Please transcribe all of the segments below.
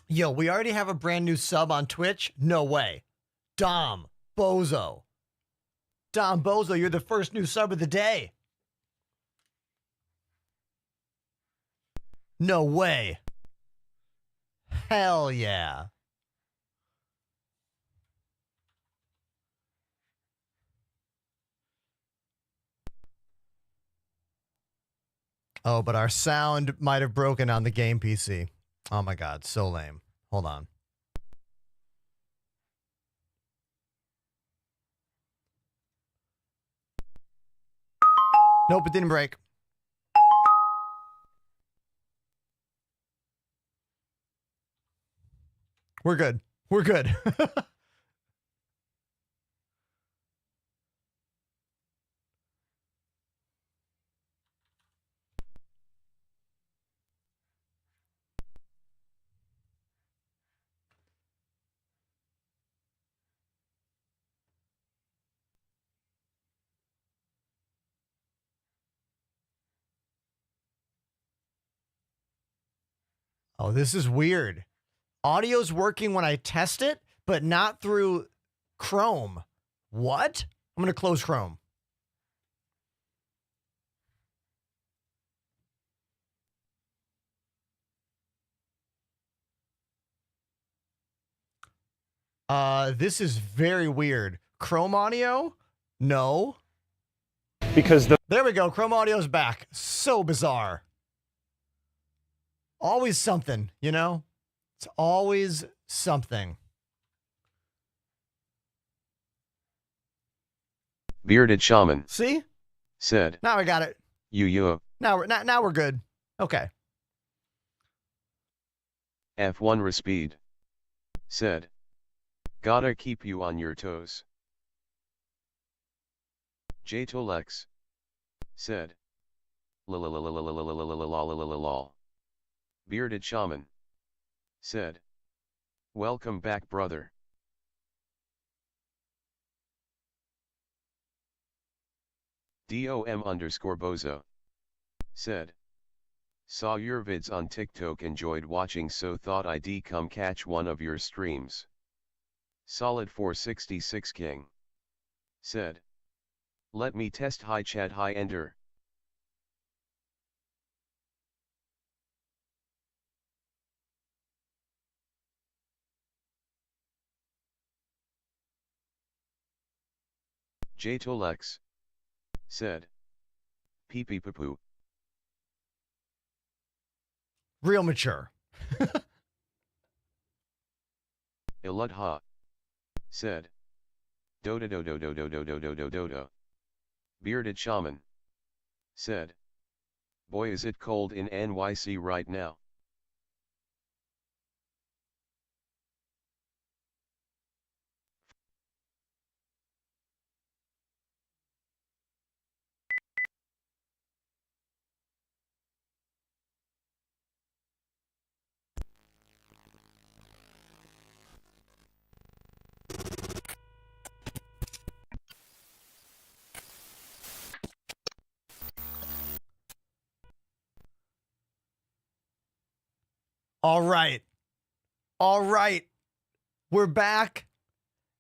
Yo, we already have a brand new sub on Twitch? No way. Dom Bozo. Dom Bozo, you're the first new sub of the day. No way. Hell yeah. Oh, but our sound might have broken on the game PC. Oh my God, so lame. Hold on. Nope, it didn't break. We're good. We're good. Oh, this is weird. Audio's working when I test it, but not through Chrome. What? I'm going to close Chrome. This is very weird. Chrome audio? No. Because there we go. Chrome audio's back. So bizarre. Always something, you know? It's always something. Bearded Shaman. See? Said. Now I got it. Now we're good. Okay. F1 Respeed. Said. Gotta keep you on your toes. J Tolex. Said. Lol. Bearded Shaman. Said. Welcome back, brother. DOM_Bozo. Said. Saw your vids on TikTok, enjoyed watching, so thought I'd come catch one of your streams. Solid 466 King. Said. Let me test. Hi chat, hi Ender. J Tolex. Said. Pee pee poo poo. Real mature. Iludha. Said. Doda. Bearded Shaman. Said. Boy, is it cold in NYC right now. All right. We're back.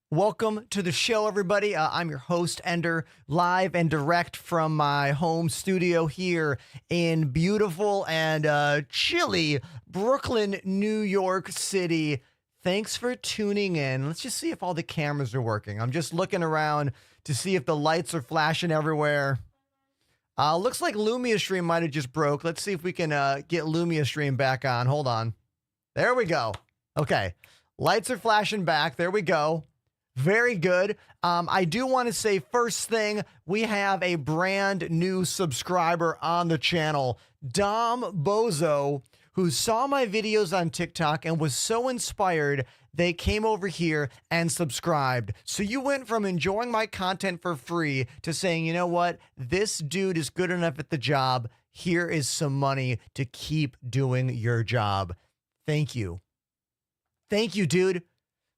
Welcome to the show, everybody. I'm your host, Ender, live and direct from my home studio here in beautiful and chilly Brooklyn, New York City. Thanks for tuning in. Let's just see if all the cameras are working. I'm just looking around to see if the lights are flashing everywhere. Looks like Lumia Stream might have just broke. Let's see if we can get Lumia Stream back on. Hold on. There we go. Okay. Lights are flashing back. There we go. Very good. I do want to say first thing, we have a brand new subscriber on the channel, Dom Bozo, who saw my videos on TikTok and was so inspired they came over here and subscribed. So you went from enjoying my content for free to saying, you know what, this dude is good enough at the job. Here is some money to keep doing your job. Thank you. Thank you, dude,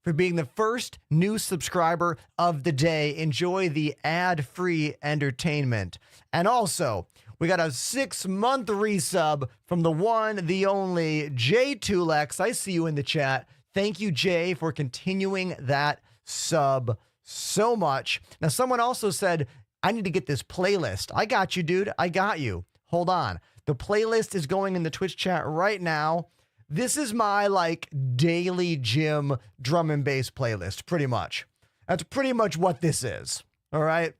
for being the first new subscriber of the day. Enjoy the ad-free entertainment. And also, We got a 6-month resub from the one, the only Jay Tulex. I see you in the chat. Thank you, Jay, for continuing that sub so much. Now, someone also said, I need to get this playlist. I got you, dude. I got you. Hold on. The playlist is going in the Twitch chat right now. This is my like daily gym drum and bass playlist, pretty much. That's pretty much what this is. All right.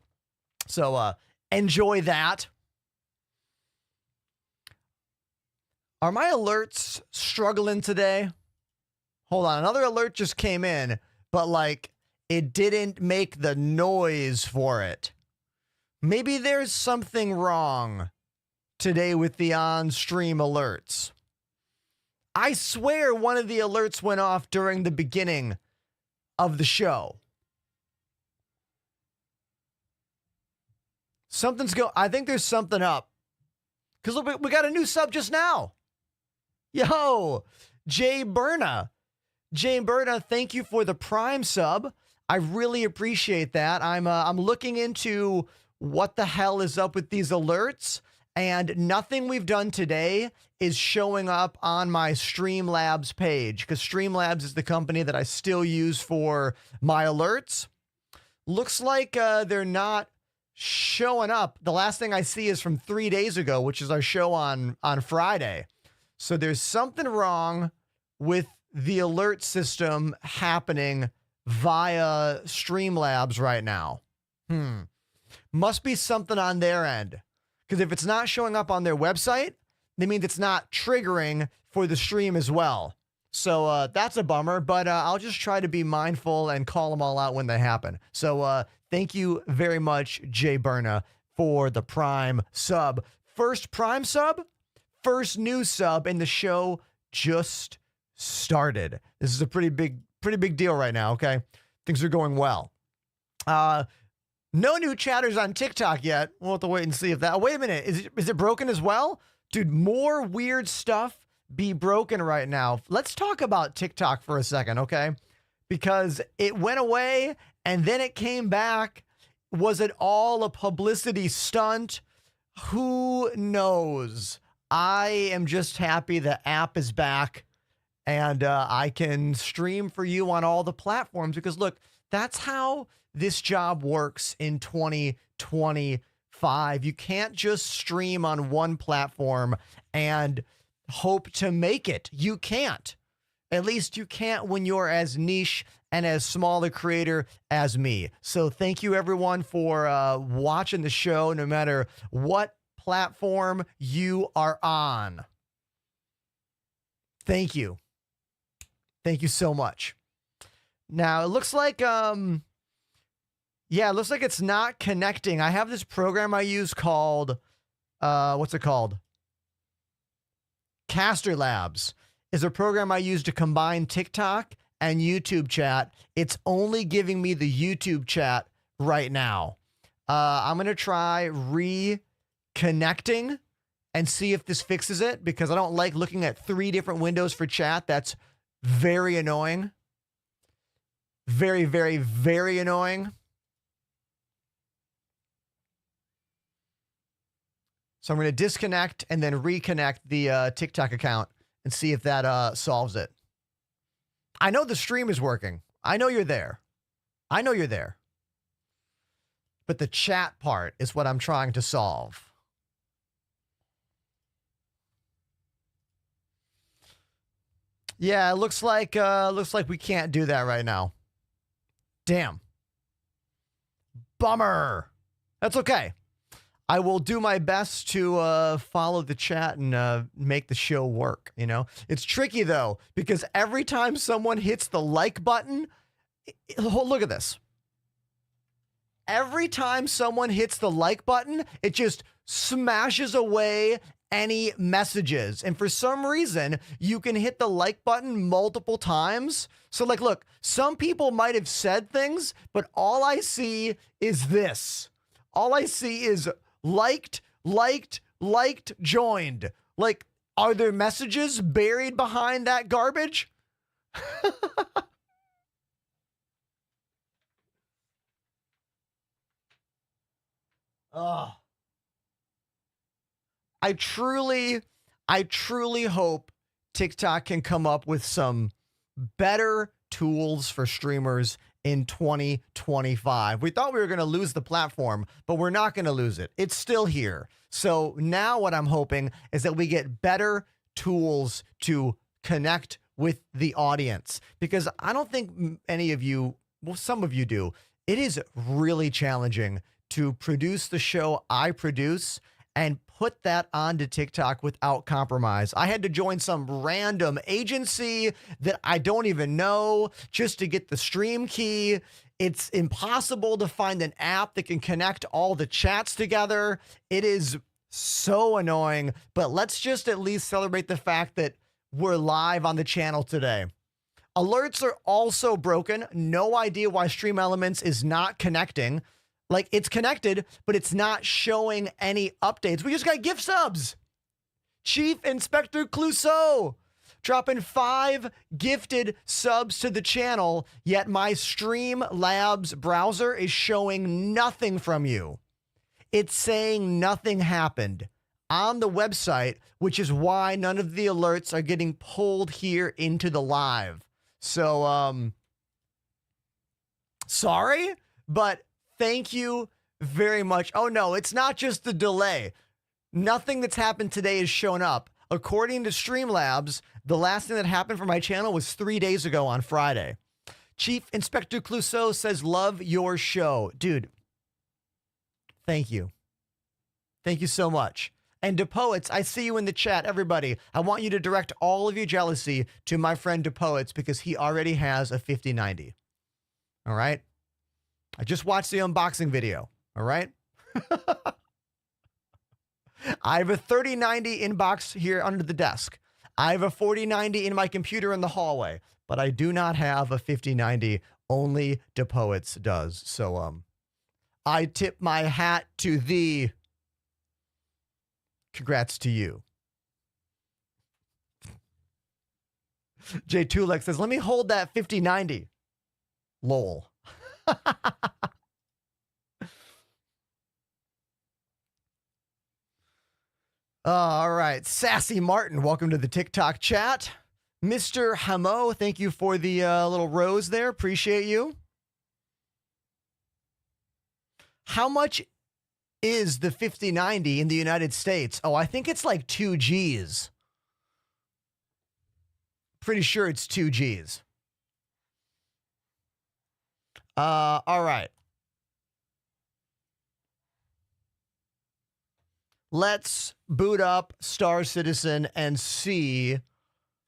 So enjoy that. Are my alerts struggling today? Hold on. Another alert just came in, but like it didn't make the noise for it. Maybe there's something wrong today with the on-stream alerts. I swear one of the alerts went off during the beginning of the show. I think there's something up. Because look, we got a new sub just now. Yo, Jay Berna. Jay Berna, thank you for the Prime sub. I really appreciate that. I'm looking into what the hell is up with these alerts, and nothing we've done today is showing up on my Streamlabs page, because Streamlabs is the company that I still use for my alerts. Looks like they're not showing up. The last thing I see is from 3 days ago, which is our show on Friday. So there's something wrong with the alert system happening via Streamlabs right now. Must be something on their end. Because if it's not showing up on their website, that means it's not triggering for the stream as well. So that's a bummer, but I'll just try to be mindful and call them all out when they happen. So thank you very much, Jay Berna, for the Prime sub. First Prime sub, first new sub, and the show just started. This is a pretty big deal right now, okay? Things are going well. No new chatters on TikTok yet. We'll have to wait and see if that... Oh, wait a minute. Is it broken as well? Dude, more weird stuff be broken right now. Let's talk about TikTok for a second, okay? Because it went away and then it came back. Was it all a publicity stunt? Who knows? I am just happy the app is back and I can stream for you on all the platforms because, look, that's how this job works in 2025. You can't just stream on one platform and hope to make it. You can't. At least you can't when you're as niche and as small a creator as me. So thank you, everyone, for watching the show, no matter what platform you are on. Thank you. Thank you so much. Now, it looks like... yeah, it looks like it's not connecting. I have this program I use called, what's it called? Caster Labs is a program I use to combine TikTok and YouTube chat. It's only giving me the YouTube chat right now. I'm going to try reconnecting and see if this fixes it because I don't like looking at 3 different windows for chat. That's very annoying. Very, very, very annoying. So I'm going to disconnect and then reconnect the TikTok account and see if that solves it. I know the stream is working. I know you're there. I know you're there. But the chat part is what I'm trying to solve. Yeah, it looks like we can't do that right now. Damn. Bummer. That's okay. I will do my best to follow the chat and make the show work, you know? It's tricky, though, because every time someone hits the like button, look at this. Every time someone hits the like button, it just smashes away any messages. And for some reason, you can hit the like button multiple times. So, like, look, some people might have said things, but all I see is this. All I see is... liked, joined. Like, are there messages buried behind that garbage? Oh. I truly hope TikTok can come up with some better tools for streamers in 2025. We thought we were going to lose the platform, but we're not going to lose it. It's still here. So now what I'm hoping is that we get better tools to connect with the audience, because I don't think any of you, well, some of you do. It is really challenging to produce the show I produce and put that onto TikTok without compromise. I had to join some random agency that I don't even know just to get the stream key. It's impossible to find an app that can connect all the chats together. It is so annoying, but let's just at least celebrate the fact that we're live on the channel today. Alerts are also broken. No idea why Stream Elements is not connecting. Like, it's connected, but it's not showing any updates. We just got gift subs. Chief Inspector Clouseau dropping 5 gifted subs to the channel, yet my Streamlabs browser is showing nothing from you. It's saying nothing happened on the website, which is why none of the alerts are getting pulled here into the live. So, sorry, but thank you very much. Oh, no, it's not just the delay. Nothing that's happened today has shown up. According to Streamlabs, the last thing that happened for my channel was 3 days ago on Friday. Chief Inspector Clouseau says, love your show. Dude, thank you. Thank you so much. And DePoets, I see you in the chat, everybody. I want you to direct all of your jealousy to my friend DePoets because he already has a 5090. All right? I just watched the unboxing video. All right? I have a 3090 inbox here under the desk. I have a 4090 in my computer in the hallway, but I do not have a 5090. Only DePoets does. So, I tip my hat to thee. Congrats to you. Jay Tulek says, let me hold that 5090. Lol. All right. Sassy Martin, welcome to the TikTok chat. Mr. Hamo, thank you for the little rose there. Appreciate you. How much is the 5090 in the United States? Oh, I think it's like 2 G's. Pretty sure it's 2 G's. All right. Let's boot up Star Citizen and see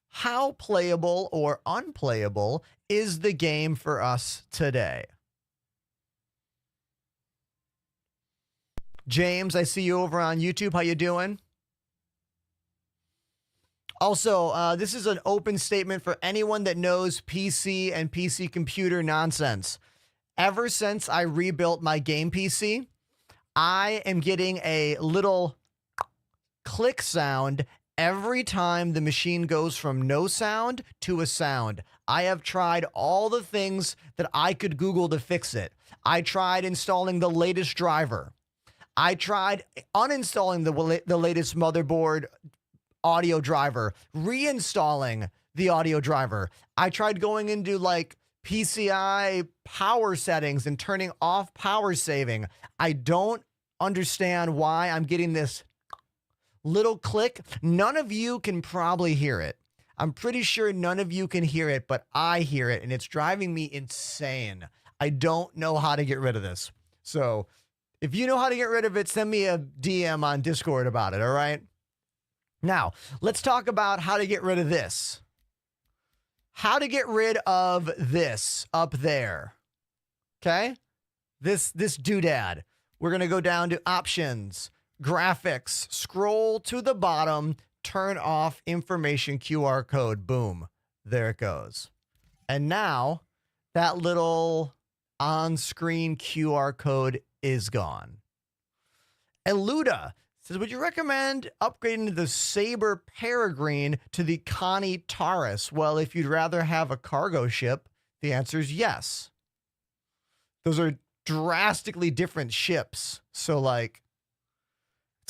how playable or unplayable is the game for us today. James, I see you over on YouTube. How you doing? Also, this is an open statement for anyone that knows PC and PC computer nonsense. Ever since I rebuilt my game PC, I am getting a little click sound every time the machine goes from no sound to a sound. I have tried all the things that I could Google to fix it. I tried installing the latest driver. I tried uninstalling the latest motherboard audio driver, reinstalling the audio driver. I tried going into like PCI power settings and turning off power saving. I don't understand why I'm getting this little click. None of you can probably hear it. I'm pretty sure none of you can hear it, but I hear it, and it's driving me insane. I don't know how to get rid of this. So if you know how to get rid of it, send me a DM on Discord about it, all right? Now, let's talk about how to get rid of this. How to get rid of this up there. Okay? This doodad. We're going to go down to options, graphics, scroll to the bottom, turn off information QR code. Boom. There it goes. And now that little on-screen QR code is gone. Eluda says, would you recommend upgrading the Sabre Peregrine to the Connie Taurus? Well, if you'd rather have a cargo ship, the answer is yes. Those are drastically different ships. So, like,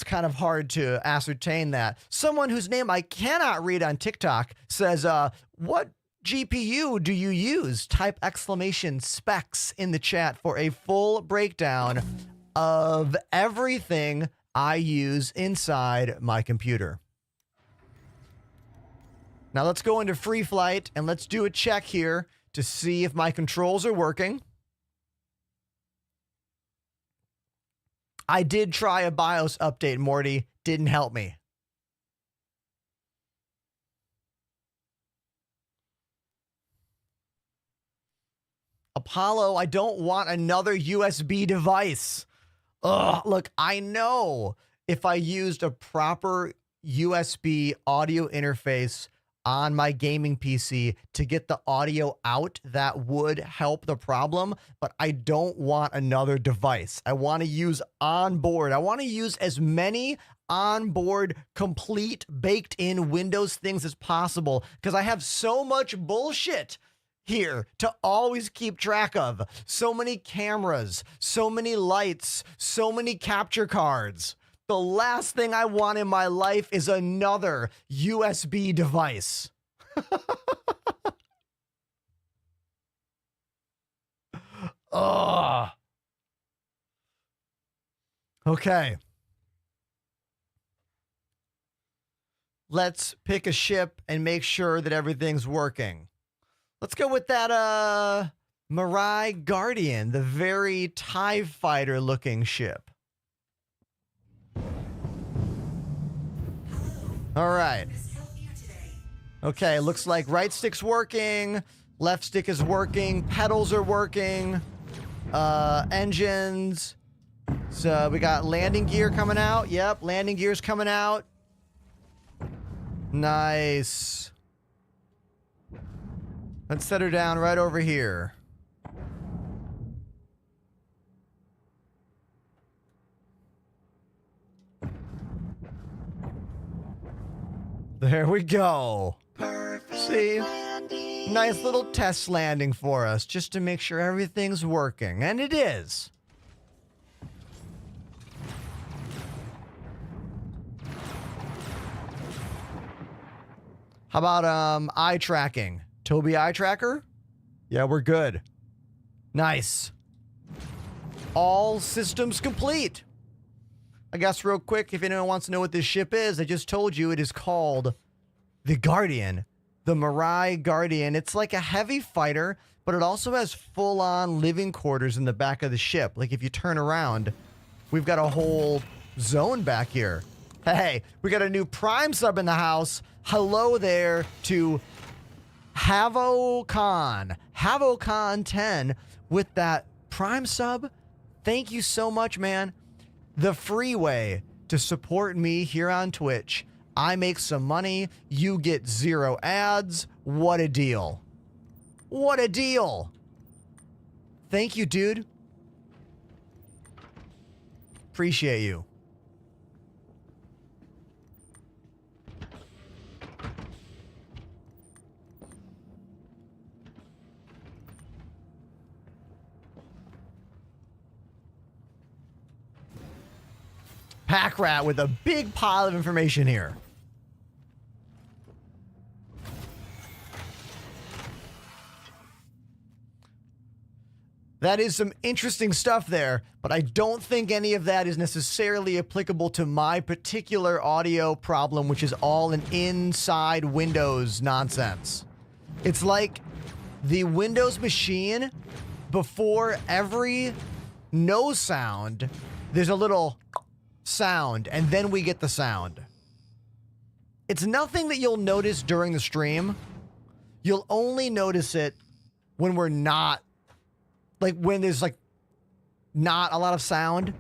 It's kind of hard to ascertain that. Someone whose name I cannot read on TikTok says, what GPU do you use? Type exclamation specs in the chat for a full breakdown of everything I use inside my computer. Now let's go into free flight and let's do a check here to see if my controls are working. I did try a BIOS update, Morty. Didn't help me. Apollo, I don't want another USB device. Ugh, look, I know if I used a proper USB audio interface on my gaming PC to get the audio out, that would help the problem, but I don't want another device. I want to use onboard. I want to use as many onboard, complete, baked-in Windows things as possible because I have so much bullshit here to always keep track of. So many cameras, so many lights, so many capture cards. The last thing I want in my life is another USB device. Ugh. Okay. Let's pick a ship and make sure that everything's working. Let's go with that Mirai Guardian, the very TIE fighter looking ship. All right. Okay, looks like right stick's working, left stick is working, pedals are working, engines. So we got landing gear coming out. Yep, landing gear's coming out. Nice. Let's set her down right over here. There we go. See? Nice little test landing for us, just to make sure everything's working. And it is. How about eye tracking? Toby eye tracker? Yeah, we're good. Nice. All systems complete. I guess real quick, if anyone wants to know what this ship is, I just told you it is called the Guardian. The Mirai Guardian. It's like a heavy fighter, but it also has full-on living quarters in the back of the ship. Like if you turn around, we've got a whole zone back here. Hey, we got a new Prime sub in the house. Hello there to HavoCon. HavoCon 10 with that Prime sub. Thank you so much, man. The free way to support me here on Twitch. I make some money. You get 0 ads. What a deal. What a deal. Thank you, dude. Appreciate you. Pack rat with a big pile of information here. That is some interesting stuff there, but I don't think any of that is necessarily applicable to my particular audio problem, which is all an inside Windows nonsense. It's like the Windows machine, before every no sound, there's a little sound, and then we get the sound. It's nothing that you'll notice during the stream. You'll only notice it when we're not, like when there's like not a lot of sound.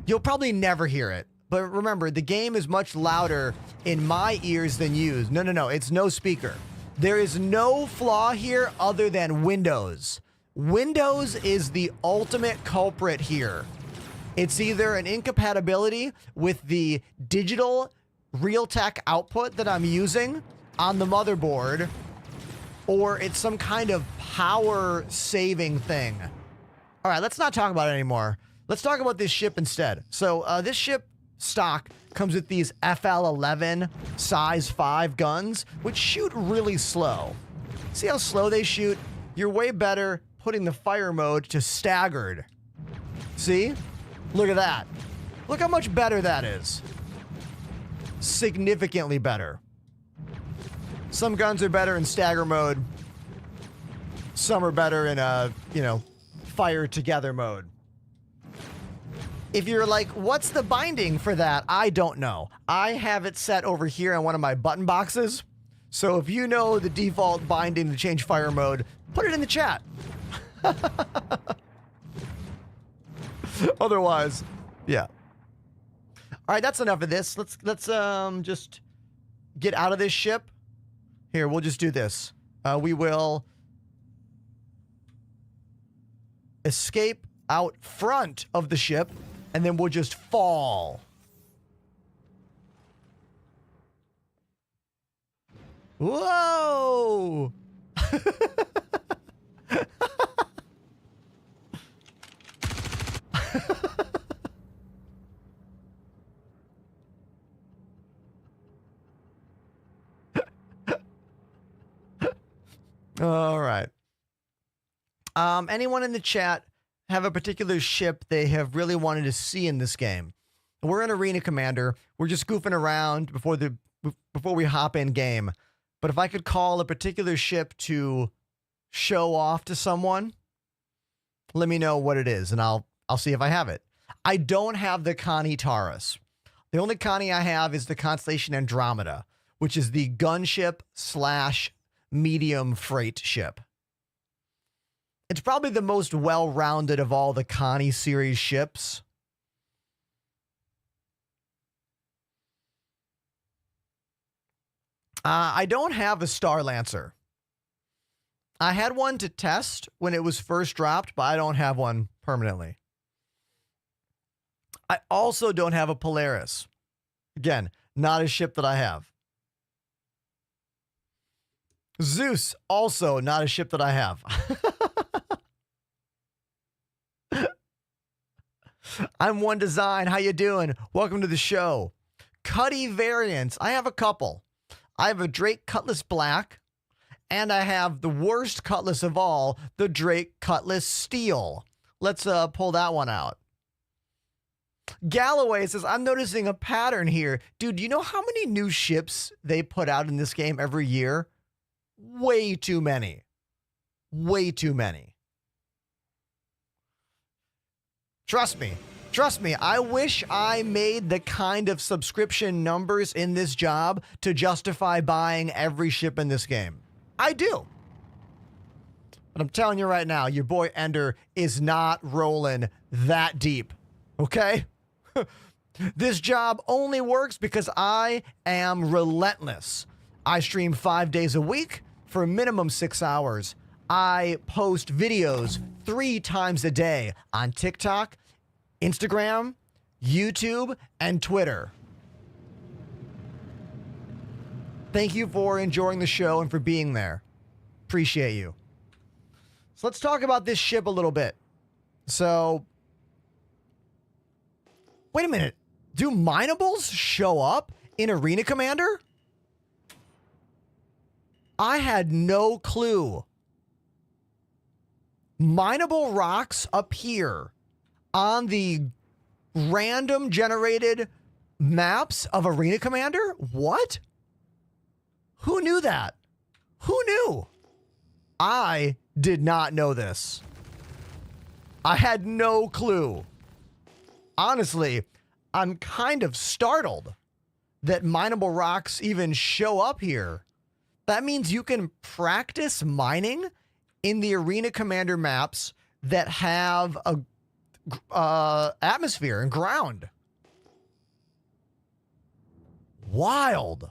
You'll probably never hear it. But remember, the game is much louder in my ears than yours. No, it's no speaker. There is no flaw here other than Windows. Windows is the ultimate culprit here. It's either an incompatibility with the digital Realtek output that I'm using on the motherboard, or it's some kind of power saving thing. All right, let's not talk about it anymore. Let's talk about this ship instead. So this ship stock comes with these FL11 size 5 guns, which shoot really slow. See how slow they shoot? You're way better putting the fire mode to staggered. See? Look at that. Look how much better that is. Significantly better. Some guns are better in stagger mode. Some are better in fire together mode. If you're like, what's the binding for that? I don't know. I have it set over here on one of my button boxes. So if you know the default binding to change fire mode, put it in the chat. Otherwise, yeah. All right, that's enough of this. Let's just get out of this ship. Here, we'll just do this. We will escape out front of the ship, and then we'll just fall. Whoa! All right. Anyone in the chat have a particular ship they have really wanted to see in this game? We're in Arena Commander. We're just goofing around before we hop in game. But if I could call a particular ship to show off to someone, let me know what it is, and I'll see if I have it. I don't have the Connie Taurus. The only Connie I have is the Constellation Andromeda, which is the gunship / medium freight ship. It's probably the most well-rounded of all the Connie series ships. I don't have a Star Lancer. I had one to test when it was first dropped, but I don't have one permanently. I also don't have a Polaris. Again, not a ship that I have. Zeus, also not a ship that I have. I'm One Design. How you doing? Welcome to the show. Cutty variants. I have a couple. I have a Drake Cutlass Black, and I have the worst cutlass of all, the Drake Cutlass Steel. Let's pull that one out. Galloway says, I'm noticing a pattern here. Dude, do you know how many new ships they put out in this game every year? Way too many. Way too many. Trust me. Trust me, I wish I made the kind of subscription numbers in this job to justify buying every ship in this game. I do. But I'm telling you right now, your boy Ender is not rolling that deep. Okay? This job only works because I am relentless. I stream 5 days a week for a minimum 6 hours. I post videos 3 times a day on TikTok, Instagram, YouTube, and Twitter. Thank you for enjoying the show and for being there. Appreciate you. So let's talk about this ship a little bit. So, wait a minute. Do Minables show up in Arena Commander? I had no clue. Mineable rocks appear on the random generated maps of Arena Commander? What? Who knew that? Who knew? I did not know this. I had no clue. Honestly, I'm kind of startled that mineable rocks even show up here. That means you can practice mining in the Arena Commander maps that have a atmosphere and ground. Wild.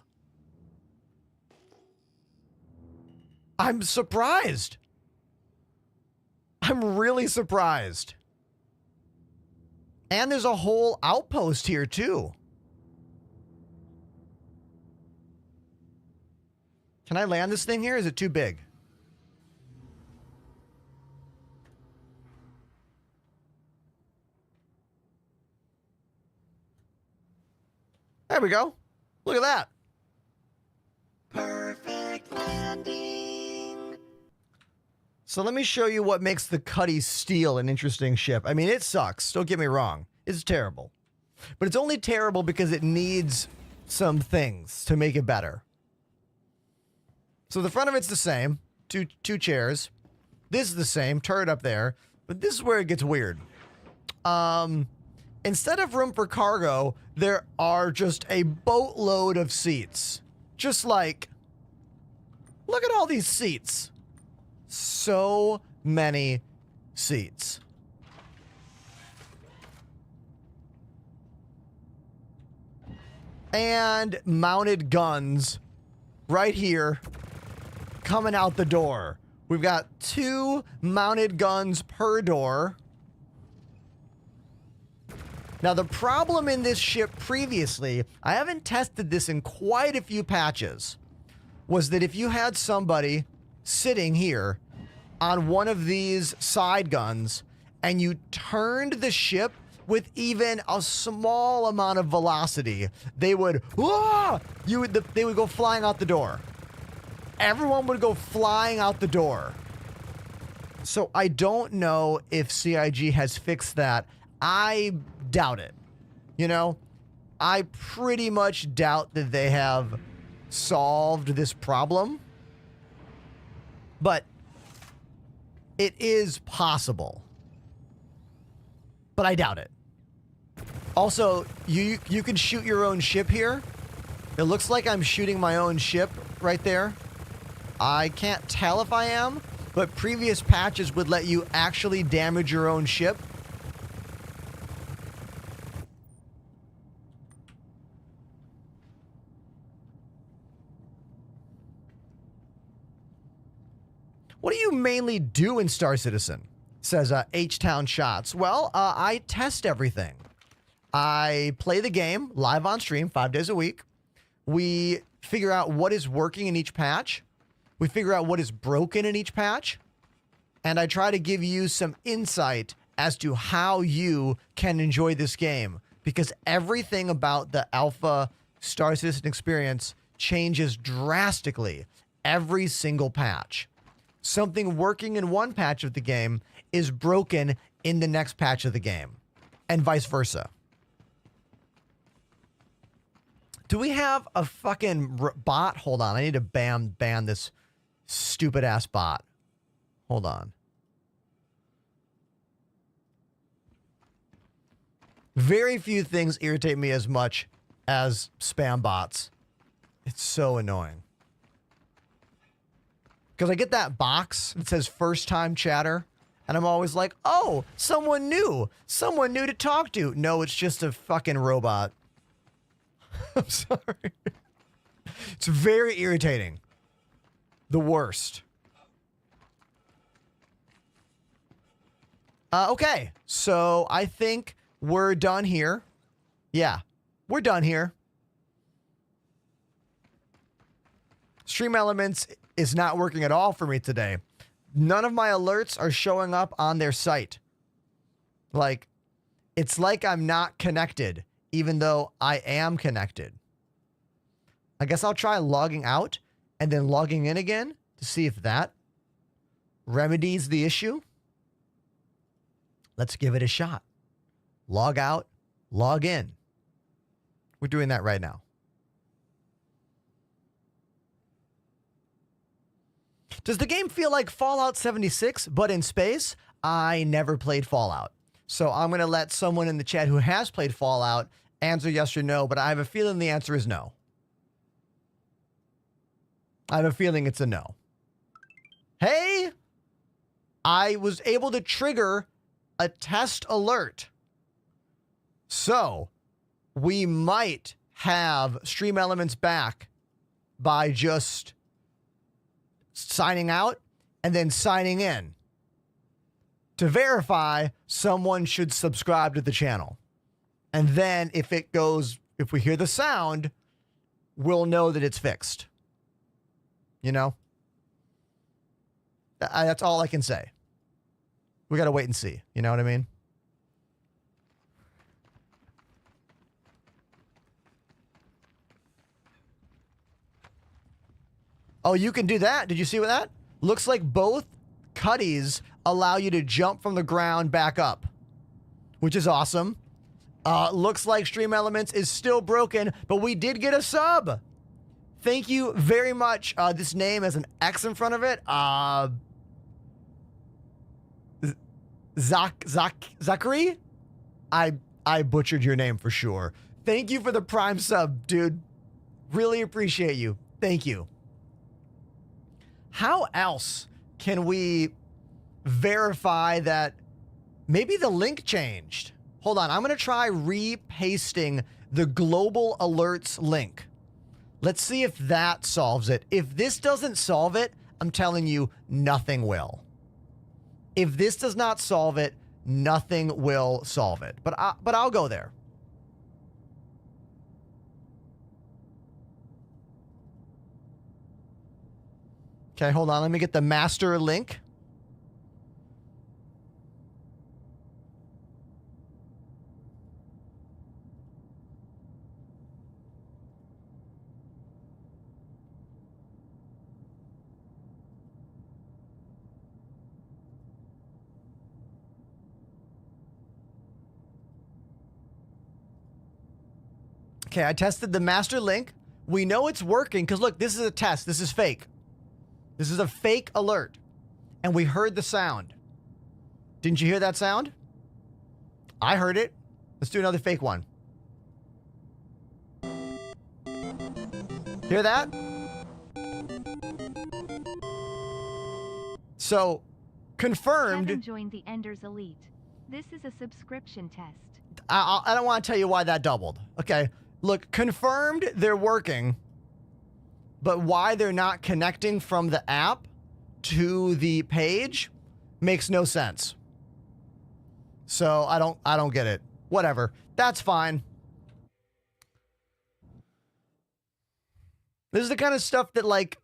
I'm surprised. I'm really surprised. And there's a whole outpost here too. Can I land this thing here? Is it too big? There we go. Look at that. Perfect landing. So let me show you what makes the Cuddy Steel an interesting ship. I mean, it sucks. Don't get me wrong. It's terrible. But it's only terrible because it needs some things to make it better. So the front of it's the same. Two chairs. This is the same. Turret up there. But this is where it gets weird. Instead of room for cargo, there are just a boatload of seats. Just like, look at all these seats. So many seats. And mounted guns right here coming out the door. We've got 2 mounted guns per door. Now, the problem in this ship previously, I haven't tested this in quite a few patches, was that if you had somebody sitting here on one of these side guns and you turned the ship with even a small amount of velocity, they would, they would go flying out the door. Everyone would go flying out the door. So I don't know if CIG has fixed that. I doubt it. You know, I pretty much doubt that they have solved this problem. But it is possible. But I doubt it. Also, you can shoot your own ship here. It looks like I'm shooting my own ship right there. I can't tell if I am, but previous patches would let you actually damage your own ship. What do you mainly do in Star Citizen? Says H-Town Shots. Well, I test everything. I play the game live on stream 5 days a week. We figure out what is working in each patch. We figure out what is broken in each patch. And I try to give you some insight as to how you can enjoy this game. Because everything about the alpha Star Citizen experience changes drastically every single patch. Something working in one patch of the game is broken in the next patch of the game, and vice versa. Do we have a fucking bot? Hold on, I need to ban this stupid ass bot. Hold on. Very few things irritate me as much as spam bots. It's so annoying. Because I get that box that says first time chatter, and I'm always like, oh, someone new to talk to. No, it's just a fucking robot. I'm sorry. It's very irritating. The worst. Okay, so I think we're done here. Yeah, we're done here. Stream Elements is not working at all for me today. None of my alerts are showing up on their site. Like, it's like I'm not connected, even though I am connected. I guess I'll try logging out and then logging in again to see if that remedies the issue. Let's give it a shot. Log out, log in. We're doing that right now. Does the game feel like Fallout 76, but in space? I never played Fallout. So I'm going to let someone in the chat who has played Fallout answer yes or no, but I have a feeling the answer is no. I have a feeling it's a no. Hey, I was able to trigger a test alert. So we might have Stream Elements back by just signing out and then signing in. To verify, someone should subscribe to the channel. And then if we hear the sound, we'll know that it's fixed. You know? That's all I can say. We got to wait and see. You know what I mean? Oh, you can do that. Did you see what that? Looks like both cutties allow you to jump from the ground back up, which is awesome. Looks like Stream Elements is still broken, but we did get a sub. Thank you very much. This name has an X in front of it. Zachary? I butchered your name for sure. Thank you for the Prime sub, dude. Really appreciate you. Thank you. How else can we verify that maybe the link changed? Hold on, I'm going to try repasting the global alerts link. Let's see if that solves it. If this doesn't solve it, I'm telling you, nothing will. If this does not solve it, nothing will solve it. But I'll go there. Okay, hold on. Let me get the master link. Okay, I tested the master link. We know it's working because look, this is a test. This is fake. This is a fake alert. And we heard the sound. Didn't you hear that sound? I heard it. Let's do another fake one. Hear that? So, confirmed. Kevin joined the Enders Elite. This is a subscription test. I don't want to tell you why that doubled. Okay. Look, confirmed they're working, but why they're not connecting from the app to the page makes no sense. So I don't get it. Whatever. That's fine. This is the kind of stuff that, like,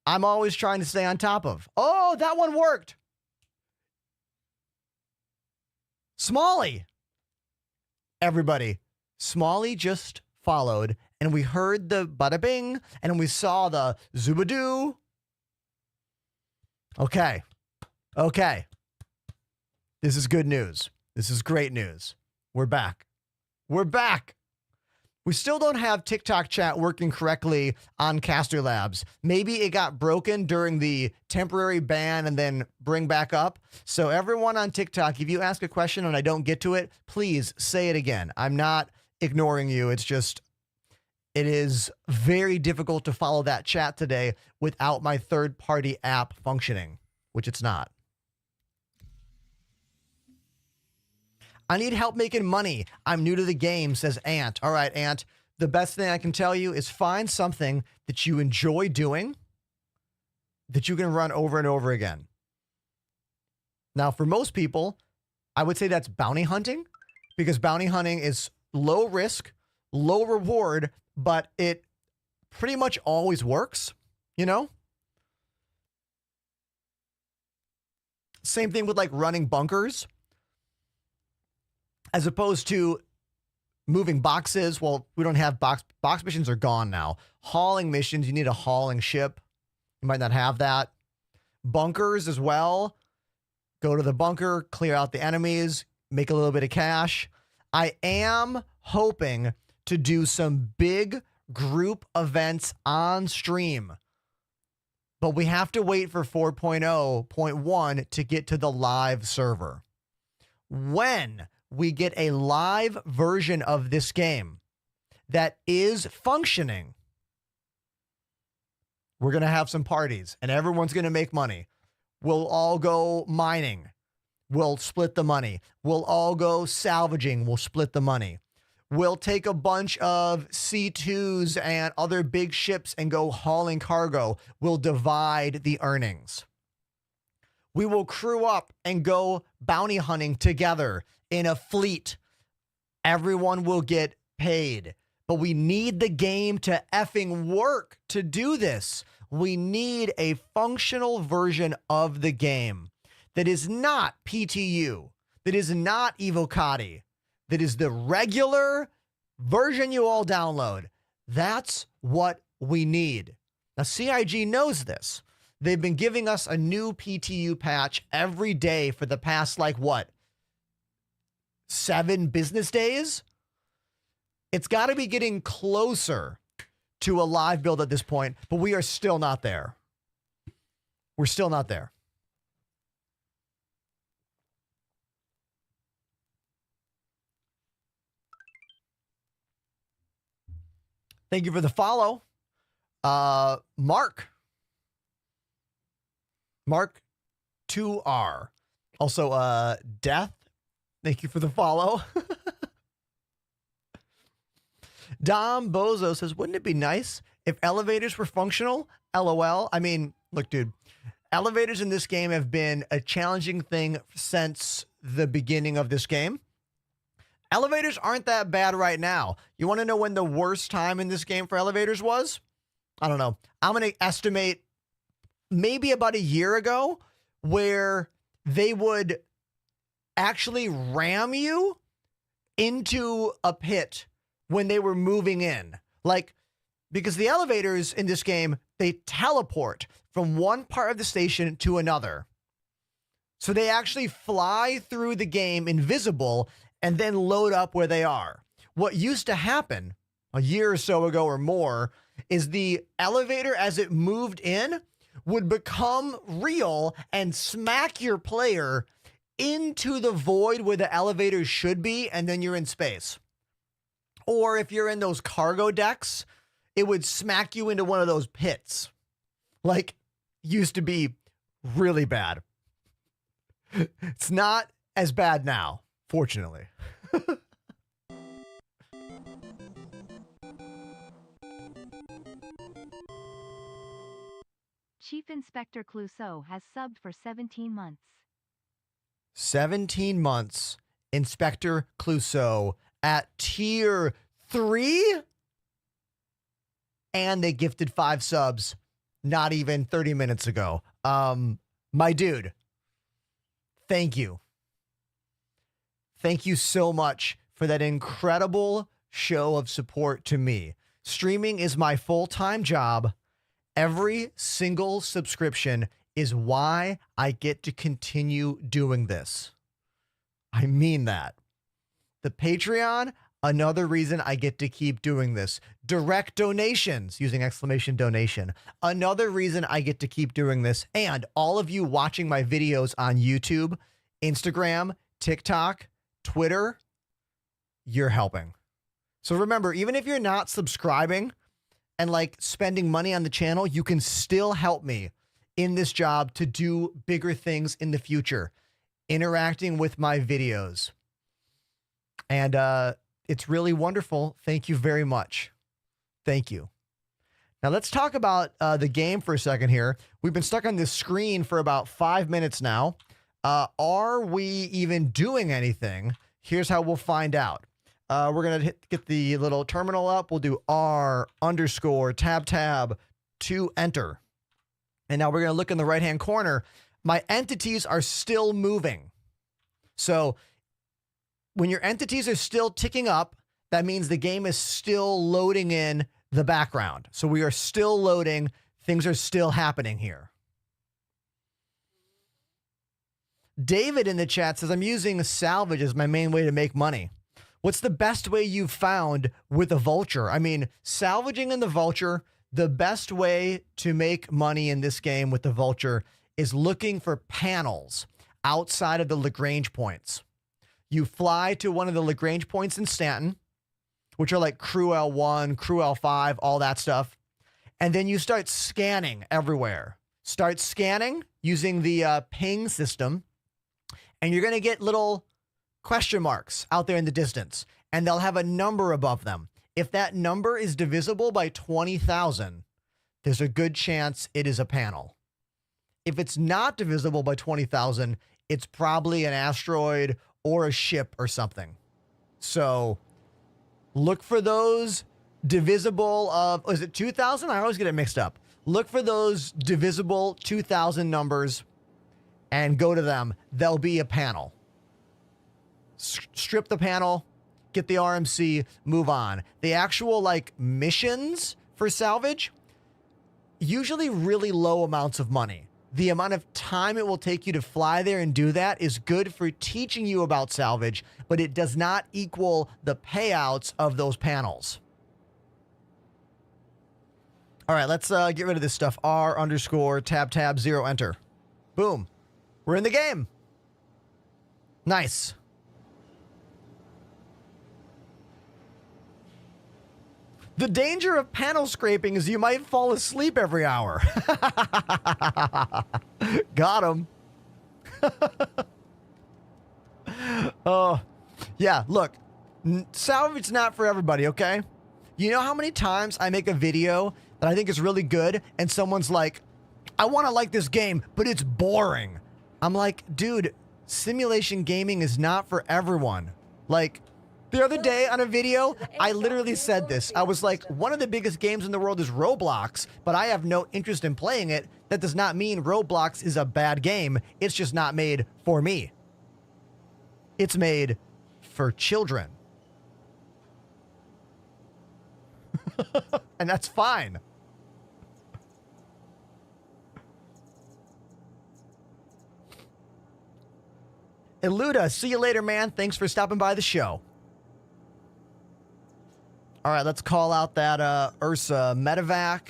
I'm always trying to stay on top of. Oh, that one worked. Smalley. Everybody. Smalley just followed, and we heard the bada bing, and we saw the zoobadoo. Okay. Okay. This is good news. This is great news. We're back. We're back. We still don't have TikTok chat working correctly on Caster Labs. Maybe it got broken during the temporary ban and then bring back up. So everyone on TikTok, if you ask a question and I don't get to it, please say it again. I'm not ignoring you. It's just, it is very difficult to follow that chat today without my third-party app functioning, which it's not. I need help making money. I'm new to the game, says Ant. All right, Ant. The best thing I can tell you is find something that you enjoy doing that you can run over and over again. Now, for most people, I would say that's bounty hunting, because bounty hunting is low risk, low reward, but it pretty much always works, you know? Same thing with like running bunkers. As opposed to moving boxes. Well, we don't have box missions are gone now. Hauling missions, you need a hauling ship. You might not have that. Bunkers as well. Go to the bunker, clear out the enemies, make a little bit of cash. I am hoping to do some big group events on stream. But we have to wait for 4.0.1 to get to the live server. When we get a live version of this game that is functioning, we're going to have some parties and everyone's going to make money. We'll all go mining. We'll split the money. We'll all go salvaging. We'll split the money. We'll take a bunch of C2s and other big ships and go hauling cargo. We'll divide the earnings. We will crew up and go bounty hunting together in a fleet. Everyone will get paid. But we need the game to effing work to do this. We need a functional version of the game that is not PTU, that is not Evocati, that is the regular version you all download. That's what we need. Now, CIG knows this. They've been giving us a new PTU patch every day for the past, 7 business days? It's got to be getting closer to a live build at this point, but we are still not there. We're still not there. Thank you for the follow. Mark 2R. Also, Death. Thank you for the follow. Dom Bozo says, wouldn't it be nice if elevators were functional? LOL. I mean, look, dude, elevators in this game have been a challenging thing since the beginning of this game. Elevators aren't that bad right now. You want to know when the worst time in this game for elevators was? I don't know. I'm going to estimate maybe about a year ago, where they would actually ram you into a pit when they were moving in. Because the elevators in this game, they teleport from one part of the station to another. So they actually fly through the game invisible and then load up where they are. What used to happen a year or so ago or more is the elevator, as it moved in, would become real and smack your player into the void where the elevator should be, and then you're in space. Or if you're in those cargo decks, it would smack you into one of those pits. Used to be really bad. It's not as bad now, fortunately. Chief Inspector Clouseau has subbed for 17 months. 17 months, Inspector Clouseau at tier 3? And they gifted 5 subs not even 30 minutes ago. My dude, thank you. Thank you so much for that incredible show of support to me. Streaming is my full-time job. Every single subscription is why I get to continue doing this. I mean that. The Patreon, another reason I get to keep doing this. Direct donations, using exclamation donation, another reason I get to keep doing this. And all of you watching my videos on YouTube, Instagram, TikTok, Twitter, you're helping. So remember, even if you're not subscribing and spending money on the channel, you can still help me in this job to do bigger things in the future, interacting with my videos. And it's really wonderful. Thank you very much. Thank you. Now let's talk about the game for a second here. We've been stuck on this screen for about 5 minutes now. Are we even doing anything? Here's how we'll find out. We're going to get the little terminal up. We'll do R_tab to enter. And now we're going to look in the right-hand corner. My entities are still moving. So when your entities are still ticking up, that means the game is still loading in the background. So we are still loading. Things are still happening here. David in the chat says, I'm using salvage as my main way to make money. What's the best way you've found with a vulture? I mean, salvaging in the vulture, the best way to make money in this game with the vulture is looking for panels outside of the Lagrange points. You fly to one of the Lagrange points in Stanton, which are like Crew L1, Crew L5, all that stuff. And then you start scanning everywhere. Start scanning using the ping system. And you're going to get little question marks out there in the distance. And they'll have a number above them. If that number is divisible by 20,000, there's a good chance it is a panel. If it's not divisible by 20,000, it's probably an asteroid or a ship or something. So look for those divisible of, is it 2,000? I always get it mixed up. Look for those divisible 2,000 numbers and go to them. They'll be a panel. Strip the panel, get the RMC, move on. The actual missions for salvage, usually really low amounts of money. The amount of time it will take you to fly there and do that is good for teaching you about salvage, but it does not equal the payouts of those panels. All right, let's get rid of this stuff. R_tab 0 enter. Boom. We're in the game. Nice. The danger of panel scraping is you might fall asleep every hour. Got him. Oh, yeah, look. Salvage's not for everybody, okay? You know how many times I make a video that I think is really good and someone's like, I want to like this game, but it's boring. I'm like, dude, simulation gaming is not for everyone. Like, the other day on a video, I literally said this. I was like, one of the biggest games in the world is Roblox, but I have no interest in playing it. That does not mean Roblox is a bad game. It's just not made for me. It's made for children. And that's fine. Eluda, see you later, man. Thanks for stopping by the show. All right, let's call out that Ursa medevac.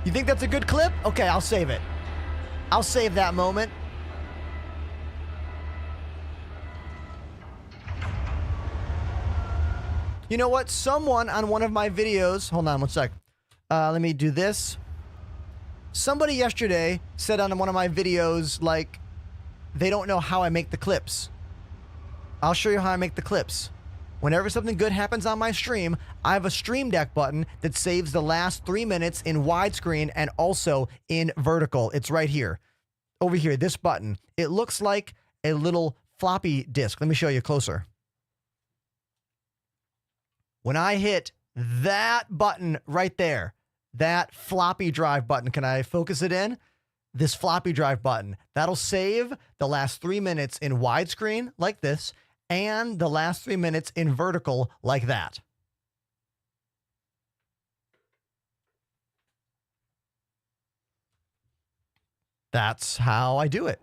You think that's a good clip? Okay, I'll save it. I'll save that moment. You know what? Someone on one of my videos, hold on one sec. Let me do this. Somebody yesterday said on one of my videos, like, they don't know how I make the clips. I'll show you how I make the clips. Whenever something good happens on my stream, I have a Stream Deck button that saves the last 3 minutes in widescreen and also in vertical. It's right here. Over here, this button. It looks like a little floppy disk. Let me show you closer. When I hit that button right there, that floppy drive button, can I focus it in? This floppy drive button, that'll save the last 3 minutes in widescreen like this and the last 3 minutes in vertical like that. That's how I do it.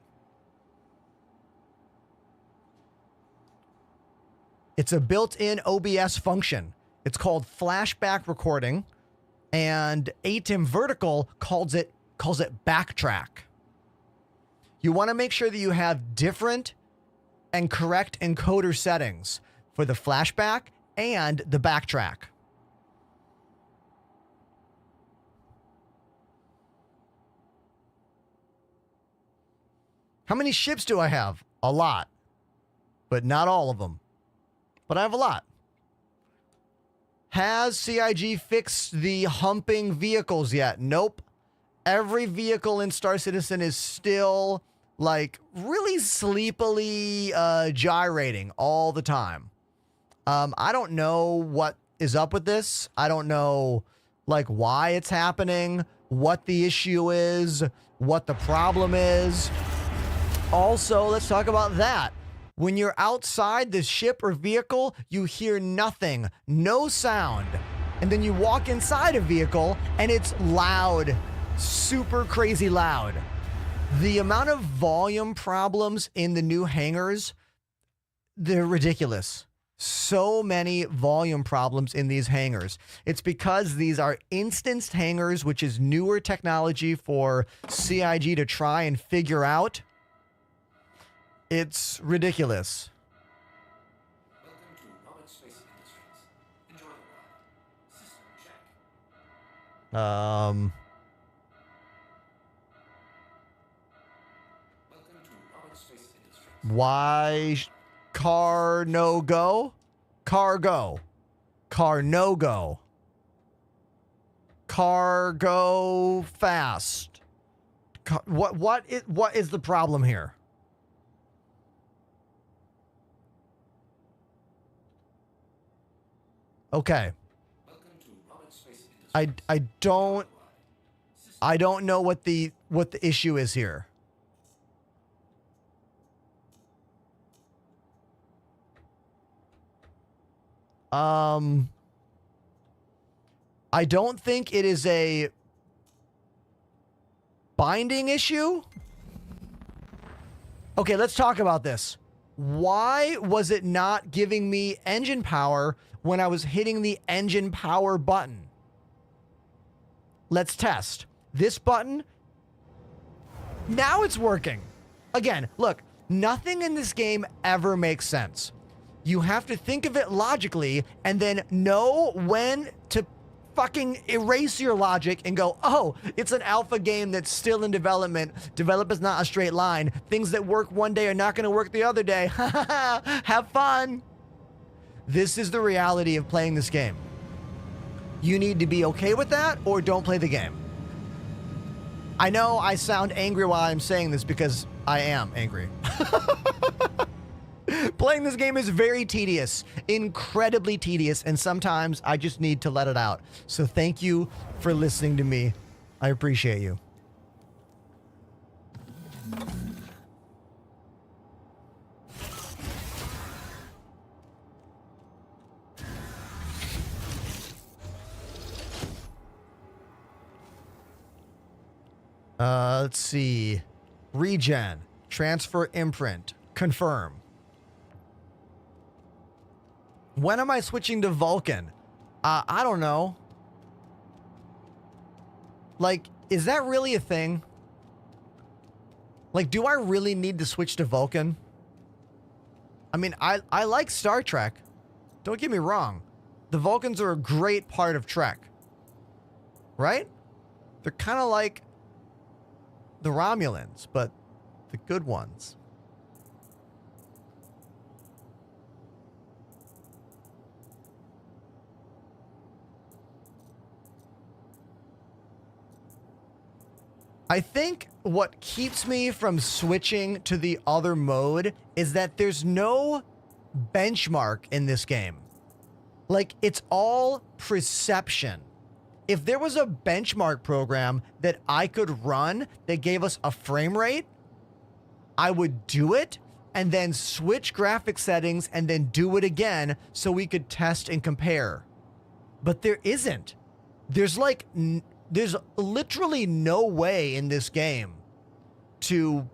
It's a built-in OBS function. It's called flashback recording, and ATEM Vertical calls it backtrack. You want to make sure that you have different and correct encoder settings for the flashback and the backtrack. How many ships do I have? A lot, but not all of them. But I have a lot. Has CIG fixed the humping vehicles yet? Nope. Every vehicle in Star Citizen is still, like, really sleepily gyrating all the time. I don't know what is up with this. I don't know, like, why it's happening, what the issue is, what the problem is. Also, let's talk about that. When you're outside the ship or vehicle, you hear nothing, no sound. And then you walk inside a vehicle and it's loud, super crazy loud. The amount of volume problems in the new hangars, they're ridiculous. So many volume problems in these hangars. It's because these are instanced hangars, which is newer technology for CIG to try and figure out. It's ridiculous. Welcome to Roberts Space Industries. Enjoy the ride. System check. Welcome to Roberts Space Industries. Why car no go? Car go. Car no go. Car go fast. What is the problem here? Okay. Welcome to Roberts Space Industries. I don't know what the what the issue is here. I don't think it is a binding issue. Okay, let's talk about this. Why was it not giving me engine power when I was hitting the engine power button? Let's test. This button, now it's working. Again, look, nothing in this game ever makes sense. You have to think of it logically and then know when to fucking erase your logic and go, oh, it's an alpha game that's still in development. Develop is not a straight line. Things that work one day are not going to work the other day. Have fun. This is the reality of playing this game. You need to be okay with that or don't play the game. I know I sound angry while I'm saying this because I am angry. Playing this game is very tedious, incredibly tedious, and sometimes I just need to let it out. So thank you for listening to me. I appreciate you. Let's see. Regen. Transfer imprint. Confirm. When am I switching to Vulcan? I don't know. Like, is that really a thing? Like, do I really need to switch to Vulcan? I mean, I like Star Trek. Don't get me wrong. The Vulcans are a great part of Trek. Right? They're kind of like the Romulans, but the good ones. I think what keeps me from switching to the other mode is that there's no benchmark in this game. Like, it's all perception. If there was a benchmark program that I could run that gave us a frame rate, I would do it and then switch graphic settings and then do it again so we could test and compare. But there isn't. There's literally no way in this game to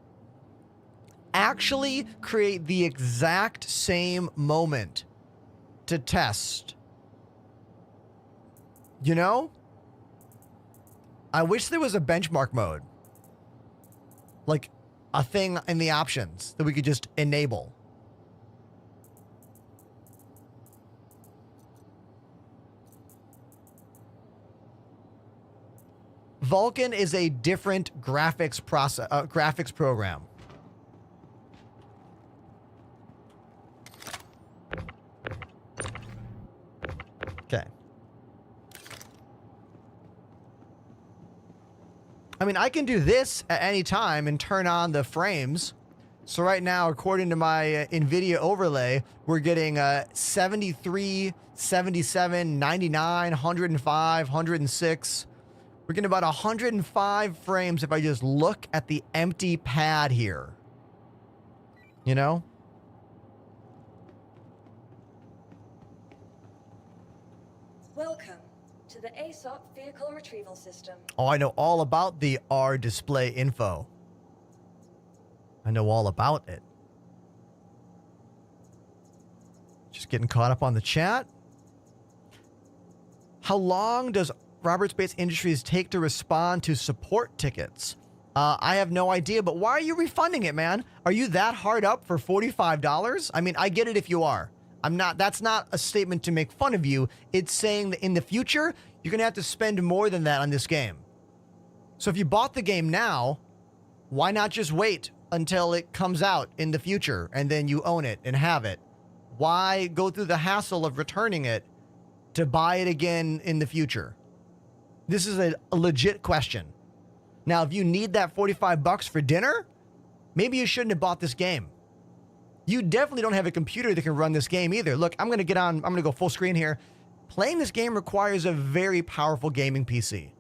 actually create the exact same moment to test. You know? I wish there was a benchmark mode. Like a thing in the options that we could just enable. Vulcan is a different graphics program. Okay. I mean, I can do this at any time and turn on the frames. So right now, according to my NVIDIA overlay, we're getting 73, 77, 99, 105, 106. We're getting about 105 frames if I just look at the empty pad here. You know? Welcome to the ASOP Vehicle Retrieval System. Oh, I know all about the R display info. I know all about it. Just getting caught up on the chat. How long does Robert Space Industries take to respond to support tickets? I have no idea, but why are you refunding it, man? Are you that hard up for $45? I mean, I get it if you are. I'm not. That's not a statement to make fun of you. It's saying that in the future, you're going to have to spend more than that on this game. So if you bought the game now, why not just wait until it comes out in the future and then you own it and have it? Why go through the hassle of returning it to buy it again in the future? This is a legit question. Now, if you need that $45 for dinner, maybe you shouldn't have bought this game. You definitely don't have a computer that can run this game either. Look, I'm going to go full screen here. Playing this game requires a very powerful gaming PC.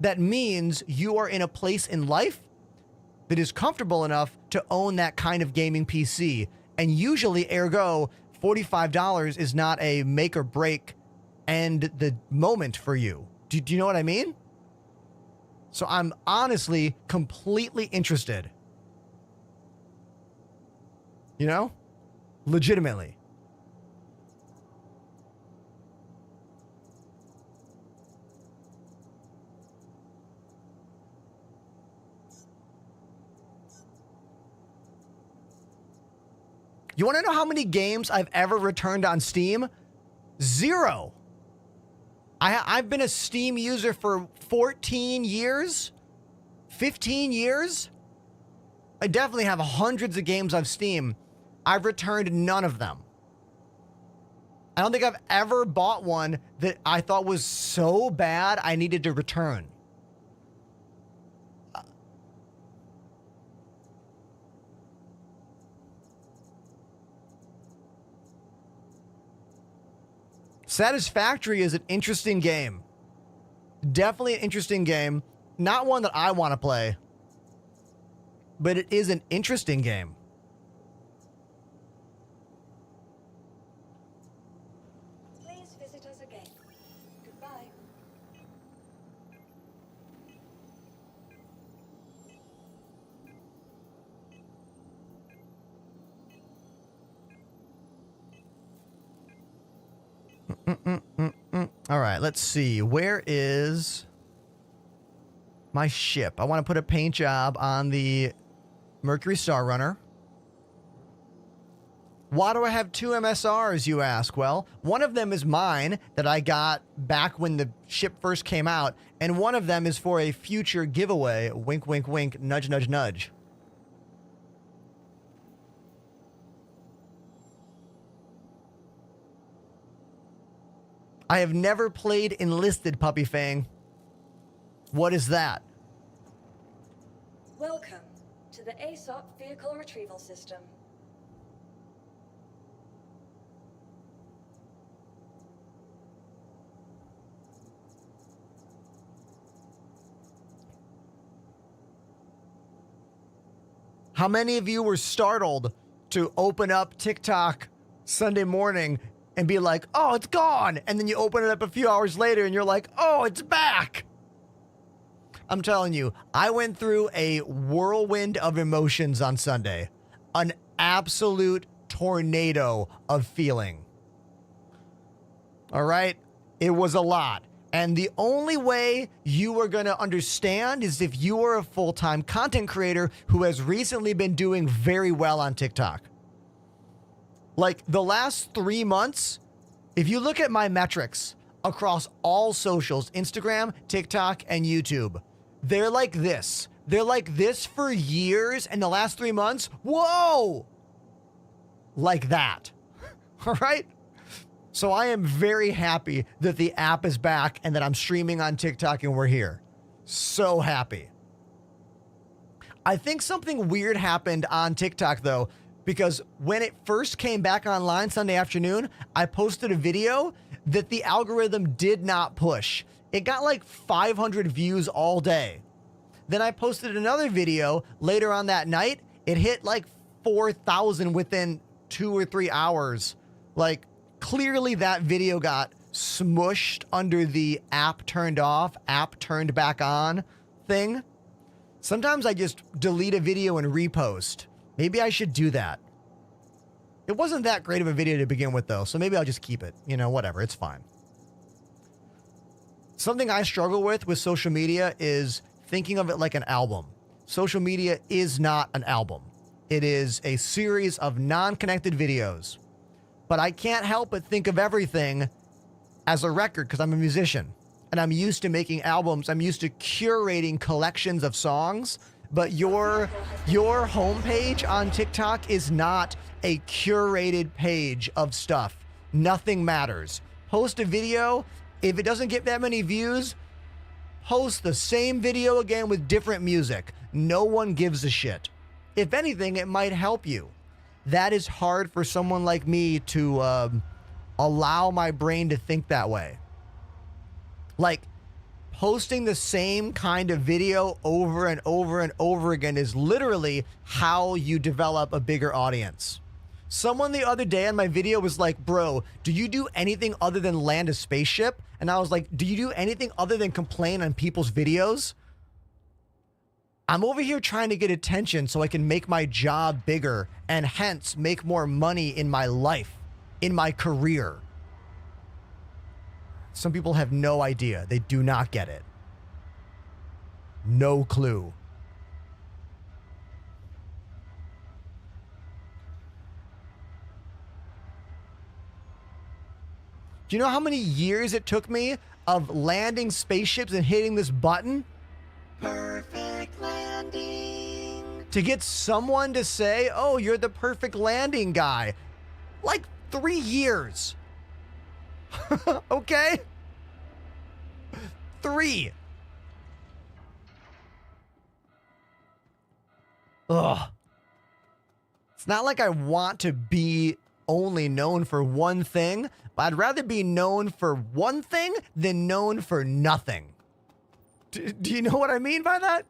that means you are in a place in life that is comfortable enough to own that kind of gaming PC. And usually, ergo, $45 is not a make or break and the moment for you. Do you know what I mean? So I'm honestly completely interested. You know? Legitimately. You want to know how many games I've ever returned on Steam? 0. I've been a Steam user for 14 years, 15 years. I definitely have hundreds of games on Steam. I've returned none of them. I don't think I've ever bought one that I thought was so bad I needed to return. Satisfactory is an interesting game. Definitely an interesting game. Not one that I want to play, but it is an interesting game. Please visit us again. Goodbye. All right, let's see. Where is my ship? I want to put a paint job on the Mercury Star Runner. Why do I have 2 MSRs, you ask? Well, one of them is mine that I got back when the ship first came out, and one of them is for a future giveaway. Wink, wink, wink, nudge, nudge, nudge. I have never played Enlisted, Puppy Fang. What is that? Welcome to the ASOP Vehicle Retrieval System. How many of you were startled to open up TikTok Sunday morning and be like, oh, it's gone. And then you open it up a few hours later and you're like, oh, it's back. I'm telling you, I went through a whirlwind of emotions on Sunday. An absolute tornado of feeling. All right? It was a lot. And the only way you are going to understand is if you are a full-time content creator who has recently been doing very well on TikTok. Like the last 3 months, if you look at my metrics across all socials, Instagram, TikTok, and YouTube, they're like this. They're like this for years, and the last 3 months, whoa! Like that. All right? So I am very happy that the app is back and that I'm streaming on TikTok and we're here. So happy. I think something weird happened on TikTok though, because when it first came back online Sunday afternoon, I posted a video that the algorithm did not push. It got like 500 views all day. Then I posted another video later on that night. It hit like 4,000 within 2 or 3 hours. Like, clearly that video got smushed under the app turned off, app turned back on thing. Sometimes I just delete a video and repost. Maybe I should do that. It wasn't that great of a video to begin with though, so maybe I'll just keep it. You know, whatever, it's fine. Something I struggle with social media is thinking of it like an album. Social media is not an album. It is a series of non-connected videos. But I can't help but think of everything as a record because I'm a musician and I'm used to making albums. I'm used to curating collections of songs, but your homepage on TikTok is not a curated page of stuff. Nothing matters. Post a video. If it doesn't get that many views, post the same video again with different music. No one gives a shit. If anything, it might help you. That is hard for someone like me to allow my brain to think that way. Like, posting the same kind of video over and over and over again is literally how you develop a bigger audience. Someone the other day on my video was like, bro, do you do anything other than land a spaceship? And I was like, do you do anything other than complain on people's videos? I'm over here trying to get attention so I can make my job bigger and hence make more money in my life, in my career. Some people have no idea. They do not get it. No clue. Do you know how many years it took me of landing spaceships and hitting this button? Perfect landing. To get someone to say, oh, you're the perfect landing guy. Like 3 years. Okay? 3. Ugh. It's not like I want to be only known for one thing, but I'd rather be known for one thing than known for nothing. Do you know what I mean by that?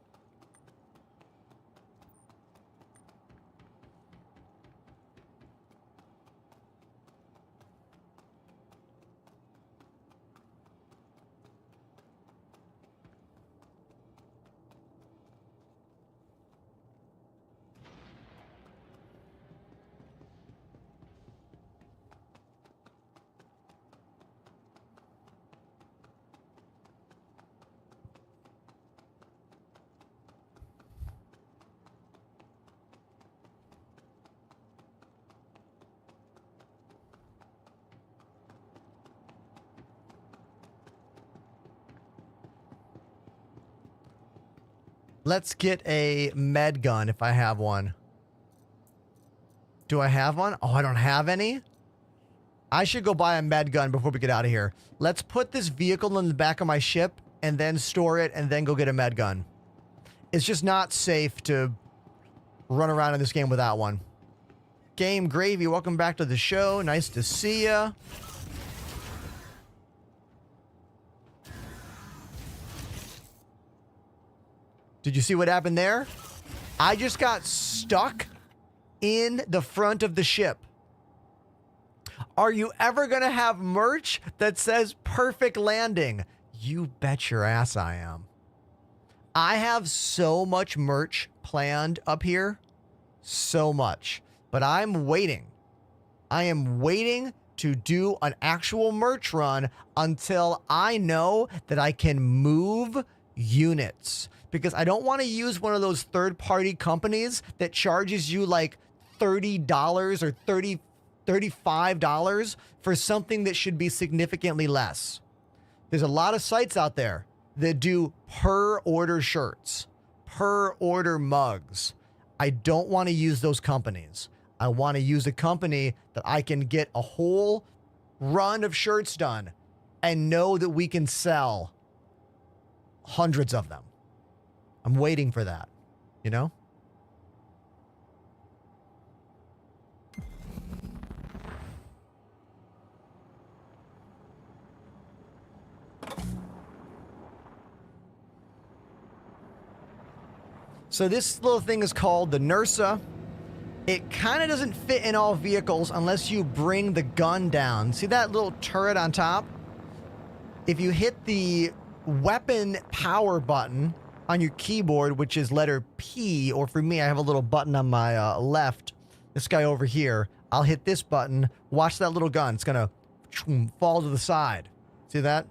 Let's get a med gun if I have one. Do I have one? Oh, I don't have any? I should go buy a med gun before we get out of here. Let's put this vehicle in the back of my ship and then store it and then go get a med gun. It's just not safe to run around in this game without one. Game Gravy, welcome back to the show. Nice to see ya. Did you see what happened there? I just got stuck in the front of the ship. Are you ever going to have merch that says perfect landing? You bet your ass I am. I have so much merch planned up here. So much. But I'm waiting. I am waiting to do an actual merch run until I know that I can move units. Because I don't want to use one of those third-party companies that charges you like $30 or $35 for something that should be significantly less. There's a lot of sites out there that do per-order shirts, per-order mugs. I don't want to use those companies. I want to use a company that I can get a whole run of shirts done and know that we can sell hundreds of them. I'm waiting for that, you know? So this little thing is called the NERSA. It kind of doesn't fit in all vehicles unless you bring the gun down. See that little turret on top? If you hit the weapon power button on your keyboard, which is letter P, or for me, I have a little button on my left. This guy over here, I'll hit this button. Watch that little gun. It's going to fall to the side. See that?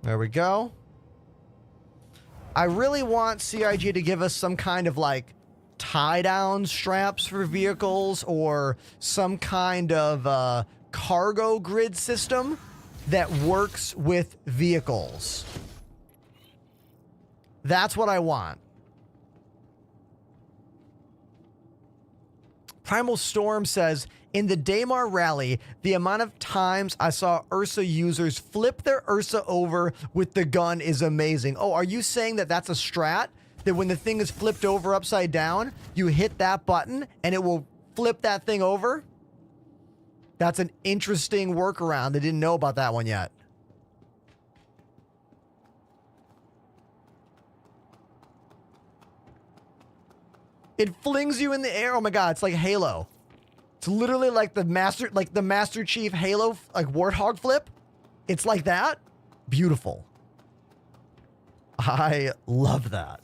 There we go. I really want CIG to give us some kind of like tie-down straps for vehicles or some kind of cargo grid system that works with vehicles. That's what I want. Primal Storm says, in the Daymar rally, the amount of times I saw Ursa users flip their Ursa over with the gun is amazing. Oh, are you saying that that's a strat? that when the thing is flipped over upside down, you hit that button and it will flip that thing over. That's an interesting workaround. I didn't know about that one yet. It flings you in the air. Oh my god, it's like Halo. It's literally like the Master Chief Halo like Warthog flip. It's like that. Beautiful. I love that.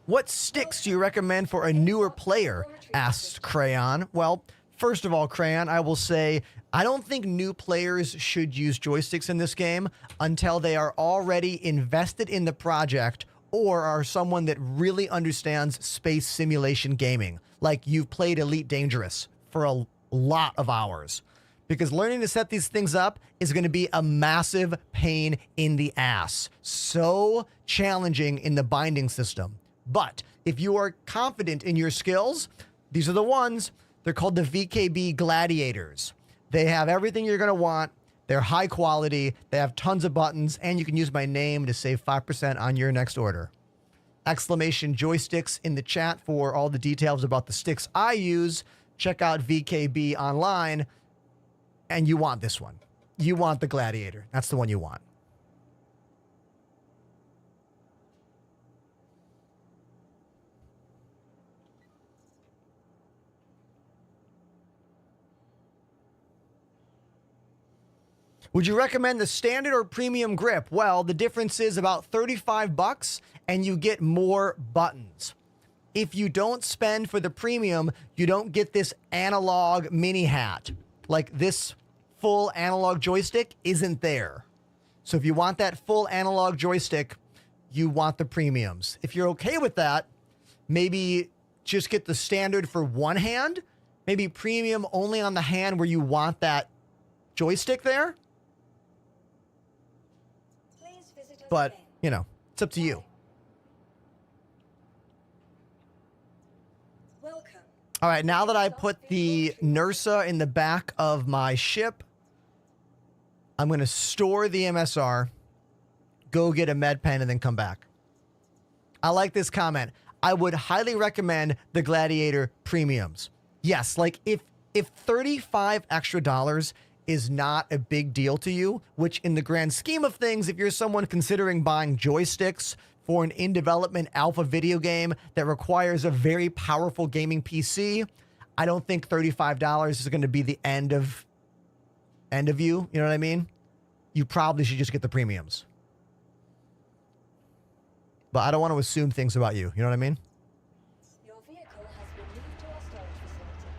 What sticks do you recommend for a newer player? Asks Crayon. Well, first of all, Crayon, I will say I don't think new players should use joysticks in this game until they are already invested in the project or are someone that really understands space simulation gaming. Like you've played Elite Dangerous for a lot of hours. Because learning to set these things up is going to be a massive pain in the ass. So challenging in the binding system. But if you are confident in your skills, these are the ones. They're called the VKB Gladiators. They have everything you're going to want. They're high quality. They have tons of buttons. And you can use my name to save 5% on your next order. Exclamation joysticks in the chat for all the details about the sticks I use. Check out VKB online. And you want this one. You want the Gladiator. That's the one you want. Would you recommend the standard or premium grip? Well, the difference is about 35 bucks and you get more buttons. If you don't spend for the premium, you don't get this analog mini hat. Like this full analog joystick isn't there. So if you want that full analog joystick, you want the premiums. If you're okay with that, maybe just get the standard for one hand, maybe premium only on the hand where you want that joystick there. But, you know, it's up to you. All right, now that I put the NURSA in the back of my ship, I'm going to store the MSR, go get a med pen, and then come back. I like this comment. I would highly recommend the Gladiator premiums. Yes, like if $35 extra is not a big deal to you, which in the grand scheme of things, if you're someone considering buying joysticks for an in-development alpha video game that requires a very powerful gaming PC, I don't think $35 is going to be the end of you. You know what I mean? You probably should just get the premiums. But I don't want to assume things about you. You know what I mean? Your vehicle has been moved to our storage facility.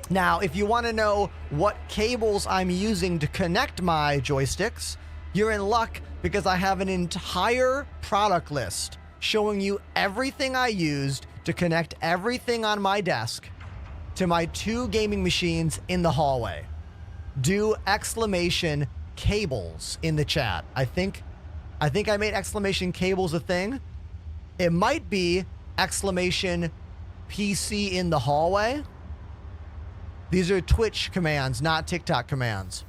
Now, if you want to know what cables I'm using to connect my joysticks, you're in luck because I have an entire product list showing you everything I used to connect everything on my desk to my 2 gaming machines in the hallway. Do exclamation cables in the chat. I think I made exclamation cables a thing. It might be exclamation PC in the hallway. These are Twitch commands, not TikTok commands.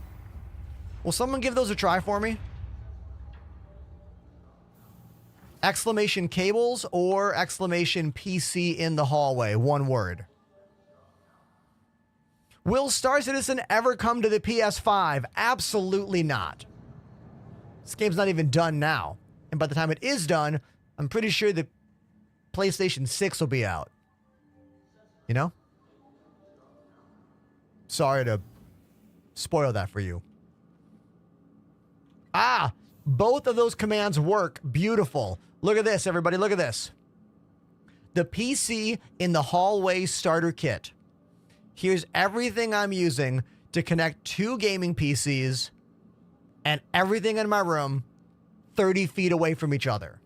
Will someone give those a try for me? Exclamation cables or exclamation PC in the hallway. One word. Will Star Citizen ever come to the PS5? Absolutely not. This game's not even done now. And by the time it is done, I'm pretty sure the PlayStation 6 will be out. You know? Sorry to spoil that for you. Ah, both of those commands work. Beautiful. Look at this, everybody. Look at this. The PC in the hallway starter kit. Here's everything I'm using to connect 2 gaming PCs and everything in my room 30 feet away from each other.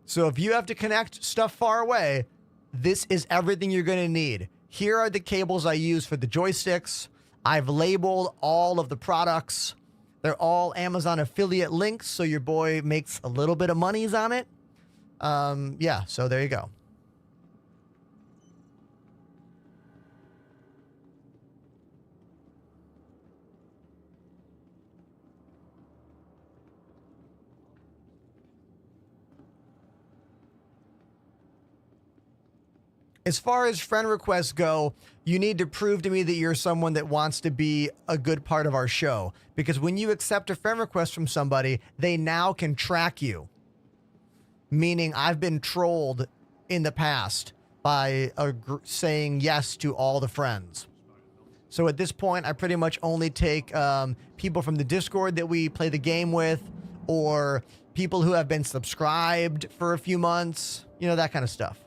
So if you have to connect stuff far away, this is everything you're going to need. Here are the cables I use for the joysticks. I've labeled all of the products. They're all Amazon affiliate links, so your boy makes a little bit of monies on it. Yeah, so there you go. As far as friend requests go, you need to prove to me that you're someone that wants to be a good part of our show. Because when you accept a friend request from somebody, they now can track you. Meaning I've been trolled in the past by saying yes to all the friends. So at this point, I pretty much only take people from the Discord that we play the game with, or people who have been subscribed for a few months, you know, that kind of stuff.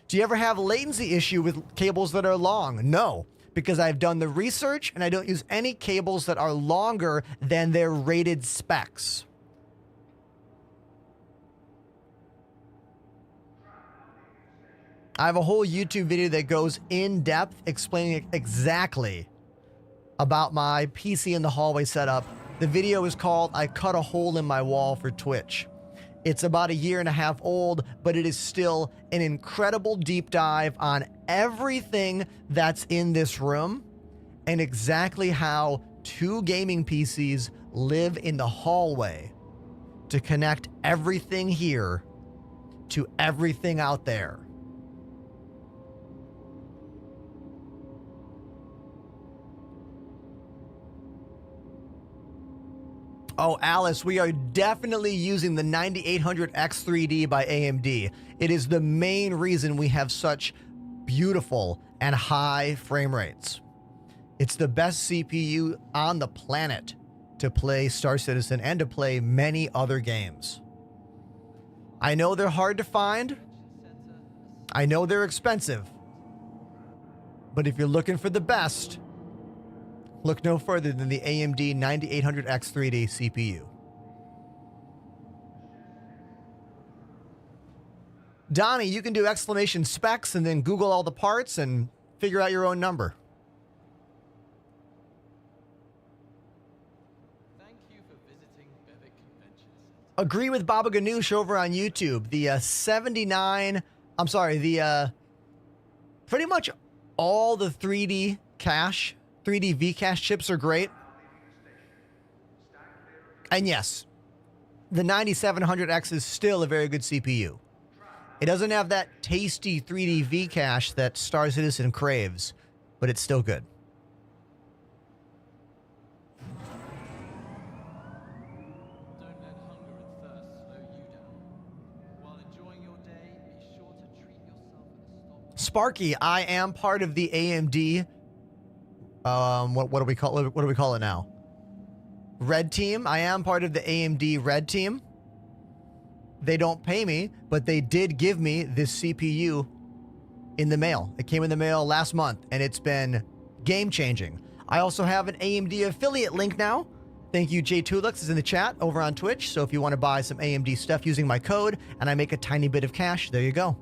Do you ever have a latency issue with cables that are long? No, because I've done the research and I don't use any cables that are longer than their rated specs. I have a whole YouTube video that goes in depth explaining exactly about my PC in the hallway setup. The video is called I Cut a Hole in My Wall for Twitch. It's about 1.5 years old, but it is still an incredible deep dive on everything that's in this room and exactly how 2 gaming PCs live in the hallway to connect everything here to everything out there. Oh, Alice, we are definitely using the 9800X3D by AMD. It is the main reason we have such beautiful and high frame rates. It's the best CPU on the planet to play Star Citizen and to play many other games. I know they're hard to find. I know they're expensive. But if you're looking for the best, look no further than the AMD 9800X3D CPU. Donnie, you can do exclamation specs and then Google all the parts and figure out your own number. Thank you for visiting Bevic Convention Center. Agree with Baba Ganoush over on YouTube. The 79, I'm sorry, the pretty much all the 3D Vcache chips are great. And yes, the 9700X is still a very good CPU. It doesn't have that tasty 3D Vcache that Star Citizen craves, but it's still good. Don't let hunger and thirst slow you down. While enjoying your day, be sure to treat yourself at the stop. Sparky, I am part of the AMD. What do we call it now? Red Team. I am part of the AMD Red Team. They don't pay me, but they did give me this CPU in the mail. It came in the mail last month, and it's been game-changing. I also have an AMD affiliate link now. Thank you, Jay Tulix is in the chat over on Twitch. So if you want to buy some AMD stuff using my code, and I make a tiny bit of cash, there you go.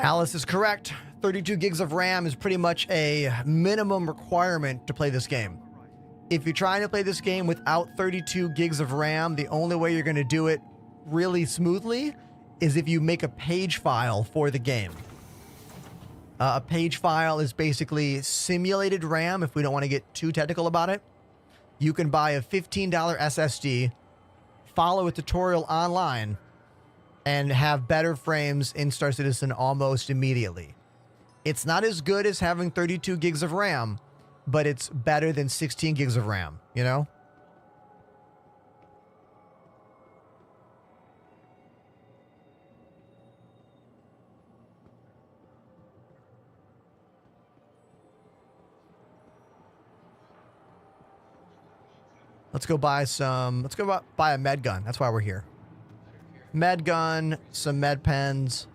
Alice is correct. 32 gigs of RAM is pretty much a minimum requirement to play this game. If you're trying to play this game without 32 gigs of RAM, the only way you're going to do it really smoothly is if you make a page file for the game. A page file is basically simulated RAM, if we don't want to get too technical about it. You can buy a $15 SSD, follow a tutorial online, and have better frames in Star Citizen almost immediately. It's not as good as having 32 gigs of RAM, but it's better than 16 gigs of RAM, you know? Let's go buy a med gun. That's why we're here. Med gun, some med pens.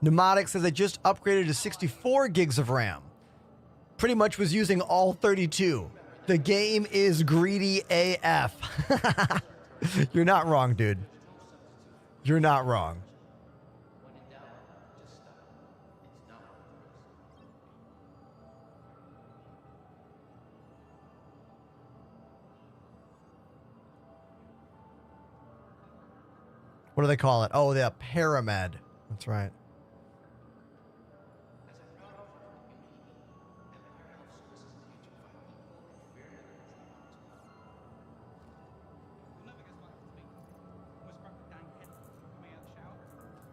Pneumatic says I just upgraded to 64 gigs of RAM. Pretty much was using all 32. The game is greedy AF. You're not wrong, dude. You're not wrong. What do they call it? Oh, the Paramed. That's right.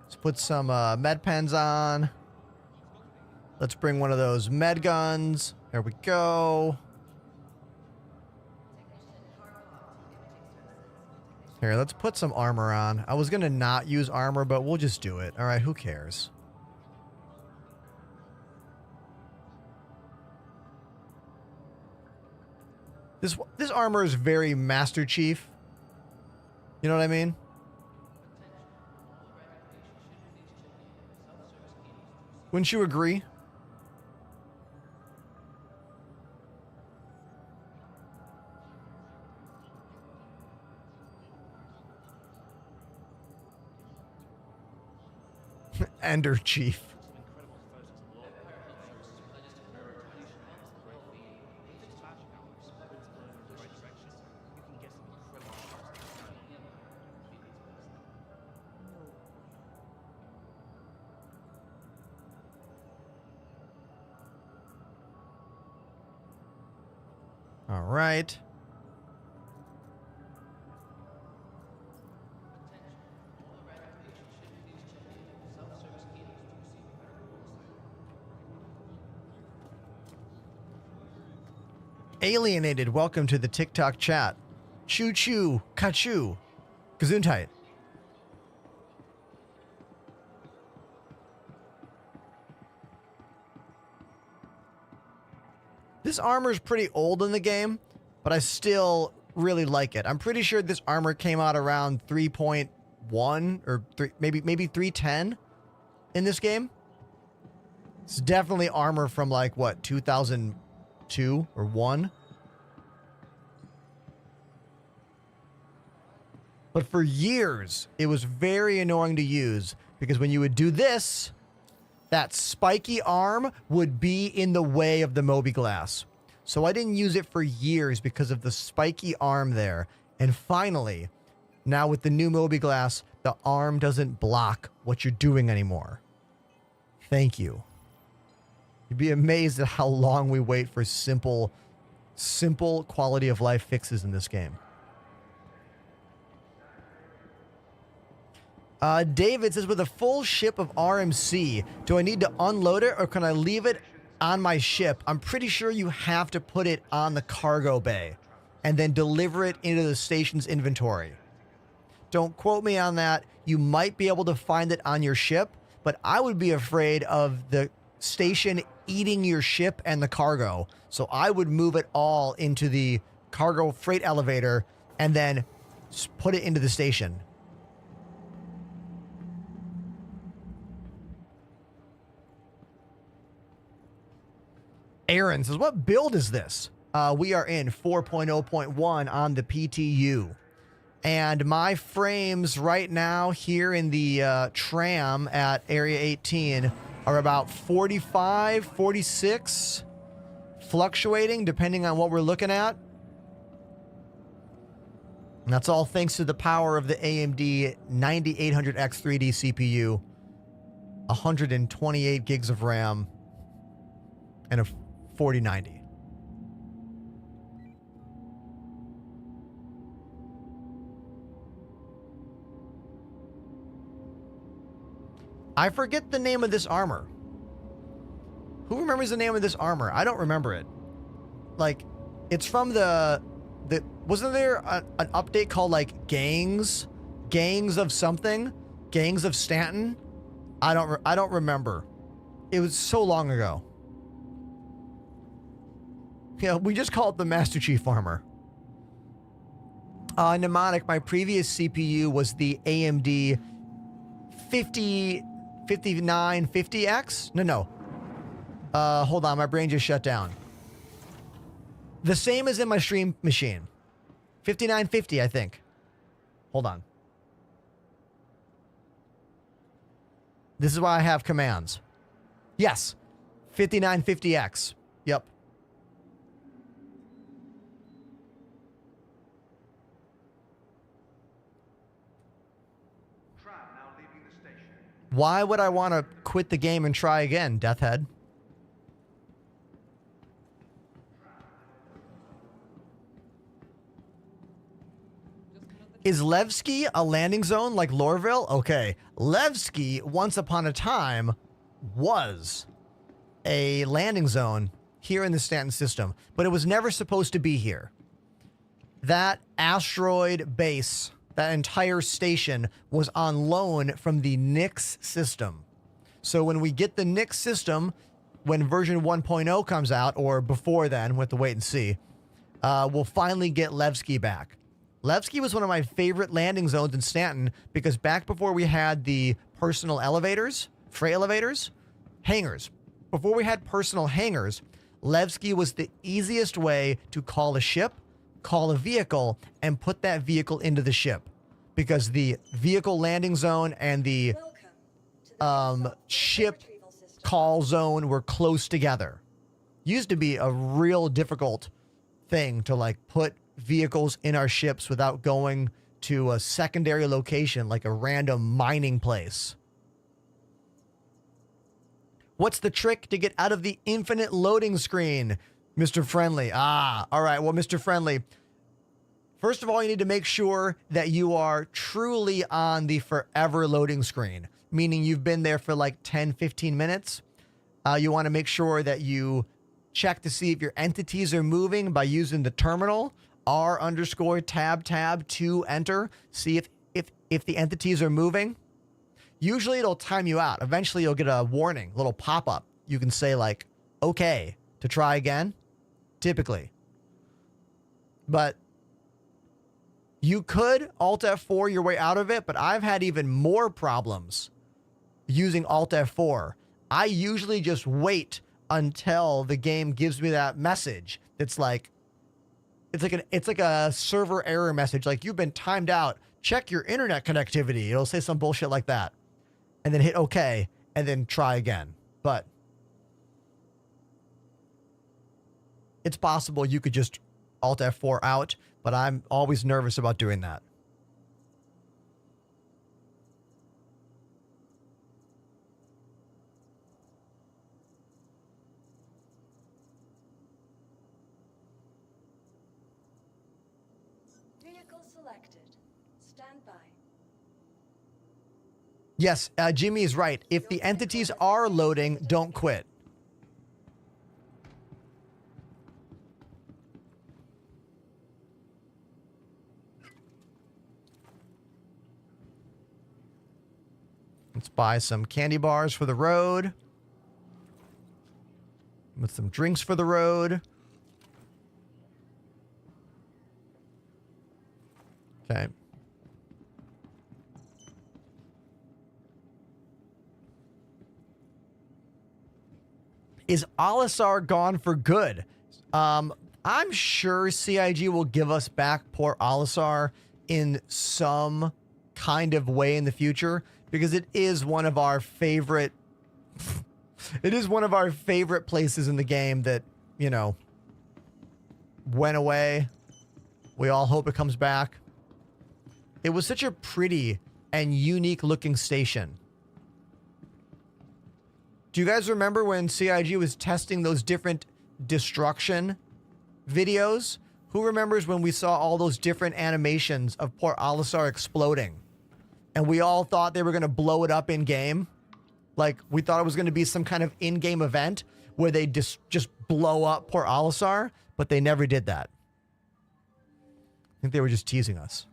Let's put some med pens on. Let's bring one of those med guns. There we go. Here, let's put some armor on. I was going to not use armor, but we'll just do it. All right, who cares? This armor is very Master Chief. You know what I mean? Wouldn't you agree? Ender Chief. All right. Alienated, welcome to the TikTok chat. Choo choo, kachu. Gesundheit. This armor is pretty old in the game, but I still really like it. I'm pretty sure this armor came out around 3.1 or 3, maybe 310 in this game. It's definitely armor from like what, 2002 or 1. But for years, it was very annoying to use because when you would do this, that spiky arm would be in the way of the Moby Glass. So I didn't use it for years because of the spiky arm there. And finally, now with the new Moby Glass, the arm doesn't block what you're doing anymore. Thank you. You'd be amazed at how long we wait for simple quality of life fixes in this game. David says, with a full ship of RMC, do I need to unload it or can I leave it on my ship? I'm pretty sure you have to put it on the cargo bay and then deliver it into the station's inventory. Don't quote me on that. You might be able to find it on your ship, but I would be afraid of the station eating your ship and the cargo. So I would move it all into the cargo freight elevator and then put it into the station. Aaron says, what build is this? We are in 4.0.1 on the PTU. And my frames right now here in the tram at Area 18 are about 45, 46, fluctuating depending on what we're looking at. And that's all thanks to the power of the AMD 9800X 3D CPU, 128 gigs of RAM, and a 4090. I forget the name of this armor. Who remembers the name of this armor? I don't remember it. Like, it's from the wasn't there an update called like Gangs of something? Gangs of Stanton? I don't remember. It was so long ago. Yeah, we just call it the Master Chief armor. Mnemonic, my previous CPU was the AMD 5950X? No. Hold on, my brain just shut down. The same as in my stream machine. 5950, I think. Hold on. This is why I have commands. Yes. 5950X. Yep. Why would I want to quit the game and try again, Deathhead? Is Levski a landing zone like Lorville? Okay. Levski, once upon a time, was a landing zone here in the Stanton system, but it was never supposed to be here. That asteroid base, that entire station, was on loan from the Nix system. So when we get the Nix system, when version 1.0 comes out, or before then, we'll have to wait and see, we'll finally get Levski back. Levski was one of my favorite landing zones in Stanton because back before we had the personal elevators, freight elevators, hangars, before we had personal hangars, Levski was the easiest way to call a ship, call a vehicle, and put that vehicle into the ship because the vehicle landing zone and the ship call zone were close together. Used to be a real difficult thing to like put vehicles in our ships without going to a secondary location like a random mining place. What's the trick to get out of the infinite loading screen, Mr. Friendly? All right. Well, Mr. Friendly, first of all, you need to make sure that you are truly on the forever loading screen, meaning you've been there for like 10, 15 minutes. You want to make sure that you check to see if your entities are moving by using the terminal R_tab to enter. See if the entities are moving. Usually it'll time you out. Eventually you'll get a warning, little pop-up. You can say like, okay, to try again, typically. But you could Alt F4 your way out of it, but I've had even more problems using Alt F4. I usually just wait until the game gives me that message that's like, it's like a server error message, like you've been timed out. Check your internet connectivity. It'll say some bullshit like that. And then hit OK and then try again. But it's possible you could just Alt F4 out, but I'm always nervous about doing that. Vehicle selected. Stand by. Yes, Jimmy is right. If the entities are loading, don't quit. Let's buy some candy bars for the road. With some drinks for the road. Okay. Is Olisar gone for good? I'm sure CIG will give us back poor Olisar in some kind of way in the future because it is one of our favorite it is one of our favorite places in the game that, you know, went away. We all hope it comes back. It was such a pretty and unique looking station. Do you guys remember when CIG was testing those different destruction videos? Who remembers when we saw all those different animations of poor Olisar exploding? And we all thought they were going to blow it up in game. Like, we thought it was going to be some kind of in-game event where they just blow up poor Olisar, but they never did that. I think they were just teasing us.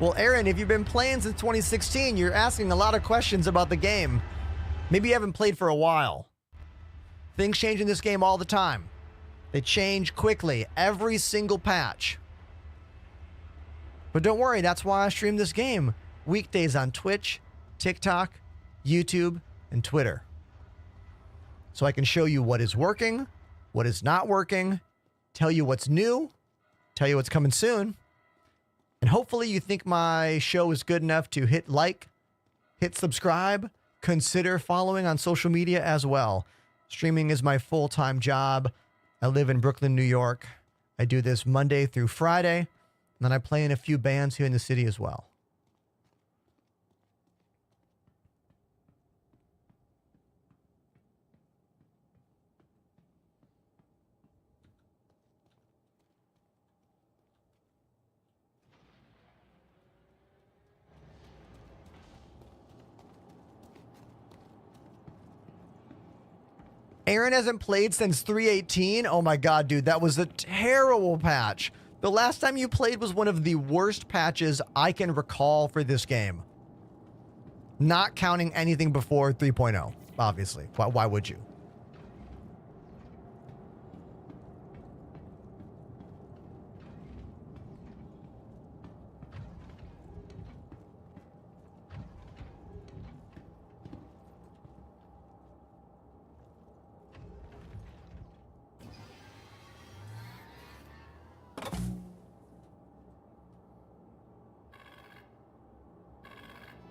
Well, Aaron, if you've been playing since 2016, you're asking a lot of questions about the game. Maybe you haven't played for a while. Things change in this game all the time. They change quickly, every single patch. But don't worry, that's why I stream this game weekdays on Twitch, TikTok, YouTube, and Twitter. So I can show you what is working, what is not working, tell you what's new, tell you what's coming soon. And hopefully you think my show is good enough to hit like, hit subscribe, consider following on social media as well. Streaming is my full-time job. I live in Brooklyn, New York. I do this Monday through Friday, and then I play in a few bands here in the city as well. Aaron hasn't played since 3.18. Oh my god, dude, that was a terrible patch. The last time you played was one of the worst patches I can recall for this game. Not counting anything before 3.0, obviously. Why would you?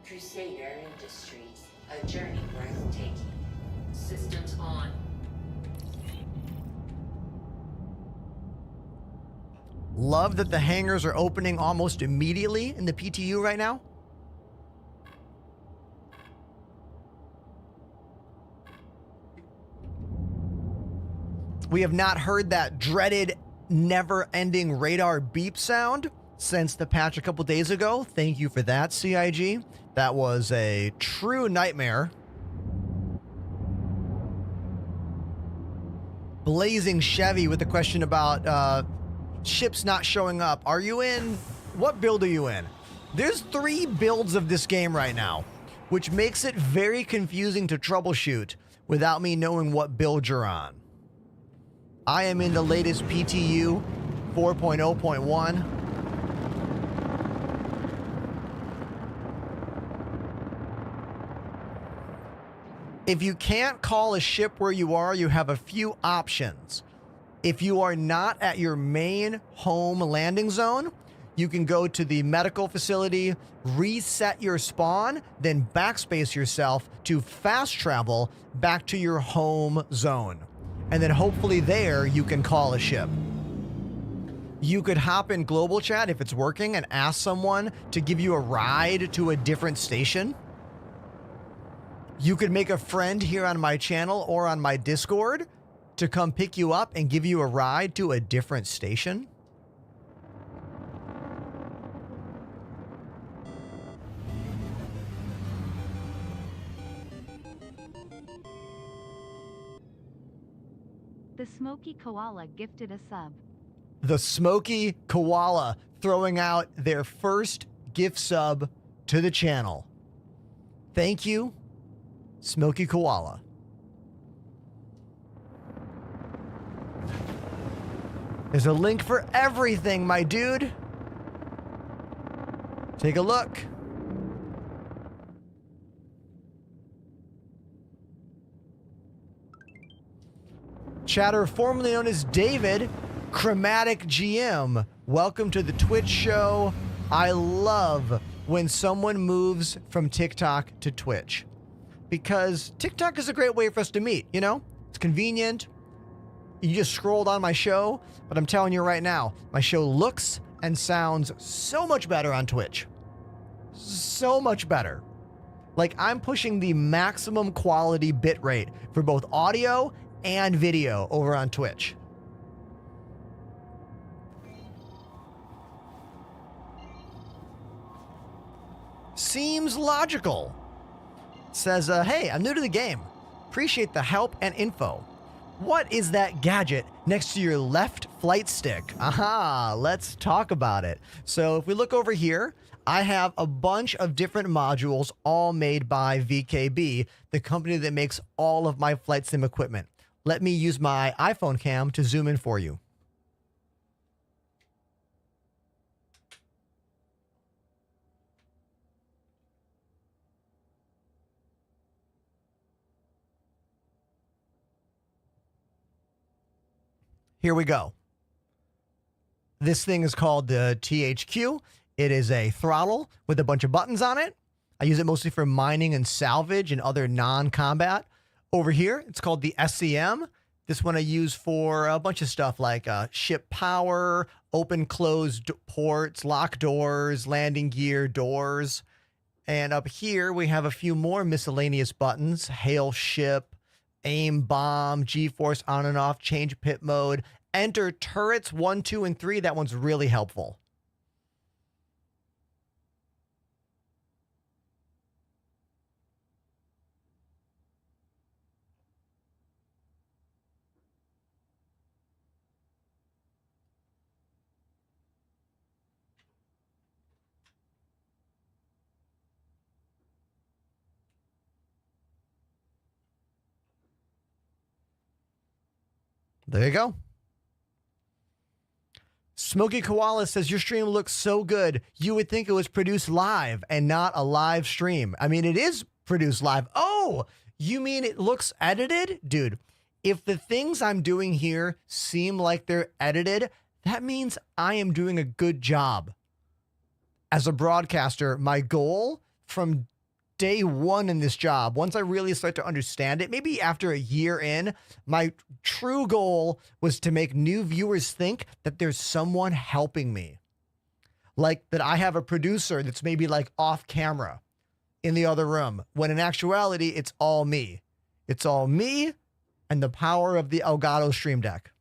Crusader Industries, a journey worth taking. Systems on. Love that the hangars are opening almost immediately in the PTU right now. We have not heard that dreaded, never-ending radar beep sound since the patch a couple days ago. Thank you for that, CIG. That was a true nightmare. Blazing Chevy with a question about ships not showing up. Are you in? What build are you in? There's 3 builds of this game right now, which makes it very confusing to troubleshoot without me knowing what build you're on. I am in the latest PTU 4.0.1. If you can't call a ship where you are, you have a few options. If you are not at your main home landing zone, you can go to the medical facility, reset your spawn, then backspace yourself to fast travel back to your home zone. And then hopefully there you can call a ship. You could hop in global chat if it's working and ask someone to give you a ride to a different station. You could make a friend here on my channel or on my Discord to come pick you up and give you a ride to a different station. The Smoky Koala gifted a sub. The Smoky Koala throwing out their first gift sub to the channel. Thank you, Smoky Koala. There's a link for everything, my dude. Take a look. Chatter, formerly known as David, Chromatic GM. Welcome to the Twitch show. I love when someone moves from TikTok to Twitch, because TikTok is a great way for us to meet, you know? It's convenient. You just scrolled on my show, but I'm telling you right now, my show looks and sounds so much better on Twitch. So much better. Like, I'm pushing the maximum quality bitrate for both audio and video over on Twitch. Seems logical. Says, hey, I'm new to the game. Appreciate the help and info. What is that gadget next to your left flight stick? Aha, let's talk about it. So if we look over here, I have a bunch of different modules all made by VKB, the company that makes all of my flight sim equipment. Let me use my iPhone cam to zoom in for you. Here we go. This thing is called the THQ. It is a throttle with a bunch of buttons on it. I use it mostly for mining and salvage and other non-combat Over here, it's called the SCM. This one I use for a bunch of stuff like ship power, open closed ports, lock doors, landing gear, doors. And up here, we have a few more miscellaneous buttons: hail ship, aim bomb, G-force on and off, change pit mode, enter turrets 1, 2, and 3. That one's really helpful. There you go. Smoky Koala says, your stream looks so good. You would think it was produced live and not a live stream. I mean, it is produced live. Oh, you mean it looks edited? Dude, if the things I'm doing here seem like they're edited, that means I am doing a good job. As a broadcaster, my goal from day one in this job, once I really start to understand it, maybe after a year in, my true goal was to make new viewers think that there's someone helping me. Like that I have a producer that's maybe like off camera in the other room, when in actuality, it's all me. It's all me and the power of the Elgato Stream Deck.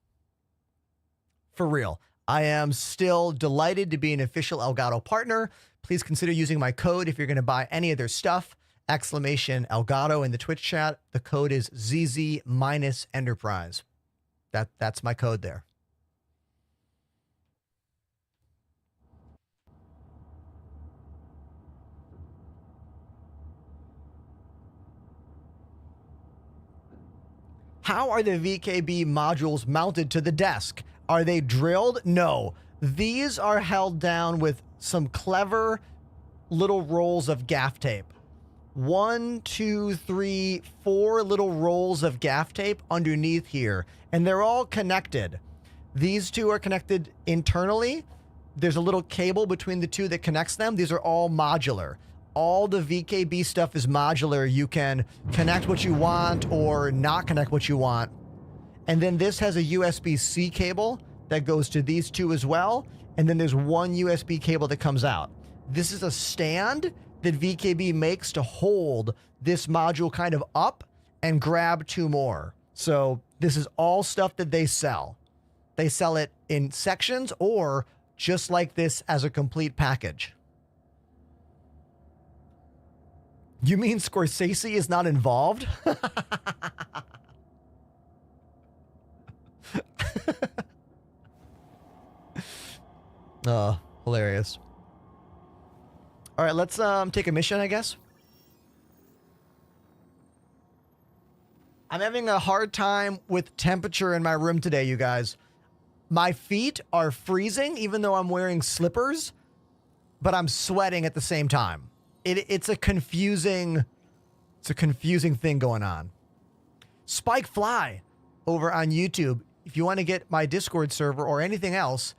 For real. I am still delighted to be an official Elgato partner. Please consider using my code if you're going to buy any of their stuff. Exclamation Elgato in the Twitch chat. The code is ZZ-Enterprise. That's my code there. How are the VKB modules mounted to the desk? Are they drilled? No. These are held down with some clever little rolls of gaff tape. 1, 2, 3, 4 little rolls of gaff tape underneath here, and they're all connected. These two are connected internally. There's a little cable between the two that connects them. These are all modular. All the VKB stuff is modular. You can connect what you want or not connect what you want. And then this has a USB-C cable that goes to these two as well. And then there's one USB cable that comes out. This is a stand that VKB makes to hold this module kind of up and grab two more. So this is all stuff that they sell. They sell it in sections or just like this as a complete package. You mean Scorsese is not involved? Oh, hilarious. All right, let's take a mission, I guess. I'm having a hard time with temperature in my room today, you guys. My feet are freezing, even though I'm wearing slippers, but I'm sweating at the same time. It's a confusing thing going on. Spike Fly over on YouTube. If you want to get my Discord server or anything else,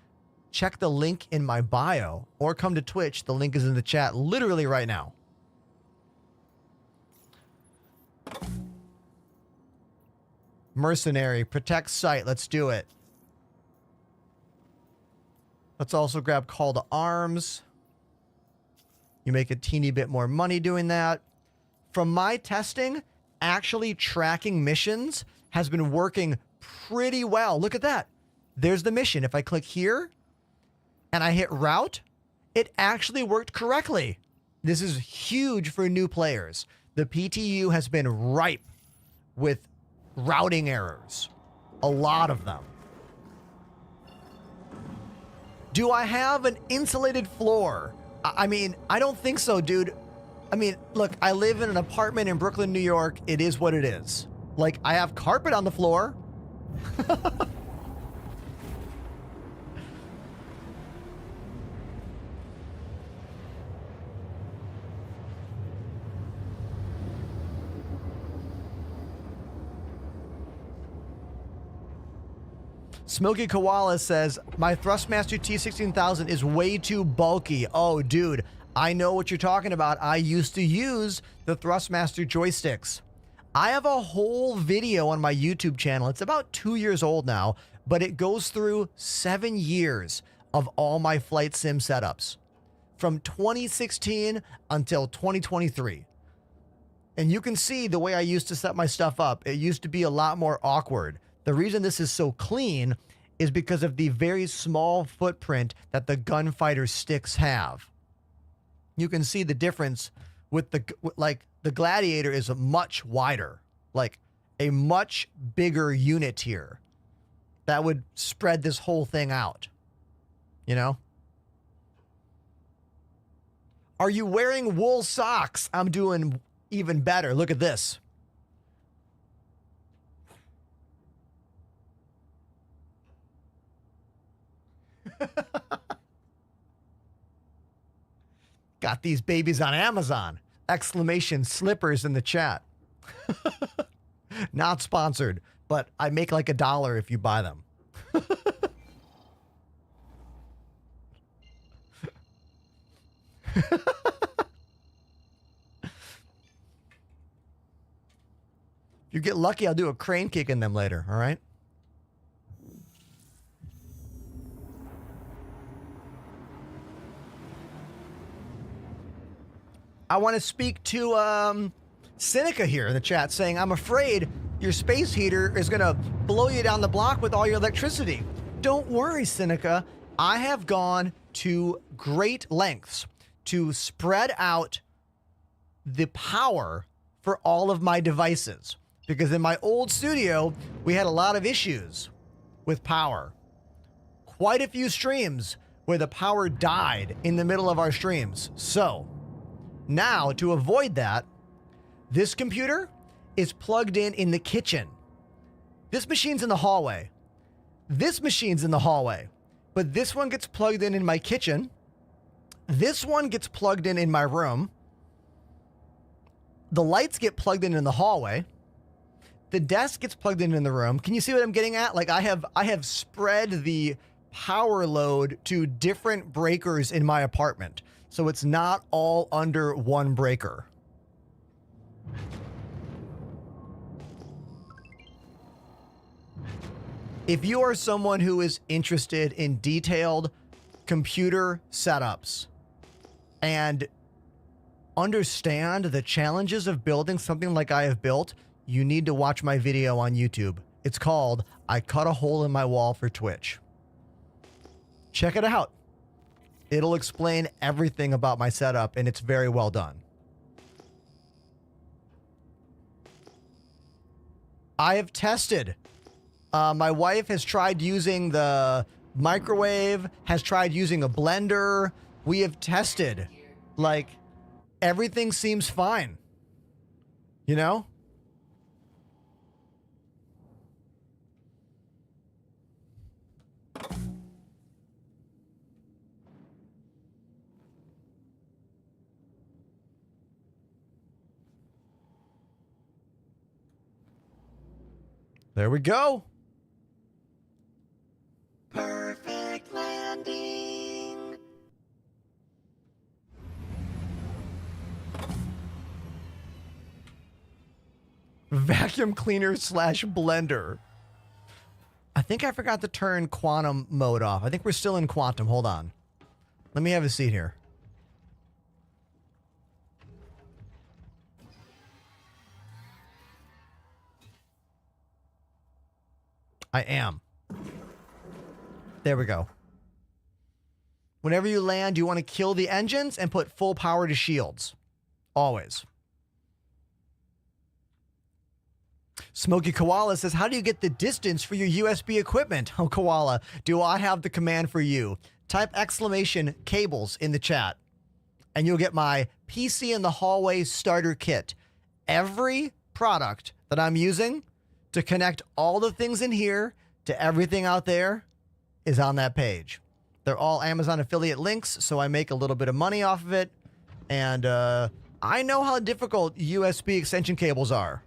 check the link in my bio or come to Twitch. The link is in the chat literally right now. Mercenary, protect site. Let's do it. Let's also grab call to arms. You make a teeny bit more money doing that. From my testing, actually tracking missions has been working pretty well. Look at that. There's the mission. If I click here and I hit route, it actually worked correctly. This is huge for new players. The PTU has been ripe with routing errors. A lot of them. Do I have an insulated floor? I mean, I don't think so, dude. I mean, look, I live in an apartment in Brooklyn, New York. It is what it is. Like, I have carpet on the floor. Smoky Koala says, my Thrustmaster T16000 is way too bulky. Oh, dude, I know what you're talking about. I used to use the Thrustmaster joysticks. I have a whole video on my YouTube channel. It's about 2 years old now, but it goes through 7 years of all my flight sim setups from 2016 until 2023. And you can see the way I used to set my stuff up. It used to be a lot more awkward. The reason this is so clean is because of the very small footprint that the gunfighter sticks have. You can see the difference with the Gladiator is much wider, like a much bigger unit here that would spread this whole thing out, you know? Are you wearing wool socks? I'm doing even better. Look at this. Got these babies on Amazon. Exclamation slippers in the chat. Not sponsored, but I make like $1 if you buy them. If you get lucky, I'll do a crane kick in them later, all right? I want to speak to Seneca here in the chat saying, I'm afraid your space heater is going to blow you down the block with all your electricity. Don't worry, Seneca. I have gone to great lengths to spread out the power for all of my devices. Because in my old studio, we had a lot of issues with power. Quite a few streams where the power died in the middle of our streams. So now, to avoid that, this computer is plugged in the kitchen. This machine's in the hallway. This machine's in the hallway. But this one gets plugged in my kitchen. This one gets plugged in my room. The lights get plugged in the hallway. The desk gets plugged in the room. Can you see what I'm getting at? Like I have spread the power load to different breakers in my apartment. So it's not all under one breaker. If you are someone who is interested in detailed computer setups and understand the challenges of building something like I have built, you need to watch my video on YouTube. It's called I Cut a Hole in My Wall for Twitch. Check it out. It'll explain everything about my setup, and it's very well done. I have tested. My wife has tried using the microwave, has tried using a blender. We have tested. Like, everything seems fine. You know? There we go. Perfect landing. Vacuum cleaner / blender. I think I forgot to turn quantum mode off. I think we're still in quantum. Hold on. Let me have a seat here. I am. There we go. Whenever you land, you want to kill the engines and put full power to shields. Always. Smokey Koala says, how do you get the distance for your USB equipment? Oh, Koala, do I have the command for you? Type exclamation cables in the chat and you'll get my PC in the hallway starter kit. Every product that I'm using to connect all the things in here to everything out there is on that page. They're all Amazon affiliate links, so I make a little bit of money off of it. And I know how difficult USB extension cables are.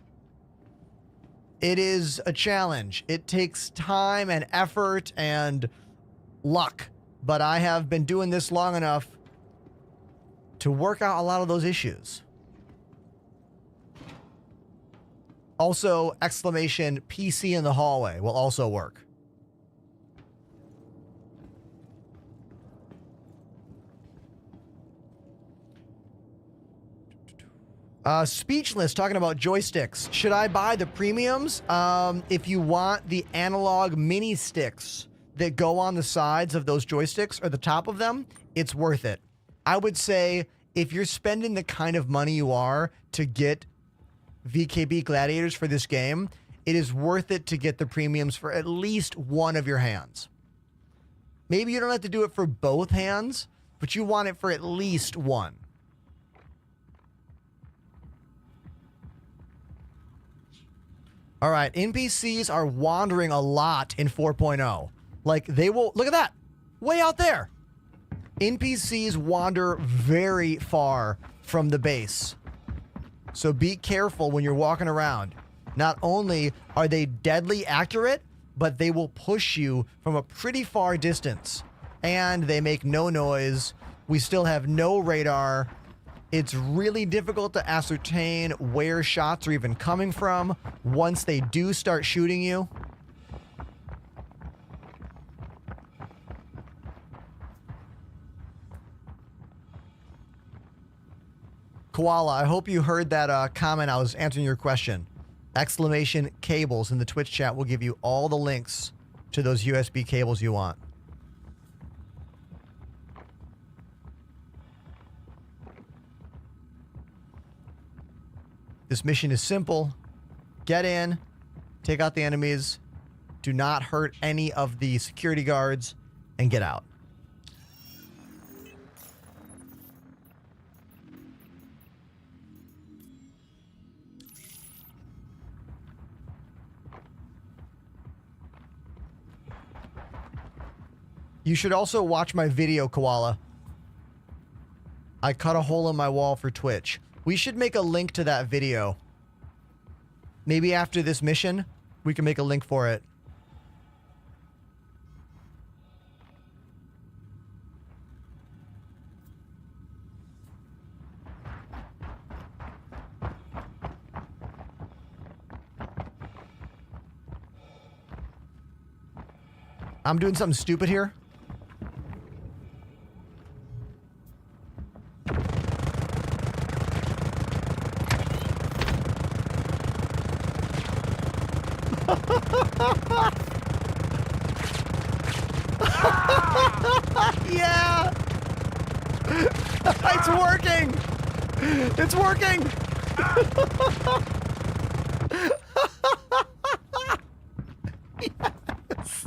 It is a challenge. It takes time and effort and luck. But I have been doing this long enough to work out a lot of those issues. Also, exclamation PC in the hallway will also work. Speechless talking about joysticks. Should I buy the premiums? If you want the analog mini sticks that go on the sides of those joysticks or the top of them, it's worth it. I would say if you're spending the kind of money you are to get VKB Gladiators for this game, it is worth it to get the premiums for at least one of your hands. Maybe you don't have to do it for both hands, but you want it for at least one. All right, NPCs are wandering a lot in 4.0. Like, they will... Look at that! Way out there! NPCs wander very far from the base. So be careful when you're walking around. Not only are they deadly accurate, but they will push you from a pretty far distance. And they make no noise. We still have no radar. It's really difficult to ascertain where shots are even coming from once they do start shooting you. Koala, I hope you heard that comment. I was answering your question. Exclamation cables in the Twitch chat will give you all the links to those USB cables you want. This mission is simple. Get in, take out the enemies, do not hurt any of the security guards, and get out. You should also watch my video, Koala. I cut a hole in my wall for Twitch. We should make a link to that video. Maybe after this mission, we can make a link for it. I'm doing something stupid here. Yeah! It's working! It's working! Yes. Yes.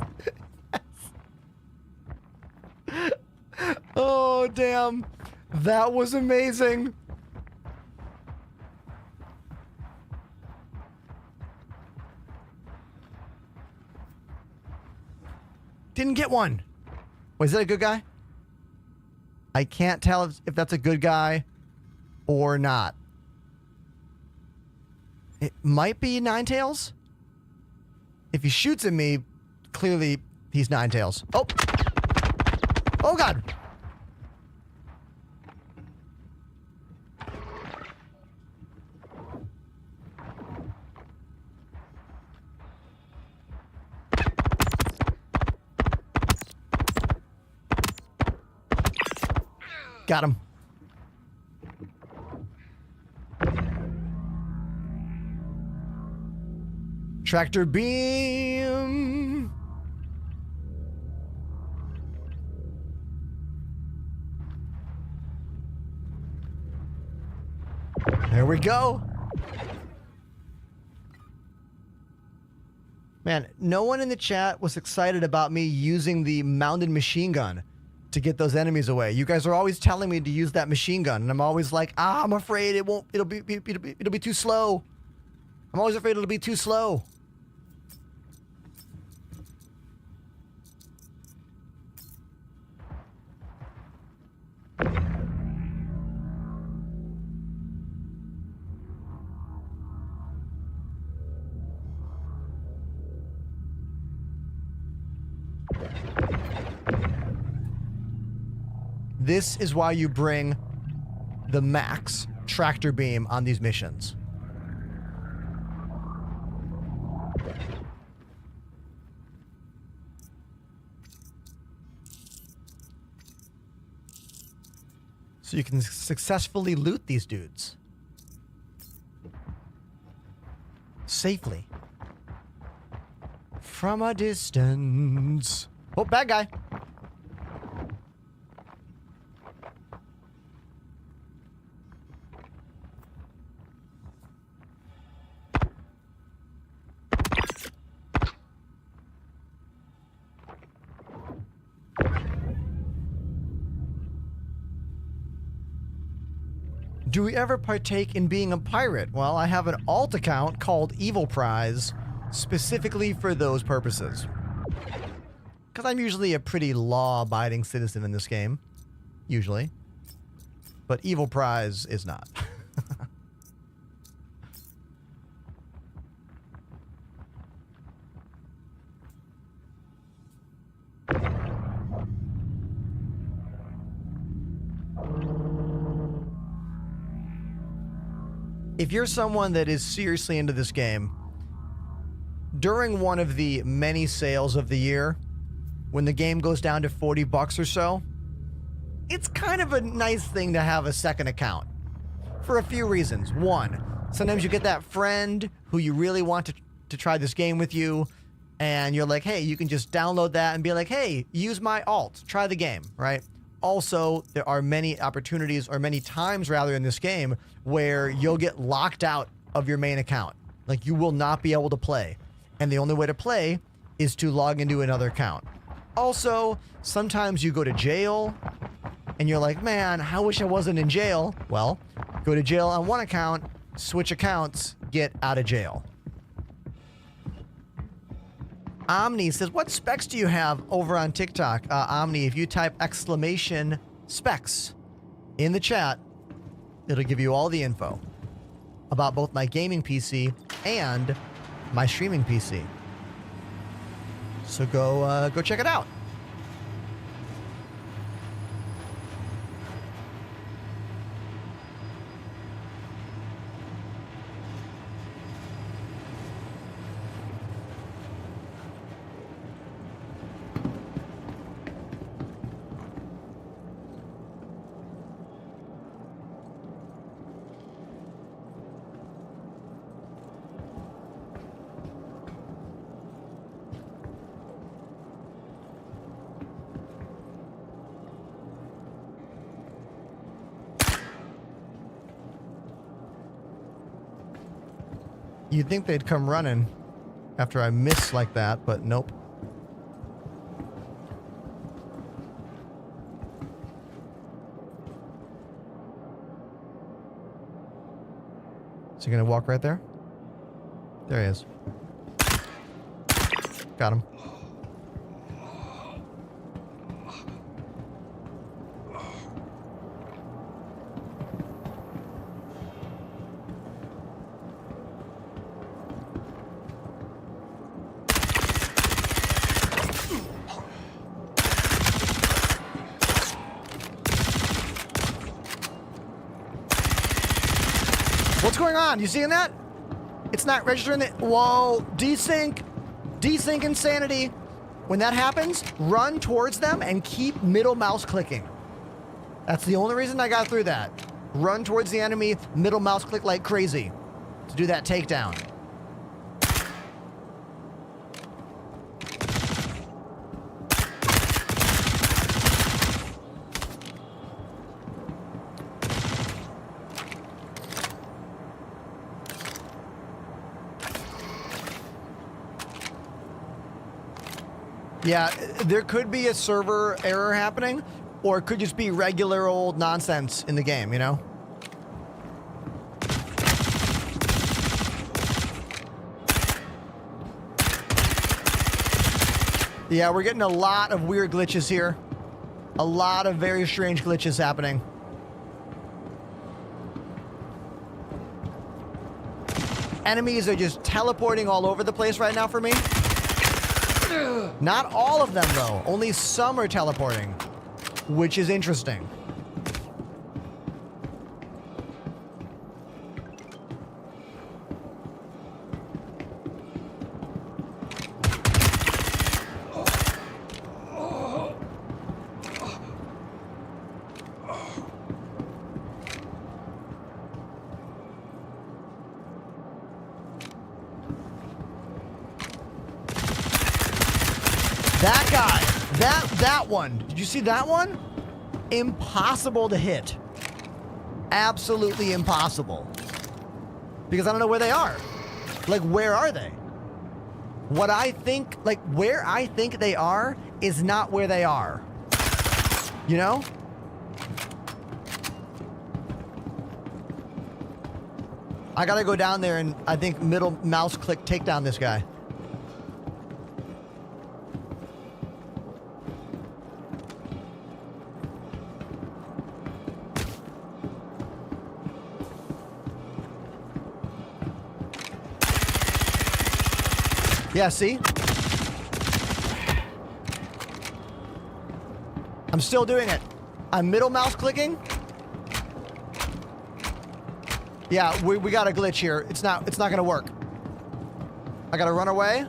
Oh, damn. That was amazing. Didn't get one. Was that a good guy? I can't tell if that's a good guy or not. It might be Ninetales. If he shoots at me, clearly he's Ninetales. Oh! Oh, God! Got him. Tractor beam. There we go. Man, no one in the chat was excited about me using the mounted machine gun to get those enemies away. You guys are always telling me to use that machine gun, and I'm always like, I'm afraid it'll be too slow. I'm always afraid it'll be too slow. This is why you bring the max tractor beam on these missions. So you can successfully loot these dudes. Safely. From a distance. Oh, bad guy. Do we ever partake in being a pirate? Well, I have an alt account called Evil Prize, specifically for those purposes. Because I'm usually a pretty law-abiding citizen in this game. Usually. But Evil Prize is not. If you're someone that is seriously into this game, during one of the many sales of the year, when the game goes down to $40 or so, it's kind of a nice thing to have a second account. For a few reasons. One, sometimes you get that friend who you really want to try this game with you, and you're like, hey, you can just download that and be like, hey, use my alt, try the game, right? Also, there are many opportunities, or many times rather, in this game where you'll get locked out of your main account. Like, you will not be able to play. And the only way to play is to log into another account. Also, sometimes you go to jail and you're like, man, I wish I wasn't in jail. Well, go to jail on one account, switch accounts, get out of jail. Omni says, what specs do you have over on TikTok? Omni, if you type exclamation specs in the chat, it'll give you all the info about both my gaming PC and my streaming PC. So go check it out. You'd think they'd come running after I miss like that, but nope. Is he gonna walk right there? There he is. Got him. What's going on? You seeing that? It's not registering it. Whoa, desync. Desync insanity. When that happens, run towards them and keep middle mouse clicking. That's the only reason I got through that. Run towards the enemy, middle mouse click like crazy to do that takedown. Yeah, there could be a server error happening, or it could just be regular old nonsense in the game, you know? Yeah, we're getting a lot of weird glitches here. A lot of very strange glitches happening. Enemies are just teleporting all over the place right now for me. Not all of them, though. Only some are teleporting, which is interesting. That guy, that one. Did you see that one? Impossible to hit. Absolutely impossible. Because I don't know where they are. Like, where are they? What I think, like, where I think they are is not where they are. You know? I gotta go down there and I think middle mouse click take down this guy. Yeah, see? I'm still doing it. I'm middle mouse clicking. Yeah, we got a glitch here. It's not gonna work. I gotta run away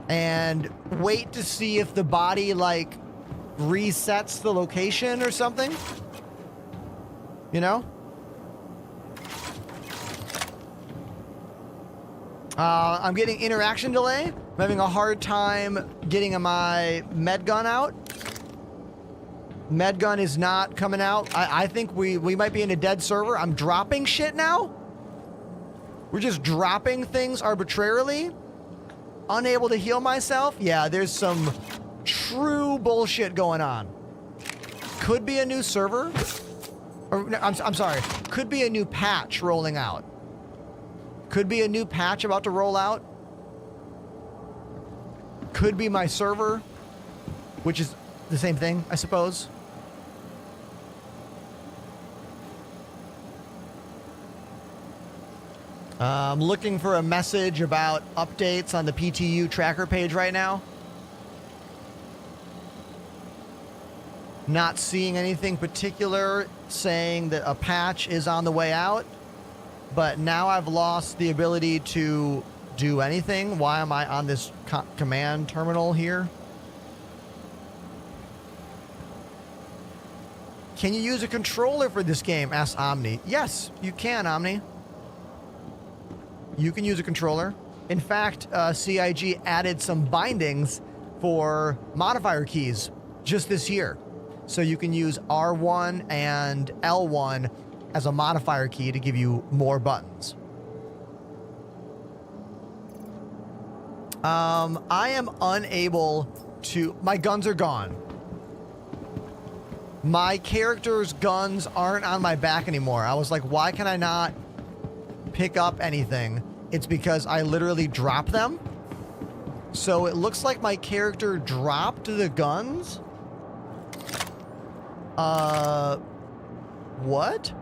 and wait to see if the body like resets the location or something. You know? I'm getting interaction delay. I'm having a hard time getting my med gun out. Med gun is not coming out. I think we might be in a dead server. I'm dropping shit now. We're just dropping things arbitrarily. Unable to heal myself. Yeah, there's some true bullshit going on. Could be a new server. Or, no, I'm sorry. Could be a new patch rolling out. Could be a new patch about to roll out. Could be my server, which is the same thing, I suppose. I'm looking for a message about updates on the PTU tracker page right now. Not seeing anything particular saying that a patch is on the way out. But now I've lost the ability to do anything. Why am I on this command terminal here? Can you use a controller for this game? Asked Omni. Yes, you can, Omni. You can use a controller. In fact, CIG added some bindings for modifier keys just this year. So you can use R1 and L1 as a modifier key to give you more buttons. I am unable to... My guns are gone. My character's guns aren't on my back anymore. I was like, why can I not pick up anything? It's because I literally dropped them. So it looks like my character dropped the guns. What?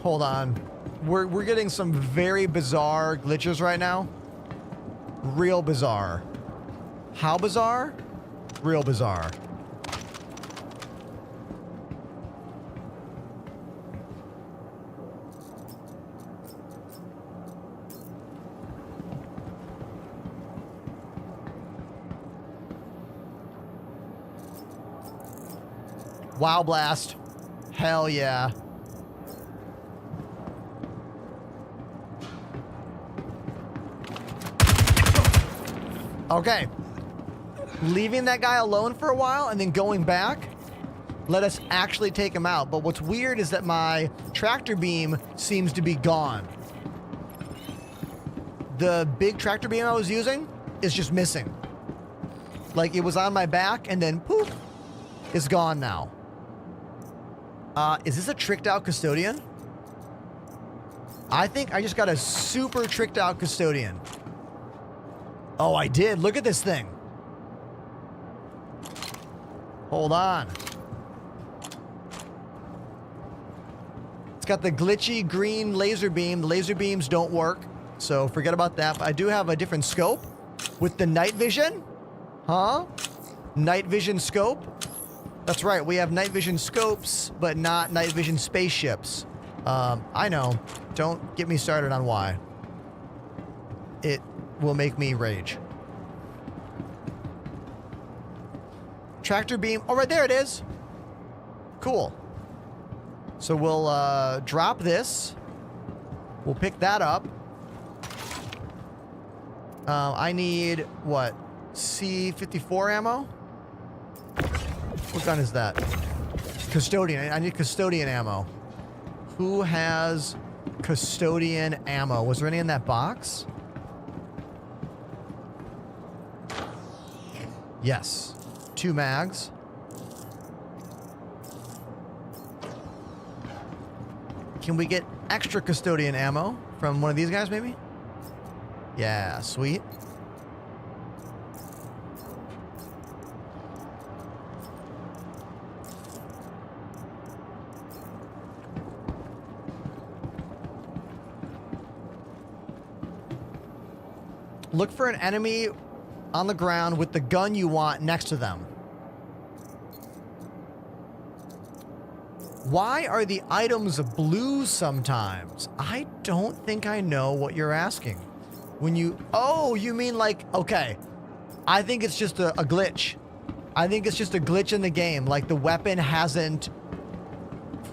Hold on. We're getting some very bizarre glitches right now. Real bizarre. How bizarre? Real bizarre. Wow blast. Hell yeah. Okay. Leaving that guy alone for a while and then going back let us actually take him out. But what's weird is that my tractor beam seems to be gone. The big tractor beam I was using is just missing. Like it was on my back and then poof, it's gone now. Is this a tricked out custodian? I think I just got a super tricked out custodian. Oh, I did. Look at this thing. Hold on. It's got the glitchy green laser beam. The laser beams don't work, so forget about that. But I do have a different scope with the night vision. Huh? Night vision scope. That's right. We have night vision scopes, but not night vision spaceships. I know. Don't get me started on why. It will make me rage. Tractor beam. Oh, right there it is. Cool. So we'll drop this. We'll pick that up. I need, what, C-54 ammo? What gun is that? Custodian. I need custodian ammo. Who has custodian ammo? Was there any in that box? Yes. 2 mags. Can we get extra custodian ammo from one of these guys, maybe? Yeah, sweet. Look for an enemy on the ground with the gun you want next to them. Why are the items blue sometimes? I don't think I know what you're asking. When you... Oh, you mean like... Okay. I think it's just a glitch. I think it's just a glitch in the game. Like the weapon hasn't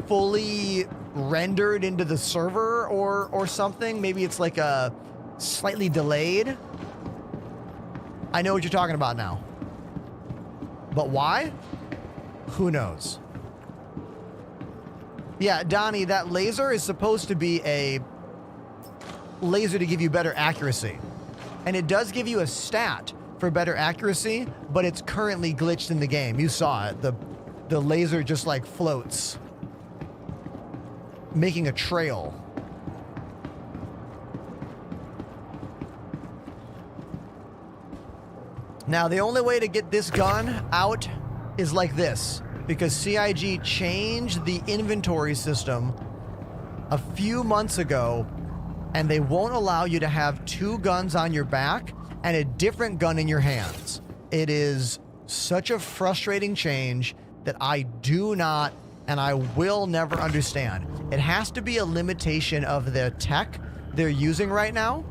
fully rendered into the server or something. Maybe it's like a slightly delayed. I know what you're talking about now. But why? Who knows? Yeah, Donnie, that laser is supposed to be a laser to give you better accuracy. And it does give you a stat for better accuracy, but it's currently glitched in the game. You saw it. The laser just like floats, making a trail. Now, the only way to get this gun out is like this, because CIG changed the inventory system a few months ago, and they won't allow you to have 2 guns on your back and a different gun in your hands. It is such a frustrating change that I do not and I will never understand. It has to be a limitation of the tech they're using right now.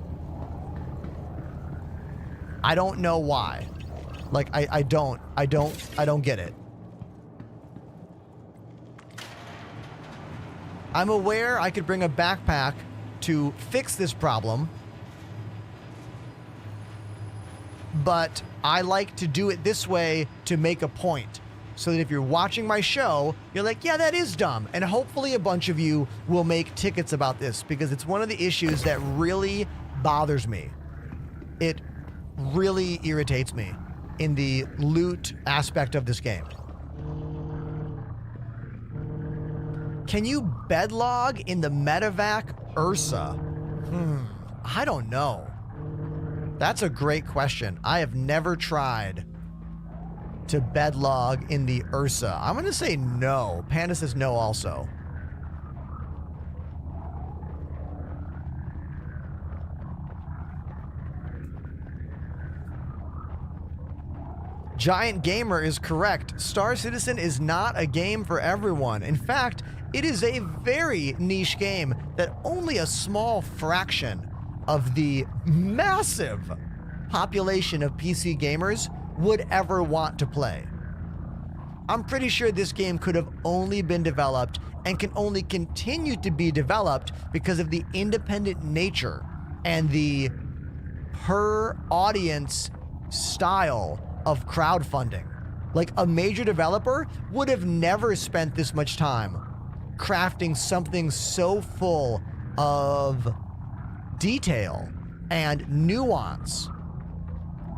I don't know why. Like, I don't get it. I'm aware I could bring a backpack to fix this problem, but I like to do it this way to make a point. So that if you're watching my show, you're like, yeah, that is dumb. And hopefully a bunch of you will make tickets about this, because it's one of the issues that really bothers me. It really irritates me in the loot aspect of this game. Can you bedlog in the medevac Ursa? I don't know. That's a great question. I have never tried to bedlog in the Ursa. I'm going to say no. Panda says no also. Giant Gamer is correct. Star Citizen is not a game for everyone. In fact, it is a very niche game that only a small fraction of the massive population of PC gamers would ever want to play. I'm pretty sure this game could have only been developed and can only continue to be developed because of the independent nature and the per audience style of crowdfunding. Like, a major developer would have never spent this much time crafting something so full of detail and nuance.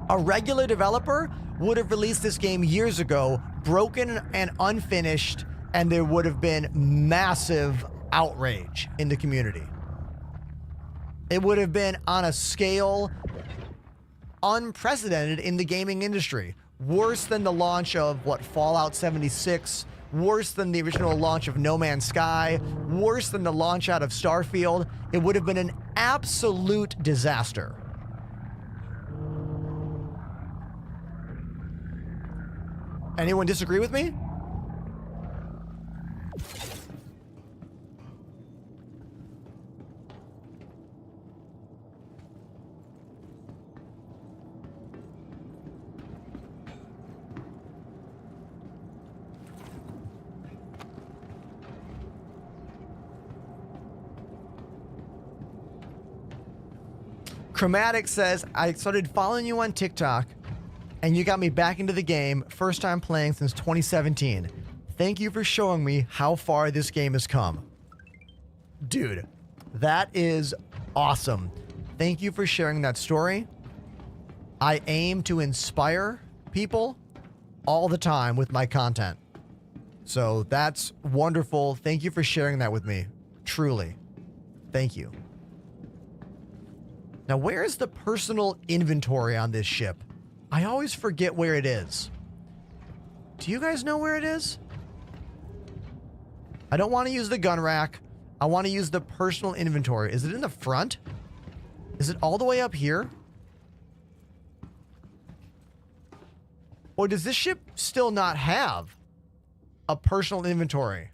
A regular developer would have released this game years ago, broken and unfinished, and there would have been massive outrage in the community. It would have been on a scale unprecedented in the gaming industry. Worse than the launch of, what, Fallout 76, worse than the original launch of No Man's Sky, worse than the launch out of Starfield. It would have been an absolute disaster. Anyone disagree with me? Chromatic says, I started following you on TikTok and you got me back into the game. First time playing since 2017. Thank you for showing me how far this game has come. Dude, that is awesome. Thank you for sharing that story. I aim to inspire people all the time with my content. So that's wonderful. Thank you for sharing that with me. Truly. Thank you. Now, where is the personal inventory on this ship? I always forget where it is. Do you guys know where it is? I don't want to use the gun rack. I want to use the personal inventory. Is it in the front? Is it all the way up here? Or does this ship still not have a personal inventory?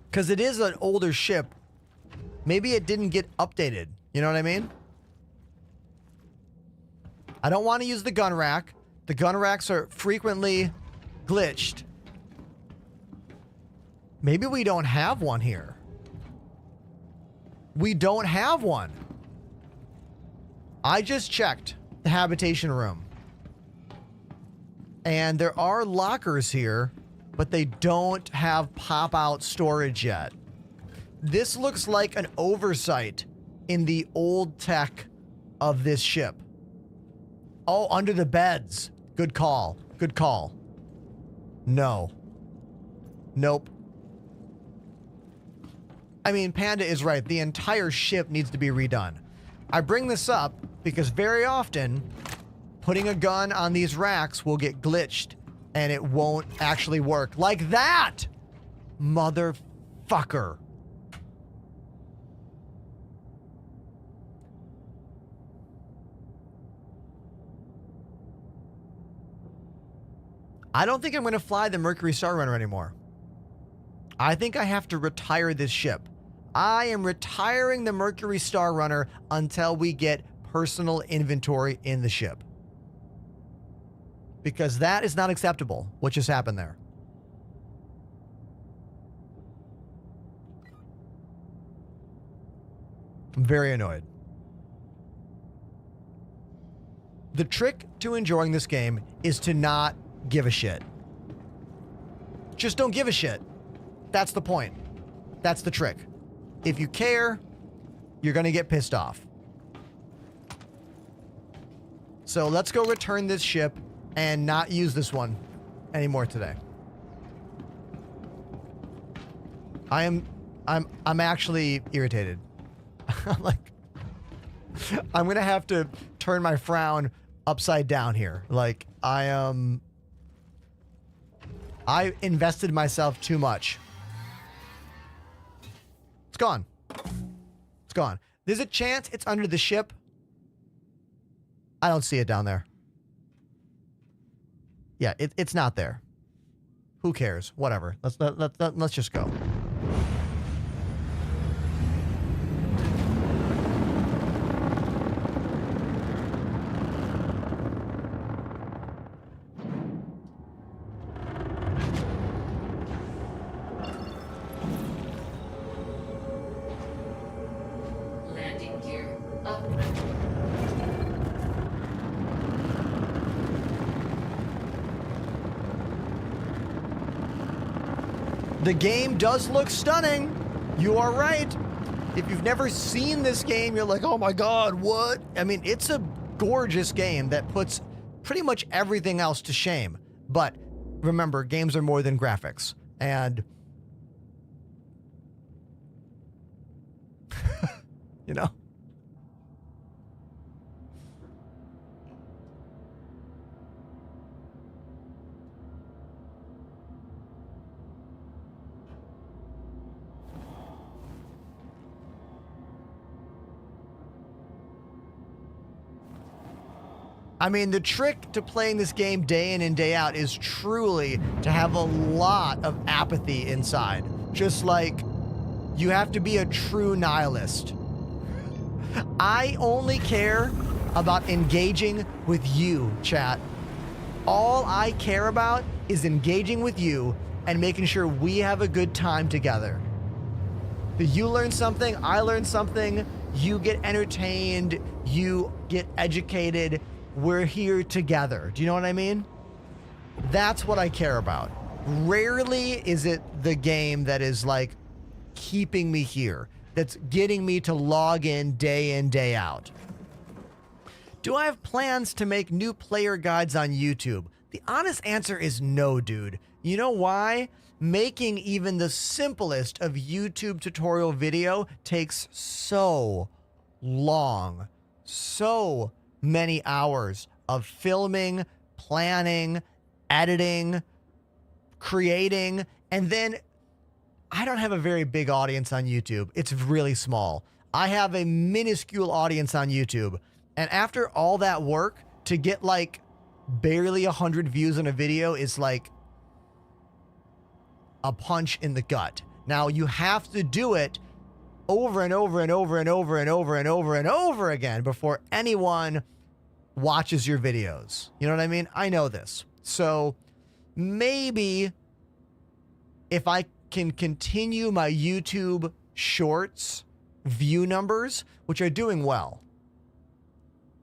Because it is an older ship. Maybe it didn't get updated. You know what I mean? I don't want to use the gun rack. The gun racks are frequently glitched. Maybe we don't have one here. We don't have one. I just checked the habitation room. And there are lockers here, but they don't have pop-out storage yet. This looks like an oversight in the old tech of this ship. Oh, under the beds. Good call. Good call. No. Nope. I mean, Panda is right. The entire ship needs to be redone. I bring this up because very often putting a gun on these racks will get glitched and it won't actually work. Like that! Motherfucker. I don't think I'm going to fly the Mercury Star Runner anymore. I think I have to retire this ship. I am retiring the Mercury Star Runner until we get personal inventory in the ship. Because that is not acceptable, what just happened there. I'm very annoyed. The trick to enjoying this game is to not give a shit. Just don't give a shit. That's the point. That's the trick. If you care, you're going to get pissed off. So let's go return this ship and not use this one anymore today. I'm actually irritated. I'm like, I'm going to have to turn my frown upside down here. Like, I invested myself too much. It's gone. It's gone. There's a chance it's under the ship. I don't see it down there. Yeah, it's not there. Who cares? Whatever. Let's just go. Landing gear up. The game does look stunning. You are right. If you've never seen this game, you're like, oh my God, what? I mean, it's a gorgeous game that puts pretty much everything else to shame. But remember, games are more than graphics. And, you know? I mean, the trick to playing this game day in and day out is truly to have a lot of apathy inside. Just like you have to be a true nihilist. I only care about engaging with you, chat. All I care about is engaging with you and making sure we have a good time together. That you learn something, I learn something, You get entertained, you get educated. We're here together. Do you know what I mean? That's what I care about. Rarely is it the game that is like keeping me here, that's getting me to log in, day out. Do I have plans to make new player guides on YouTube? The honest answer is no, dude. You know why? Making even the simplest of YouTube tutorial video takes so long, so many hours of filming, planning, editing, creating, and then I don't have a very big audience on YouTube. It's really small. I have a minuscule audience on YouTube. And after all that work, to get like barely 100 views on a video is like a punch in the gut. Now you have to do it over and over and over and over and over and over and over again before anyone watches your videos. You know what I mean? I know this. So maybe if I can continue my YouTube shorts view numbers, which are doing well,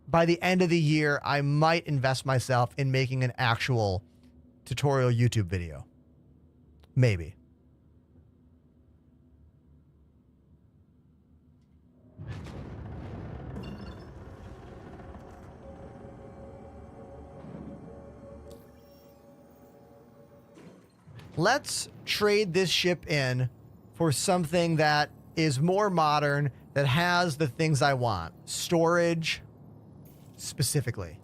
by the end of the year, I might invest myself in making an actual tutorial YouTube video. Maybe. Let's trade this ship in for something that is more modern, that has the things I want. Storage, specifically.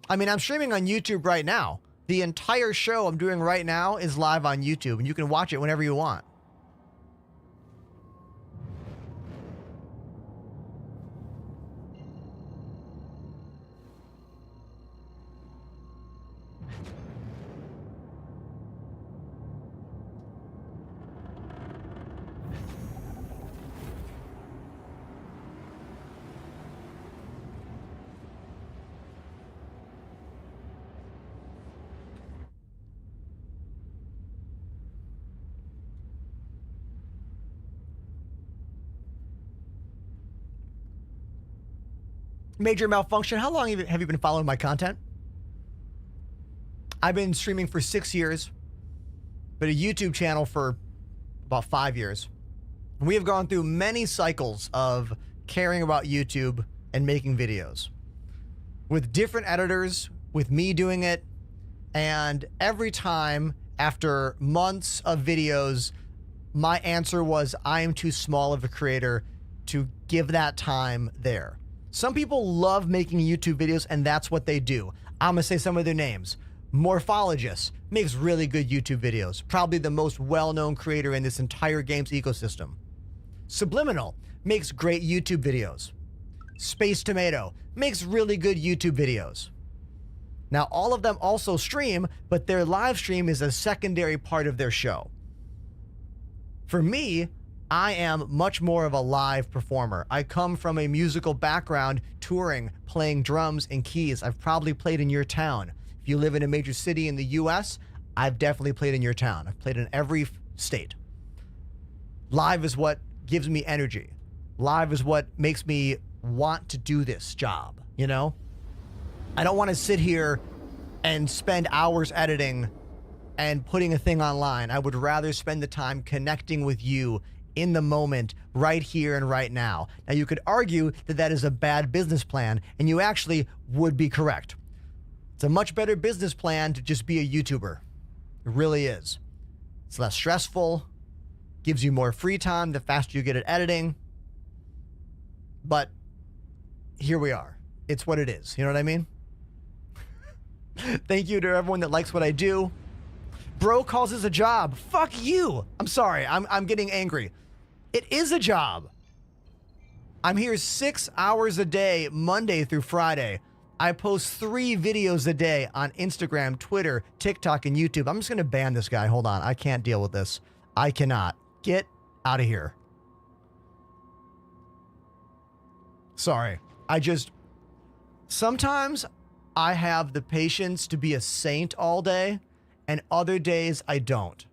I mean, I'm streaming on YouTube right now. The entire show I'm doing right now is live on YouTube, and you can watch it whenever you want. Major malfunction. How long have you been following my content? I've been streaming for 6 years, but a YouTube channel for about 5 years. We have gone through many cycles of caring about YouTube and making videos with different editors, with me doing it. And every time after months of videos, my answer was, I am too small of a creator to give that time there. Some people love making YouTube videos, and that's what they do. I'm going to say some of their names. Morphologist makes really good YouTube videos. Probably the most well-known creator in this entire games ecosystem. Subliminal makes great YouTube videos. Space Tomato makes really good YouTube videos. Now, all of them also stream, but their live stream is a secondary part of their show. For me, I am much more of a live performer. I come from a musical background, touring, playing drums and keys. I've probably played in your town. If you live in a major city in the US, I've definitely played in your town. I've played in every state. Live is what gives me energy. Live is what makes me want to do this job, you know? I don't want to sit here and spend hours editing and putting a thing online. I would rather spend the time connecting with you in the moment, right here and right now. Now, you could argue that that is a bad business plan, and you actually would be correct. It's a much better business plan to just be a YouTuber. It really is. It's less stressful, gives you more free time the faster you get at editing. But here we are. It's what it is. You know what I mean? Thank you to everyone that likes what I do. Bro calls this a job. Fuck you. I'm sorry. I'm getting angry. It is a job. I'm here 6 hours a day, Monday through Friday. I post 3 videos a day on Instagram, Twitter, TikTok, and YouTube. I'm just going to ban this guy. Hold on. I can't deal with this. I cannot. Get out of here. Sorry. Sometimes I have the patience to be a saint all day, and other days I don't.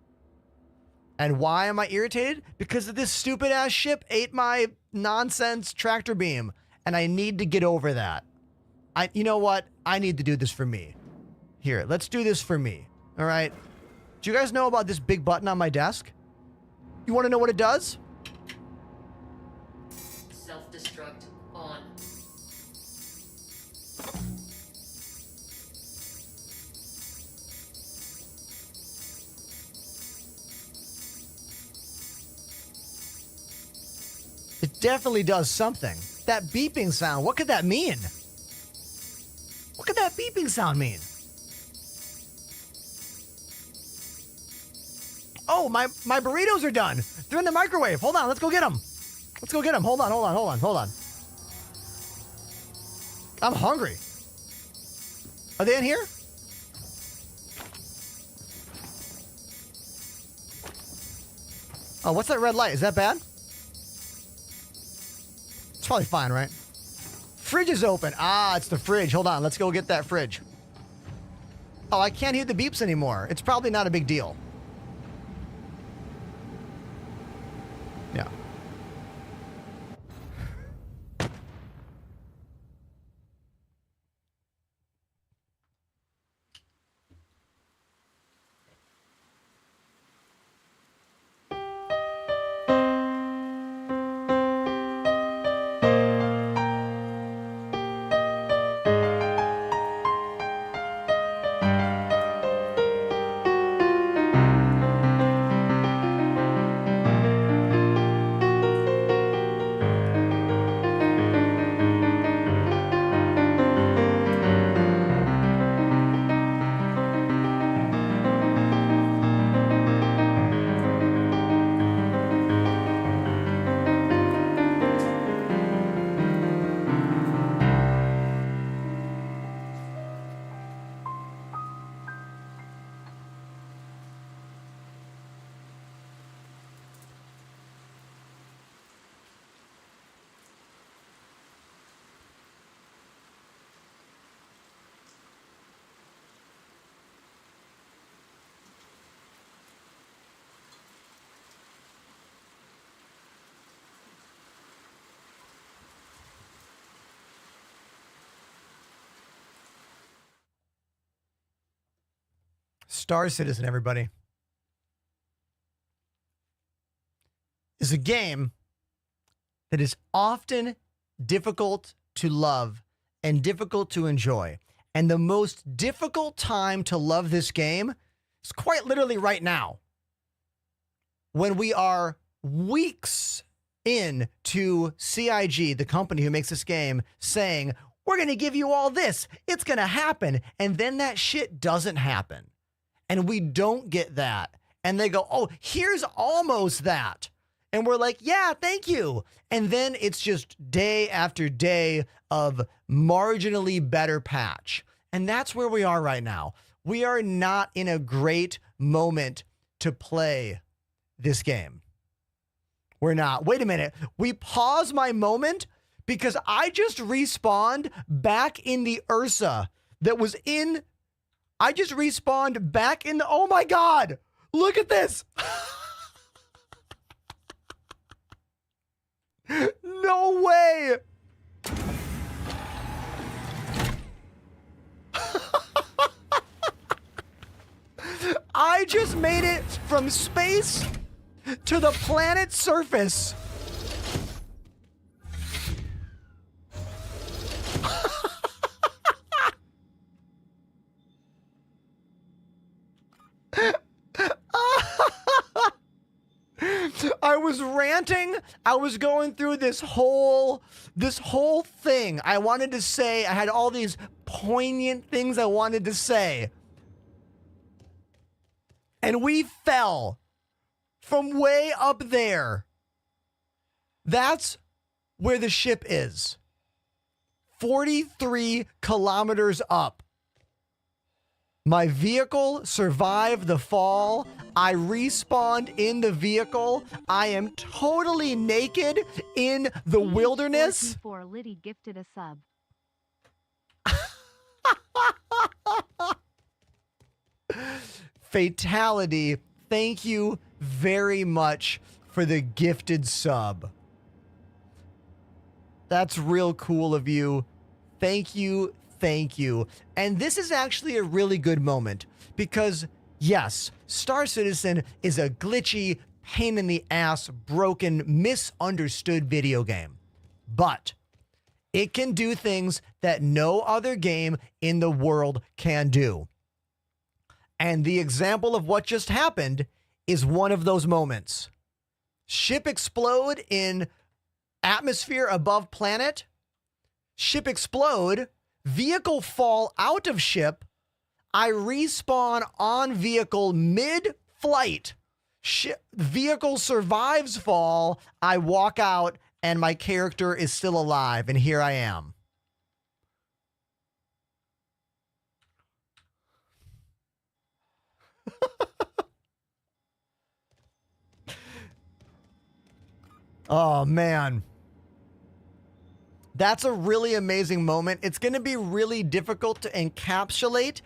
And why am I irritated? Because this stupid ass ship ate my nonsense tractor beam, and I need to get over that. You know what? I need to do this for me. Here, let's do this for me. All right. Do you guys know about this big button on my desk? You want to know what it does? Self-destruct on. It definitely does something. That beeping sound, what could that mean? What could that beeping sound mean? Oh, my burritos are done. They're in the microwave. Hold on, let's go get them. Let's go get them. Hold on. I'm hungry. Are they in here? Oh, what's that red light? Is that bad? It's probably fine, right? Fridge is open. Ah, it's the fridge. Hold on. Let's go get that fridge. Oh, I can't hear the beeps anymore. It's probably not a big deal. Yeah. Star Citizen, everybody, is a game that is often difficult to love and difficult to enjoy. And the most difficult time to love this game is quite literally right now, when we are weeks in to CIG, the company who makes this game, saying, we're going to give you all this. It's going to happen. And then that shit doesn't happen. And we don't get that. And they go, oh, here's almost that. And we're like, yeah, thank you. And then it's just day after day of marginally better patch. And that's where we are right now. We are not in a great moment to play this game. We're not. Wait a minute. We pause my moment because I just respawned back in the Ursa that was in... I just respawned back in the... Oh my God! Look at this! No way! I just made it from space to the planet's surface. I was ranting. I was going through this whole thing. I wanted to say, I had all these poignant things I wanted to say. And we fell from way up there. That's where the ship is. 43 kilometers up. My vehicle survived the fall. I respawned in the vehicle. I am totally naked in the wilderness. 4 Liddy gifted a sub. Fatality. Thank you very much for the gifted sub. That's real cool of you. Thank you. Thank you. And this is actually a really good moment because, yes, Star Citizen is a glitchy, pain in the ass, broken, misunderstood video game. But it can do things that no other game in the world can do. And the example of what just happened is one of those moments. Ship explode in atmosphere above planet. Ship explode. Vehicle fall out of ship. I respawn on vehicle mid-flight. Vehicle survives fall. I walk out and my character is still alive. And here I am. Oh, man. That's a really amazing moment. It's going to be really difficult to encapsulate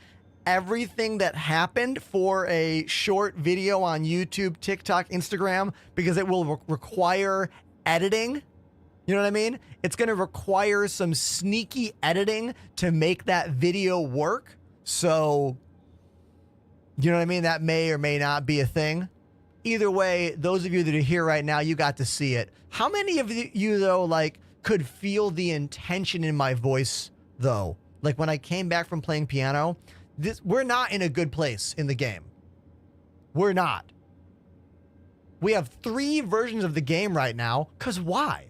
everything that happened for a short video on YouTube, TikTok, Instagram, because it will require editing. You know what I mean? It's going to require some sneaky editing to make that video work. So, you know what I mean? That may or may not be a thing. Either way, those of you that are here right now, you got to see it. How many of you, though, like, could feel the intention in my voice, though? Like, when I came back from playing piano, we're not in a good place in the game. We're not. We have 3 versions of the game right now, because why?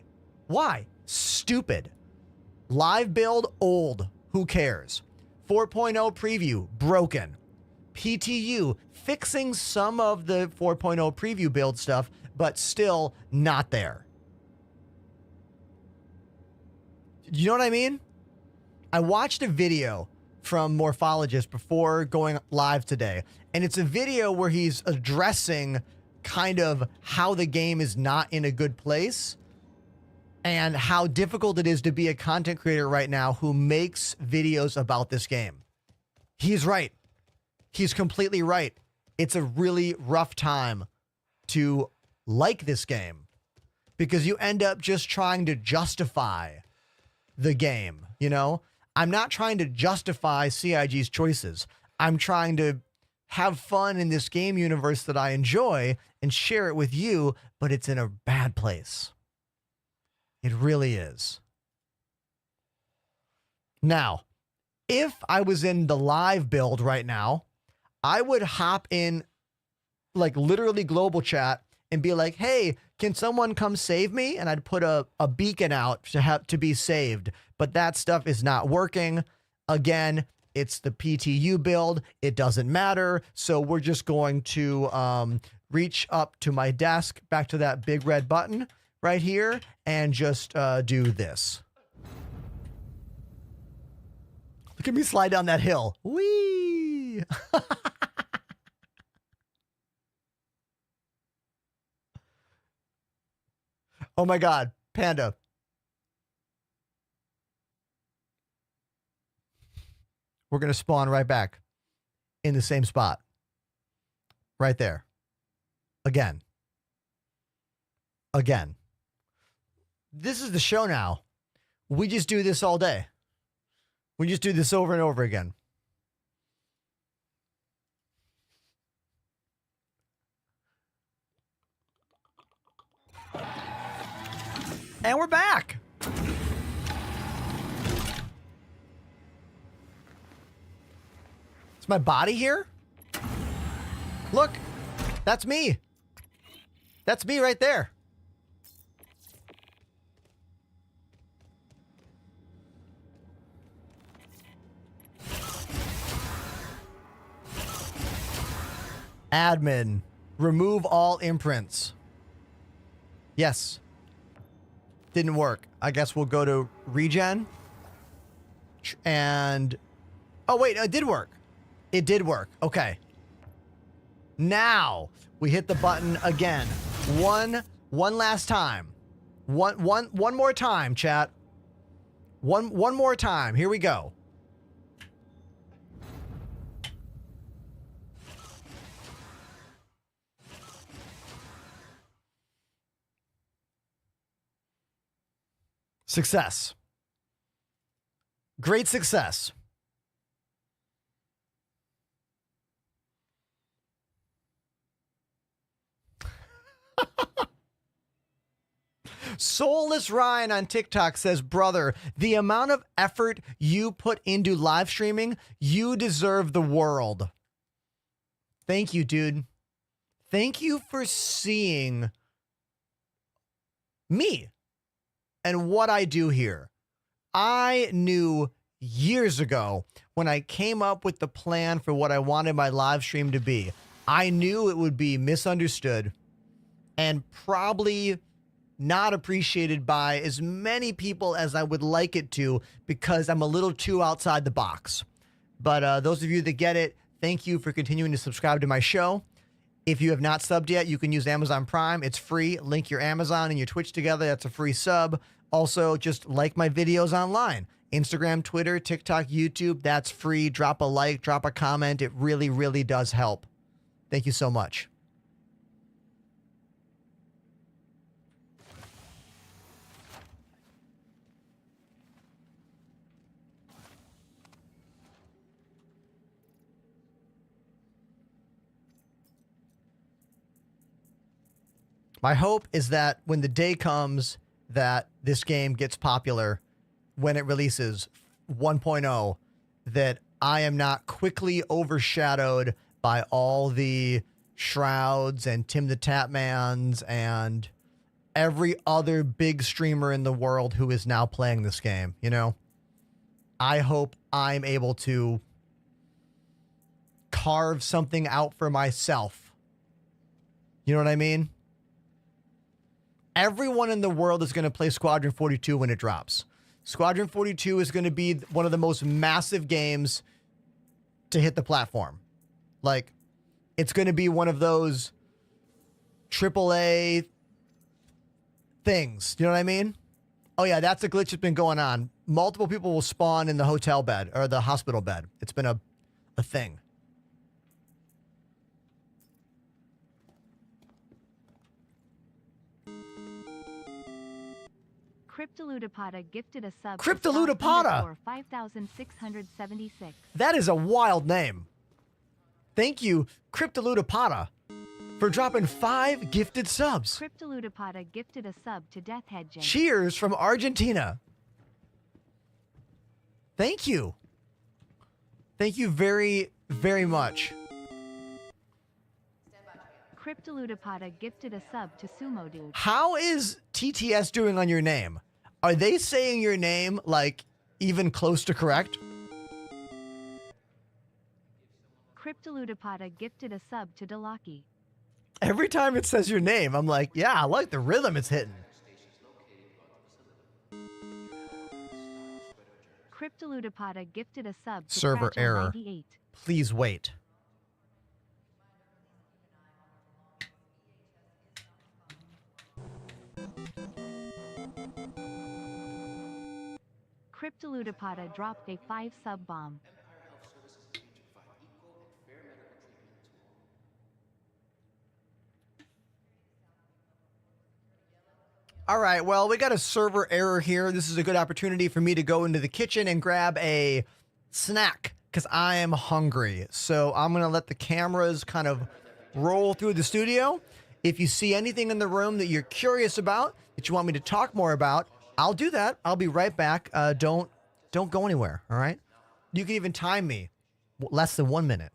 Why? Stupid. Live build, old. Who cares? 4.0 preview, broken. PTU, fixing some of the 4.0 preview build stuff, but still not there. You know what I mean? I watched a video from Morphologist before going live today, and it's a video where he's addressing kind of how the game is not in a good place and how difficult it is to be a content creator right now who makes videos about this game. He's right. He's completely right. It's a really rough time to like this game because you end up just trying to justify the game, you know? I'm not trying to justify CIG's choices. I'm trying to have fun in this game universe that I enjoy and share it with you, but it's in a bad place. It really is. Now, if I was in the live build right now, I would hop in like literally global chat and be like, hey, can someone come save me? And I'd put a beacon out to be saved. But that stuff is not working. Again, it's the PTU build. It doesn't matter. So we're just going to reach up to my desk, back to that big red button right here, and just do this. Look at me slide down that hill. Whee! Oh my God, Panda. We're going to spawn right back in the same spot. Right there. Again. Again. This is the show now. We just do this all day. We just do this over and over again. And we're back. Is my body here? Look, that's me. That's me right there. Admin, remove all imprints. Yes. Didn't work. I guess we'll go to regen. And oh wait, it did work. It did work. Okay. Now we hit the button again. One last time. One more time, chat. One more time. Here we go. Success. Great success. Soulless Ryan on TikTok says, brother, the amount of effort you put into live streaming, you deserve the world. Thank you, dude. Thank you for seeing me and what I do here. I knew years ago when I came up with the plan for what I wanted my live stream to be, I knew it would be misunderstood and probably not appreciated by as many people as I would like it to because I'm a little too outside the box. But those of you that get it, thank you for continuing to subscribe to my show. If you have not subbed yet, you can use Amazon Prime. It's free. Link your Amazon and your Twitch together. That's a free sub. Also, just like my videos online. Instagram, Twitter, TikTok, YouTube. That's free. Drop a like, drop a comment. It really, really does help. Thank you so much. My hope is that when the day comes that this game gets popular, when it releases 1.0, that I am not quickly overshadowed by all the Shrouds and Tim the Tatmans and every other big streamer in the world who is now playing this game, you know? I hope I'm able to carve something out for myself. You know what I mean? Everyone in the world is going to play Squadron 42 when it drops. Squadron 42 is going to be one of the most massive games to hit the platform. Like, it's going to be one of those AAA things. You know what I mean? Oh, yeah, that's a glitch that's been going on. Multiple people will spawn in the hotel bed or the hospital bed. It's been a thing. Cryptoludopata gifted a sub. Cryptoludopata! For 5,676. That is a wild name. Thank you, Cryptoludopata, for dropping 5 gifted subs. Cryptoludopata gifted a sub to Deathhead Jen. Cheers from Argentina. Thank you. Thank you very, very much. Cryptoludopata gifted a sub to Sumo Dude. How is TTS doing on your name? Are they saying your name like even close to correct? Cryptoludopata gifted a sub to Delaki. Every time it says your name, I'm like, yeah, I like the rhythm it's hitting. Cryptoludopata gifted a sub to Server Fragile error. 98. Please wait. Cryptoludopata dropped a 5 sub bomb. All right, well, we got a server error here. This is a good opportunity for me to go into the kitchen and grab a snack because I am hungry. So I'm going to let the cameras kind of roll through the studio. If you see anything in the room that you're curious about, that you want me to talk more about, I'll do that. I'll be right back. Don't go anywhere, all right? You can even time me less than 1 minute.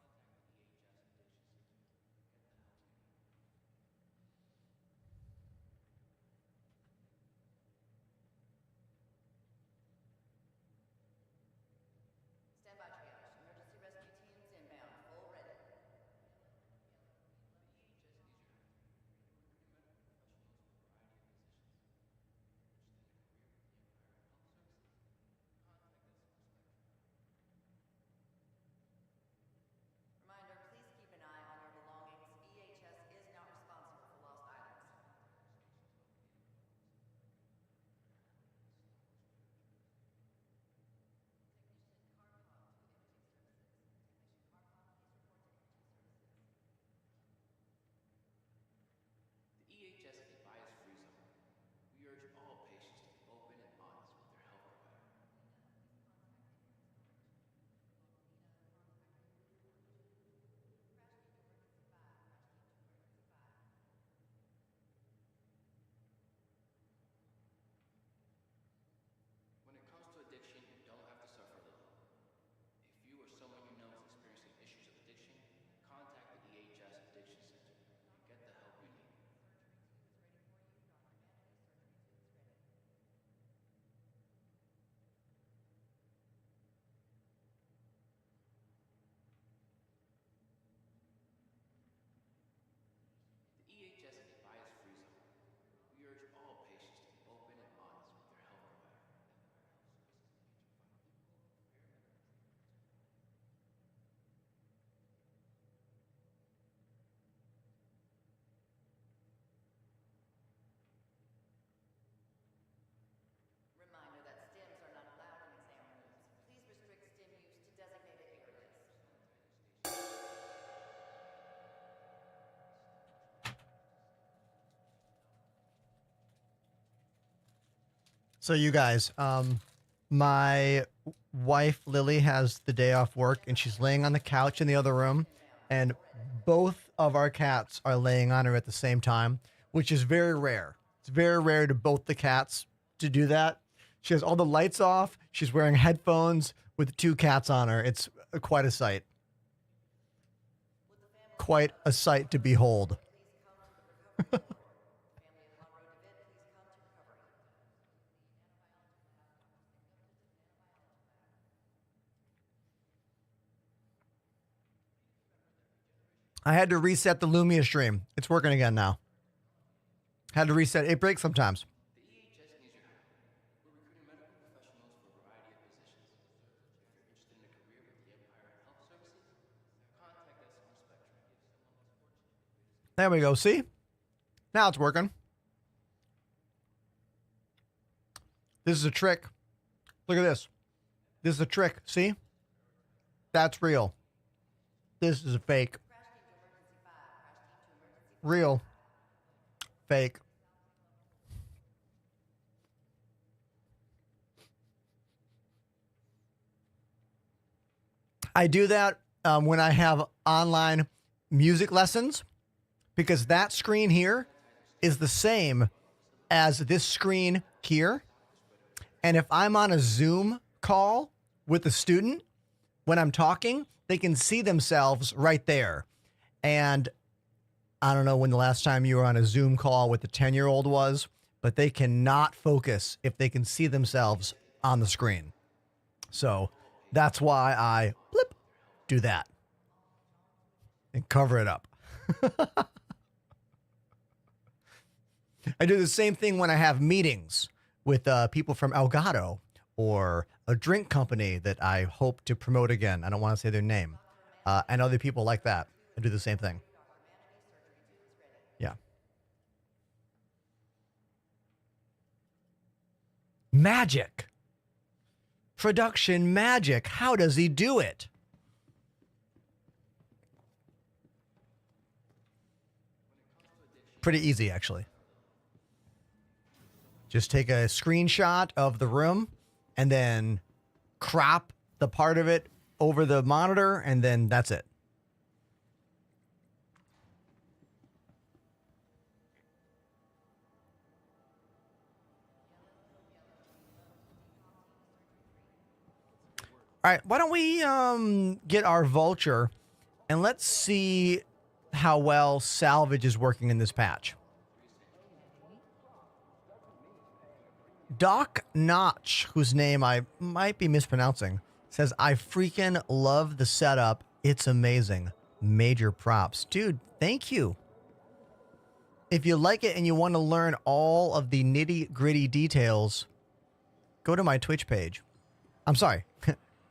So you guys, my wife Lily has the day off work and she's laying on the couch in the other room, and both of our cats are laying on her at the same time, which is very rare. It's very rare to both the cats to do that. She has all the lights off. She's wearing headphones with two cats on her. It's quite a sight. Quite a sight to behold. I had to reset the Lumia stream. It's working again now. Had to reset. It breaks sometimes. There we go. See? Now it's working. This is a trick. Look at this. This is a trick. See? That's real. This is a fake. Real. Fake. I do that when I have online music lessons, because that screen here is the same as this screen here. And if I'm on a Zoom call with a student, when I'm talking, they can see themselves right there. And I don't know when the last time you were on a Zoom call with a 10-year-old was, but they cannot focus if they can see themselves on the screen. So that's why I do that and cover it up. I do the same thing when I have meetings with people from Elgato or a drink company that I hope to promote again. I don't want to say their name. And other people like that. I do the same thing. Yeah. Magic. Production magic. How does he do it? Pretty easy, actually. Just take a screenshot of the room and then crop the part of it over the monitor, and then that's it. All right, why don't we get our vulture and let's see how well salvage is working in this patch. Doc Notch, whose name I might be mispronouncing, says, I freaking love the setup. It's amazing. Major props. Dude, thank you. If you like it and you want to learn all of the nitty-gritty details, go to my Twitch page. I'm sorry.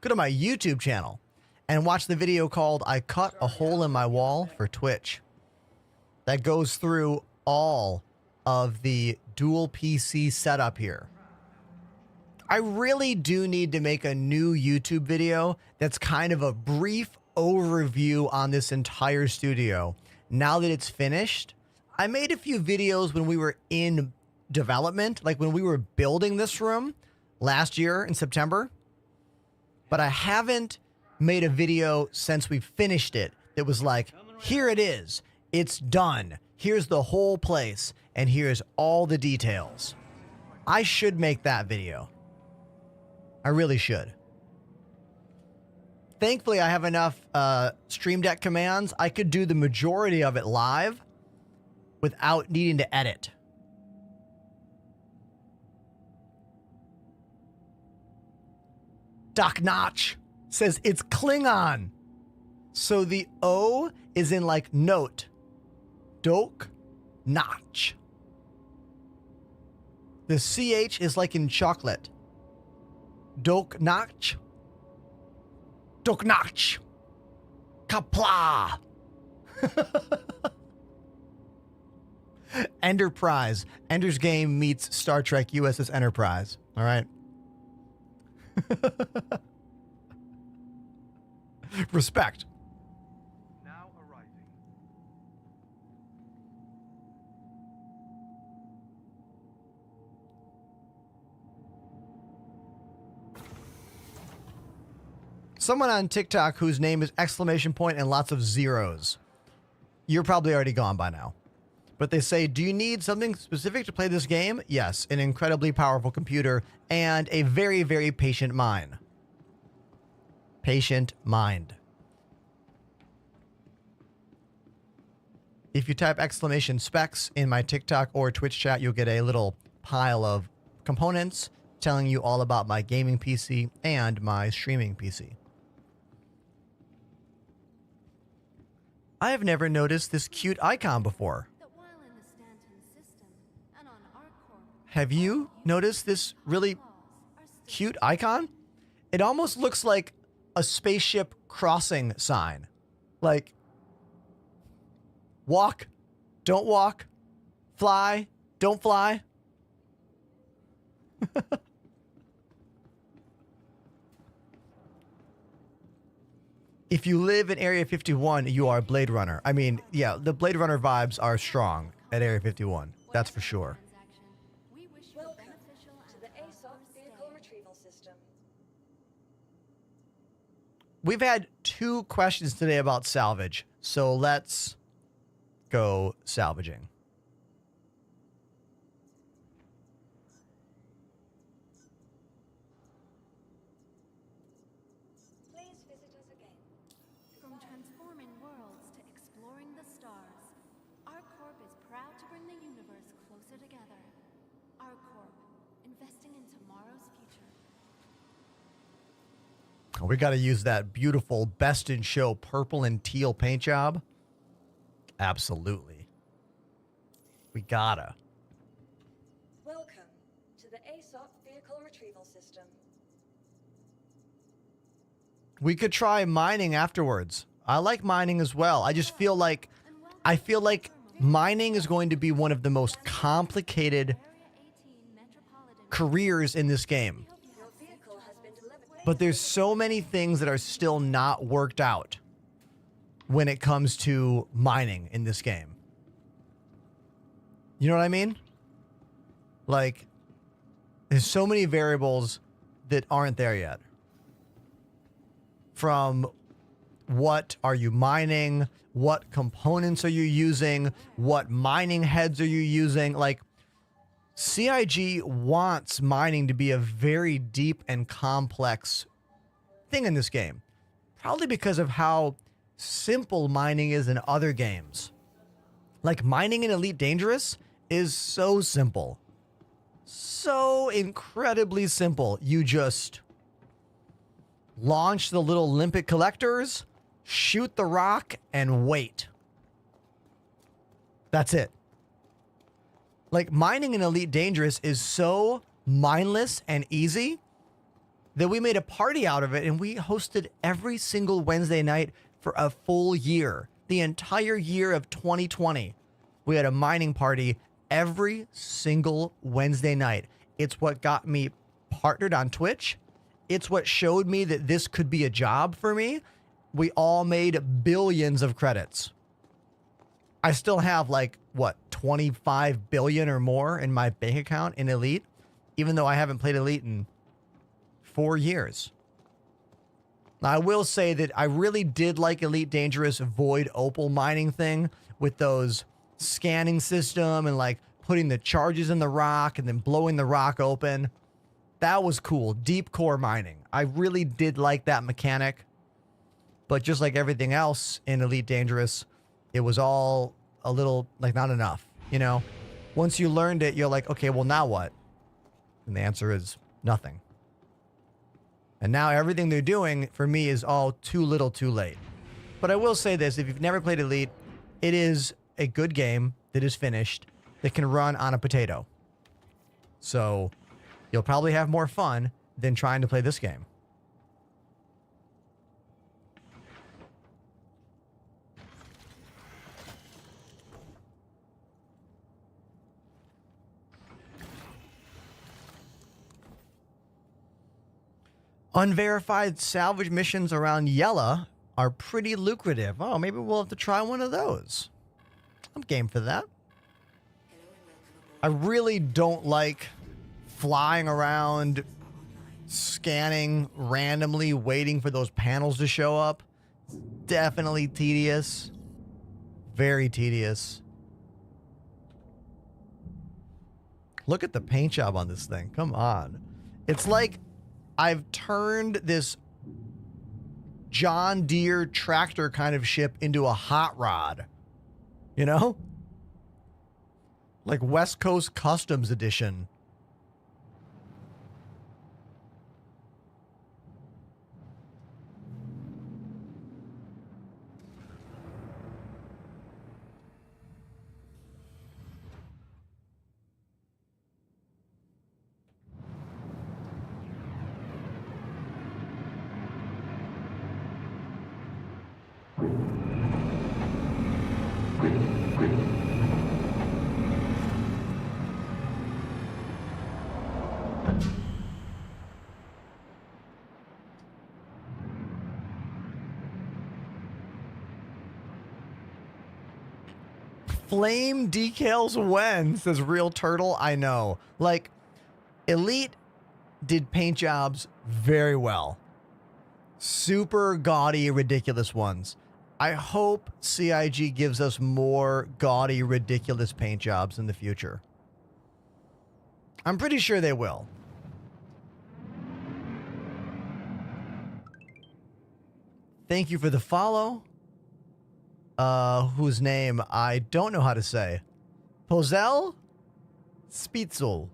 Go to my YouTube channel and watch the video called I Cut a Hole in My Wall for Twitch. That goes through all of the dual PC setup here. I really do need to make a new YouTube video that's kind of a brief overview on this entire studio. Now that it's finished, I made a few videos when we were in development, like when we were building this room last year in September, but I haven't made a video since we finished it that was like, here it is, it's done, here's the whole place, and here's all the details. I should make that video. I really should. Thankfully, I have enough Stream Deck commands. I could do the majority of it live without needing to edit. Doc Notch says it's Klingon. So the O is in like note. Doc Notch. The CH is like in chocolate. Doc Notch. Doc Notch. Kapla. Enterprise. Ender's Game meets Star Trek USS Enterprise. All right. Respect. Now arriving. Someone on TikTok whose name is exclamation point and lots of zeros. You're probably already gone by now. But they say, do you need something specific to play this game? Yes, an incredibly powerful computer and a very, very patient mind. Patient mind. If you type exclamation specs in my TikTok or Twitch chat, you'll get a little pile of components telling you all about my gaming PC and my streaming PC. I have never noticed this cute icon before. Have you noticed this really cute icon? It almost looks like a spaceship crossing sign. Like, walk, don't walk, fly, don't fly. If you live in Area 51, you are Blade Runner. I mean, yeah, the Blade Runner vibes are strong at Area 51. That's for sure. Welcome to the ASOP vehicle retrieval system. We've had 2 questions today about salvage, so let's go salvaging. Please visit us again. From transforming worlds to exploring the stars, ArcCorp is proud to bring the universe closer together. ArcCorp, investing in tomorrow's future. We got to use that beautiful Best in Show purple and teal paint job. Absolutely. We gotta. Welcome to the ASOP vehicle retrieval system. We could try mining afterwards. I like mining as well. I just feel like mining is going to be one of the most complicated careers in this game. Your vehicle has been delivered. But there's so many things that are still not worked out when it comes to mining in this game. You know what I mean? Like, there's so many variables that aren't there yet. From what are you mining? What components are you using? What mining heads are you using? Like, CIG wants mining to be a very deep and complex thing in this game. Probably because of how simple mining is in other games. Like, mining in Elite Dangerous is so simple. So incredibly simple. You just launch the little limpet collectors, shoot the rock, and wait. That's it. Like, mining in Elite Dangerous is so mindless and easy that we made a party out of it, and we hosted every single Wednesday night for a full year. The entire year of 2020, we had a mining party every single Wednesday night. It's what got me partnered on Twitch. It's what showed me that this could be a job for me. We all made billions of credits. I still have like, what, 25 billion or more in my bank account in Elite, even though I haven't played Elite in 4 years. I will say that I really did like Elite Dangerous Void Opal mining thing with those scanning system and like putting the charges in the rock and then blowing the rock open. That was cool. Deep core mining. I really did like that mechanic. But just like everything else in Elite Dangerous, it was all a little like not enough, you know? Once you learned it, you're like, okay, well now what? And the answer is nothing. And now everything they're doing for me is all too little too late. But I will say this, if you've never played Elite, it is a good game that is finished that can run on a potato. So you'll probably have more fun than trying to play this game. Unverified salvage missions around Yella are pretty lucrative. Oh, maybe we'll have to try one of those. I'm game for that. I really don't like flying around scanning randomly, waiting for those panels to show up. Definitely tedious. Very tedious. Look at the paint job on this thing. Come on. It's like I've turned this John Deere tractor kind of ship into a hot rod. You know? Like West Coast Customs Edition. Flame decals when, says Real Turtle. I know. Like, Elite did paint jobs very well. Super gaudy, ridiculous ones. I hope CIG gives us more gaudy, ridiculous paint jobs in the future. I'm pretty sure they will. Thank you for the follow. Whose name I don't know how to say. Pozel Spitzel.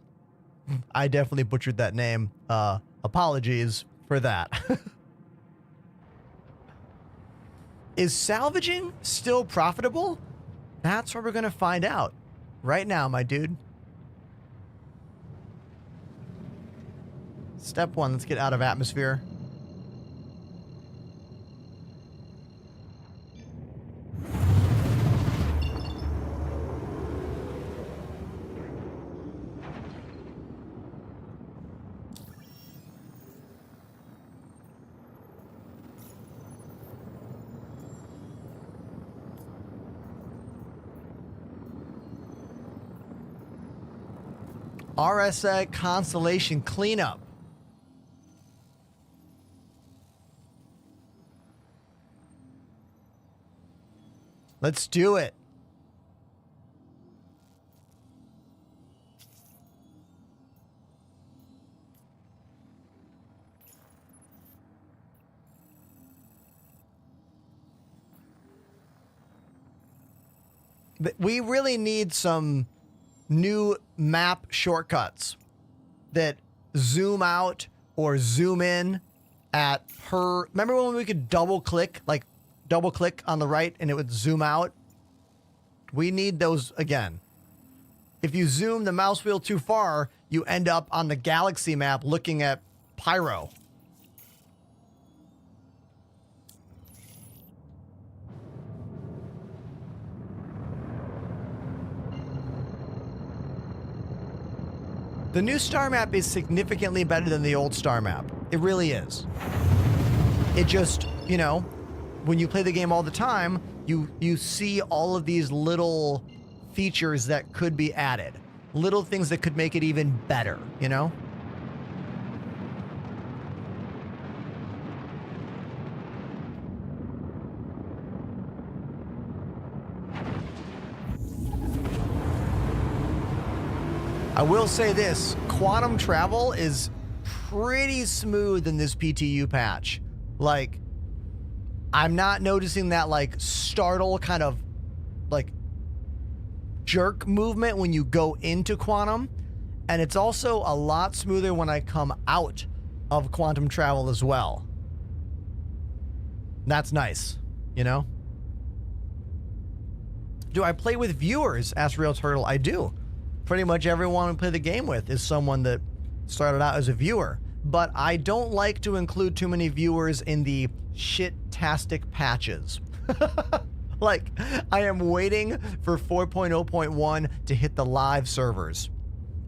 I definitely butchered that name. Apologies for that. Is salvaging still profitable? That's what we're going to find out right now, my dude. Step 1, let's get out of atmosphere. RSA Constellation Cleanup. Let's do it. We really need some new map shortcuts that zoom out or zoom in at per. Remember when we could double click on the right and it would zoom out? We need those again. If you zoom the mouse wheel too far, you end up on the galaxy map looking at Pyro. The new star map is significantly better than the old star map. It really is. It just, you know, when you play the game all the time, you see all of these little features that could be added. Little things that could make it even better, you know? I will say this, quantum travel is pretty smooth in this PTU patch. Like, I'm not noticing that like startle kind of like jerk movement when you go into quantum. And it's also a lot smoother when I come out of quantum travel as well. That's nice, you know? Do I play with viewers? Asked Real Turtle. I do. Pretty much everyone I play the game with is someone that started out as a viewer. But I don't like to include too many viewers in the shit-tastic patches. Like, I am waiting for 4.0.1 to hit the live servers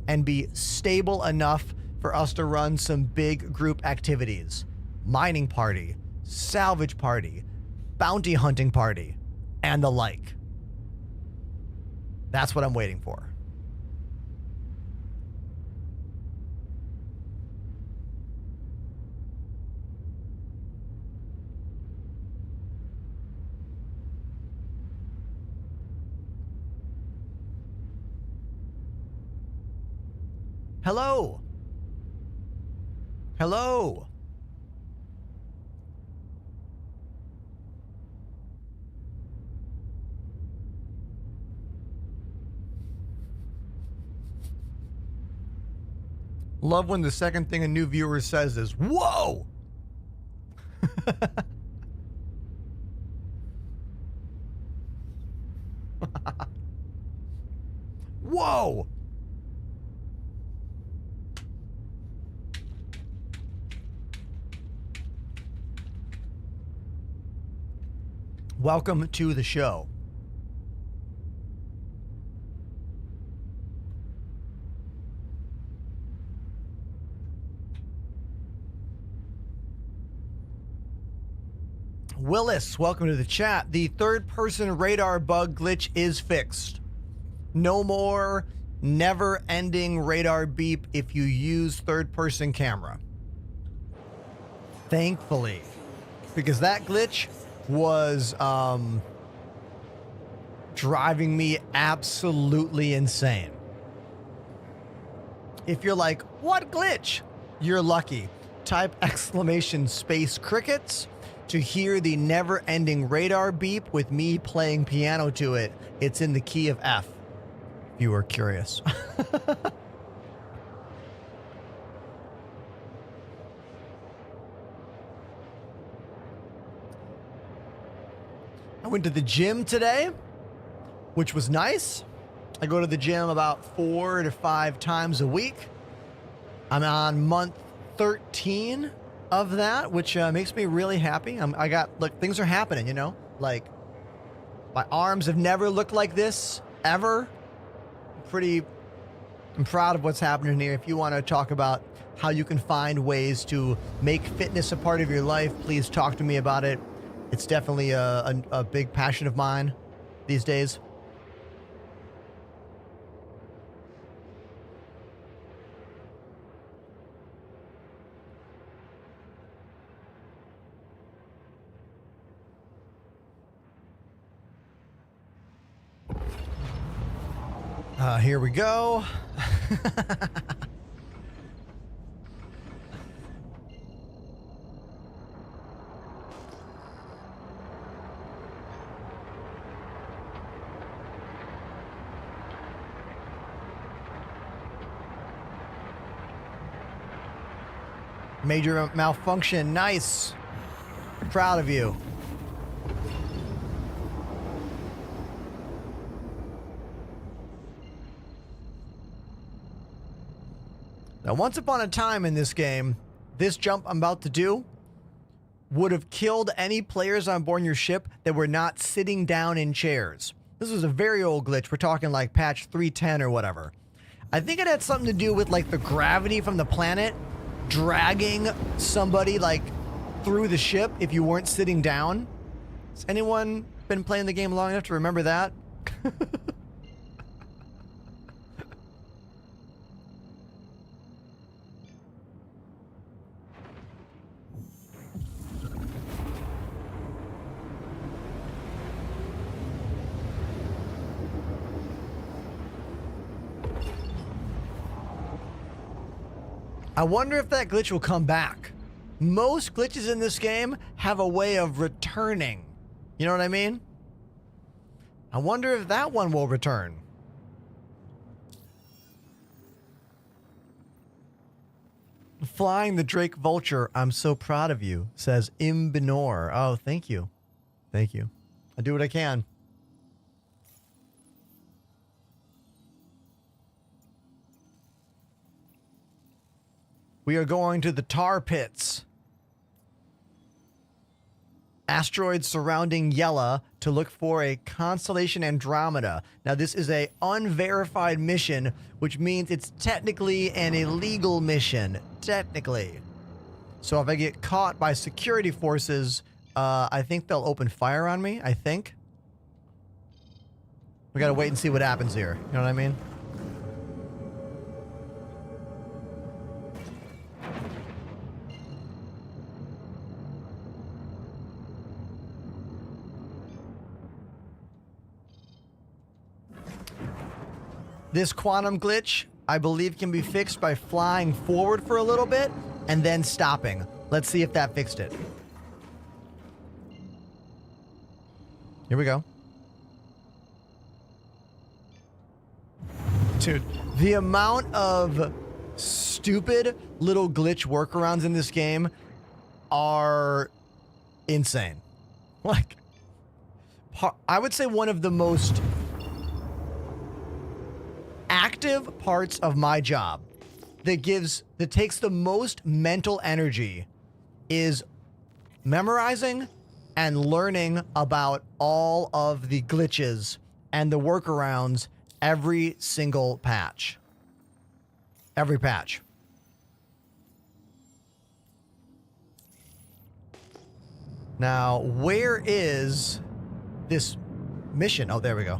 and be stable enough for us to run some big group activities. Mining party, salvage party, bounty hunting party, and the like. That's what I'm waiting for. Hello. Hello. Love when the second thing a new viewer says is, whoa! Whoa! Welcome to the show. Willis, welcome to the chat. The third-person radar bug glitch is fixed. No more never-ending radar beep if you use third-person camera. Thankfully. Because that glitch was driving me absolutely insane. If you're like, what glitch? You're lucky. Type exclamation space crickets to hear the never-ending radar beep with me playing piano to it. It's in the key of F, if you were curious. I went to the gym today, which was nice. I go to the gym about 4 to 5 times a week. I'm on month 13 of that, which makes me really happy. Look, things are happening, you know? Like, my arms have never looked like this, ever. I'm proud of what's happening here. If you want to talk about how you can find ways to make fitness a part of your life, please talk to me about it. It's definitely a big passion of mine these days. Here we go. Major malfunction. Nice. Proud of you. Now, once upon a time in this game, this jump I'm about to do would have killed any players on board your ship that were not sitting down in chairs. This was a very old glitch. We're talking like patch 310 or whatever. I think it had something to do with like the gravity from the planet dragging somebody like through the ship if you weren't sitting down. Has anyone been playing the game long enough to remember that? I wonder if that glitch will come back. Most glitches in this game have a way of returning. You know what I mean? I wonder if that one will return. Flying the Drake Vulture, I'm so proud of you, says Imbinor. Oh, thank you. Thank you. I do what I can. We are going to the tar pits. Asteroids surrounding Yella to look for a constellation Andromeda. Now, this is a unverified mission, which means it's technically an illegal mission. Technically. So if I get caught by security forces, I think they'll open fire on me, I think. We gotta wait and see what happens here. You know what I mean? This quantum glitch, I believe, can be fixed by flying forward for a little bit and then stopping. Let's see if that fixed it. Here we go. Dude, the amount of stupid little glitch workarounds in this game are insane. Like, I would say one of the most active parts of my job that takes the most mental energy is memorizing and learning about all of the glitches and the workarounds every single patch. Every patch. Now, where is this mission? Oh, there we go.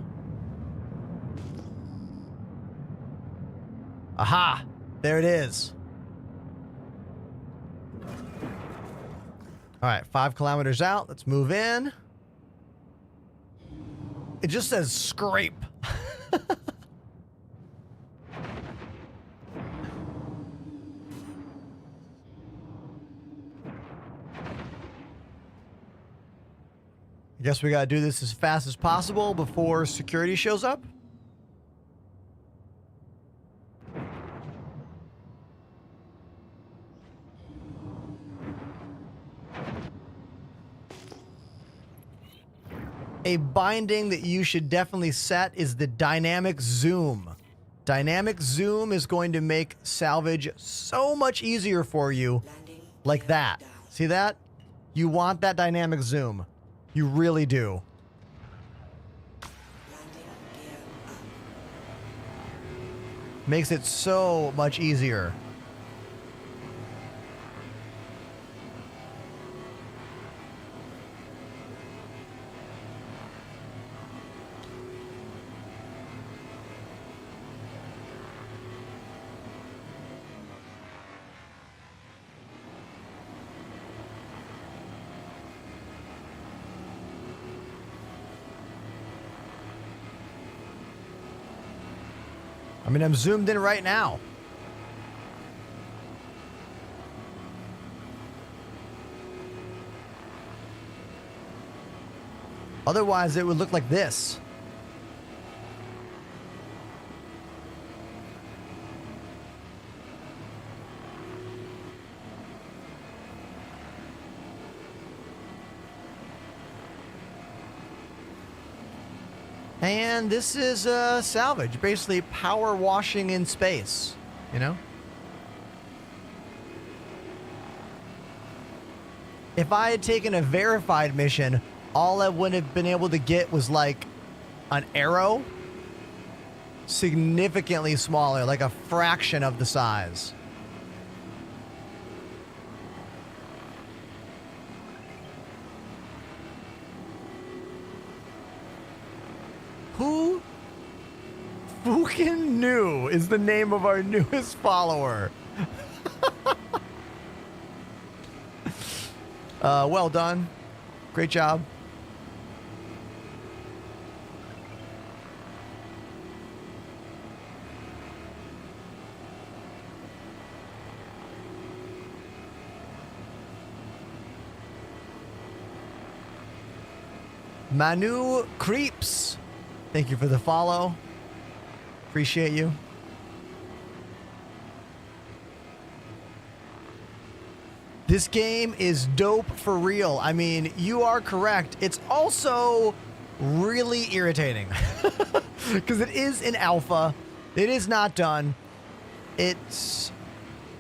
Aha! There it is. All right, 5 kilometers out. Let's move in. It just says scrape. I guess we gotta do this as fast as possible before security shows up. A binding that you should definitely set is the dynamic zoom. Dynamic zoom is going to make salvage so much easier for you. Like that. See that? You want that dynamic zoom. You really do. Makes it so much easier. I mean, I'm zoomed in right now. Otherwise, it would look like this. And this is salvage, basically power washing in space, you know? If I had taken a verified mission, all I would have been able to get was like an arrow, significantly smaller, like a fraction of the size. Who fucking knew is the name of our newest follower. Well done. Great job. Manu Creeps. Thank you for the follow. Appreciate you. This game is dope for real. I mean, you are correct. It's also really irritating because it is in alpha. It is not done. It's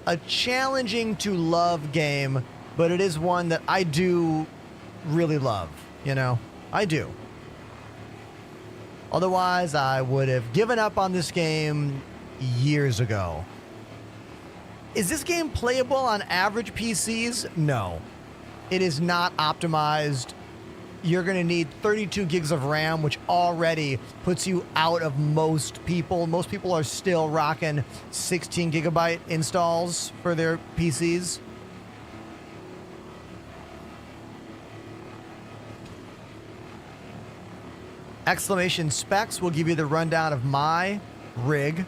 a challenging to love game, but it is one that I do really love, you know? I do. Otherwise, I would have given up on this game years ago. Is this game playable on average PCs? No. It is not optimized. You're going to need 32 gigs of RAM, which already puts you out of most people. Most people are still rocking 16 gigabyte installs for their PCs. Exclamation Specs will give you the rundown of my rig.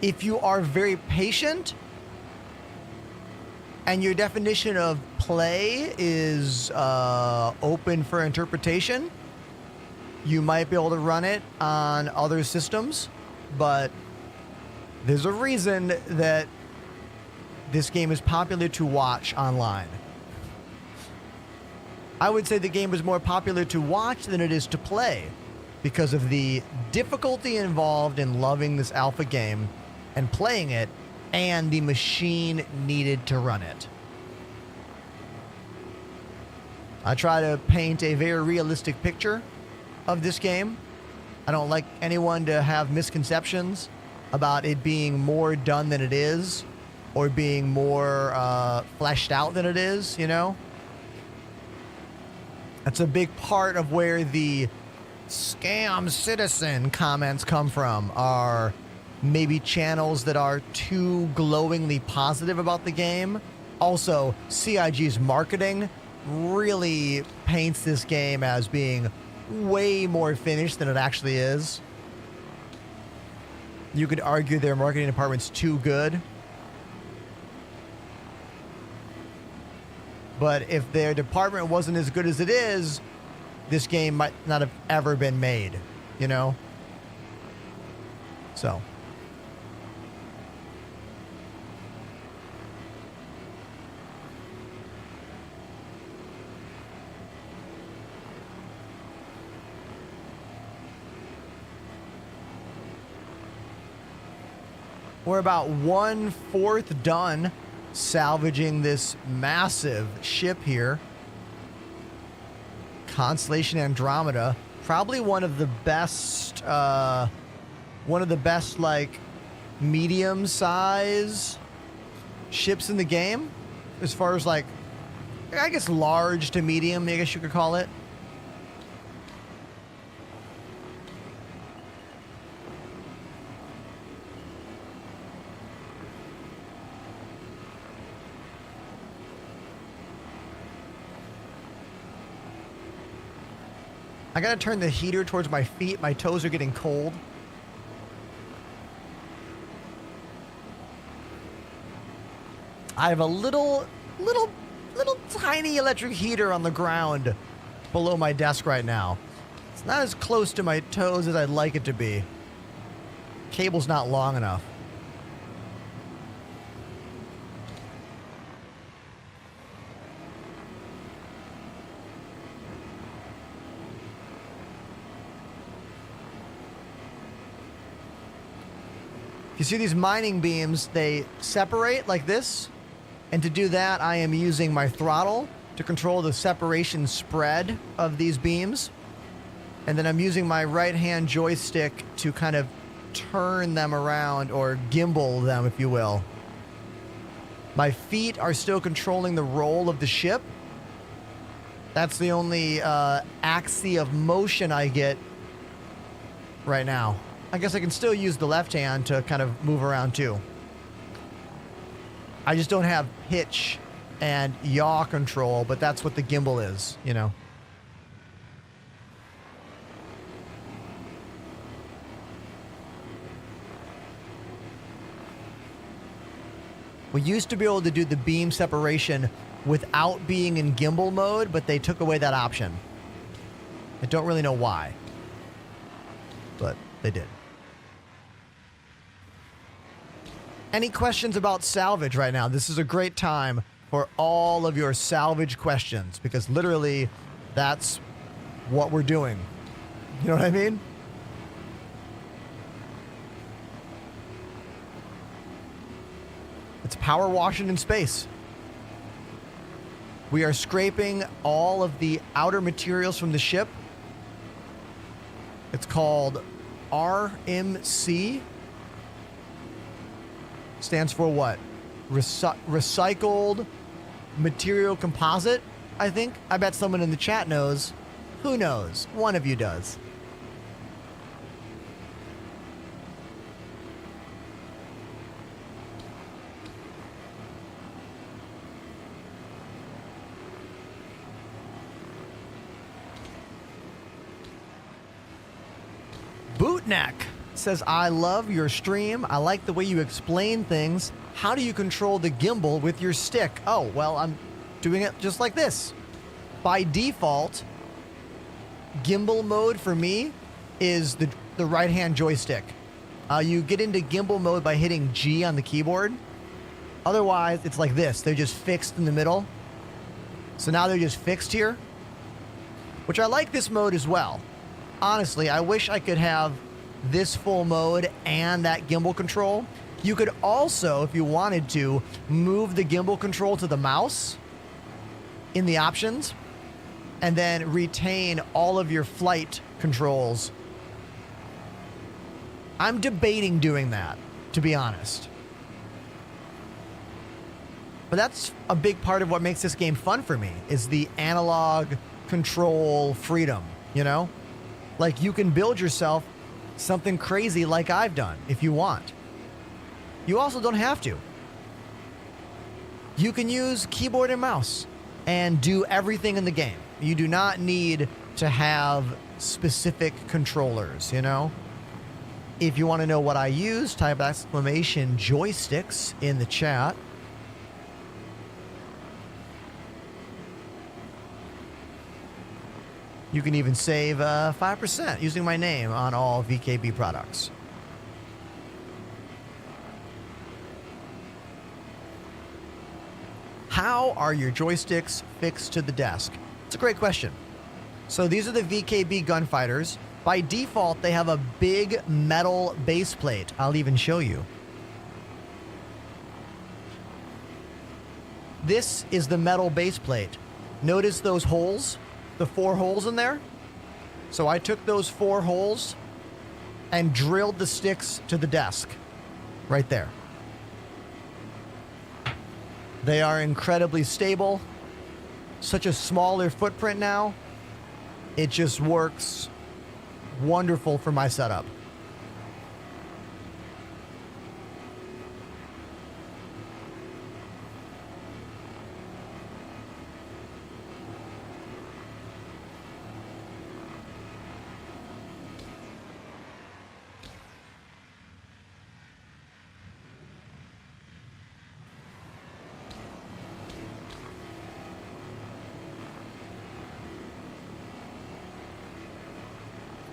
If you are very patient and your definition of play is open for interpretation, you might be able to run it on other systems, but there's a reason that this game is popular to watch online. I would say the game is more popular to watch than it is to play because of the difficulty involved in loving this alpha game and playing it and the machine needed to run it. I try to paint a very realistic picture of this game. I don't like anyone to have misconceptions about it being more done than it is or being more fleshed out than it is, you know? That's a big part of where the scam citizen comments come from, are maybe channels that are too glowingly positive about the game. Also, CIG's marketing really paints this game as being way more finished than it actually is. You could argue their marketing department's too good. But if their department wasn't as good as it is, this game might not have ever been made, you know? So. We're about 1/4 done salvaging this massive ship here. Constellation Andromeda, probably one of the best like medium size ships in the game, as far as like, I guess large to medium, I guess you could call it. I gotta turn the heater towards my feet. My toes are getting cold. I have a little tiny electric heater on the ground below my desk right now. It's not as close to my toes as I'd like it to be. Cable's not long enough. You see these mining beams, they separate like this. And to do that, I am using my throttle to control the separation spread of these beams. And then I'm using my right-hand joystick to kind of turn them around, or gimbal them, if you will. My feet are still controlling the roll of the ship. That's the only axis of motion I get right now. I guess I can still use the left hand to kind of move around too. I just don't have hitch and yaw control, but that's what the gimbal is, you know. We used to be able to do the beam separation without being in gimbal mode, but they took away that option. I don't really know why, but they did. Any questions about salvage right now? This is a great time for all of your salvage questions, because literally that's what we're doing. You know what I mean? It's power washing in space. We are scraping all of the outer materials from the ship. It's called RMC. Stands for what? Recycled material composite, I think. I bet someone in the chat knows. Who knows? One of you does. Bootneck says, I love your stream. I like the way you explain things. How do you control the gimbal with your stick? Oh, well, I'm doing it just like this. By default, gimbal mode for me is the right-hand joystick. You get into gimbal mode by hitting G on the keyboard. Otherwise, it's like this. They're just fixed in the middle. So now they're just fixed here, which I like this mode as well. Honestly, I wish I could have this full mode and that gimbal control. You could also, if you wanted to, move the gimbal control to the mouse in the options and then retain all of your flight controls. I'm debating doing that, to be honest. But that's a big part of what makes this game fun for me, is the analog control freedom, you know? Like, you can build yourself something crazy like I've done if you want. You also don't have to. You can use keyboard and mouse and do everything in the game. You do not need to have specific controllers, you know? If you want to know what I use, type exclamation joysticks in the chat. You can even save 5% using my name on all VKB products. How are your joysticks fixed to the desk? It's a great question. So these are the VKB gunfighters. By default, they have a big metal base plate. I'll even show you. This is the metal base plate. Notice those holes? The 4 holes in there? So I took those 4 holes and drilled the sticks to the desk. Right there. They are incredibly stable. Such a smaller footprint now. It just works wonderful for my setup.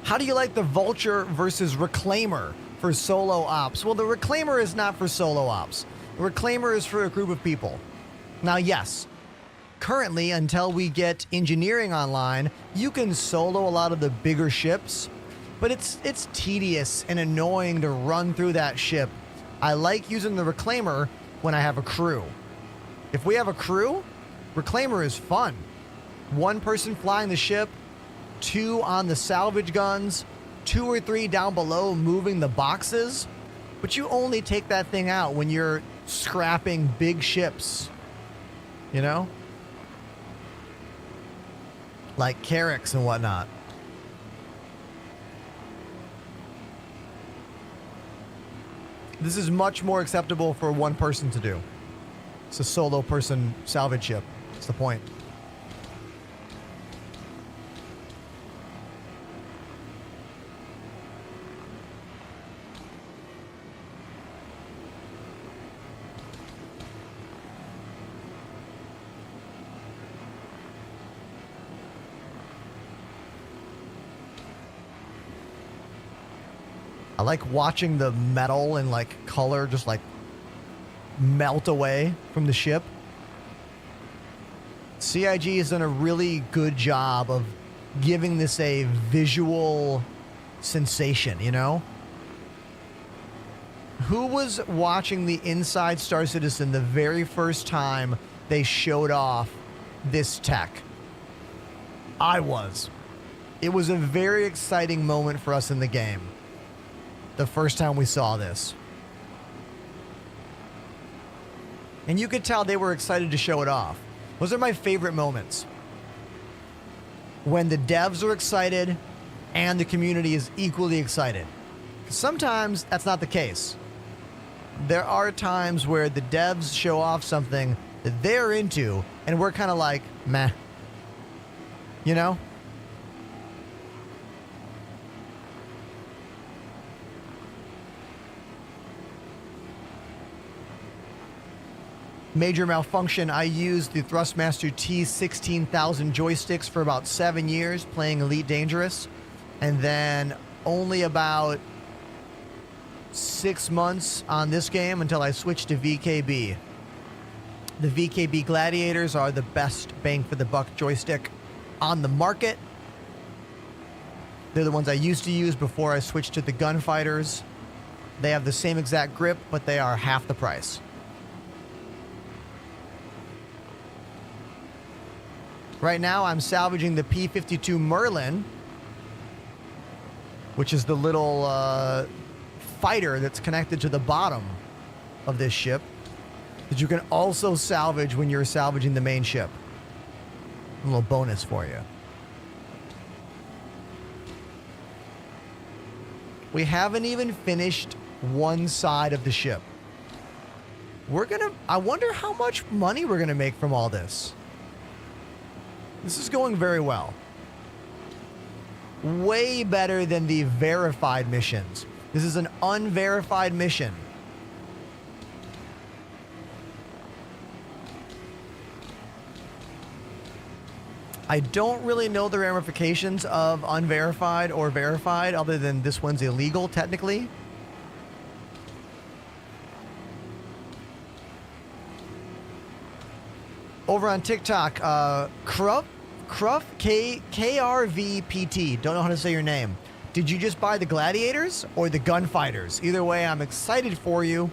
How do you like the Vulture versus Reclaimer for solo ops? Well, the Reclaimer is not for solo ops. The Reclaimer is for a group of people. Now, yes, currently, until we get engineering online, you can solo a lot of the bigger ships, but it's tedious and annoying to run through that ship. I like using the Reclaimer when I have a crew. If we have a crew, Reclaimer is fun. 1 person flying the ship, 2 on the salvage guns, 2 or 3 down below moving the boxes. But you only take that thing out when you're scrapping big ships, you know? Like Carracks and whatnot. This is much more acceptable for 1 person to do. It's a solo person salvage ship. That's the point. I like watching the metal and like color just like melt away from the ship. CIG has done a really good job of giving this a visual sensation, you know? Who was watching the Inside Star Citizen the very first time they showed off this tech? I was. It was a very exciting moment for us in the game. The first time we saw this. And you could tell they were excited to show it off. Those are my favorite moments. When the devs are excited and the community is equally excited. Sometimes that's not the case. There are times where the devs show off something that they're into and we're kind of like, meh. You know? Major malfunction. I used the Thrustmaster T16000 joysticks for about 7 years playing Elite Dangerous. And then only about 6 months on this game until I switched to VKB. The VKB Gladiators are the best bang for the buck joystick on the market. They're the ones I used to use before I switched to the Gunfighters. They have the same exact grip, but they are half the price. Right now, I'm salvaging the P-52 Merlin, which is the little fighter that's connected to the bottom of this ship that you can also salvage when you're salvaging the main ship. A little bonus for you. We haven't even finished one side of the ship. I wonder how much money we're gonna make from all this. This is going very well. Way better than the verified missions. This is an unverified mission. I don't really know the ramifications of unverified or verified other than this one's illegal technically. Over on TikTok, Kruff, KRVPT. Don't know how to say your name. Did you just buy the Gladiators or the Gunfighters? Either way, I'm excited for you.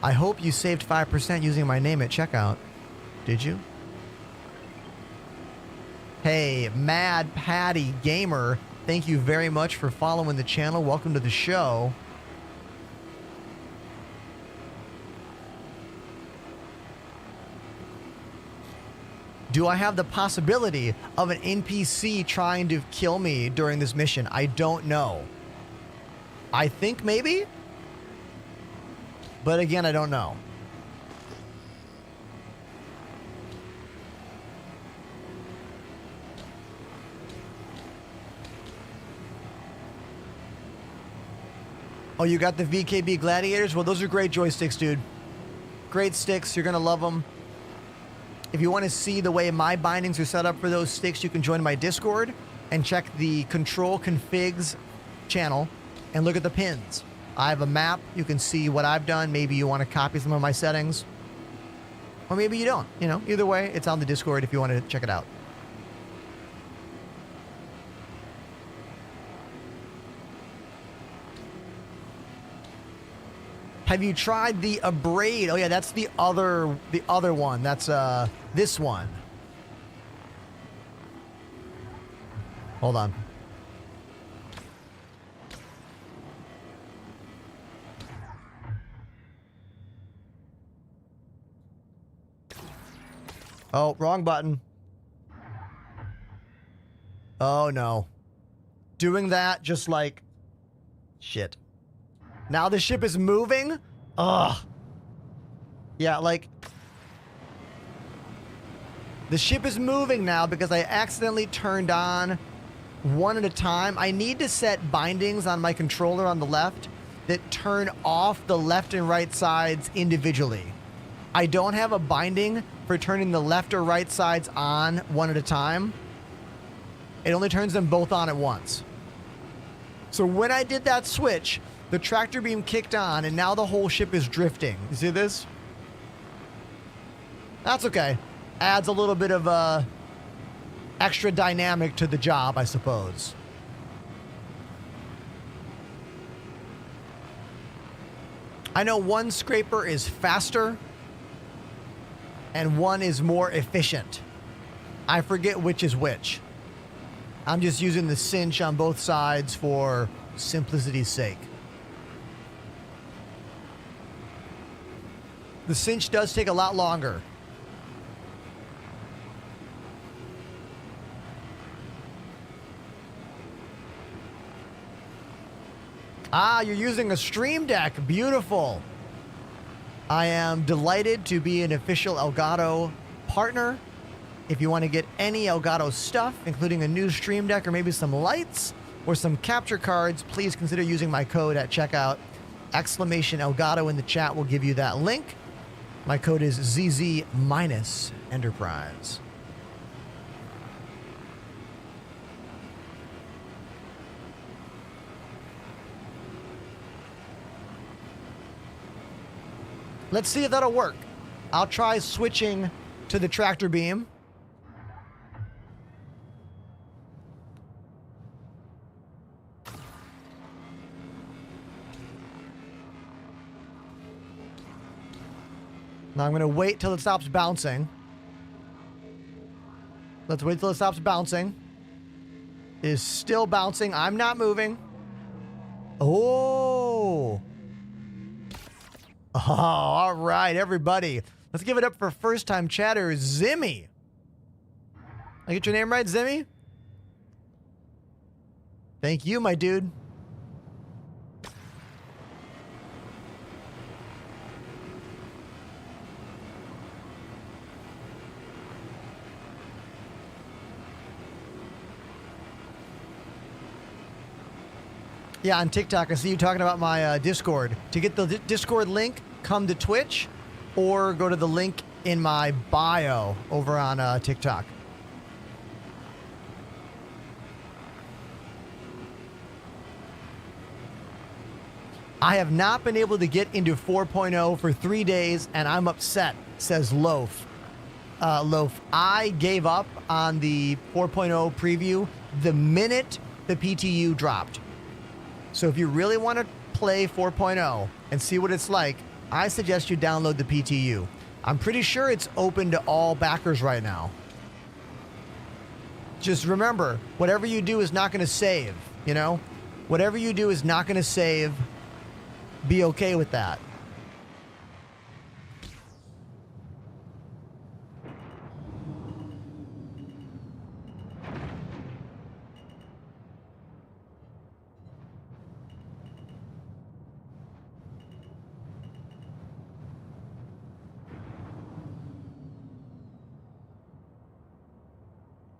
I hope you saved 5% using my name at checkout. Did you? Hey, Mad Patty Gamer, thank you very much for following the channel. Welcome to the show. Do I have the possibility of an NPC trying to kill me during this mission? I don't know. I think maybe. But again, I don't know. Oh, you got the VKB Gladiators? Well, those are great joysticks, dude. Great sticks. You're going to love them. If you want to see the way my bindings are set up for those sticks, you can join my Discord and check the Control Configs channel and look at the pins. I have a map. You can see what I've done. Maybe you want to copy some of my settings. Or maybe you don't. You know, either way, it's on the Discord if you want to check it out. Have you tried the Abrade? Oh yeah, that's the other one. That's this one. Hold on. Oh, wrong button. Oh no. Doing that just like shit. Now the ship is moving? Ugh. Yeah, like... The ship is moving now because I accidentally turned on one at a time. I need to set bindings on my controller on the left that turn off the left and right sides individually. I don't have a binding for turning the left or right sides on one at a time. It only turns them both on at once. So when I did that switch... The tractor beam kicked on, and now the whole ship is drifting. You see this? That's okay. Adds a little bit of extra dynamic to the job, I suppose. I know one scraper is faster, and one is more efficient. I forget which is which. I'm just using the cinch on both sides for simplicity's sake. The cinch does take a lot longer. Ah, you're using a Stream Deck. Beautiful. I am delighted to be an official Elgato partner. If you want to get any Elgato stuff, including a new Stream Deck or maybe some lights or some capture cards, please consider using my code at checkout. ! Elgato in the chat will give you that link. My code is ZZ minus Enterprise. Let's see if that'll work. I'll try switching to the tractor beam. Now I'm going to wait till it stops bouncing. Let's wait till it stops bouncing. It is still bouncing. I'm not moving. Oh. Oh, all right, everybody. Let's give it up for first-time chatter, Zimmy. I get your name right, Zimmy? Thank you, my dude. Yeah, on TikTok, I see you talking about my Discord. To get the Discord link, come to Twitch or go to the link in my bio over on TikTok. I have not been able to get into 4.0 for 3 days, and I'm upset, says Loaf. Loaf, I gave up on the 4.0 preview the minute the PTU dropped. So if you really want to play 4.0 and see what it's like, I suggest you download the PTU. I'm pretty sure it's open to all backers right now. Just remember, whatever you do is not going to save, you know? Whatever you do is not going to save. Be okay with that.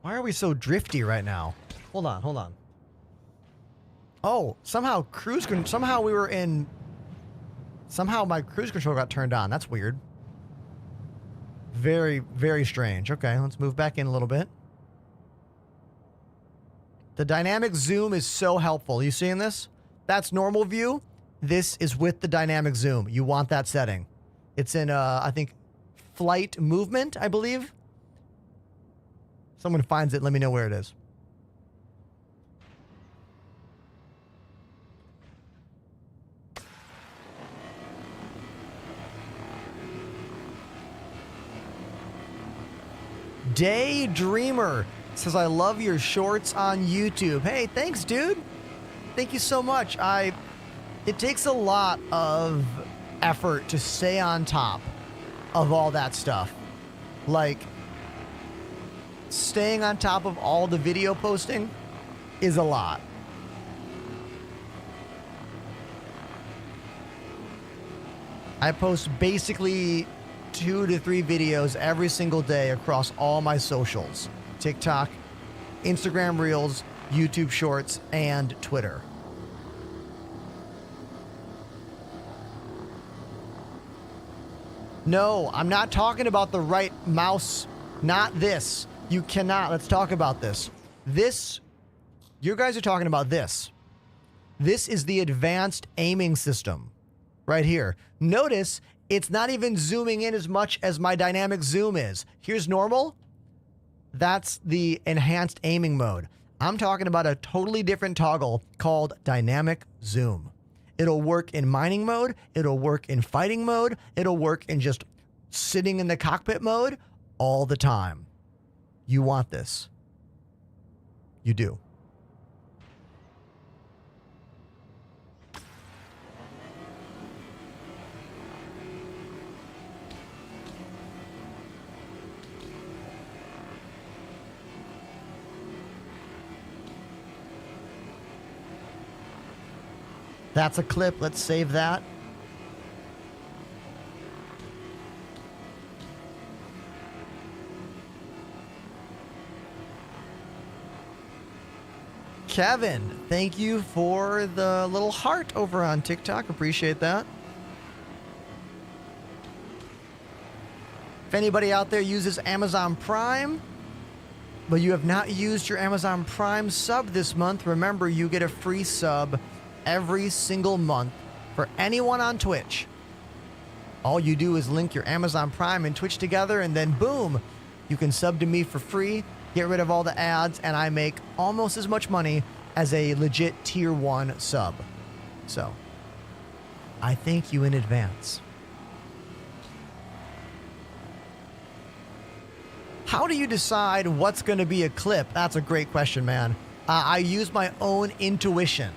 Why are we so drifty right now? Hold on, hold on. Oh, somehow somehow my cruise control got turned on. That's weird. Very, very strange. Okay, let's move back in a little bit. The dynamic zoom is so helpful. You seeing this? That's normal view. This is with the dynamic zoom. You want that setting. It's in, I think, flight movement, I believe. Someone finds it, let me know where it is. Daydreamer says, I love your shorts on YouTube. Hey, thanks, dude. Thank you so much. It takes a lot of effort to stay on top of all that stuff. Like, staying on top of all the video posting is a lot. I post basically 2 to 3 videos every single day across all my socials. TikTok, Instagram Reels, YouTube Shorts, and Twitter. No, I'm not talking about the right mouse. Not this. You cannot. Let's talk about this. This, you guys are talking about this. This is the advanced aiming system right here. Notice it's not even zooming in as much as my dynamic zoom is. Here's normal. That's the enhanced aiming mode. I'm talking about a totally different toggle called dynamic zoom. It'll work in mining mode. It'll work in fighting mode. It'll work in just sitting in the cockpit mode all the time. You want this. You do. That's a clip. Let's save that. Kevin, thank you for the little heart over on TikTok. Appreciate that. If anybody out there uses Amazon Prime, but you have not used your Amazon Prime sub this month, remember you get a free sub every single month for anyone on Twitch. All you do is link your Amazon Prime and Twitch together, and then boom, you can sub to me for free, get rid of all the ads, and I make almost as much money as a legit tier 1 sub. So, I thank you in advance. How do you decide what's going to be a clip? That's a great question, man. I use my own intuition.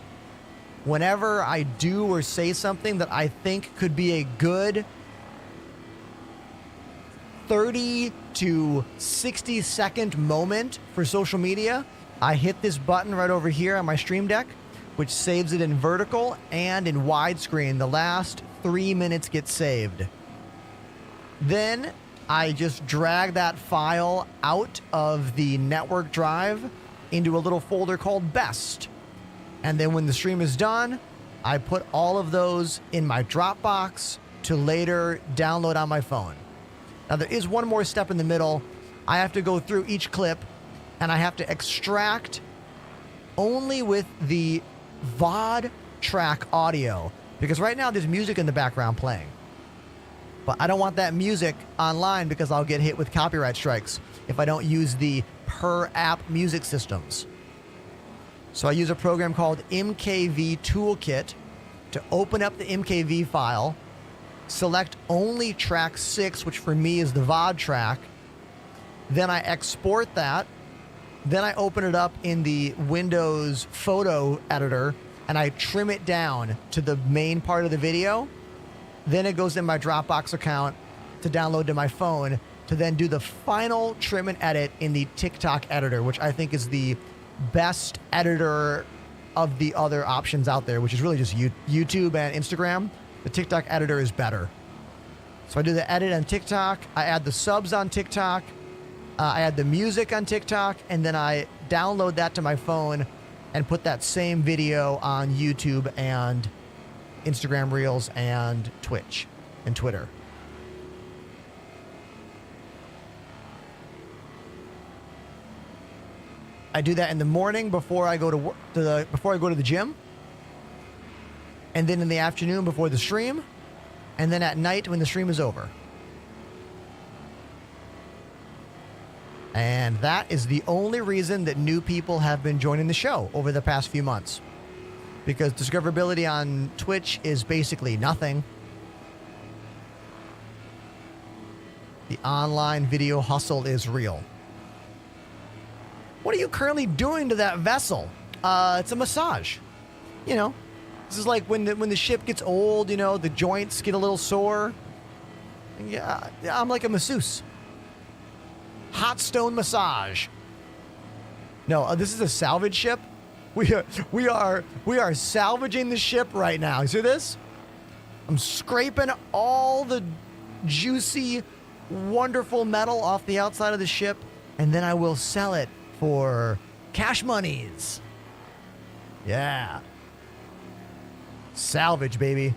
Whenever I do or say something that I think could be a good 30 to 60 second moment for social media, I hit this button right over here on my Stream Deck, which saves it in vertical and in widescreen. The last 3 minutes get saved. Then I just drag that file out of the network drive into a little folder called Best. And then when the stream is done, I put all of those in my Dropbox to later download on my phone. Now, there is one more step in the middle. I have to go through each clip, and I have to extract only with the VOD track audio, because right now there's music in the background playing. But I don't want that music online because I'll get hit with copyright strikes if I don't use the per app music systems. So I use a program called MKV Toolkit to open up the MKV file, select only track 6, which for me is the VOD track. Then I export that. Then I open it up in the Windows photo editor and I trim it down to the main part of the video. Then it goes in my Dropbox account to download to my phone to then do the final trim and edit in the TikTok editor, which I think is the best editor of the other options out there, which is really just YouTube and Instagram. The TikTok editor is better. So I do the edit on TikTok. I add the subs on TikTok. I add the music on TikTok, and then I download that to my phone and put that same video on YouTube and Instagram Reels and Twitch and Twitter. I do that in the morning before I go to work, before I go to the gym, and then in the afternoon before the stream, and then at night when the stream is over. And that is the only reason that new people have been joining the show over the past few months. Because discoverability on Twitch is basically nothing. The online video hustle is real. What are you currently doing to that vessel? It's a massage. You know, this is like when the ship gets old, you know, the joints get a little sore. Yeah, I'm like a masseuse. Hot stone massage. No, this is a salvage ship. We are salvaging the ship right now. You see this? I'm scraping all the juicy, wonderful metal off the outside of the ship, and then I will sell it for cash monies. Yeah. Salvage, baby.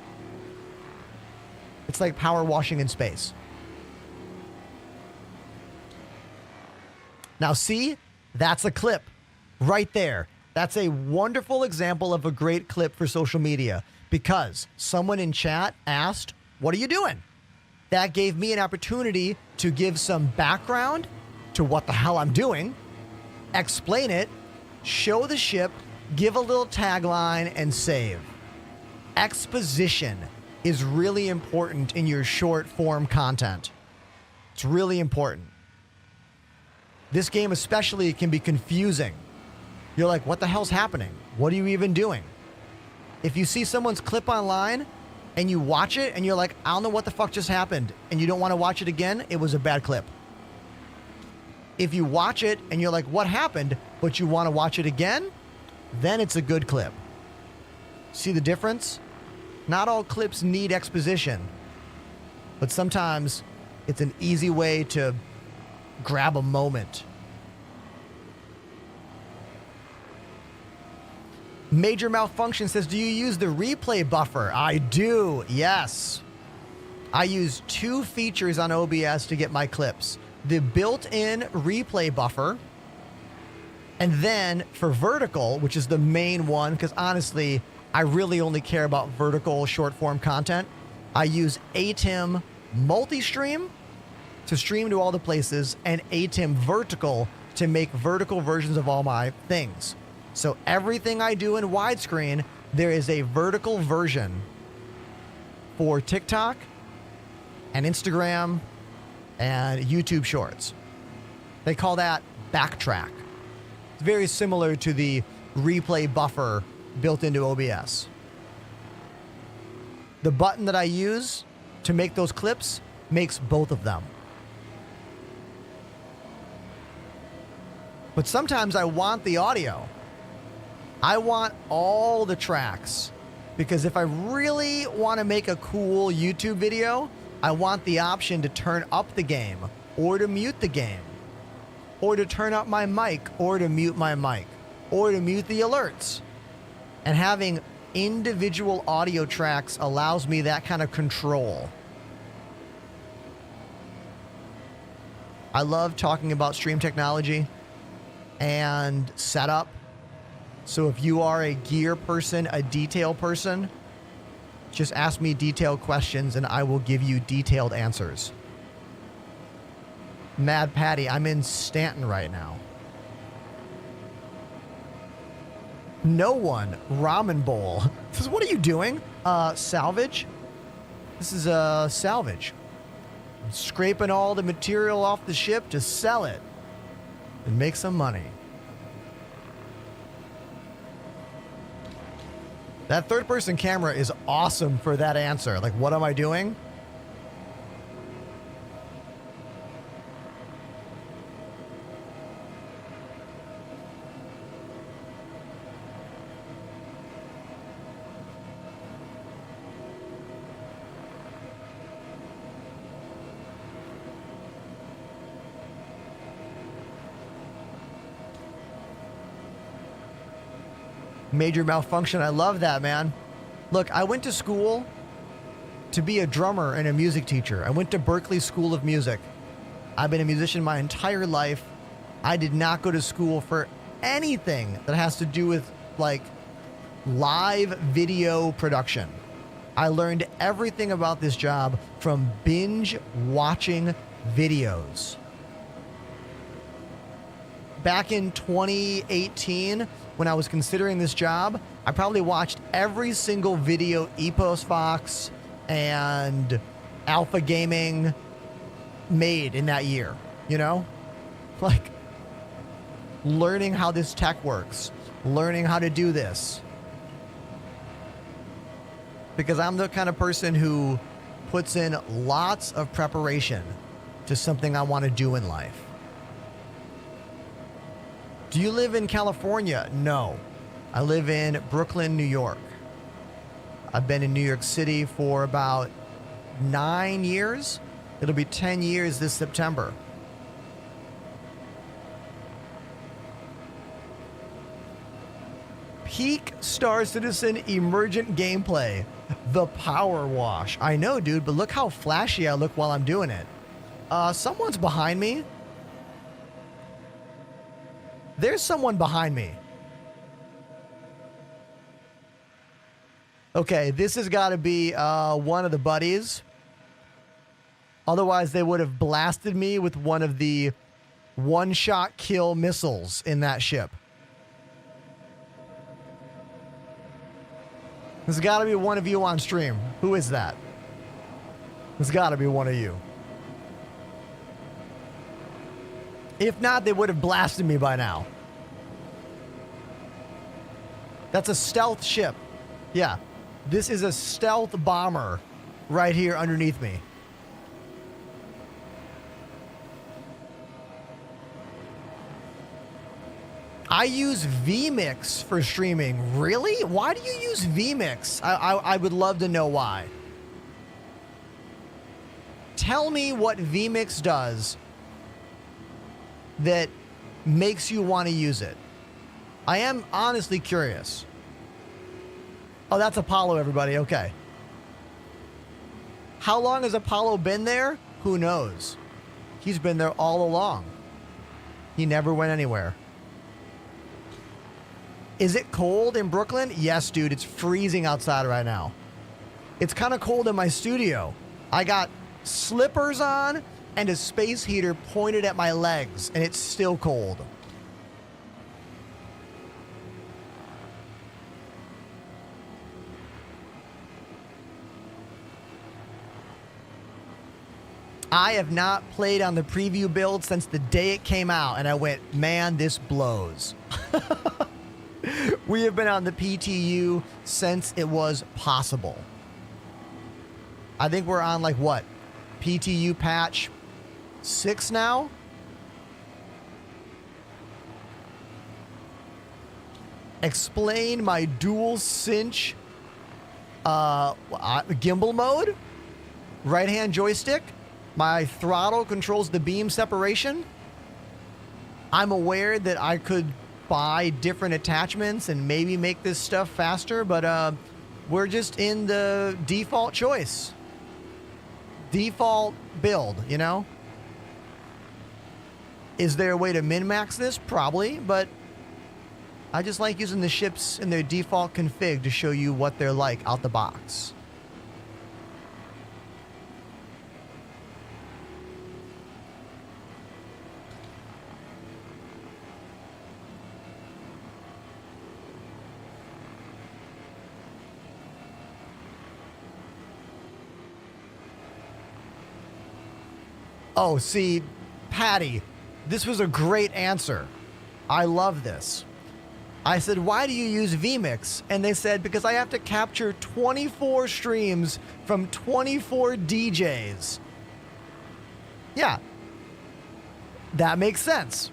It's like power washing in space. Now see, that's a clip right there. That's a wonderful example of a great clip for social media because someone in chat asked, "What are you doing?" That gave me an opportunity to give some background to what the hell I'm doing, explain it, show the ship, give a little tagline, and save. Exposition is really important in your short form content. It's really important. This game especially can be confusing. You're like, what the hell's happening? What are you even doing? If you see someone's clip online and you watch it and you're like, I don't know what the fuck just happened, and you don't want to watch it again, it was a bad clip. If you watch it and you're like, what happened, but you want to watch it again, then it's a good clip. See the difference? Not all clips need exposition, but sometimes it's an easy way to grab a moment. Major Malfunction says, do you use the replay buffer? I do, yes. I use two features on OBS to get my clips. The built-in replay buffer, and then for vertical, which is the main one, because honestly, I really only care about vertical short-form content, I use ATEM multi-stream to stream to all the places, and ATEM vertical to make vertical versions of all my things. So everything I do in widescreen, there is a vertical version for TikTok and Instagram and YouTube Shorts. They call that backtrack. It's very similar to the replay buffer built into OBS. The button that I use to make those clips makes both of them. But sometimes I want the audio. I want all the tracks, because if I really want to make a cool YouTube video, I want the option to turn up the game or to mute the game or to turn up my mic or to mute my mic or to mute the alerts. And having individual audio tracks allows me that kind of control. I love talking about stream technology and setup. So if you are a gear person, a detail person, just ask me detailed questions and I will give you detailed answers. Mad Patty, I'm in Stanton right now. No one. Ramen bowl. Says, what are you doing? Salvage? This is salvage. I'm scraping all the material off the ship to sell it and make some money. That third-person camera is awesome for that answer. Like, what am I doing? Major malfunction. I love that, man. Look, I went to school to be a drummer and a music teacher. I went to Berklee School of Music. I've been a musician my entire life. I did not go to school for anything that has to do with like live video production. I learned everything about this job from binge watching videos. Back in 2018, when I was considering this job, I probably watched every single video Epos Fox and Alpha Gaming made in that year, you know? Like, learning how this tech works, learning how to do this. Because I'm the kind of person who puts in lots of preparation to something I want to do in life. Do you live in California? No. I live in Brooklyn, New York. I've been in New York City for about 9 years. It'll be 10 years this September. Peak Star Citizen emergent gameplay. The power wash. I know, dude, but look how flashy I look while I'm doing it. Someone's behind me. There's someone behind me. Okay, this has got to be one of the buddies. Otherwise, they would have blasted me with one of the one-shot kill missiles in that ship. This has got to be one of you on stream. Who is that? It's got to be one of you. If not, they would have blasted me by now. That's a stealth ship. Yeah. This is a stealth bomber right here underneath me. I use vMix for streaming. Really? Why do you use vMix? I would love to know why. Tell me what vMix does that makes you want to use it. I am honestly curious. Oh, that's Apollo, everybody. Okay. How long has Apollo been there? Who knows? He's been there all along. He never went anywhere. Is it cold in Brooklyn? Yes, dude. It's freezing outside right now. It's kind of cold in my studio. I got slippers on and a space heater pointed at my legs, and it's still cold. I have not played on the preview build since the day it came out, and I went, man, this blows. We have been on the PTU since it was possible. I think we're on like what? PTU patch 6 now? Explain my dual cinch gimbal mode. Right hand joystick. My throttle controls the beam separation. I'm aware that I could buy different attachments and maybe make this stuff faster, but we're just in the default choice. Default build, you know? Is there a way to min-max this? Probably, but I just like using the ships in their default config to show you what they're like out the box. Oh, see, Patty, this was a great answer. I love this. I said, why do you use vMix? And they said, because I have to capture 24 streams from 24 DJs. Yeah, that makes sense.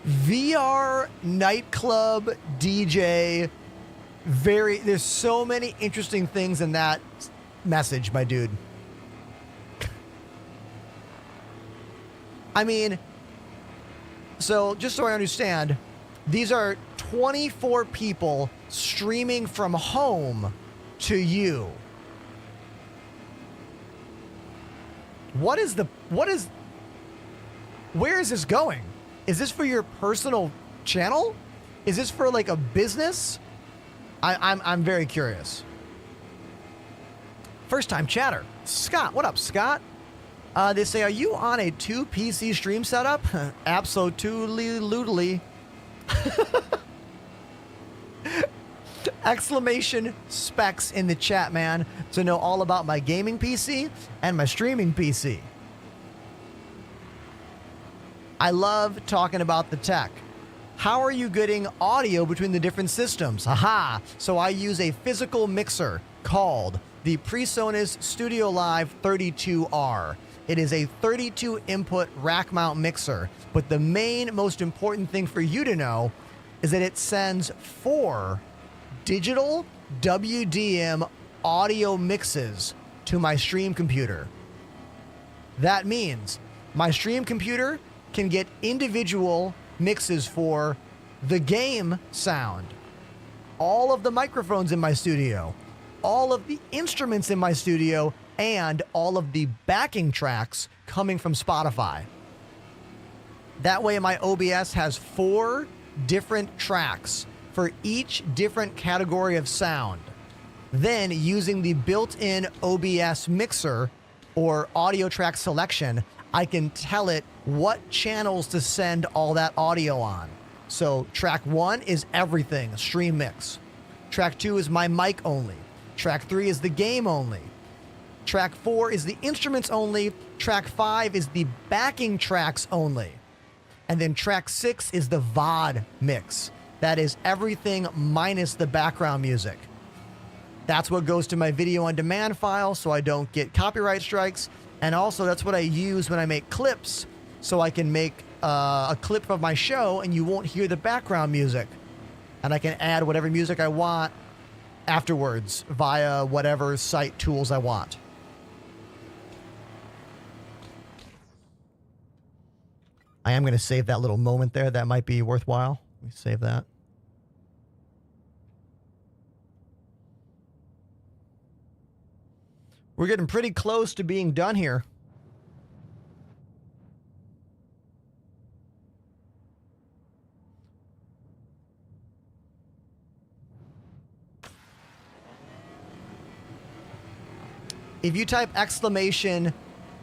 VR nightclub DJ. There's so many interesting things in that message, my dude. I mean, so just so I understand, these are 24 people streaming from home to you. Where is this going? Is this for your personal channel? Is this for like a business? I'm very curious. First time chatter. Scott, what up, Scott? They say, are you on a 2 PC stream setup? Absolutely. Exclamation specs in the chat, man, to know all about my gaming PC and my streaming PC. I love talking about the tech. How are you getting audio between the different systems? Aha! So I use a physical mixer called the PreSonus Studio Live 32R. It is a 32 input rack mount mixer, but the main most important thing for you to know is that it sends 4 digital WDM audio mixes to my stream computer. That means my stream computer can get individual mixes for the game sound, all of the microphones in my studio, all of the instruments in my studio, and all of the backing tracks coming from Spotify. That way my OBS has 4 different tracks for each different category of sound. Then using the built-in OBS mixer or audio track selection, I can tell it what channels to send all that audio on. So track 1 is everything, stream mix. Track 2 is my mic only. Track 3 is the game only. Track 4 is the instruments only. Track 5 is the backing tracks only. And then track 6 is the VOD mix. That is everything minus the background music. That's what goes to my video on demand file so I don't get copyright strikes. And also that's what I use when I make clips, so I can make a clip of my show and you won't hear the background music. And I can add whatever music I want afterwards via whatever site tools I want. I am going to save that little moment there. That might be worthwhile. Let me save that. We're getting pretty close to being done here. If you type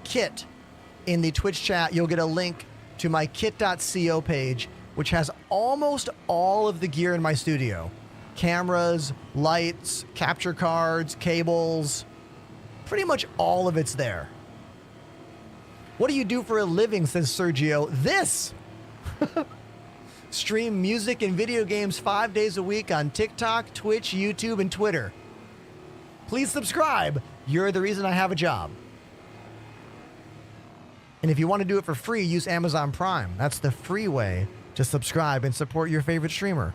!kit in the Twitch chat, you'll get a link to my kit.co page, which has almost all of the gear in my studio. Cameras, lights, capture cards, cables. Pretty much all of it's there. What do you do for a living, says Sergio? This! Stream music and video games 5 days a week on TikTok, Twitch, YouTube, and Twitter. Please subscribe. You're the reason I have a job. And if you want to do it for free, use Amazon Prime. That's the free way to subscribe and support your favorite streamer.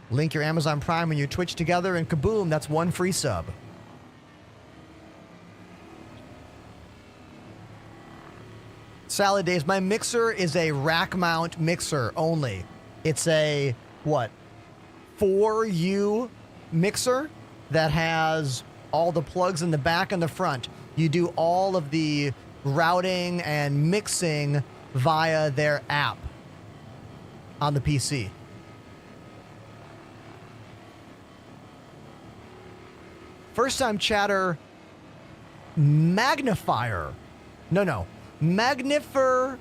Link your Amazon Prime and your Twitch together, and kaboom, that's one free sub. Salad Days, my mixer is a rack mount mixer only. It's a, 4U mixer that has all the plugs in the back and the front. You do all of the routing and mixing via their app on the PC. First time chatter, magnifier. No. Magnifera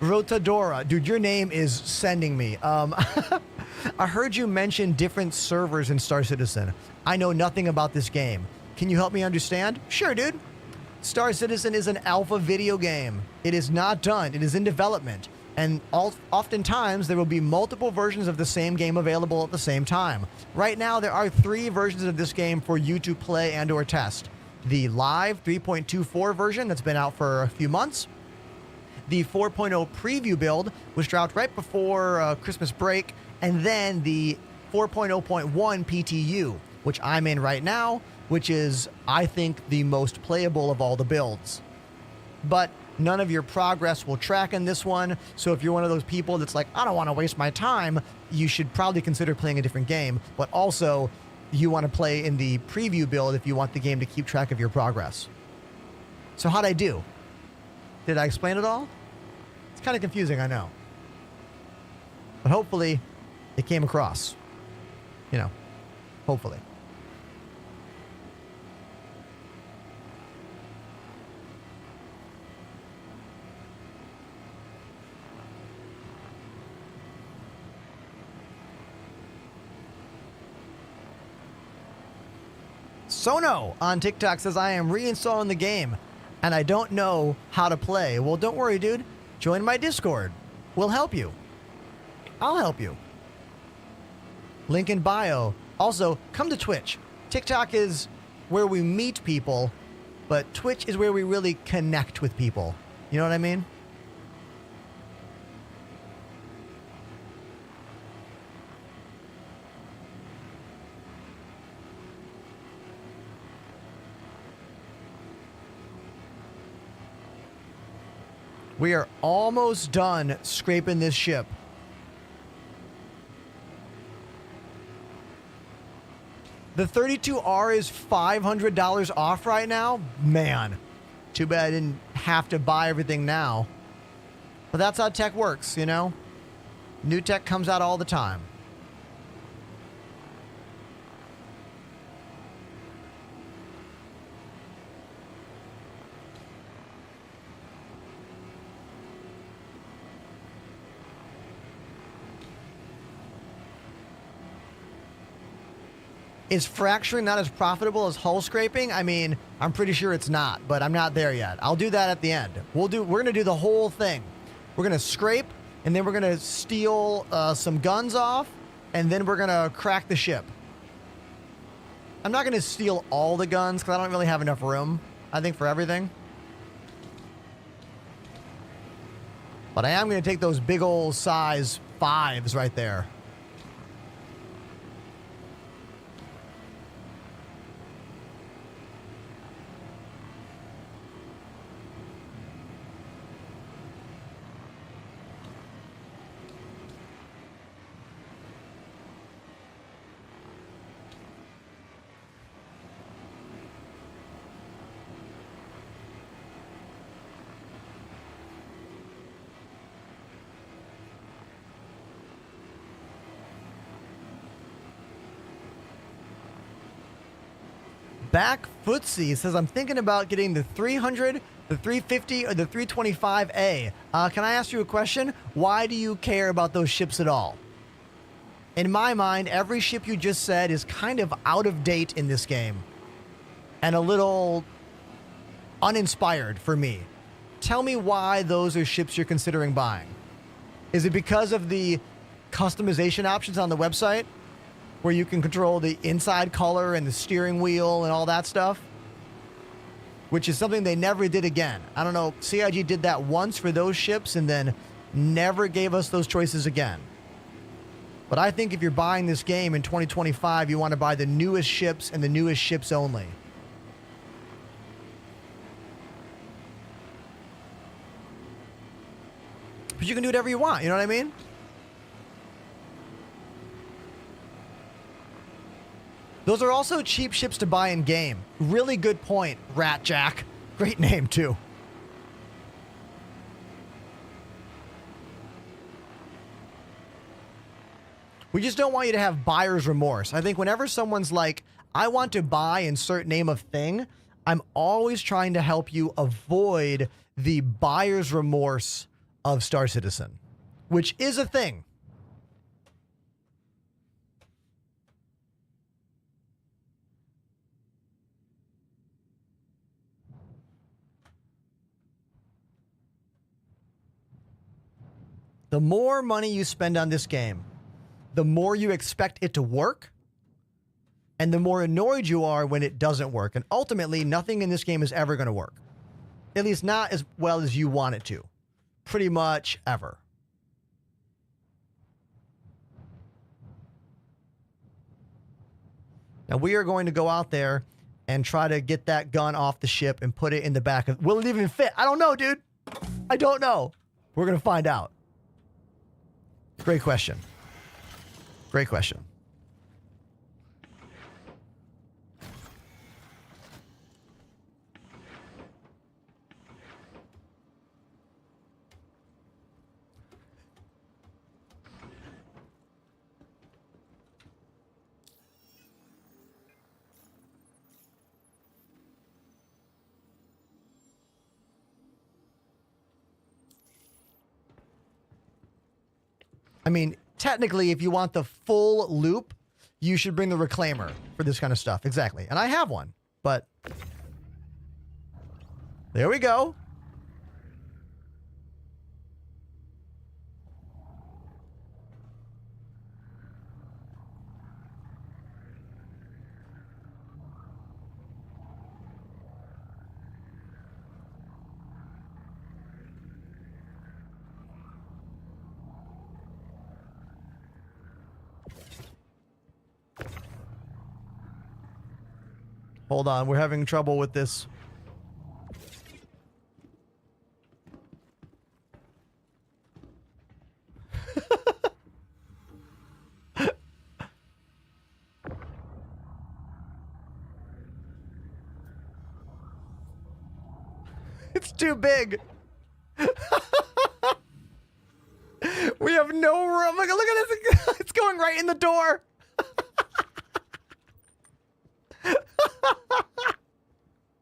Rotadora. Dude, your name is sending me. I heard you mention different servers in Star Citizen. I know nothing about this game. Can you help me understand? Sure, dude. Star Citizen is an alpha video game. It is not done. It is in development. And oftentimes, there will be multiple versions of the same game available at the same time. Right now, there are 3 versions of this game for you to play and or test. The live 3.24 version that's been out for a few months. The 4.0 preview build, which dropped right before Christmas break. And then the 4.0.1 PTU, which I'm in right now, which is, I think, the most playable of all the builds. But none of your progress will track in this one, so if you're one of those people that's like, I don't want to waste my time, you should probably consider playing a different game. But also, you want to play in the preview build if you want the game to keep track of your progress. So how'd I do? Did I explain it all? It's kind of confusing, I know. But hopefully, it came across. You know, hopefully. Sono on TikTok says, I am reinstalling the game and I don't know how to play. Well, don't worry, dude. Join my Discord. We'll help you. I'll help you. Link in bio. Also, come to Twitch. TikTok is where we meet people, but Twitch is where we really connect with people. You know what I mean? We are almost done scraping this ship. The 32R is $500 off right now. Man, too bad I didn't have to buy everything now. But that's how tech works, you know? New tech comes out all the time. Is fracturing not as profitable as hull scraping? I mean, I'm pretty sure it's not, but I'm not there yet. I'll do that at the end. We're gonna do the whole thing. We're gonna scrape, and then we're gonna steal some guns off, and then we're gonna crack the ship. I'm not gonna steal all the guns because I don't really have enough room, I think, for everything. But I am gonna take those big old size 5s right there. Back Footsie says, I'm thinking about getting the 300, the 350, or the 325A. Can I ask you a question? Why do you care about those ships at all? In my mind, every ship you just said is kind of out of date in this game. And a little uninspired for me. Tell me why those are ships you're considering buying. Is it because of the customization options on the website? Where you can control the inside color and the steering wheel and all that stuff? Which is something they never did again. I don't know, CIG did that once for those ships and then never gave us those choices again. But I think if you're buying this game in 2025, you want to buy the newest ships and the newest ships only. But you can do whatever you want, you know what I mean? Those are also cheap ships to buy in game. Really good point, Rat Jack. Great name, too. We just don't want you to have buyer's remorse. I think whenever someone's like, I want to buy insert name of thing, I'm always trying to help you avoid the buyer's remorse of Star Citizen, which is a thing. The more money you spend on this game, the more you expect it to work, and the more annoyed you are when it doesn't work. And ultimately, nothing in this game is ever going to work. At least not as well as you want it to. Pretty much ever. Now, we are going to go out there and try to get that gun off the ship and put it in the back of... Will it even fit? I don't know, dude. I don't know. We're going to find out. Great question. Great question. I mean, technically, if you want the full loop, you should bring the reclaimer for this kind of stuff. Exactly. And I have one, but there we go. Hold on, we're having trouble with this. It's too big. We have no room. Look at this. It's going right in the door.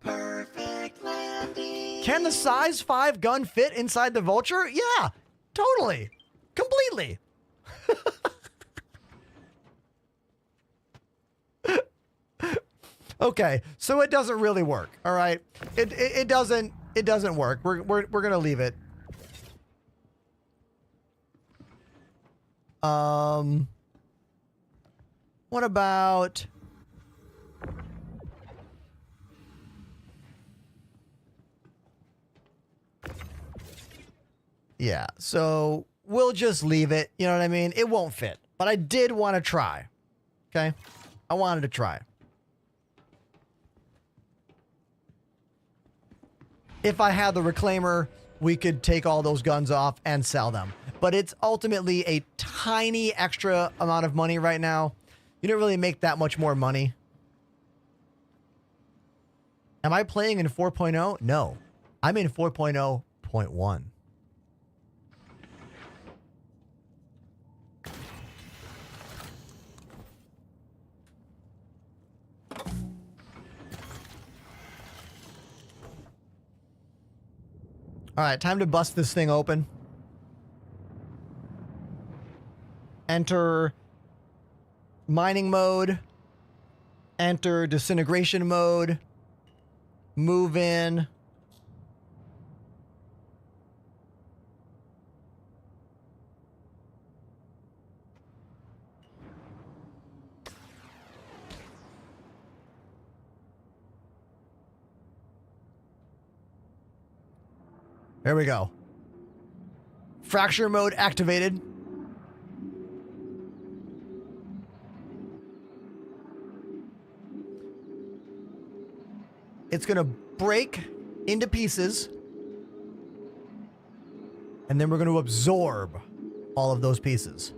Perfect landing. Can the size 5 gun fit inside the Vulture? Yeah, totally. Completely. Okay, so it doesn't really work. All right. It doesn't work. We're going to leave it. What about... Yeah, so we'll just leave it. You know what I mean? It won't fit. But I did want to try. Okay? I wanted to try. If I had the reclaimer, we could take all those guns off and sell them. But it's ultimately a tiny extra amount of money right now. You don't really make that much more money. Am I playing in 4.0? No. I'm in 4.0.1. All right, time to bust this thing open. Enter mining mode. Enter disintegration mode. Move in. There we go. Fracture mode activated. It's going to break into pieces. And then we're going to absorb all of those pieces.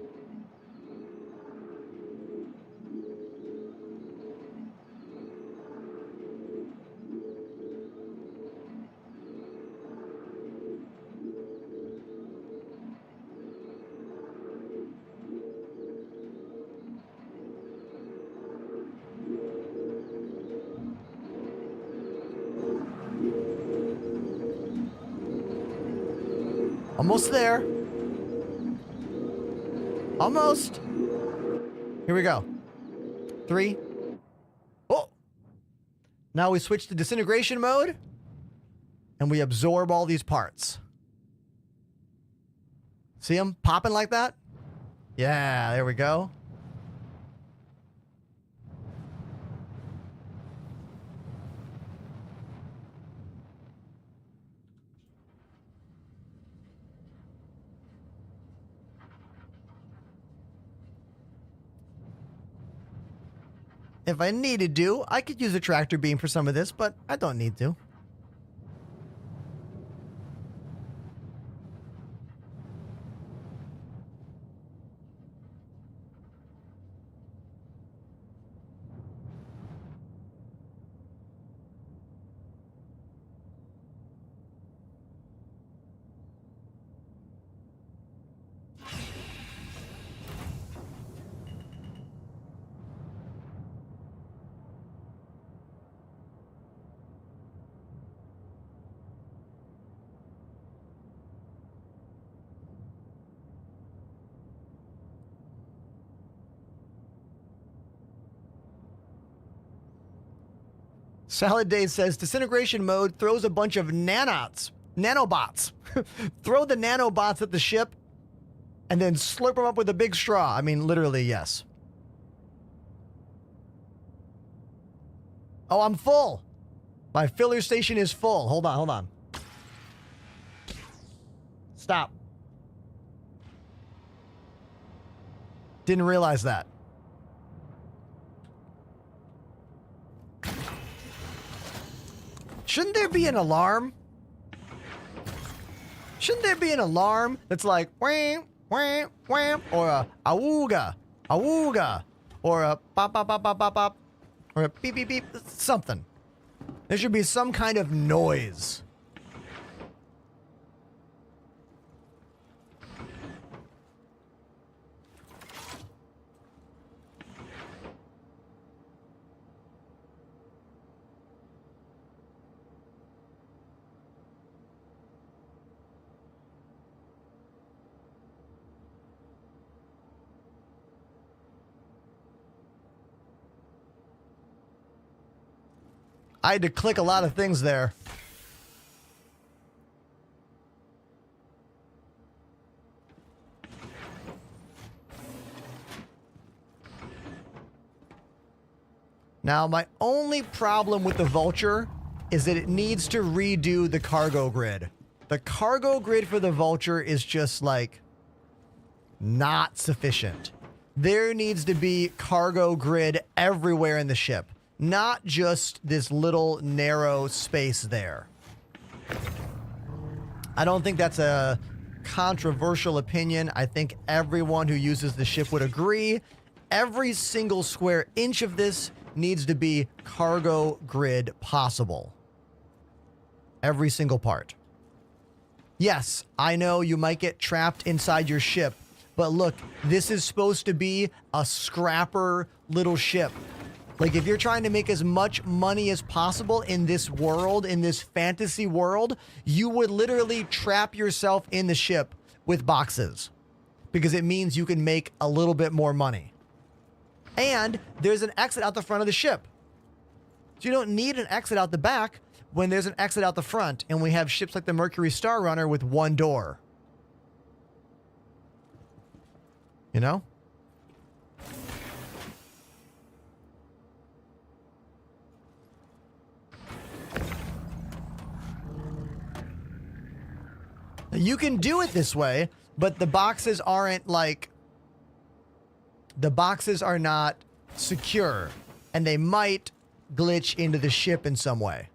Almost there. Almost. Here we go. 3. Oh! Now we switch to disintegration mode. And we absorb all these parts. See them popping like that? Yeah, there we go. If I needed to, I could use a tractor beam for some of this, but I don't need to. Salad Days says disintegration mode throws a bunch of nanobots. Throw the nanobots at the ship and then slurp them up with a big straw. I mean, literally, yes. Oh, I'm full. My filler station is full. Hold on. Stop. Didn't realize that. Shouldn't there be an alarm? Shouldn't there be an alarm that's like wham, wham, wham, or a awooga, awooga, or a pop, pop, pop, pop, pop, pop, or a beep, beep, beep, something. There should be some kind of noise. I had to click a lot of things there. Now, my only problem with the Vulture is that it needs to redo the cargo grid. The cargo grid for the Vulture is just like not sufficient. There needs to be cargo grid everywhere in the ship. Not just this little narrow space there. I don't think that's a controversial opinion. I think everyone who uses the ship would agree. Every single square inch of this needs to be cargo grid possible. Every single part. Yes, I know you might get trapped inside your ship, but look, this is supposed to be a scrapper little ship. Like, if you're trying to make as much money as possible in this world, in this fantasy world, you would literally trap yourself in the ship with boxes because it means you can make a little bit more money. And there's an exit out the front of the ship. So you don't need an exit out the back when there's an exit out the front, and we have ships like the Mercury Star Runner with one door. You know? You can do it this way, but the boxes aren't like... The boxes are not secure, and they might glitch into the ship in some way.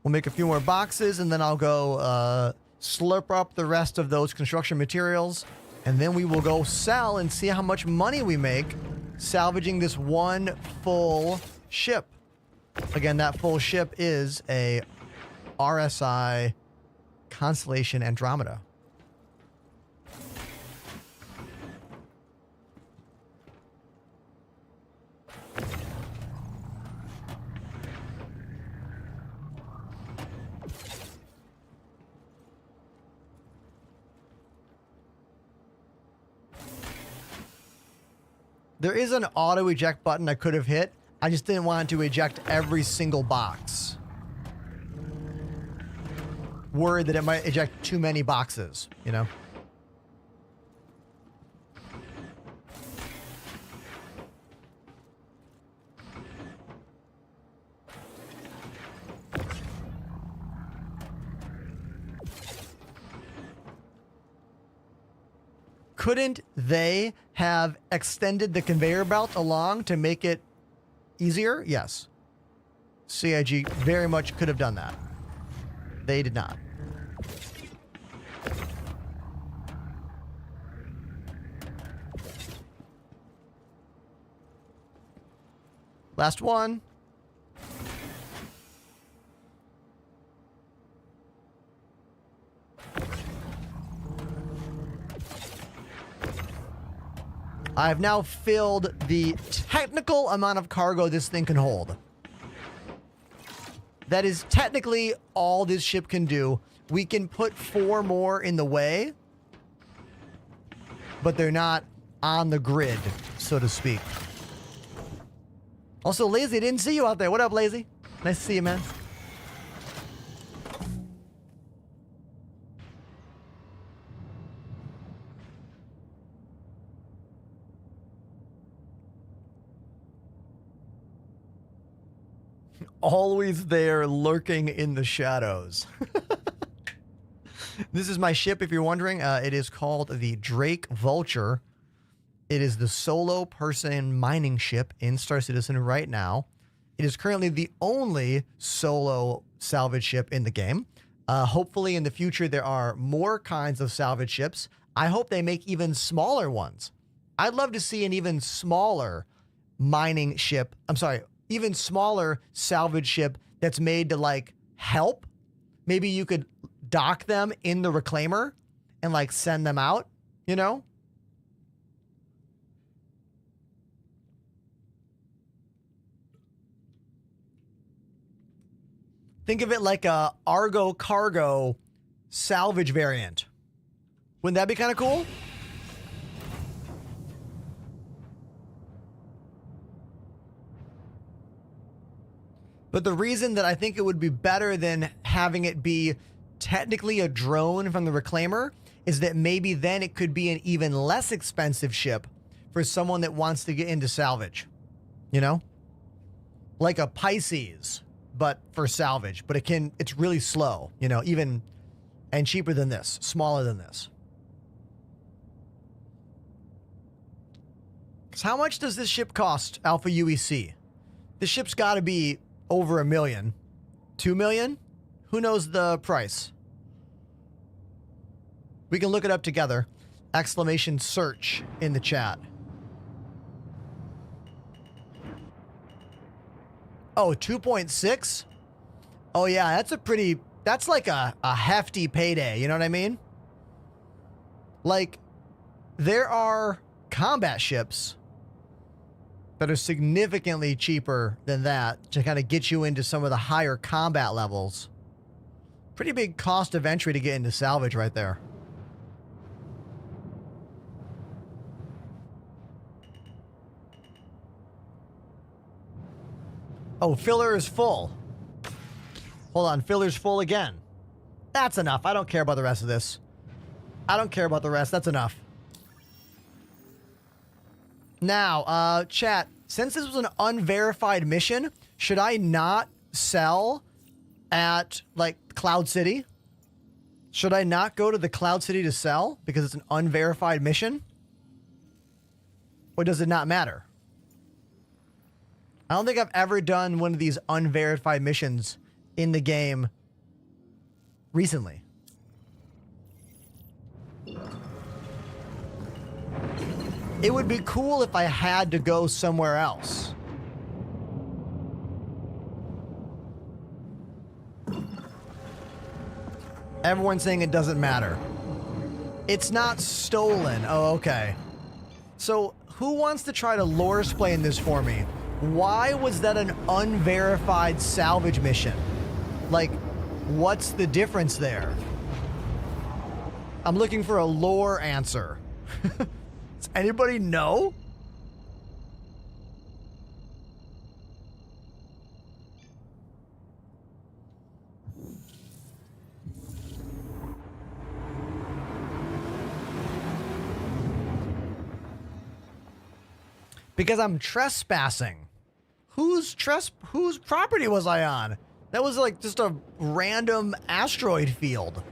We'll make a few more boxes, and then I'll go slurp up the rest of those construction materials, and then we will go sell and see how much money we make salvaging this one full ship. Again, that full ship is a RSI Constellation Andromeda. There is an auto eject button I could have hit. I just didn't want to eject every single box. Worried that it might eject too many boxes, you know? Couldn't they have extended the conveyor belt along to make it easier? Yes. CIG very much could have done that. They did not. Last one. I have now filled the technical amount of cargo this thing can hold. That is technically all this ship can do. We can put 4 more in the way, but they're not on the grid, so to speak. Also, Lazy, I didn't see you out there. What up, Lazy? Nice to see you, man. Always there, lurking in the shadows. This is my ship, if you're wondering. It is called the Drake Vulture. It is the solo person mining ship in Star Citizen right now. It is currently the only solo salvage ship in the game. Hopefully in the future there are more kinds of salvage ships. I hope they make even smaller ones. I'd love to see an even smaller mining ship. I'm sorry, even smaller salvage ship that's made to like help. Maybe you could dock them in the reclaimer and like send them out, you know? Think of it like a Argo Cargo salvage variant. Wouldn't that be kind of cool? But the reason that I think it would be better than having it be technically a drone from the reclaimer is that maybe then it could be an even less expensive ship for someone that wants to get into salvage. You know? Like a Pisces, but for salvage. But it's really slow, you know, even, and cheaper than this, smaller than this. Because how much does this ship cost, Alpha UEC? This ship's got to be over $1 million. 2 million? Who knows the price? We can look it up together. Exclamation search in the chat. Oh, 2.6? Oh yeah, that's like a hefty payday, you know what I mean? Like, there are combat ships that are significantly cheaper than that to kind of get you into some of the higher combat levels. Pretty big cost of entry to get into salvage right there. Oh, filler is full. Hold on, filler's full again. That's enough. I don't care about the rest of this. I don't care about the rest. That's enough. Now, chat, since this was an unverified mission, should I not sell at, like, Cloud City? Should I not go to the Cloud City to sell because it's an unverified mission? Or does it not matter? I don't think I've ever done one of these unverified missions in the game recently. It would be cool if I had to go somewhere else. Everyone's saying it doesn't matter. It's not stolen. Oh, okay. So who wants to try to lore explain this for me? Why was that an unverified salvage mission? Like, what's the difference there? I'm looking for a lore answer. Does anybody know? Because I'm trespassing. Whose property was I on? That was like just a random asteroid field.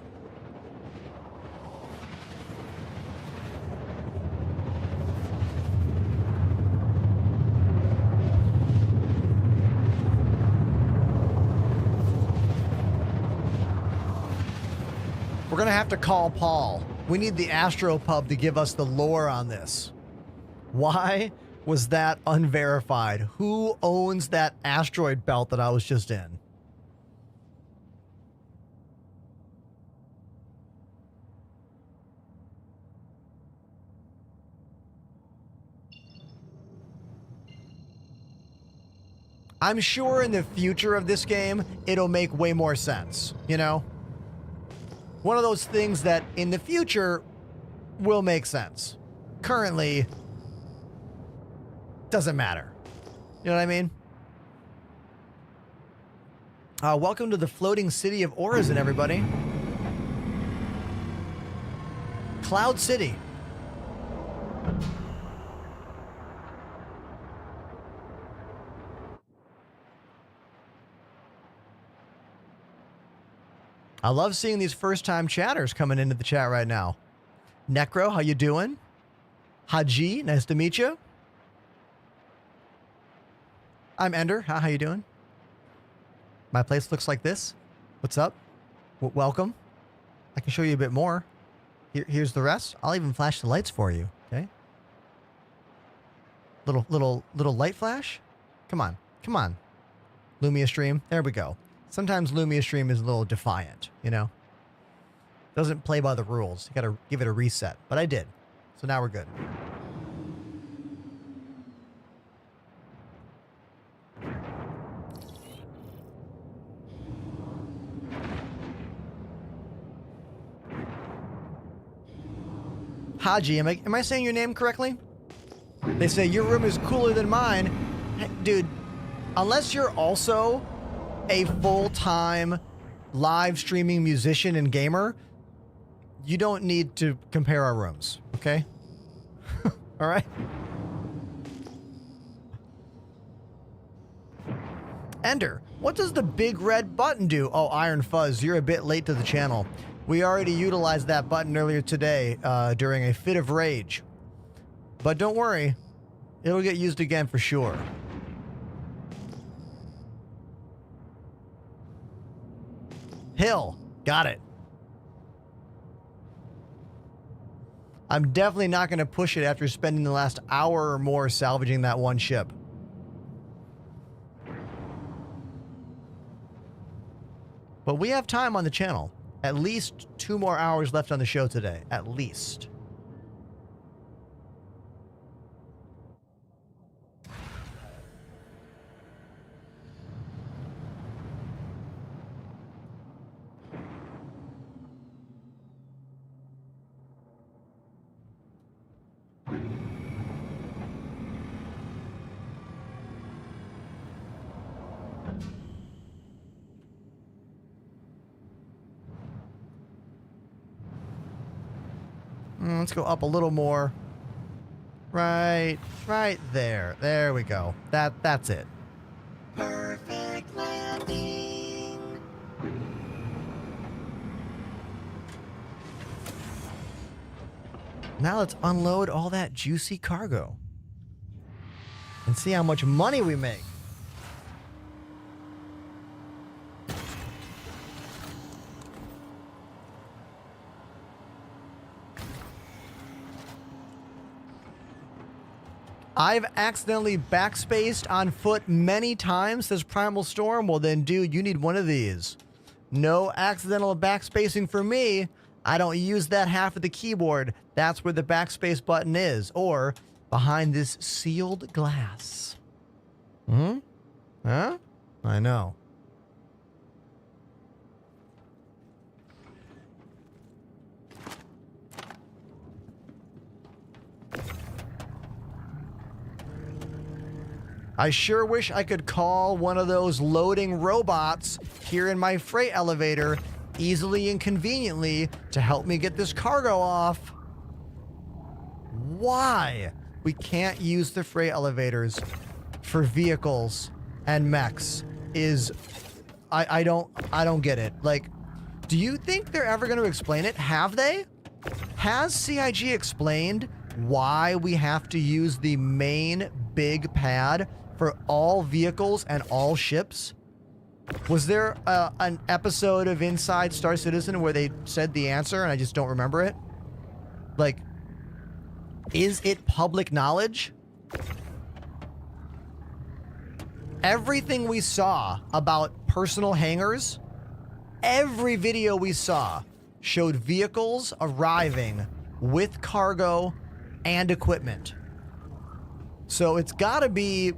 We're gonna have to call Paul. We need the Astropub to give us the lore on this. Why was that unverified? Who owns that asteroid belt that I was just in? I'm sure in the future of this game, it'll make way more sense, you know? One of those things that in the future will make sense. Currently, doesn't matter. You know what I mean? Welcome to the floating city of Orizon, everybody. Cloud City. I love seeing these first-time chatters coming into the chat right now. Necro, how you doing? Haji, nice to meet you. I'm Ender. How you doing? My place looks like this. What's up? Welcome. I can show you a bit more. Here's the rest. I'll even flash the lights for you. Okay. Little light flash. Come on. Come on. Lumia stream. There we go. Sometimes Lumia stream is a little defiant, you know? Doesn't play by the rules. You gotta give it a reset. But I did. So now we're good. Haji, am I saying your name correctly? They say your room is cooler than mine. Hey, dude, unless you're also a full-time live streaming musician and gamer, you don't need to compare our rooms, okay? All right? Ender, what does the big red button do? Oh, Iron Fuzz, you're a bit late to the channel. We already utilized that button earlier today during a fit of rage. But don't worry, it'll get used again for sure. Hill. Got it. I'm definitely not going to push it after spending the last hour or more salvaging that one ship. But we have time on the channel. At least 2 more hours left on the show today. At least. Let's go up a little more. Right there. There we go. That's it. Perfect landing. Now let's unload all that juicy cargo and see how much money we make. I've accidentally backspaced on foot many times, says Primal Storm. Well then, dude, you need one of these. No accidental backspacing for me. I don't use that half of the keyboard. That's where the backspace button is. Or behind this sealed glass. Huh? I know. I sure wish I could call one of those loading robots here in my freight elevator easily and conveniently to help me get this cargo off. Why? We can't use the freight elevators for vehicles and mechs is I don't get it. Like, do you think they're ever going to explain it? Have they? Has CIG explained why we have to use the main big pad for all vehicles and all ships? Was there an episode of Inside Star Citizen where they said the answer and I just don't remember it? Like, is it public knowledge? Everything we saw about personal hangars, every video we saw showed vehicles arriving with cargo and equipment. So it's got to be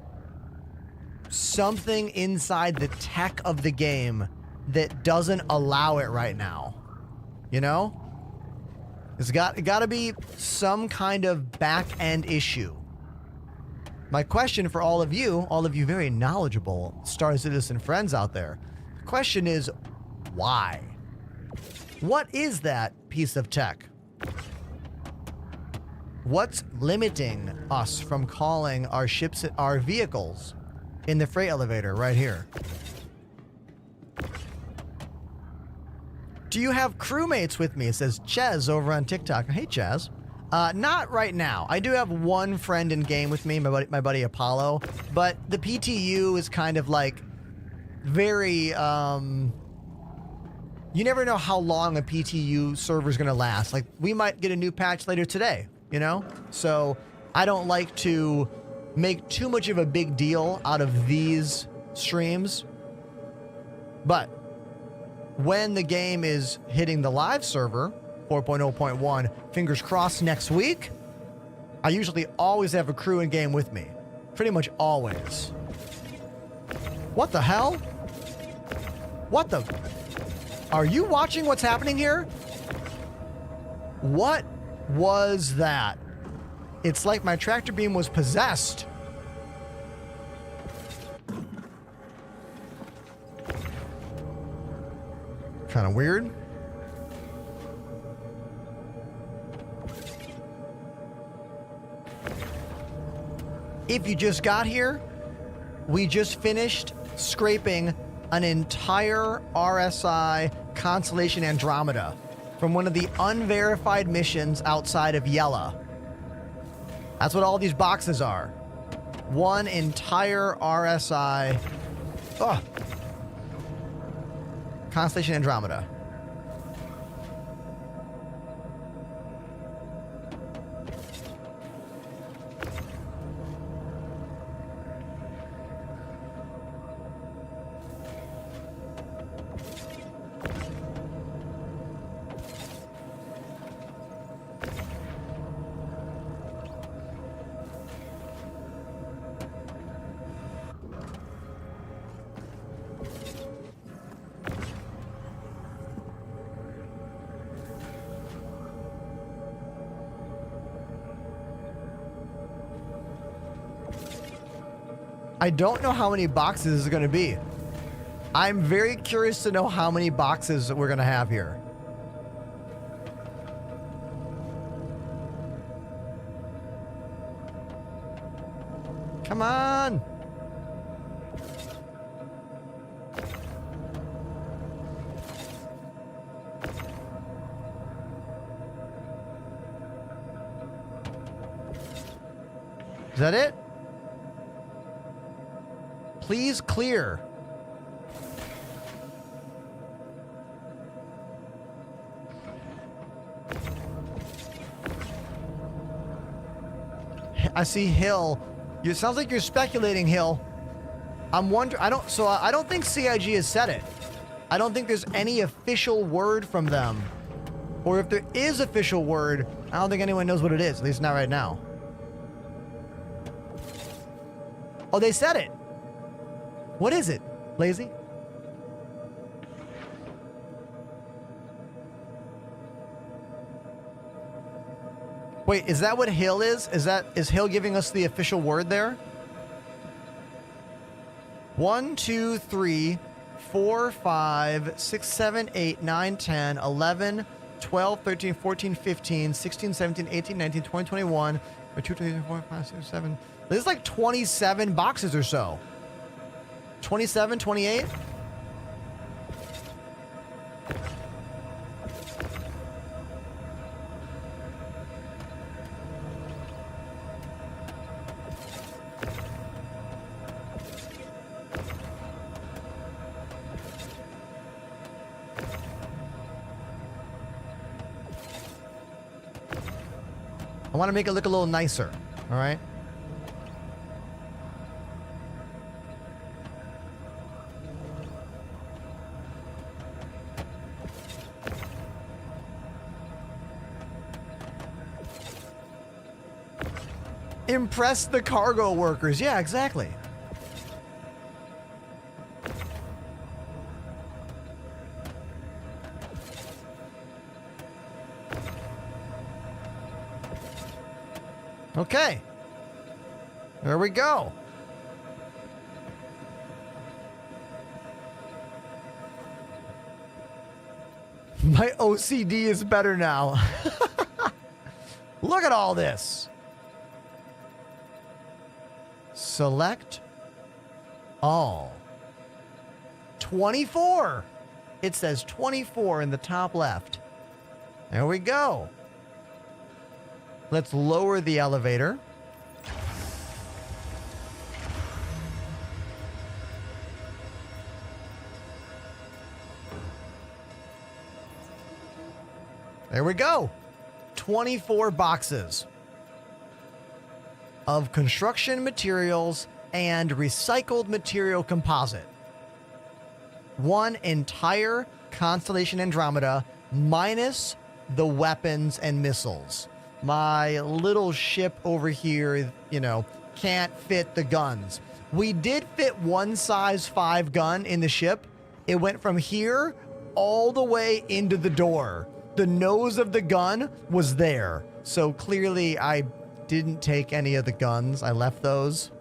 something inside the tech of the game that doesn't allow it right now. You know? It's got to be some kind of back-end issue. My question for all of you very knowledgeable Star Citizen friends out there, the question is, why? What is that piece of tech? What's limiting us from calling our ships, our vehicles in the freight elevator right here? Do you have crewmates with me? It says Chez over on TikTok. Hey, Chez. Not right now. I do have one friend in game with me, my buddy Apollo, but the PTU is kind of like very, you never know how long a PTU server is going to last. Like, we might get a new patch later today, you know? So I don't like to make too much of a big deal out of these streams. But when the game is hitting the live server, 4.0.1, fingers crossed next week, I usually always have a crew in game with me. Pretty much always. What the hell? What the? Are you watching what's happening here? What was that? It's like my tractor beam was possessed. Kind of weird. If you just got here, we just finished scraping an entire RSI Constellation Andromeda from one of the unverified missions outside of Yella. That's what all these boxes are. One entire RSI Constellation Andromeda. I don't know how many boxes is going to be. I'm very curious to know how many boxes we're going to have here. Come on. Is that it? Please clear. I see Hill. It sounds like you're speculating, Hill. I'm wondering. I don't think CIG has said it. I don't think there's any official word from them. Or if there is official word, I don't think anyone knows what it is. At least not right now. Oh, they said it. What is it, Lazy? Wait, is that what Hill is? Is Hill giving us the official word there? 1, 2, 3, 4, 5, 6, 7, 8, 9, 10, 11, 12, 13, 14, 15, 16, 17, 18, 19, 20, 21, 22, 23, 24, 5, 6, 7. There's like 27 boxes or so. 27, 28? I want to make it look a little nicer, all right? Impress the cargo workers. Yeah, exactly. Okay. There we go. My OCD is better now. Look at all this. Select all. 24. It says 24 in the top left. There we go. Let's lower the elevator. There we go. 24 boxes of construction materials and recycled material composite. One entire Constellation Andromeda minus the weapons and missiles. My little ship over here, you know, can't fit the guns. We did fit one size 5 gun in the ship. It went from here all the way into the door. The nose of the gun was there. So clearly I didn't take any of the guns. I left those.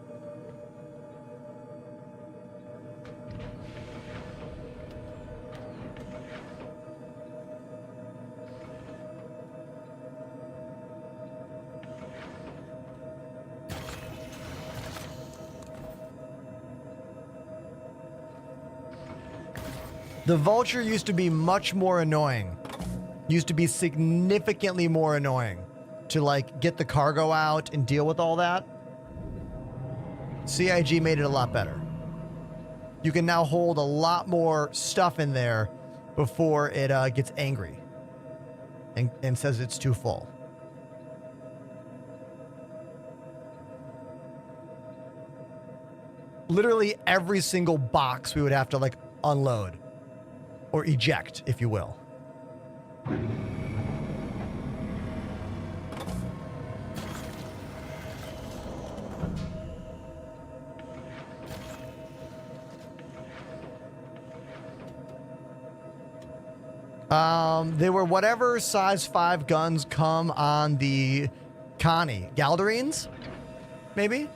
The Vulture used to be much more annoying. Used to be significantly more annoying to like get the cargo out and deal with all that. CIG made it a lot better. You can now hold a lot more stuff in there before it gets angry and says it's too full. Literally every single box we would have to like unload or eject, if you will. There were whatever size 5 guns come on the Connie. Galdarines? Maybe?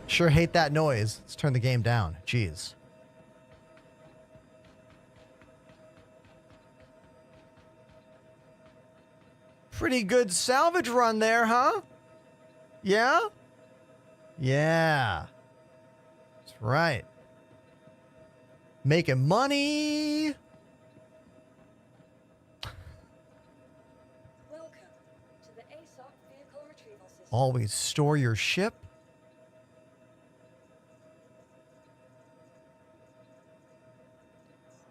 Sure hate that noise. Let's turn the game down. Jeez. Pretty good salvage run there, huh? Yeah? Yeah. That's right. Making money. Welcome to the ASOP vehicle retrieval system. Always store your ship.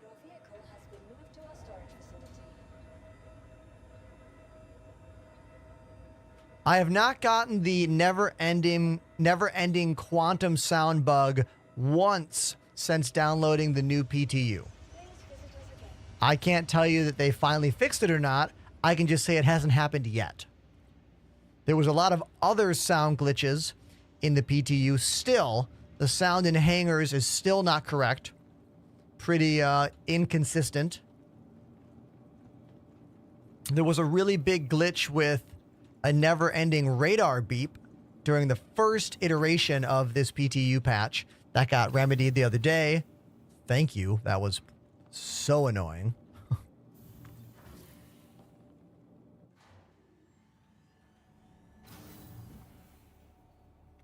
Your vehicle has been moved to our storage facility. I have not gotten the never-ending quantum sound bug once since downloading the new PTU. Please visit us again. I can't tell you that they finally fixed it or not. I can just say it hasn't happened yet. There was a lot of other sound glitches in the PTU. Still, the sound in hangars is still not correct. Pretty inconsistent. There was a really big glitch with a never-ending radar beep during the first iteration of this PTU patch. That got remedied the other day. Thank you. That was so annoying.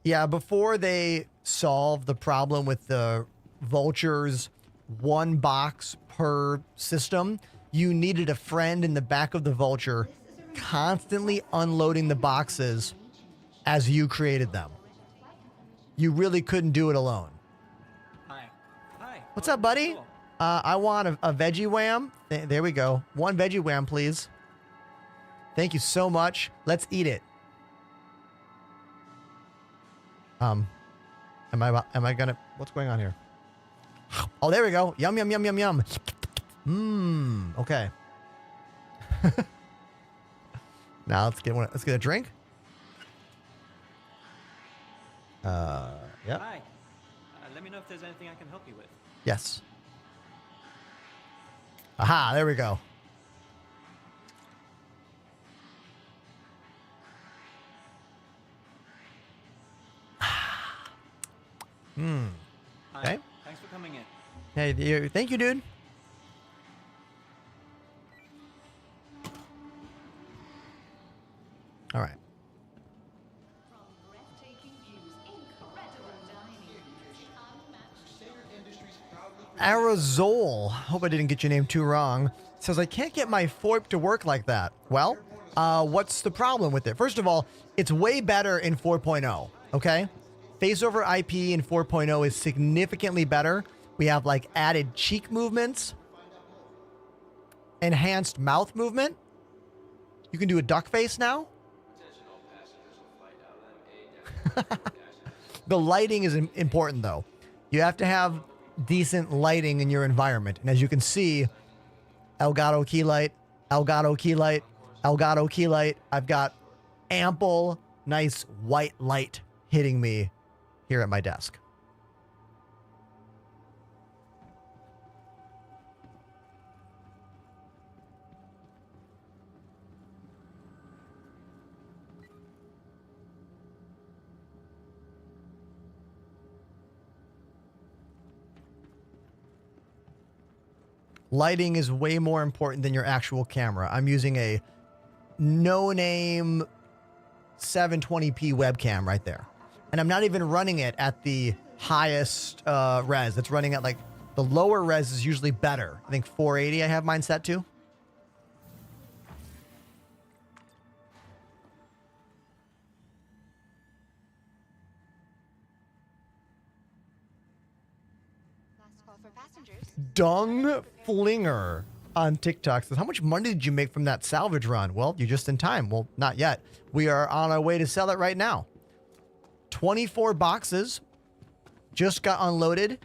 Yeah, before they solve the problem with the vultures, 1 box per system, you needed a friend in the back of the vulture constantly unloading the boxes as you created them. You really couldn't do it alone. Hi. Hi. What's up, buddy? I want a veggie wham. There we go. 1 veggie wham, please. Thank you so much. Let's eat it. Am I gonna, what's going on here? Oh, there we go. Yum, yum, yum, yum, yum. Okay. Now let's get a drink. Yeah. Hi. Let me know if there's anything I can help you with. Yes. Aha, there we go. Okay. Hi. Thanks for coming in. Hey, thank you, dude. All right. Aerosol. Hope I didn't get your name too wrong. Says, I can't get my FOIP to work like that. Well, what's the problem with it? First of all, it's way better in 4.0, okay? Face over IP in 4.0 is significantly better. We have like added cheek movements, enhanced mouth movement. You can do a duck face now. The lighting is important though. You have to have decent lighting in your environment. And as you can see, Elgato key light, Elgato key light, Elgato key light. I've got ample, nice white light hitting me here at my desk. Lighting is way more important than your actual camera. I'm using a no-name 720p webcam right there. And I'm not even running it at the highest res. It's running at like, the lower res is usually better. I think 480 I have mine set to. Dung Flinger on TikTok says, how much money did you make from that salvage run? Well, you're just in time. Well, not yet. We are on our way to sell it right now. 24 boxes just got unloaded.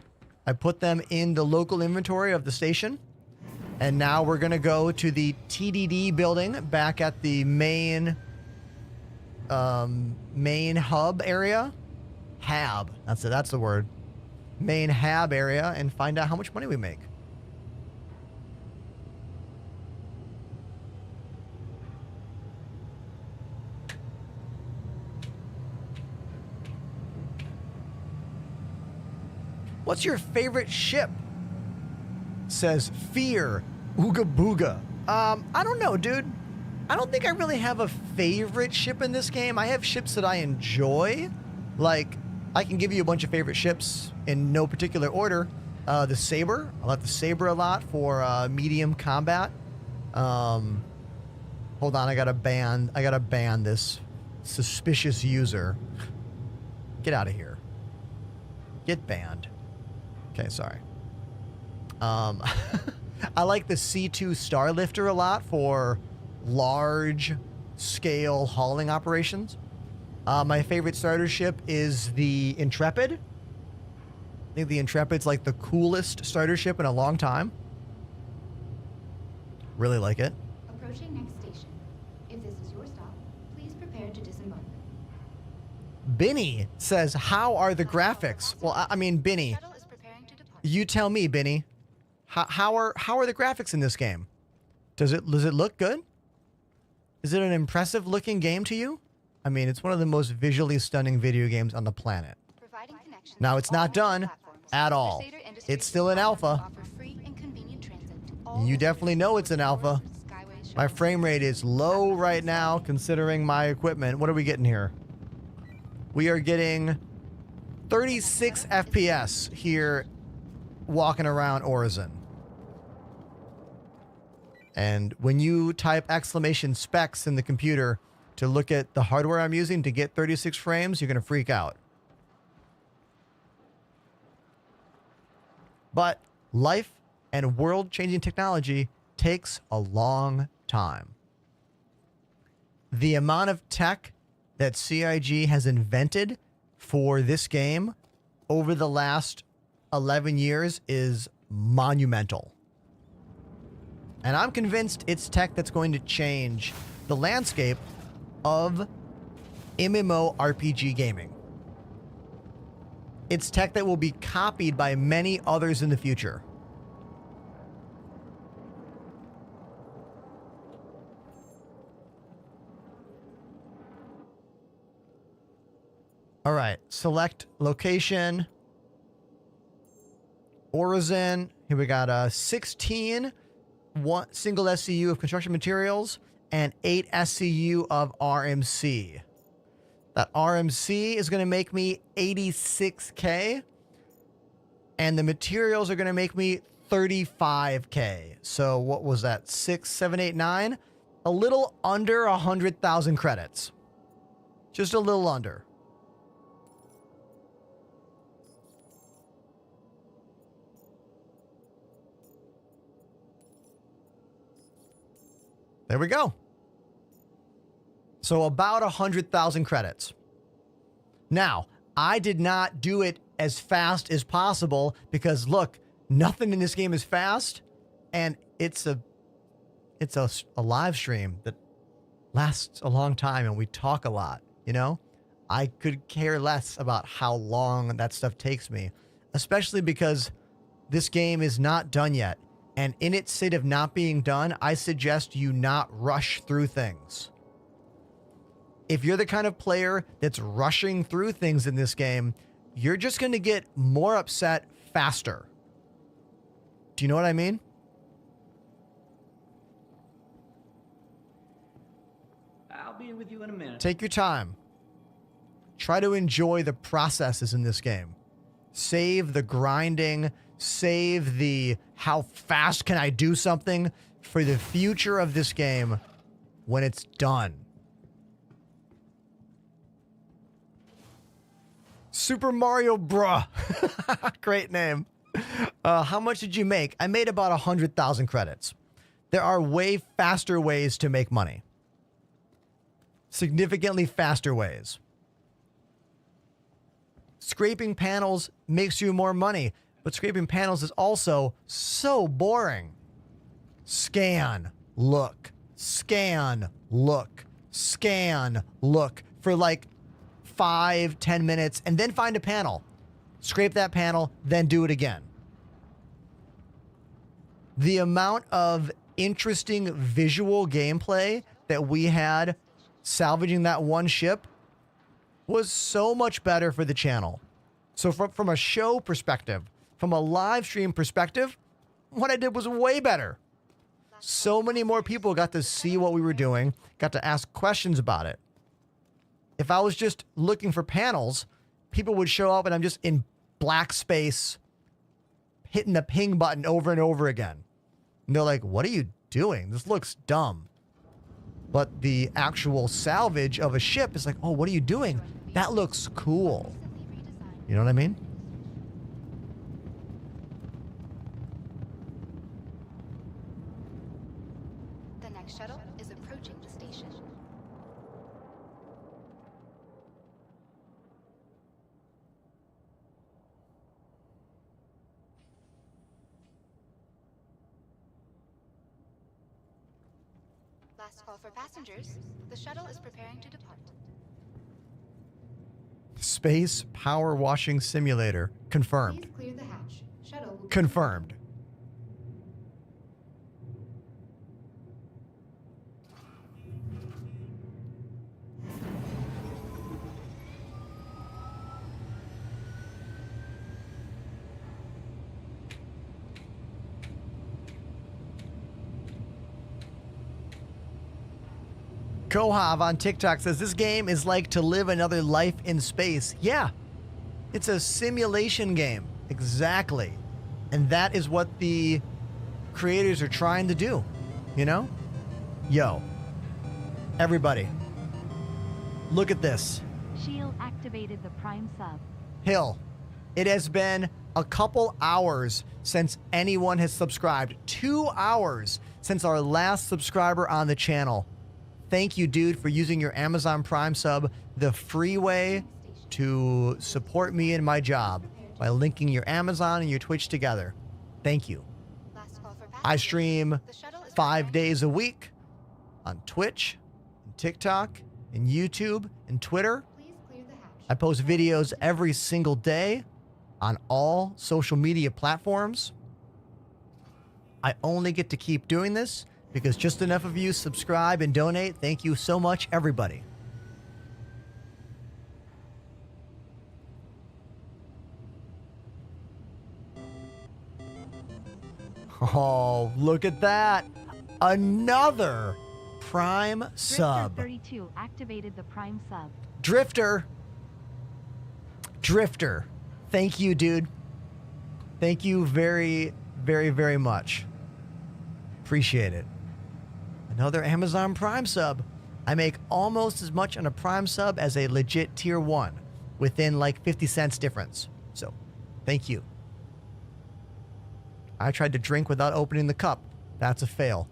I put them in the local inventory of the station. And now we're going to go to the TDD building back at the main hub area. Hab. That's it. That's the word. Main hab area, and find out how much money we make. What's your favorite ship? Says Fear Ooga Booga. I don't know, dude. I don't think I really have a favorite ship in this game. I have ships that I enjoy. Like, I can give you a bunch of favorite ships in no particular order. The Saber. I like the Saber a lot for medium combat. Hold on, I gotta ban this suspicious user. Get out of here. Get banned. Okay, sorry. I like the C2 Starlifter a lot for large scale hauling operations. My favorite starter ship is the Intrepid. I think the Intrepid's like the coolest starter ship in a long time. Really like it. Approaching next station. If this is your stop, please prepare to disembark. Binny says, how are the graphics? Well, I mean, Binny, Shuttle is preparing to depart. you tell me, Binny. How are the graphics in this game? Does it look good? Is it an impressive looking game to you? I mean, it's one of the most visually stunning video games on the planet. Providing connections Now, to it's all not major done platforms, at all. Crusader Industries It's still in alpha. offer free and convenient transit to all You visitors definitely know it's an alpha. Skyways My shuttle frame rate is low right now, considering my equipment. What are we getting here? We are getting 36 FPS here walking around Orizon. And when you type exclamation specs in the computer to look at the hardware I'm using to get 36 frames, you're going to freak out. But life and world-changing technology takes a long time. The amount of tech that CIG has invented for this game over the last 11 years is monumental. And I'm convinced it's tech that's going to change the landscape of MMORPG gaming. It's tech that will be copied by many others in the future. All right, select location. Orizon. Here we got 16 single SCU of construction materials and 8 SCU of RMC. That RMC is going to make me 86K, and the materials are going to make me 35K. So what was that? 6, 7, 8, 9? A little under 100,000 credits. Just a little under. There we go. So about 100,000 credits. Now, I did not do it as fast as possible because look, nothing in this game is fast, and it's a live stream that lasts a long time and we talk a lot, you know? I could care less about how long that stuff takes me, especially because this game is not done yet. And in its state of not being done, I suggest you not rush through things. If you're the kind of player that's rushing through things in this game, you're just going to get more upset faster. Do you know what I mean? I'll be with you in a minute. Take your time. Try to enjoy the processes in this game. Save the grinding. Save the how fast can I do something for the future of this game when it's done. Super Mario Bruh. Great name. How much did you make? I made about 100,000 credits. There are way faster ways to make money. Significantly faster ways. Scraping panels makes you more money, but scraping panels is also so boring. Scan, look, scan, look, scan, look for like 5-10 minutes and then find a panel. Scrape that panel, then do it again. The amount of interesting visual gameplay that we had salvaging that one ship was so much better for the channel. So from a show perspective, from a live stream perspective, what I did was way better. So many more people got to see what we were doing, got to ask questions about it. If I was just looking for panels, people would show up and I'm just in black space, hitting the ping button over and over again. And they're like, what are you doing? This looks dumb. But the actual salvage of a ship is like, oh, what are you doing? That looks cool. You know what I mean? The next shuttle is approaching the station. Last call for passengers. The shuttle is preparing to depart. Space power washing simulator. Confirmed. Please clear the hatch. Shuttle will Confirmed. Kohav on TikTok says this game is like to live another life in space. Yeah, it's a simulation game. Exactly. And that is what the creators are trying to do. You know? Yo, everybody, look at this. Shield activated the Prime sub. Hill, it has been a couple hours since anyone has subscribed. 2 hours since our last subscriber on the channel. Thank you, dude, for using your Amazon Prime sub, the free way to support me in my job by linking your Amazon and your Twitch together. Thank you. I stream 5 days a week on Twitch, and TikTok, and YouTube, and Twitter. I post videos every single day on all social media platforms. I only get to keep doing this because just enough of you subscribe and donate. Thank you so much, everybody. Oh, look at that. Another Prime sub. Drifter 32 activated the Prime sub. Drifter. Thank you, dude. Thank you very, very, very much. Appreciate it. Another Amazon Prime sub. I make almost as much on a Prime sub as a legit tier 1 within like 50 cents difference. So, thank you. I tried to drink without opening the cup. That's a fail.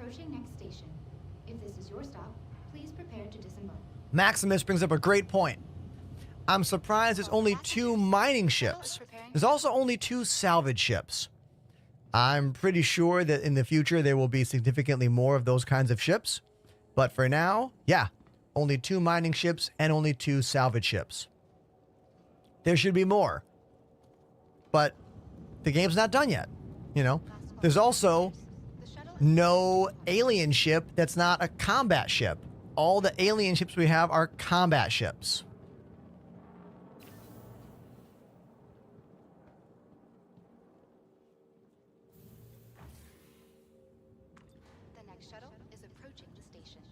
approaching next station. If this is your stop, please prepare to disembark. Maximus brings up a great point. I'm surprised there's only 2 mining ships. There's also only 2 salvage ships. I'm pretty sure that in the future there will be significantly more of those kinds of ships. But for now, yeah, only 2 mining ships and only 2 salvage ships. There should be more. But the game's not done yet, you know? There's also no alien ship that's not a combat ship. All the alien ships we have are combat ships. The next shuttle is approaching the station.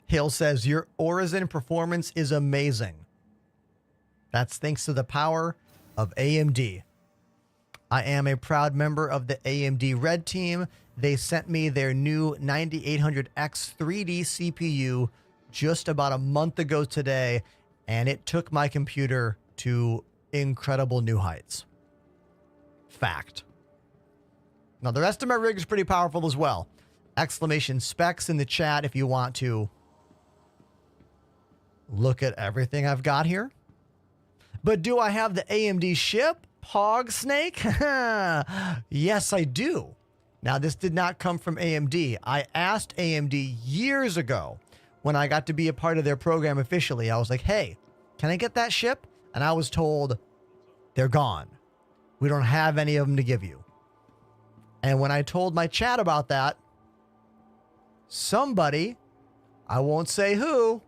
Hill says, your Origin performance is amazing. That's thanks to the power of AMD. I am a proud member of the AMD Red Team. They sent me their new 9800X 3D CPU just about a month ago today, and it took my computer to incredible new heights. Fact. Now, the rest of my rig is pretty powerful as well. Exclamation specs in the chat if you want to look at everything I've got here. But do I have the AMD ship, Pog Snake? Yes, I do. Now, this did not come from AMD. I asked AMD years ago when I got to be a part of their program officially. I was like, hey, can I get that ship? And I was told, they're gone. We don't have any of them to give you. And when I told my chat about that, somebody, I won't say who,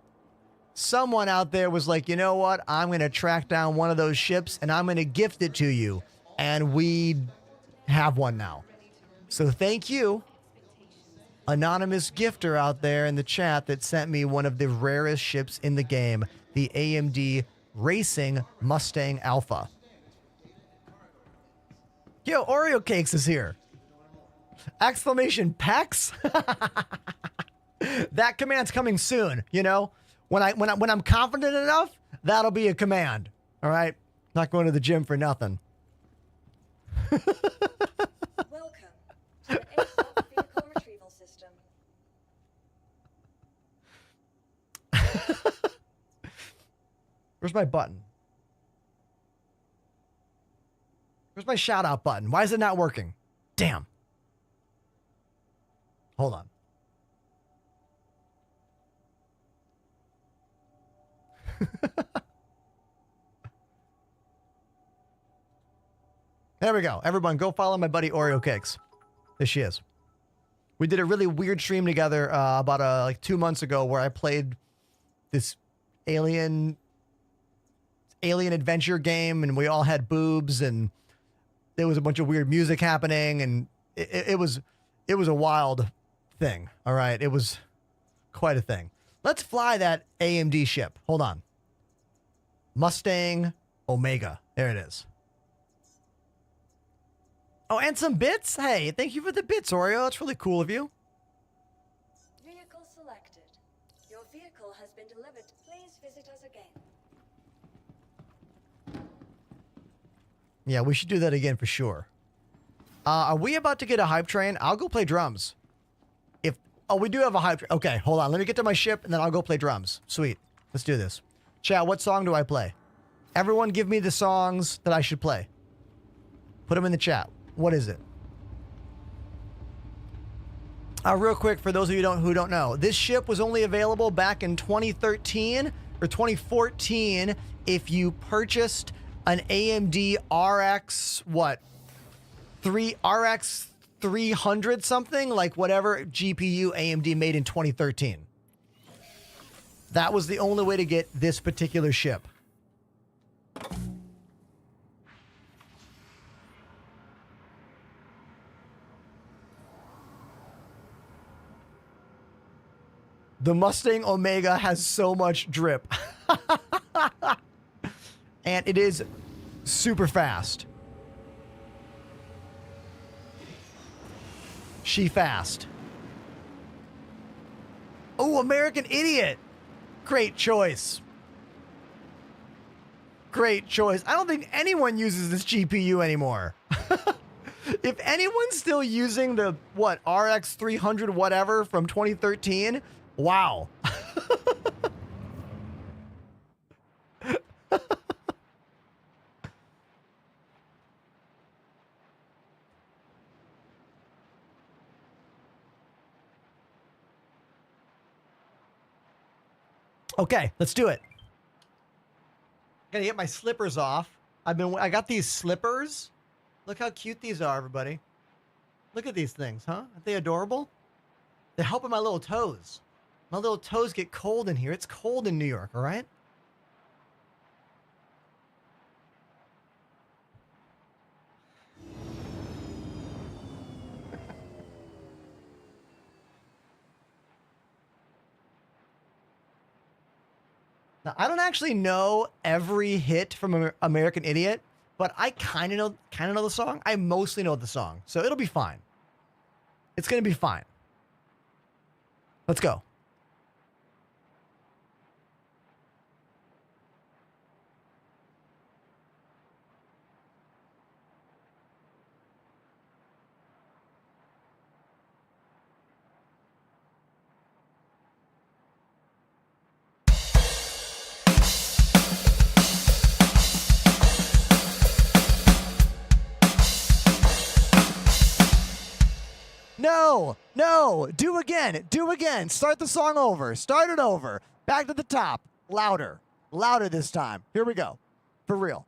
someone out there was like, you know what? I'm going to track down one of those ships and I'm going to gift it to you. And we have one now. So thank you, anonymous gifter out there in the chat that sent me one of the rarest ships in the game, the AMD Racing Mustang Alpha. Yo, Oreo Cakes is here. Exclamation PAX. That command's coming soon, you know? When I'm confident enough, that'll be a command. All right? Not going to the gym for nothing. Welcome to the ASOP Vehicle Retrieval System. Where's my button? Where's my shout out button? Why is it not working? Damn. Hold on. There we go. Everyone, go follow my buddy Oreo Cakes. There she is. We did a really weird stream together about like 2 months ago where I played this alien adventure game, and we all had boobs, and there was a bunch of weird music happening, and it was a wild thing. All right, it was quite a thing. Let's fly that AMD ship. Hold on. Mustang Omega. There it is. Oh, and some bits? Hey, thank you for the bits, Oreo. That's really cool of you. Vehicle selected. Your vehicle has been delivered. Please visit us again. Yeah, we should do that again for sure. Are we about to get a hype train? I'll go play drums. We do have a hype train. Okay, hold on. Let me get to my ship, and then I'll go play drums. Sweet. Let's do this. Chat, what song do I play? Everyone give me the songs that I should play. Put them in the chat. What is it? Real quick, for those of you who don't know, this ship was only available back in 2013 or 2014 if you purchased an AMD RX, RX 300 something, like whatever GPU AMD made in 2013. That was the only way to get this particular ship. The Mustang Omega has so much drip. And it is super fast. She fast. Oh, American Idiot. Great choice. Great choice. I don't think anyone uses this GPU anymore. If anyone's still using the, RX 300 whatever from 2013, wow. Okay, let's do it. Gotta get my slippers off. I got these slippers. Look how cute these are, everybody. Look at these things, huh? Aren't they adorable? They're helping my little toes. My little toes get cold in here. It's cold in New York, all right? Now, I don't actually know every hit from American Idiot, but I kind of know the song. I mostly know the song, so it'll be fine. It's gonna be fine. Let's go. No. Do again. Start the song over. Start it over. Back to the top. Louder this time. Here we go. For real.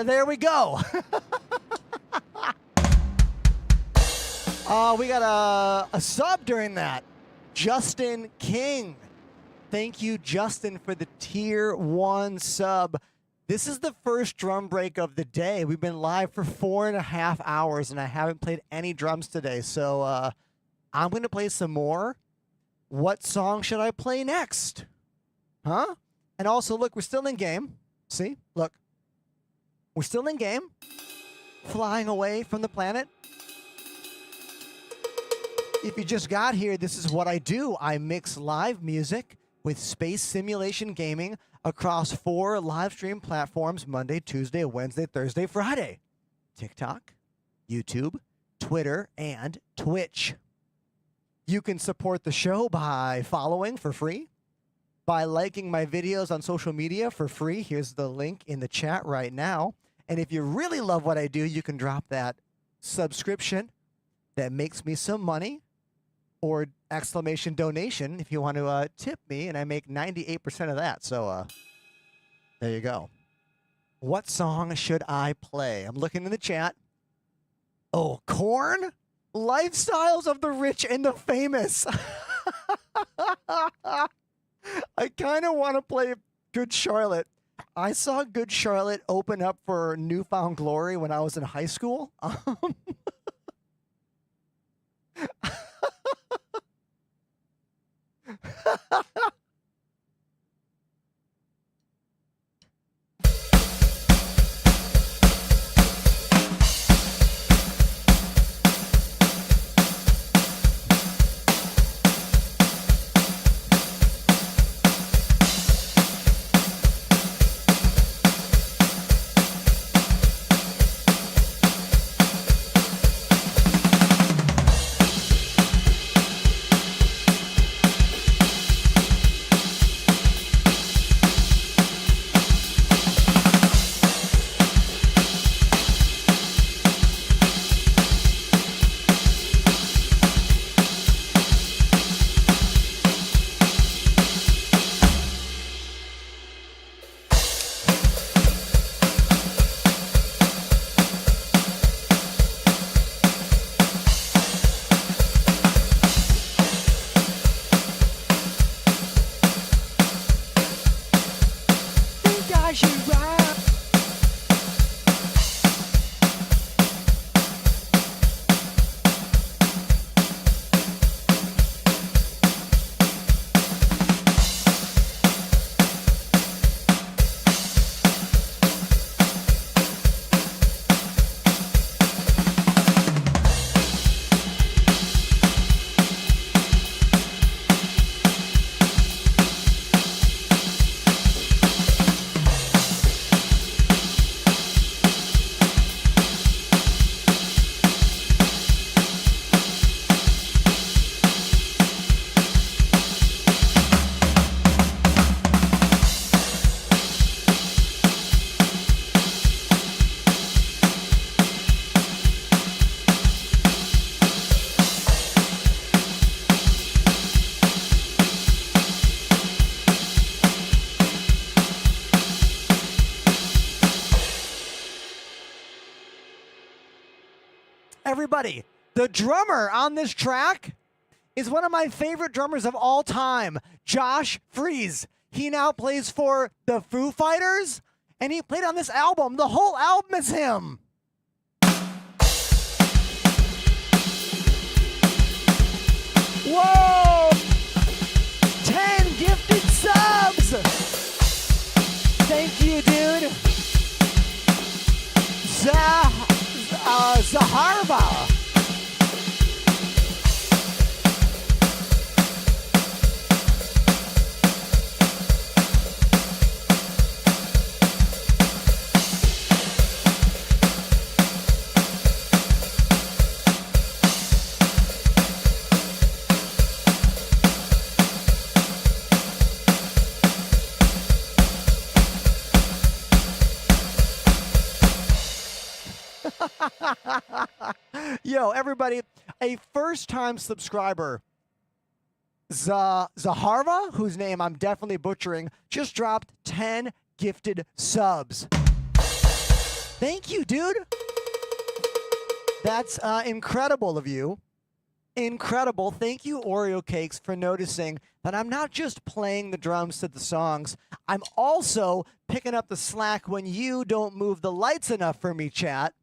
There we go. We got a sub during that. Justin King. Thank you, Justin, for the tier 1 sub. This is the first drum break of the day. We've been live for 4.5 hours, and I haven't played any drums today. So I'm going to play some more. What song should I play next? Huh? And also, look, we're still in game. See? Look. We're still in game. Flying away from the planet. If you just got here, this is what I do. I mix live music with space simulation gaming across 4 live stream platforms: Monday, Tuesday, Wednesday, Thursday, Friday. TikTok, YouTube, Twitter, and Twitch. You can support the show by following for free, by liking my videos on social media for free. Here's the link in the chat right now. And if you really love what I do, you can drop that subscription that makes me some money, or exclamation donation if you want to tip me, and I make 98% of that. So there you go. What song should I play? I'm looking in the chat. Oh, Korn? Lifestyles of the Rich and the Famous. I kind of want to play Good Charlotte. I saw Good Charlotte open up for Newfound Glory when I was in high school. Josh is right. Everybody, the drummer on this track is one of my favorite drummers of all time, Josh Freese. He now plays for the Foo Fighters, and he played on this album. The whole album is him. Whoa! 10 gifted subs! Thank you, dude. Zaharva. Yo, everybody, a first-time subscriber, Zaharva, whose name I'm definitely butchering, just dropped 10 gifted subs. Thank you, dude. That's incredible of you. Incredible. Thank you, Oreo Cakes, for noticing that I'm not just playing the drums to the songs, I'm also picking up the slack when you don't move the lights enough for me, chat.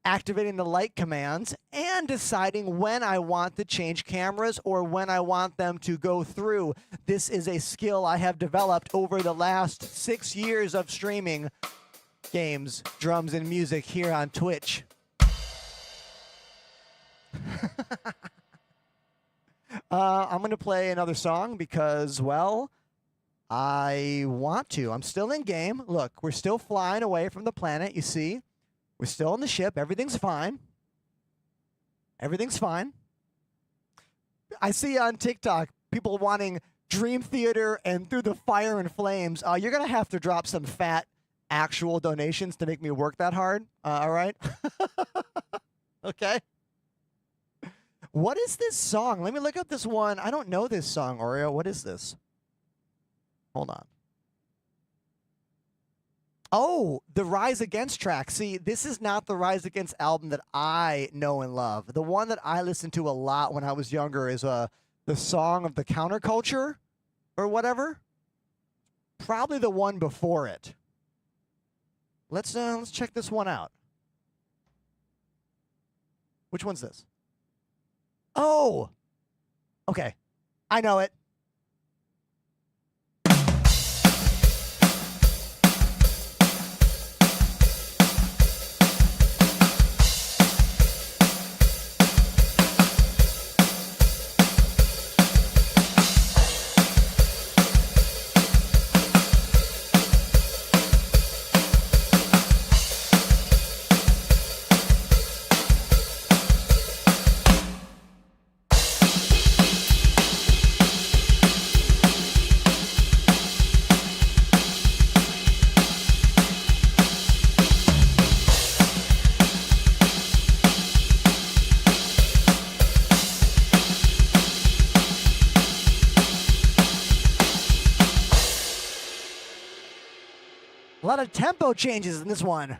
Activating the light commands, and deciding when I want to change cameras or when I want them to go through. This is a skill I have developed over the last 6 years of streaming games, drums, and music here on Twitch. I'm going to play another song because, well, I want to. I'm still in game. Look, we're still flying away from the planet, you see. We're still on the ship. Everything's fine. Everything's fine. I see on TikTok people wanting Dream Theater and Through the Fire and Flames. You're going to have to drop some fat actual donations to make me work that hard. All right? Okay. What is this song? Let me look up this one. I don't know this song, Oreo. What is this? Hold on. Oh, the Rise Against track. See, this is not the Rise Against album that I know and love. The one that I listened to a lot when I was younger is the Song of the Counterculture or whatever. Probably the one before it. Let's check this one out. Which one's this? Oh, okay. I know it. A lot of tempo changes in this one.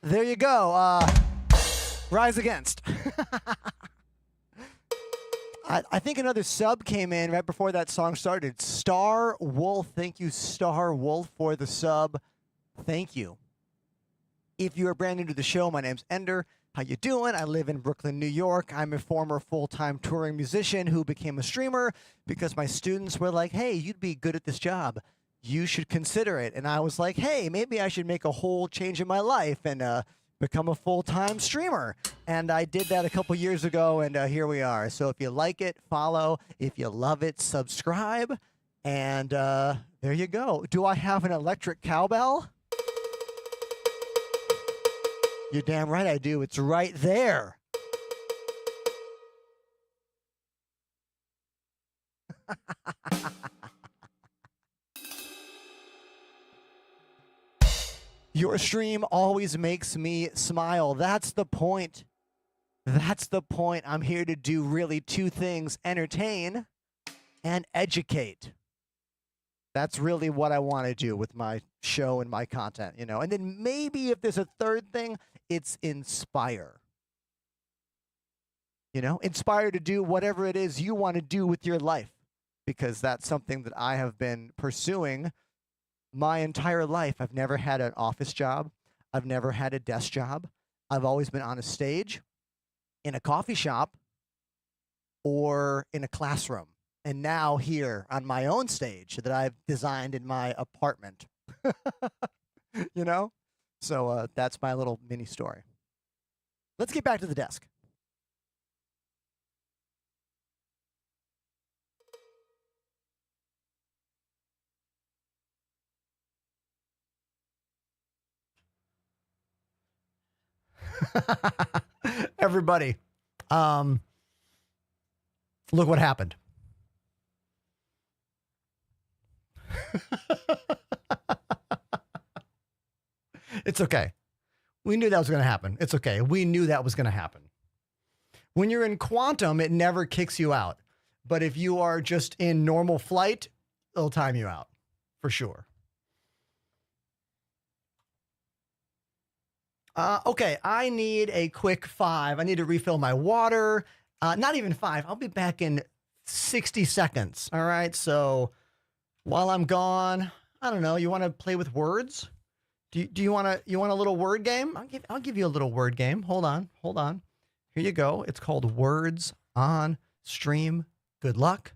There you go. Rise Against. I think another sub came in right before that song started. Star Wolf. Thank you, Star Wolf, for the sub. Thank you. If you are brand new to the show, my name's Ender. How you doing? I live in Brooklyn, New York. I'm a former full-time touring musician who became a streamer because my students were like, hey, you'd be good at this job. You should consider it. And I was like, hey, maybe I should make a whole change in my life and become a full-time streamer. And I did that a couple years ago, and here we are. So if you like it, follow. If you love it, subscribe. And there you go. Do I have an electric cowbell? You're damn right I do. It's right there. Your stream always makes me smile. That's the point. That's the point. I'm here to do really two things: entertain and educate. That's really what I want to do with my show and my content, you know. And then maybe if there's a third thing, it's inspire. You know, inspire to do whatever it is you want to do with your life, because that's something that I have been pursuing my entire life. I've never had an office job. I've never had a desk job. I've always been on a stage, in a coffee shop, or in a classroom. And now here on my own stage that I've designed in my apartment. You know? So that's my little mini story. Let's get back to the desk. Everybody, look what happened. It's okay. We knew that was going to happen. It's okay. We knew that was going to happen. When you're in quantum, it never kicks you out. But if you are just in normal flight, it'll time you out for sure. Okay, I need a quick 5. I need to refill my water. Not even 5. I'll be back in 60 seconds. All right. So while I'm gone, I don't know. You want to play with words? Do you want a little word game? I'll give you a little word game. Hold on. Here you go. It's called Words on Stream. Good luck.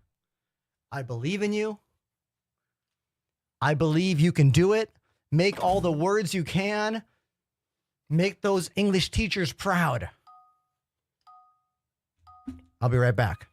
I believe in you. I believe you can do it. Make all the words you can. Make those English teachers proud. I'll be right back.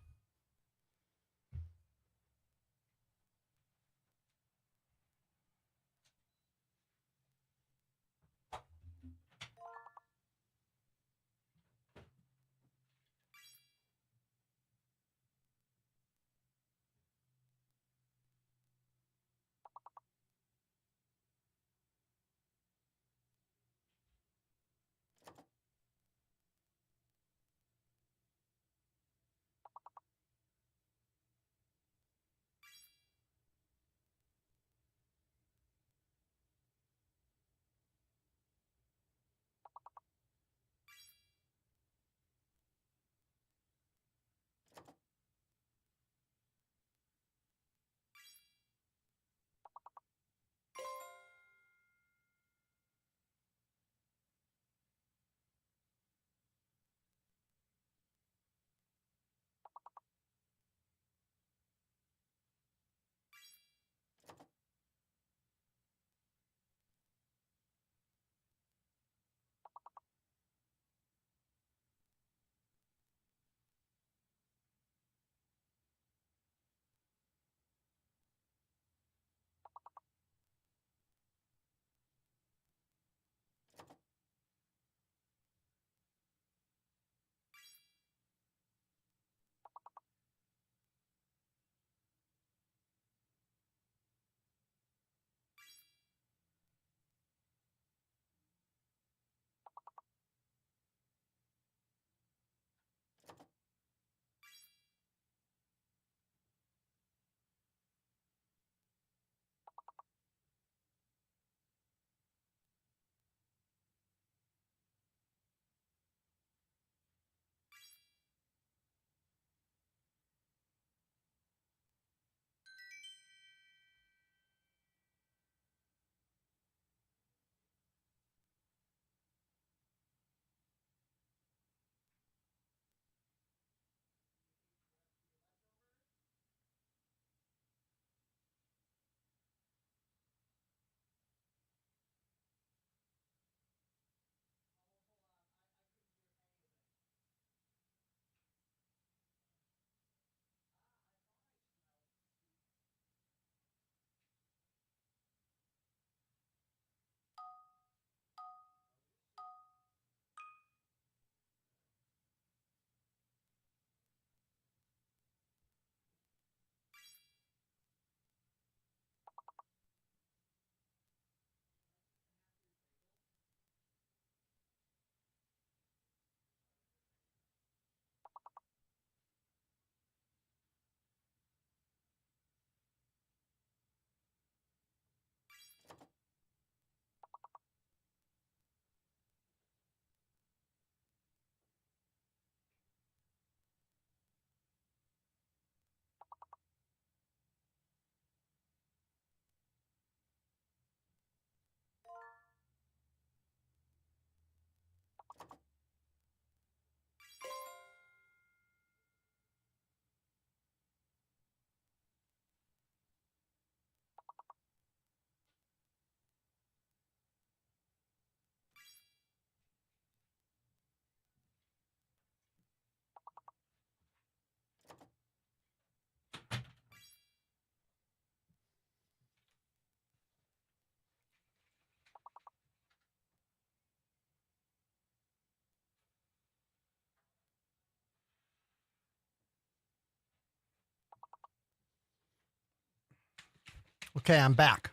Okay, I'm back.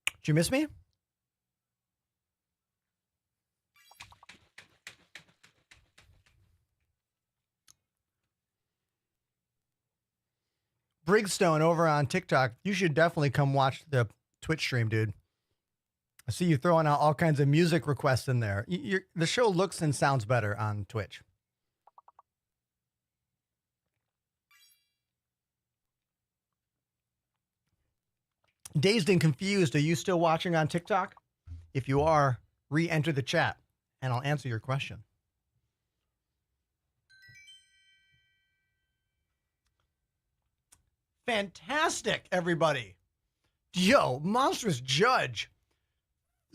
Did you miss me? Brigstone over on TikTok, you should definitely come watch the Twitch stream, dude. I see you throwing out all kinds of music requests in there. The show looks and sounds better on Twitch. Dazed and Confused, are you still watching on TikTok? If you are, re-enter the chat and I'll answer your question. Fantastic, everybody. Yo, Monstrous Judge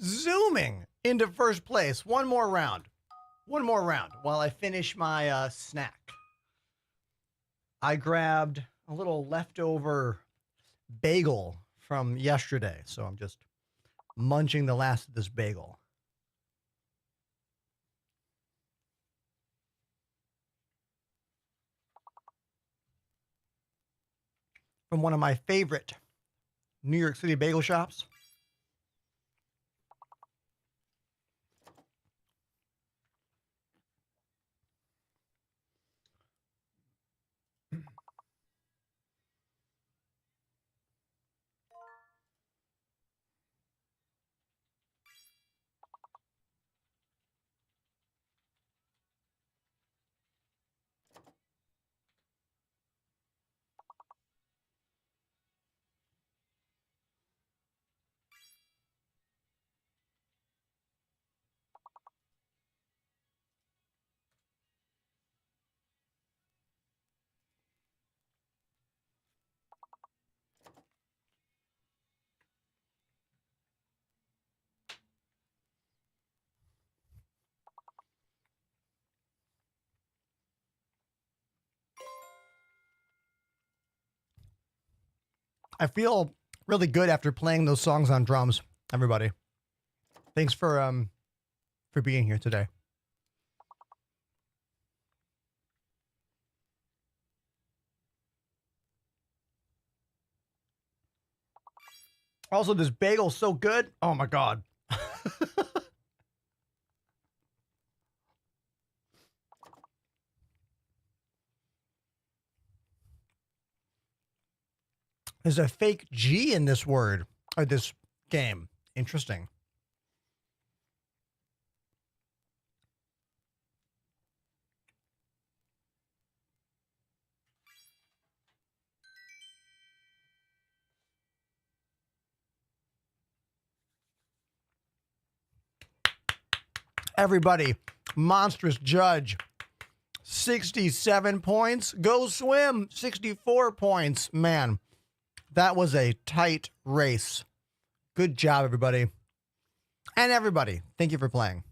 zooming into first place. One more round. One more round while I finish my snack. I grabbed a little leftover bagel from yesterday, so I'm just munching the last of this bagel. From one of my favorite New York City bagel shops. I feel really good after playing those songs on drums, everybody. Thanks for being here today. Also, this bagel's so good. Oh my God. There's a fake G in this word or this game. Interesting. Everybody, Monstrous Judge, 67 points. Go Swim, 64 points. Man, that was a tight race. Good job, everybody. And everybody, thank you for playing.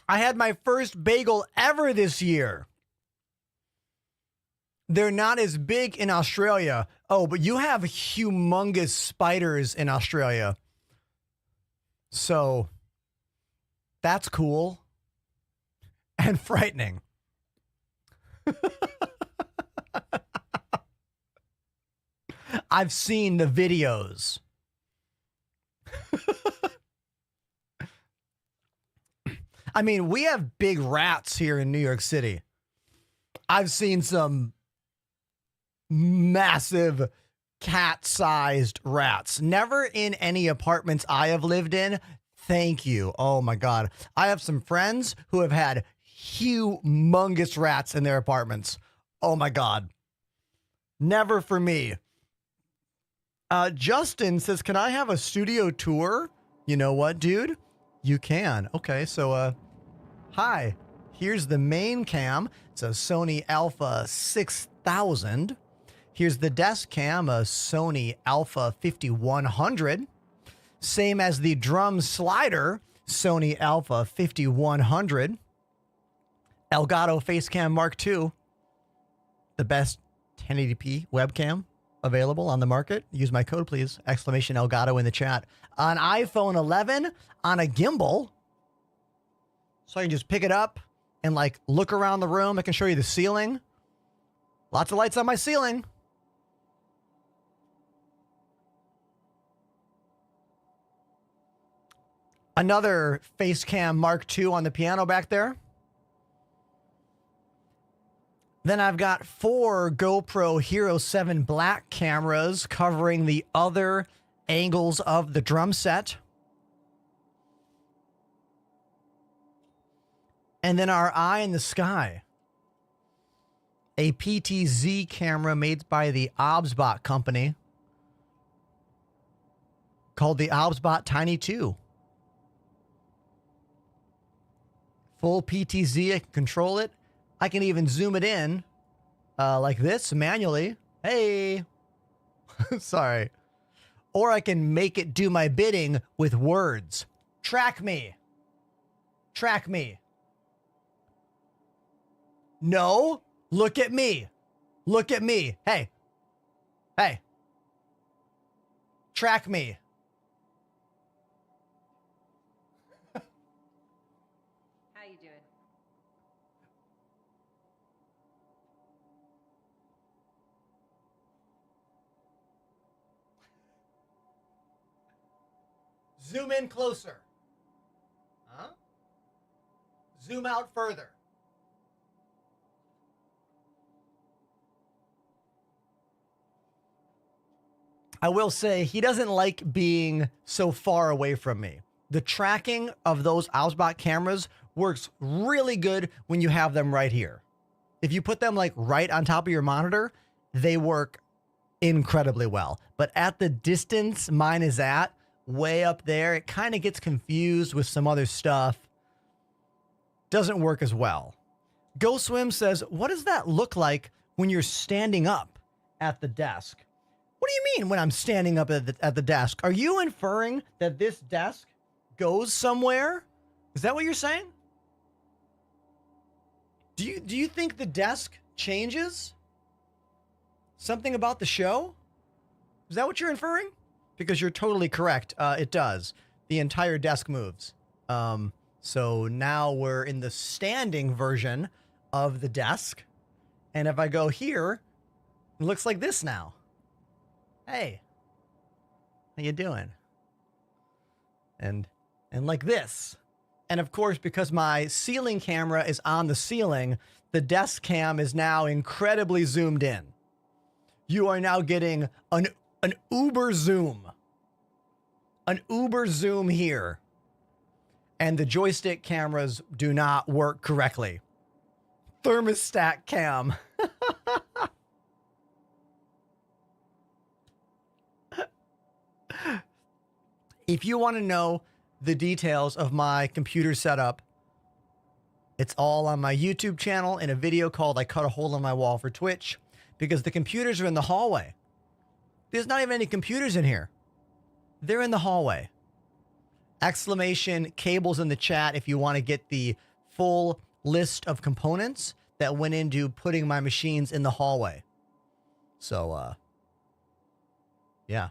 I had my first bagel ever this year. They're not as big in Australia. Oh, but you have humongous spiders in Australia. So that's cool and frightening. I've seen the videos. I mean, we have big rats here in New York City. I've seen some massive cat-sized rats. Never in any apartments I have lived in. Thank you. Oh my God. I have some friends who have had humongous rats in their apartments. Oh my God. Never for me. Justin says, can I have a studio tour? You know what, dude? You can. Okay, so hi. Here's the main cam. It's a Sony Alpha 6000. Here's the desk cam, a Sony Alpha 5100. Same as the drum slider, Sony Alpha 5100. Elgato Facecam Mark II. The best 1080p webcam available on the market. Use my code, please. Exclamation Elgato in the chat. An iPhone 11 on a gimbal. So I can just pick it up and like look around the room. I can show you the ceiling. Lots of lights on my ceiling. Another Facecam Mark II on the piano back there. Then I've got 4 GoPro Hero 7 Black cameras covering the other angles of the drum set. And then our eye in the sky. A PTZ camera made by the Obsbot company called the Obsbot Tiny 2. Full PTZ, I can control it. I can even zoom it in like this manually. Hey, sorry. Or I can make it do my bidding with words. Track me. Track me. No, look at me. Look at me. Hey. Hey. Track me. How you doing? Zoom in closer. Huh? Zoom out further. I will say he doesn't like being so far away from me. The tracking of those Obsbot cameras works really good when you have them right here. If you put them like right on top of your monitor, they work incredibly well. But at the distance mine is at, way up there, it kind of gets confused with some other stuff. Doesn't work as well. Go Swim says, what does that look like when you're standing up at the desk? What do you mean when I'm standing up at the desk? Are you inferring that this desk goes somewhere? Is that what you're saying? Do you think the desk changes? Something about the show? Is that what you're inferring? Because you're totally correct. It does. The entire desk moves. So now we're in the standing version of the desk. And if I go here, it looks like this now. Hey, how you doing? And like this. And of course, because my ceiling camera is on the ceiling, the desk cam is now incredibly zoomed in. You are now getting an uber zoom. An uber zoom here. And the joystick cameras do not work correctly. Thermostat cam. If you want to know the details of my computer setup, it's all on my YouTube channel in a video called I Cut a Hole in My Wall for Twitch, because the computers are in the hallway. There's not even any computers in here. They're in the hallway. Exclamation cables in the chat if you want to get the full list of components that went into putting my machines in the hallway. So, yeah.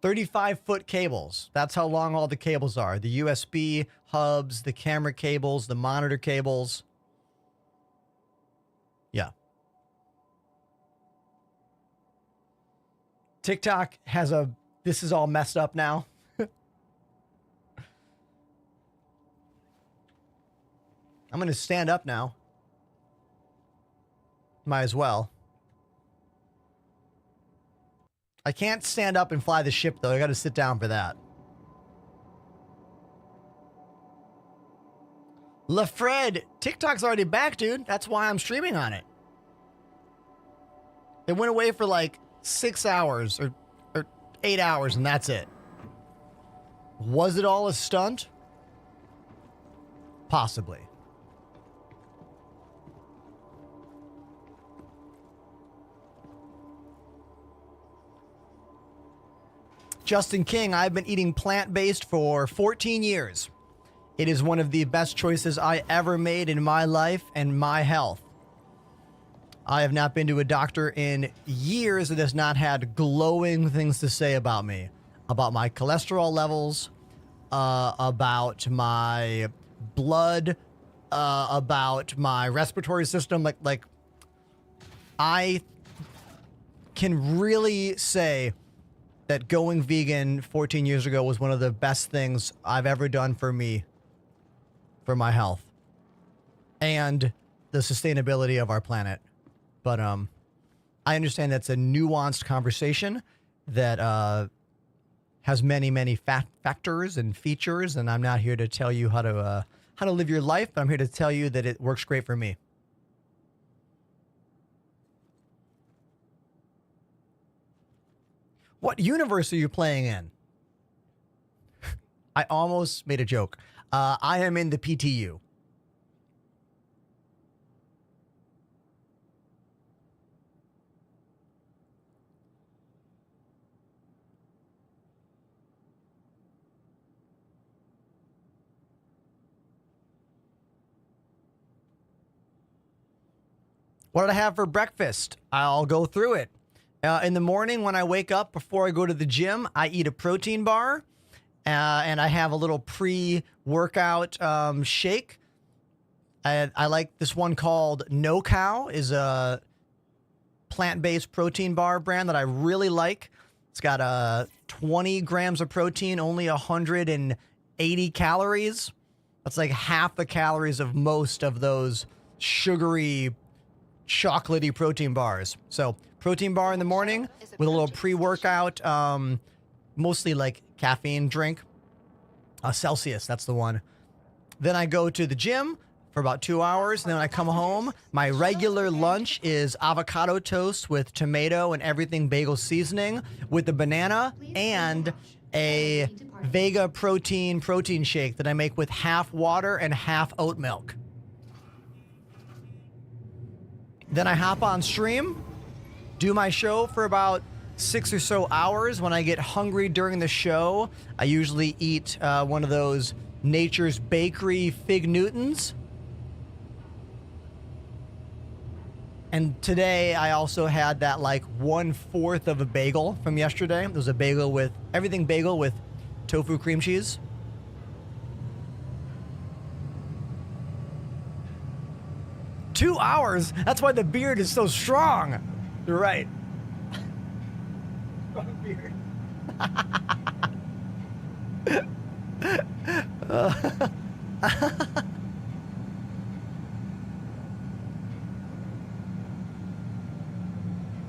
35-foot cables. That's how long all the cables are. The USB hubs, the camera cables, the monitor cables. Yeah. TikTok has a... This is all messed up now. I'm going to stand up now. Might as well. I can't stand up and fly the ship, though. I got to sit down for that. LaFred, TikTok's already back, dude. That's why I'm streaming on it. It went away for like 6 hours or 8 hours, and that's it. Was it all a stunt? Possibly. Justin King, I've been eating plant-based for 14 years. It is one of the best choices I ever made in my life and my health. I have not been to a doctor in years that has not had glowing things to say about me, about my cholesterol levels, about my blood, about my respiratory system. Like I can really say that going vegan 14 years ago was one of the best things I've ever done for me, for my health, and the sustainability of our planet. But I understand that's a nuanced conversation that has many, many factors and features, and I'm not here to tell you how to live your life, but I'm here to tell you that it works great for me. What universe are you playing in? I almost made a joke. I am in the PTU. What did I have for breakfast? I'll go through it. In the morning when I wake up, before I go to the gym, I eat a protein bar, and I have a little pre-workout shake. I like this one called No Cow, is a plant-based protein bar brand that I really like. It's got 20 grams of protein, only 180 calories. That's like half the calories of most of those sugary, chocolatey protein bars. So protein bar in the morning with a little pre-workout, mostly like caffeine drink. Celsius, that's the one. Then I go to the gym for about 2 hours. And then when I come home, my regular lunch is avocado toast with tomato and everything bagel seasoning with a banana and a Vega protein shake that I make with half water and half oat milk. Then I hop on stream, do my show for about 6 or so hours. When I get hungry during the show, I usually eat one of those Nature's Bakery Fig Newtons. And today I also had that like 1/4 of a bagel from yesterday. It was a bagel with bagel with tofu cream cheese. Two hours? That's why the beard is so strong. You're right. Strong beard.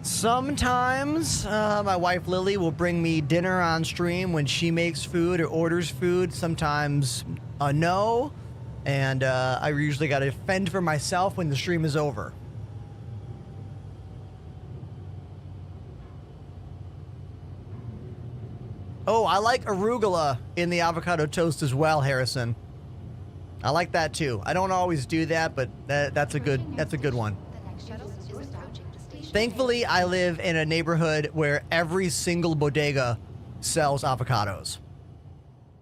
Sometimes my wife Lily will bring me dinner on stream when she makes food or orders food. Sometimes no. And I usually got to fend for myself when the stream is over. Oh, I like arugula in the avocado toast as well, Harrison. I like that too. I don't always do that, but that's a good one. Thankfully, I live in a neighborhood where every single bodega sells avocados.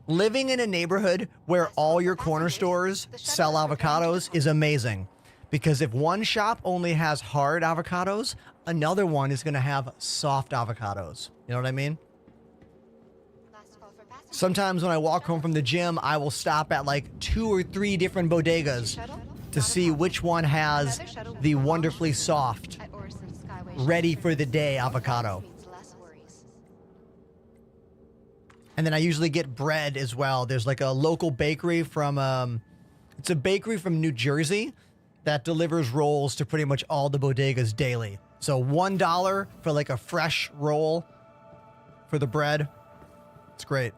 Living in a neighborhood where all your corner stores sell avocados is amazing, because if one shop only has hard avocados, another one is going to have soft avocados. You know what I mean? Sometimes when I walk home from the gym, I will stop at like 2 or 3 different bodegas to see which one has the wonderfully soft, ready for the day avocado. And then I usually get bread as well. There's like a local bakery from, it's a bakery from New Jersey that delivers rolls to pretty much all the bodegas daily. So $1 for like a fresh roll for the bread. It's great.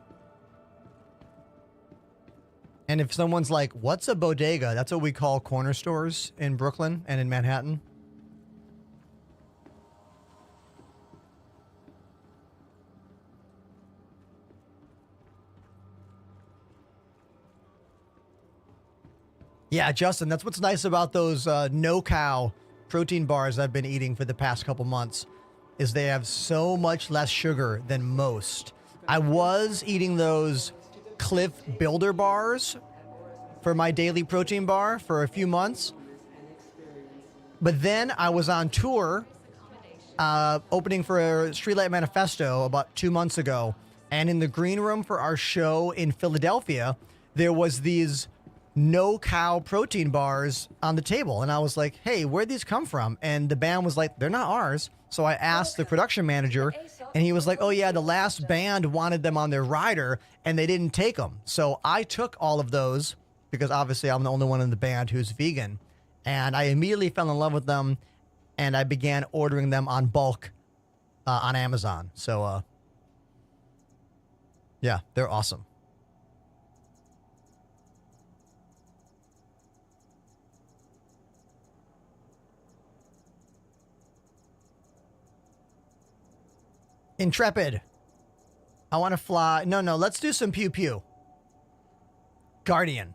And if someone's like, what's a bodega? That's what we call corner stores in Brooklyn and in Manhattan. Yeah, Justin, that's what's nice about those No Cow protein bars I've been eating for the past couple months, is they have so much less sugar than most. I was eating those Cliff Builder bars for my daily protein bar for a few months. But then I was on tour opening for a Streetlight Manifesto about 2 months ago. And in the green room for our show in Philadelphia, there was these no-cow protein bars on the table. And I was like, hey, where'd these come from? And the band was like, they're not ours. So I asked the production manager, and he was like, oh, yeah, the last band wanted them on their rider, and they didn't take them. So I took all of those, because obviously I'm the only one in the band who's vegan. And I immediately fell in love with them, and I began ordering them on bulk on Amazon. So, yeah, they're awesome. Intrepid. I want to fly. No, let's do some pew pew. Guardian.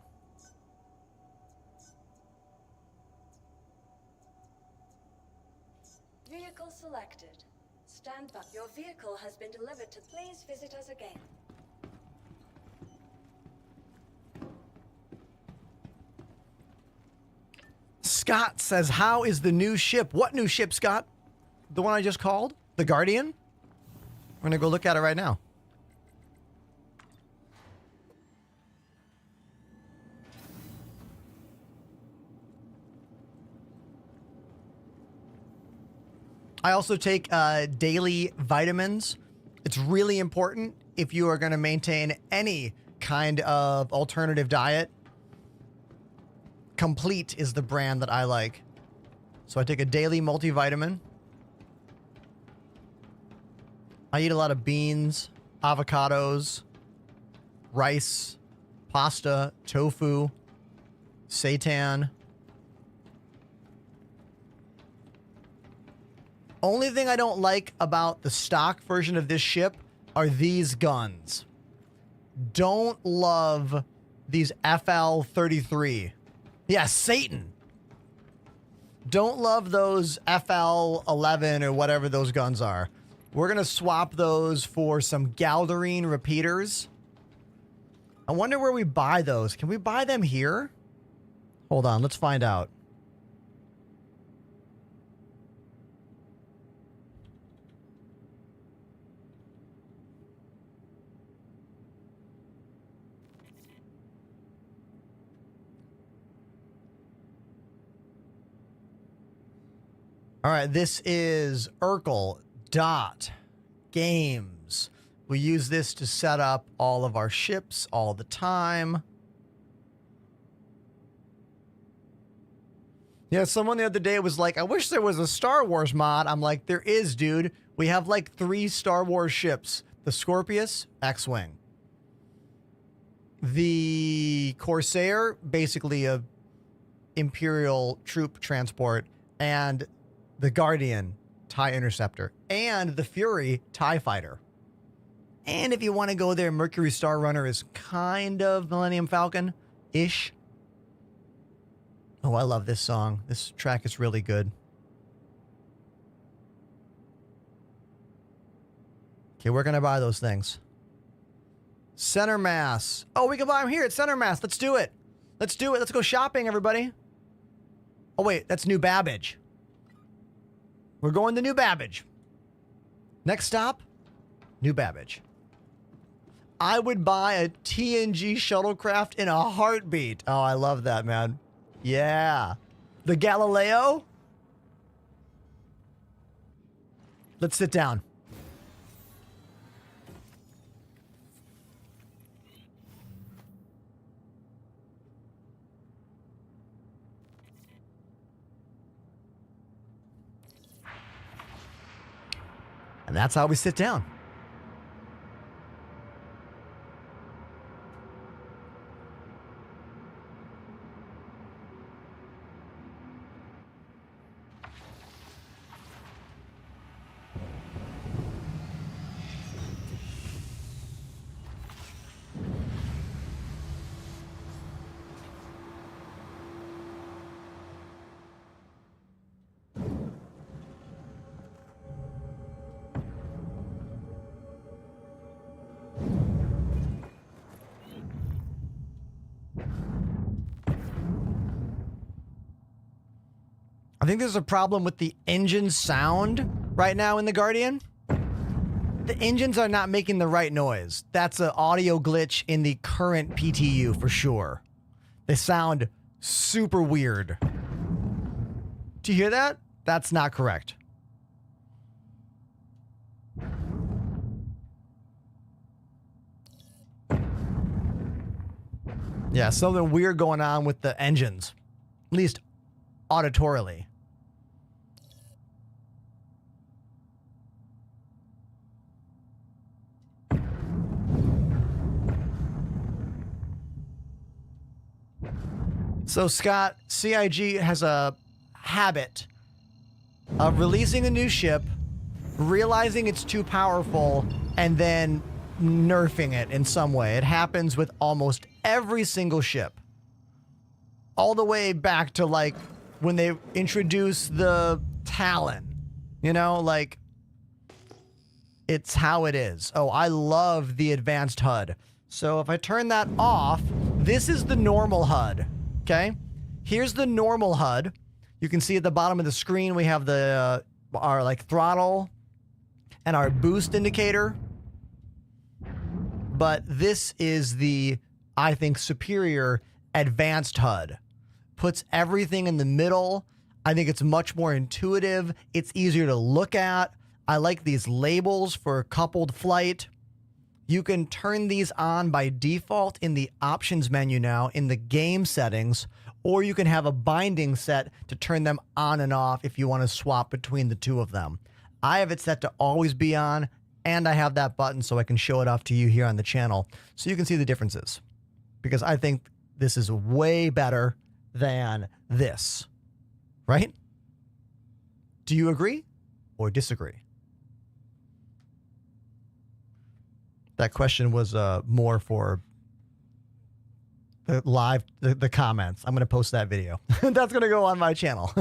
Vehicle selected. Stand by. Your vehicle has been delivered to. Please visit us again. Scott says, how is the new ship? What new ship, Scott? The one I just called? The Guardian? We're going to go look at it right now. I also take daily vitamins. It's really important if you are going to maintain any kind of alternative diet. Complete is the brand that I like. So I take a daily multivitamin. I eat a lot of beans, avocados, rice, pasta, tofu, seitan. Only thing I don't like about the stock version of this ship are these guns. Don't love these FL-33. Yeah, Satan. Don't love those FL-11 or whatever those guns are. We're going to swap those for some Galdarine repeaters. I wonder where we buy those. Can we buy them here? Hold on, let's find out. All right, this is Urkel Games. We use this to set up all of our ships all the time. Yeah, someone the other day was like, I wish there was a Star Wars mod. I'm like, there is, dude. We have like 3 Star Wars ships. The Scorpius, X-Wing. The Corsair, basically a Imperial troop transport. And the Guardian, TIE Interceptor. And the Fury, TIE Fighter. And if you want to go there, Mercury Star Runner is kind of Millennium Falcon-ish. Oh, I love this song. This track is really good. Okay, where can I buy those things? Center Mass. Oh, we can buy them here at Center Mass. Let's do it. Let's do it. Let's go shopping, everybody. Oh, wait, that's New Babbage. We're going to New Babbage. Next stop, New Babbage. I would buy a TNG shuttlecraft in a heartbeat. Oh, I love that, man. Yeah. The Galileo? Let's sit down. And that's how we sit down. I think there's a problem with the engine sound right now in the Guardian. The engines are not making the right noise. That's an audio glitch in the current PTU for sure. They sound super weird. Do you hear that? That's not correct. Yeah, something weird going on with the engines, at least auditorily. So, Scott, CIG has a habit of releasing a new ship, realizing it's too powerful, and then nerfing it in some way. It happens with almost every single ship. All the way back to, like, when they introduced the Talon. You know, like, it's how it is. Oh, I love the advanced HUD. So if I turn that off, this is the normal HUD. Okay, here's the normal HUD. You can see at the bottom of the screen we have the our like throttle and our boost indicator. But this is the, I think, superior advanced HUD. Puts everything in the middle. I think it's much more intuitive. It's easier to look at. I like these labels for coupled flight. You can turn these on by default in the options menu now in the game settings, or you can have a binding set to turn them on and off if you want to swap between the two of them. I have it set to always be on, and I have that button so I can show it off to you here on the channel so you can see the differences, because I think this is way better than this, right? Do you agree or disagree? That question was more for the live, the comments. I'm going to post that video. That's going to go on my channel.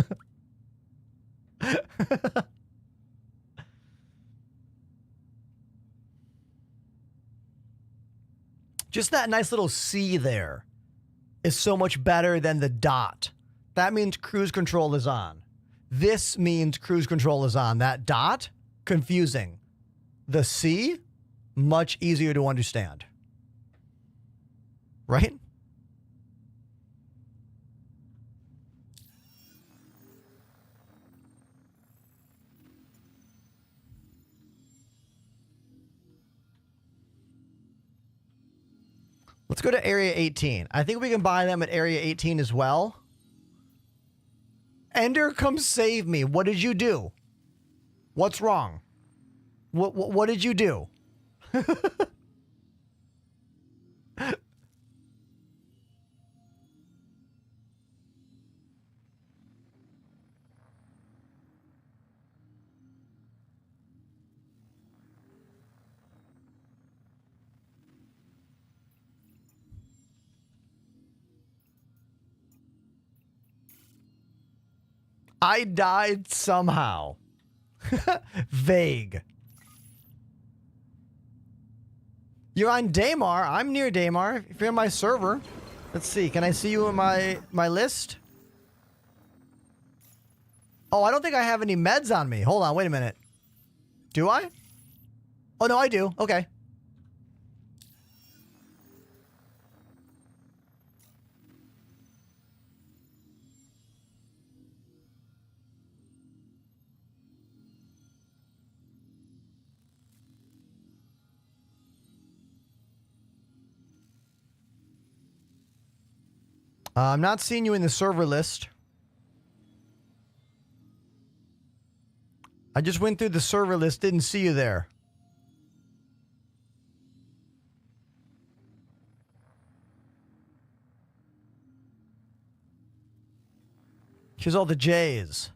Just that nice little C there is so much better than the dot. That means cruise control is on. This means cruise control is on. That dot, confusing. The C, much easier to understand. Right? Let's go to Area 18. I think we can buy them at Area 18 as well. Ender, come save me. What did you do? What's wrong? What did you do? I died somehow. Vague. You're on Daymar. I'm near Daymar. If you're in my server. Let's see. Can I see you in my list? Oh, I don't think I have any meds on me. Hold on. Wait a minute. Do I? Oh, no, I do. Okay. I'm not seeing you in the server list. I just went through the server list, didn't see you there. Here's all the J's.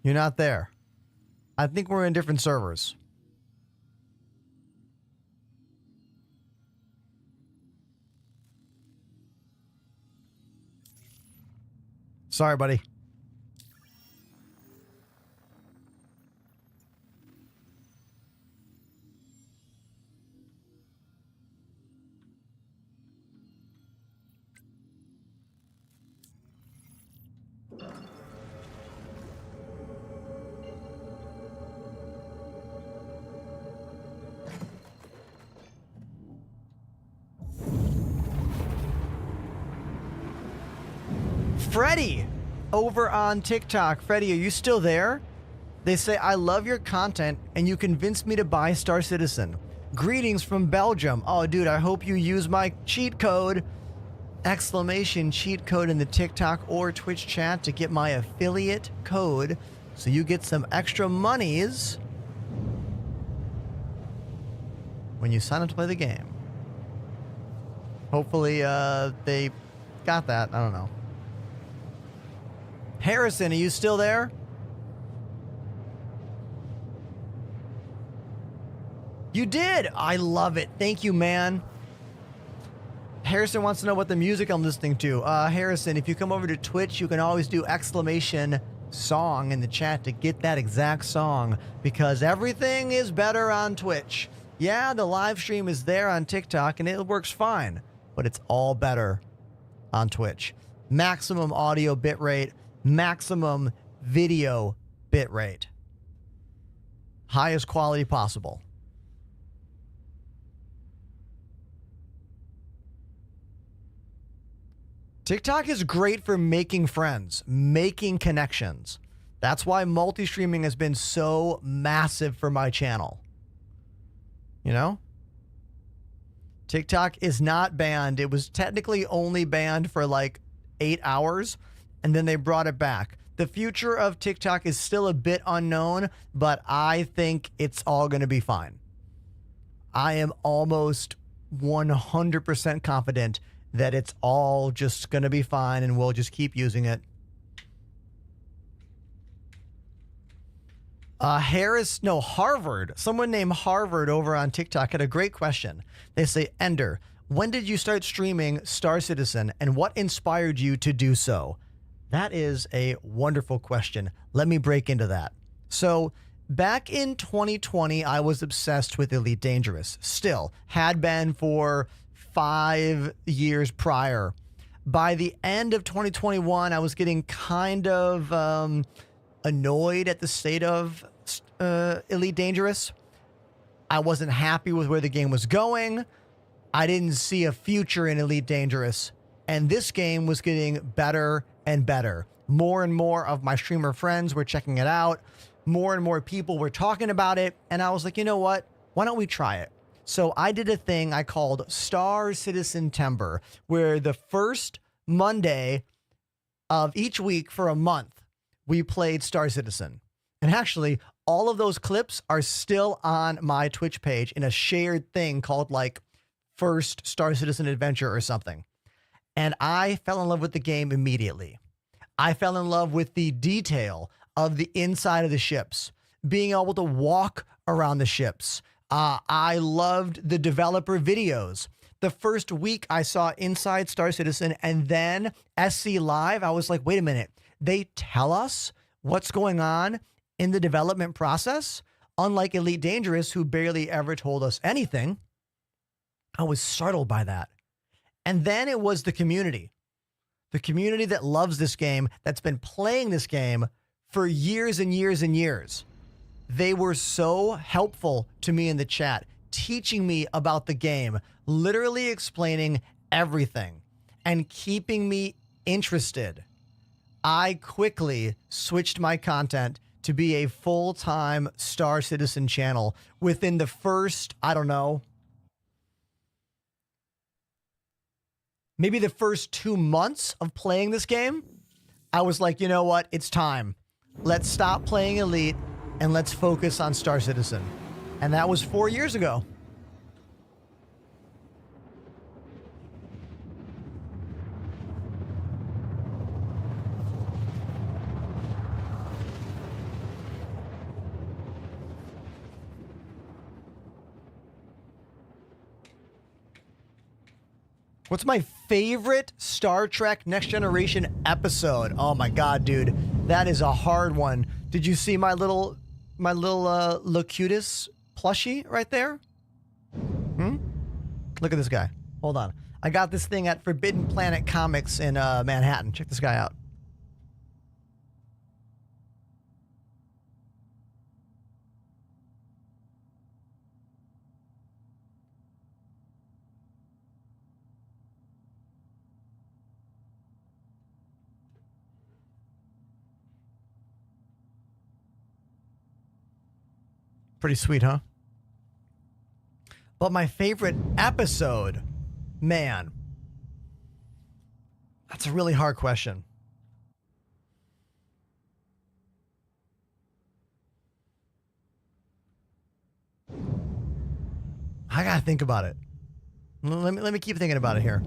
You're not there. I think we're in different servers. Sorry, buddy. Freddie over on TikTok. Freddie, are you still there? They say, I love your content and you convinced me to buy Star Citizen. Greetings from Belgium. Oh, dude, I hope you use my cheat code. Exclamation cheat code in the TikTok or Twitch chat to get my affiliate code so you get some extra monies when you sign up to play the game. Hopefully they got that. I don't know. Harrison, are you still there? You did. I love it. Thank you, man. Harrison wants to know what the music I'm listening to. Harrison, if you come over to Twitch, you can always do exclamation song in the chat to get that exact song because everything is better on Twitch. Yeah, the live stream is there on TikTok and it works fine, but it's all better on Twitch. Maximum audio bitrate, maximum video bitrate. Highest quality possible. TikTok is great for making friends, making connections. That's why multi-streaming has been so massive for my channel. You know? TikTok is not banned. It was technically only banned for like 8 hours, and then they brought it back. The future of TikTok is still a bit unknown, but I think it's all going to be fine. I am almost 100% confident that it's all just going to be fine and we'll just keep using it. Harvard. Someone named Harvard over on TikTok had a great question. They say, Ender, when did you start streaming Star Citizen and what inspired you to do so? That is a wonderful question. Let me break into that. So back in 2020, I was obsessed with Elite Dangerous. Still, had been for 5 years prior. By the end of 2021, I was getting kind of annoyed at the state of Elite Dangerous. I wasn't happy with where the game was going. I didn't see a future in Elite Dangerous. And this game was getting better and better. More and more of my streamer friends were checking it out. More and more people were talking about it. And I was like, you know what? Why don't we try it? So I did a thing I called Star Citizen Timber, where the first Monday of each week for a month, we played Star Citizen. And actually, all of those clips are still on my Twitch page in a shared thing called like First Star Citizen Adventure or something. And I fell in love with the game immediately. I fell in love with the detail of the inside of the ships, being able to walk around the ships. I loved the developer videos. The first week I saw Inside Star Citizen and then SC Live, I was like, wait a minute. They tell us what's going on in the development process, unlike Elite Dangerous, who barely ever told us anything. I was startled by that. And then it was the community that loves this game, that's been playing this game for years and years and years. They were so helpful to me in the chat, teaching me about the game, literally explaining everything and keeping me interested. I quickly switched my content to be a full-time Star Citizen channel within the first, I don't know, maybe the first 2 months of playing this game. I was like, you know what? It's time. Let's stop playing Elite and let's focus on Star Citizen. And that was 4 years ago. What's my favorite Star Trek Next Generation episode? Oh my God, dude. That is a hard one. Did you see my little Locutus plushie right there? Look at this guy. Hold on. I got this thing at Forbidden Planet Comics in Manhattan. Check this guy out. Pretty sweet, huh? But my favorite episode, man, that's a really hard question. I gotta think about it. Let me keep thinking about it here.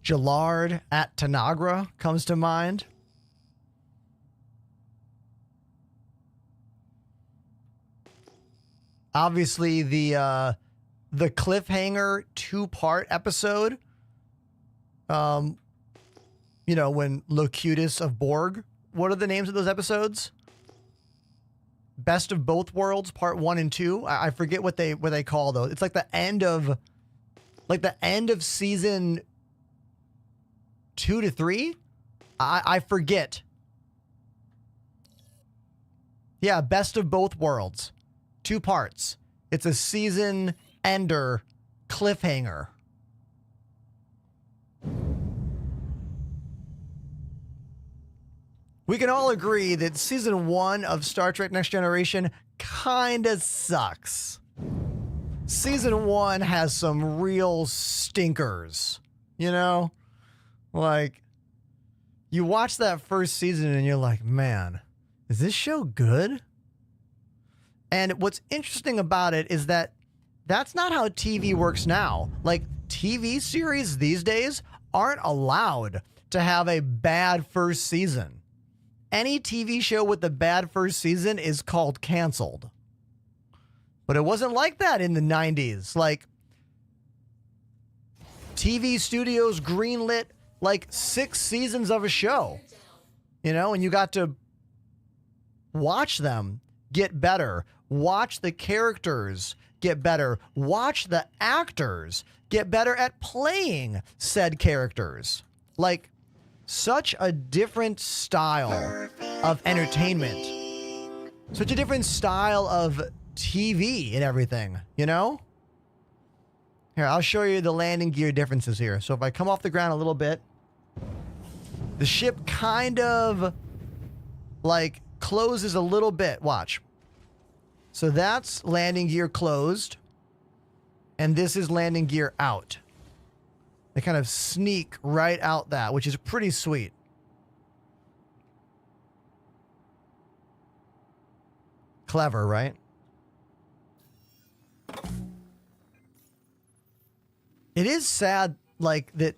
Gillard at Tanagra comes to mind. Obviously, the cliffhanger 2-part episode. You know, when Locutus of Borg. What are the names of those episodes? Best of Both Worlds, part 1 and 2. I forget what they call those. It's like the end of season 2 to 3. I forget. Yeah, Best of Both Worlds. 2 parts. It's a season ender cliffhanger. We can all agree that season 1 of Star Trek Next Generation kinda sucks. Season 1 has some real stinkers, you know? Like, you watch that first season and you're like, man, is this show good? And what's interesting about it is that that's not how TV works now. Like, TV series these days aren't allowed to have a bad first season. Any TV show with a bad first season is called canceled. But it wasn't like that in the 90s. Like, TV studios greenlit like 6 seasons of a show, you know, and you got to watch them get better, watch the characters get better, watch the actors get better at playing said characters. Like, such a different style of entertainment, such a different style of TV and everything, you know? Here, I'll show you the landing gear differences here. So if I come off the ground a little bit, the ship kind of like closes a little bit. Watch. So that's landing gear closed, and this is landing gear out. They kind of sneak right out that, which is pretty sweet. Clever, right? It is sad, like, that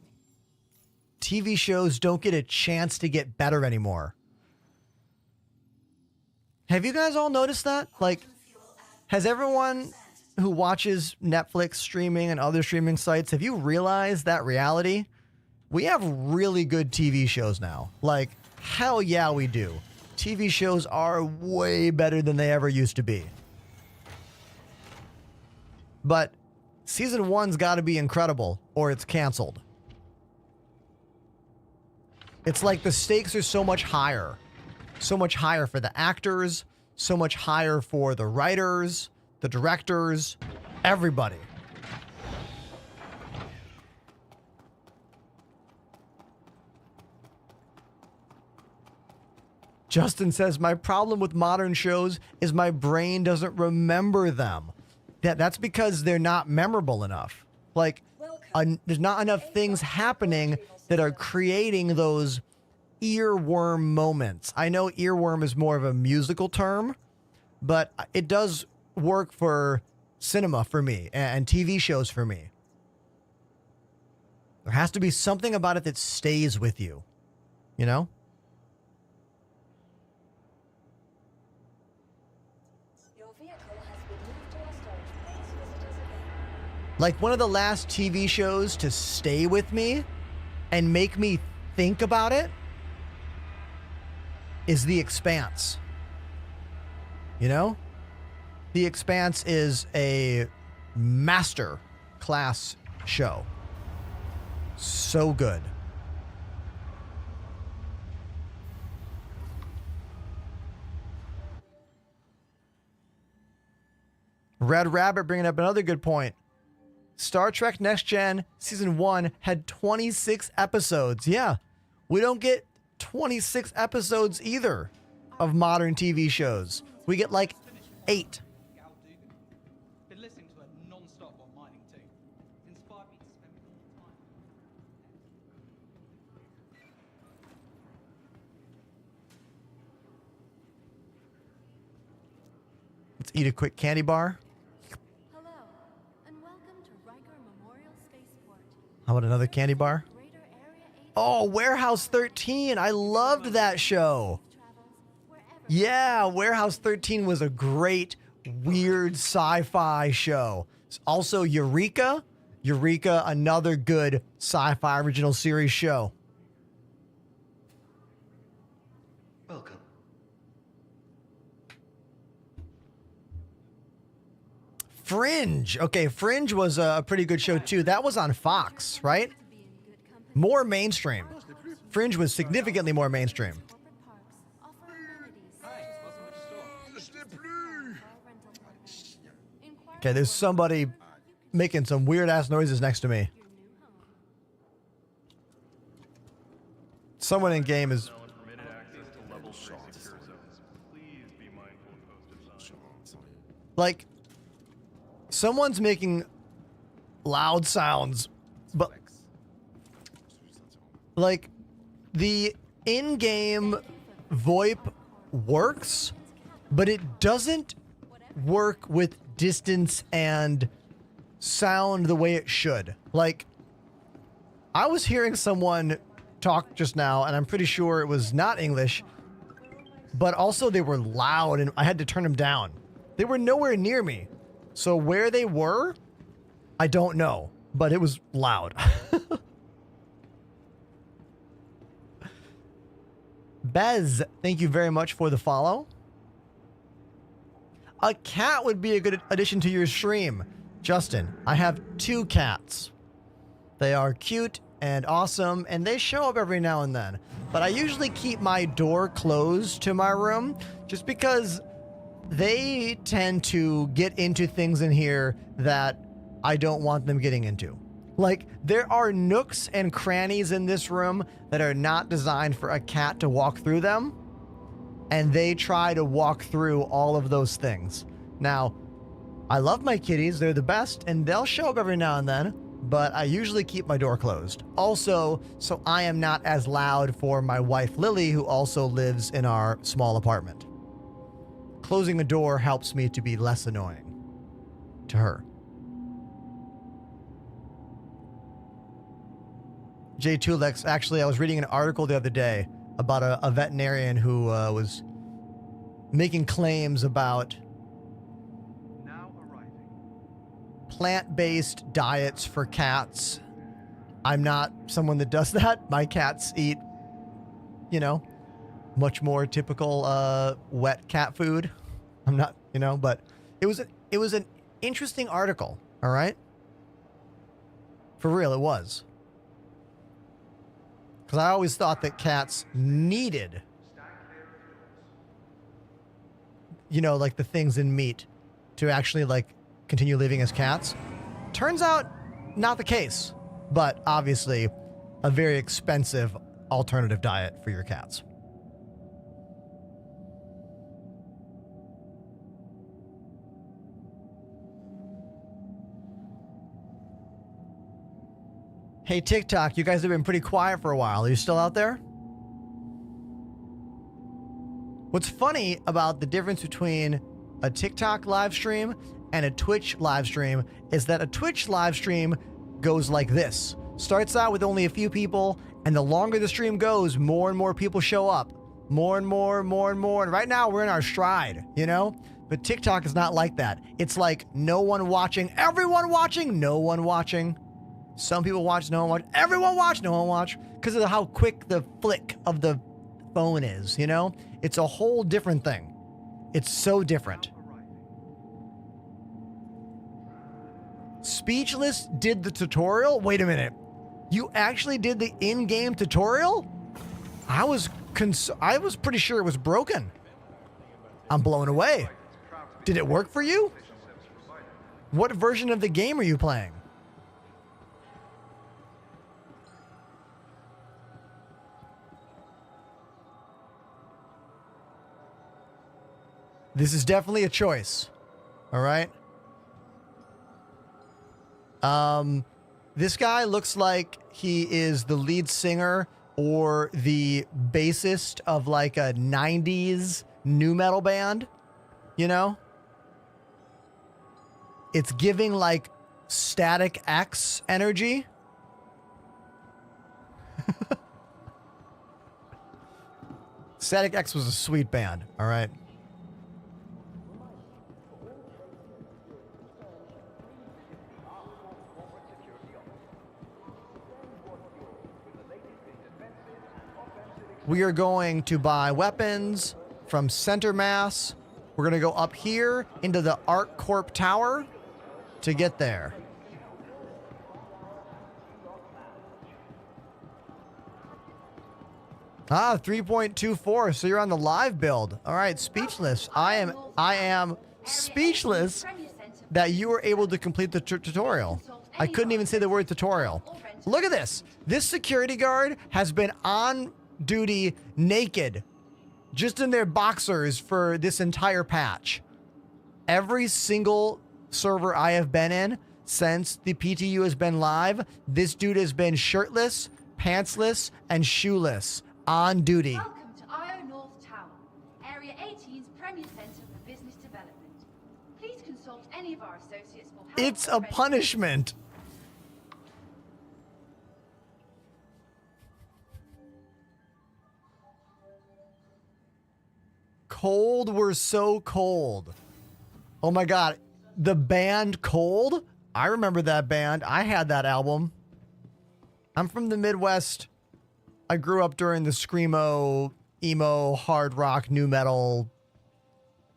TV shows don't get a chance to get better anymore. Have you guys all noticed that? Like, has everyone who watches Netflix streaming and other streaming sites, have you realized that reality? We have really good TV shows now. Like, hell yeah, we do. TV shows are way better than they ever used to be. But season 1's got to be incredible or it's canceled. It's like the stakes are so much higher. So much higher for the actors, so much higher for the writers, the directors, everybody. Justin says, my problem with modern shows is my brain doesn't remember them. That's because they're not memorable enough. Like, there's not enough things happening that are creating those earworm moments. I know earworm is more of a musical term, but it does work for cinema for me and TV shows for me. There has to be something about it that stays with you, you know? Your vehicle has been moved to our storage. Please visit us again. Like, one of the last TV shows to stay with me and make me think about it is The Expanse. You know? The Expanse is a master class show. So good. Red Rabbit bringing up another good point. Star Trek Next Gen Season 1 had 26 episodes. Yeah, we don't get 26 episodes either of modern TV shows. We get like 8. Been listening to her non-stop while mining too. Inspired me to spend more time. Let's eat a quick candy bar. Hello, and welcome to Riker Memorial Spaceport. How about another candy bar? Greater Area 8 Oh, Warehouse 13. I loved that show. travels wherever. Yeah, Warehouse 13 was a great, weird sci-fi show. Also, Eureka. Eureka, another good sci-fi original series show. Welcome. Fringe. Okay, Fringe was a pretty good show too. That was on Fox, right? To be in good company. More mainstream. Fringe was significantly more mainstream. Corporate parks offer amenities. Car rental partners. Inquire Okay, there's somebody making some weird ass noises next to me. your new home. Someone in game is like, someone's making loud sounds, but like the in-game VoIP works, but it doesn't work with distance and sound the way it should. Like, I was hearing someone talk just now, and I'm pretty sure it was not English, but also they were loud, and I had to turn them down. They were nowhere near me. So where they were, I don't know, but it was loud. Bez, thank you very much for the follow. A cat would be a good addition to your stream. Justin, I have 2 cats. They are cute and awesome, and they show up every now and then. But I usually keep my door closed to my room just because they tend to get into things in here that I don't want them getting into. Like, there are nooks and crannies in this room that are not designed for a cat to walk through them, and they try to walk through all of those things. Now, I love my kitties, they're the best, and they'll show up every now and then, but I usually keep my door closed. Also, so I am not as loud for my wife Lily, who also lives in our small apartment. Closing a door helps me to be less annoying to her. J. Tulex, actually, I was reading an article the other day about a veterinarian who was making claims about Now arriving. plant-based diets for cats. I'm not someone that does that. My cats eat, you know, much more typical wet cat food. I'm not, you know, but it was an interesting article, all right? For real, it was. Because I always thought that cats needed, you know, like the things in meat to actually like continue living as cats. Turns out not the case, but obviously a very expensive alternative diet for your cats. Hey, TikTok, you guys have been pretty quiet for a while. Are you still out there? What's funny about the difference between a TikTok live stream and a Twitch live stream is that a Twitch live stream goes like this. Starts out with only a few people, and the longer the stream goes, more and more people show up. More and more, more and more. And right now, we're in our stride, you know? But TikTok is not like that. It's like no one watching, everyone watching, no one watching. Some people watch, no one watch. Everyone watch, no one watch. Because of how quick the flick of the phone is, you know? It's a whole different thing. It's so different. Speechless did the tutorial? Wait a minute. You actually did the in-game tutorial? I was pretty sure it was broken. I'm blown away. Did it work for you? What version of the game are you playing? This is definitely a choice. All right. This guy looks like he is the lead singer or the bassist of like a 90s nu metal band, you know? It's giving like Static X energy. Static X was a sweet band, all right? We are going to buy weapons from Center Mass. We're going to go up here into the ArcCorp Tower to get there. Ah, 3.24. So you're on the live build. All right, speechless. I am speechless that you were able to complete the tutorial. I couldn't even say the word tutorial. Look at this. This security guard has been on duty naked, just in their boxers for this entire patch. Every single server I have been in since the PTU has been live, this dude has been shirtless, pantsless, and shoeless on duty. Welcome to IO North Tower, Area 18's premier center for business development. Please consult any of our associates for help. It's a punishment. Cold were so cold. Oh my God. The band Cold? I remember that band. I had that album. I'm from the Midwest. I grew up during the screamo, emo, hard rock, nu metal,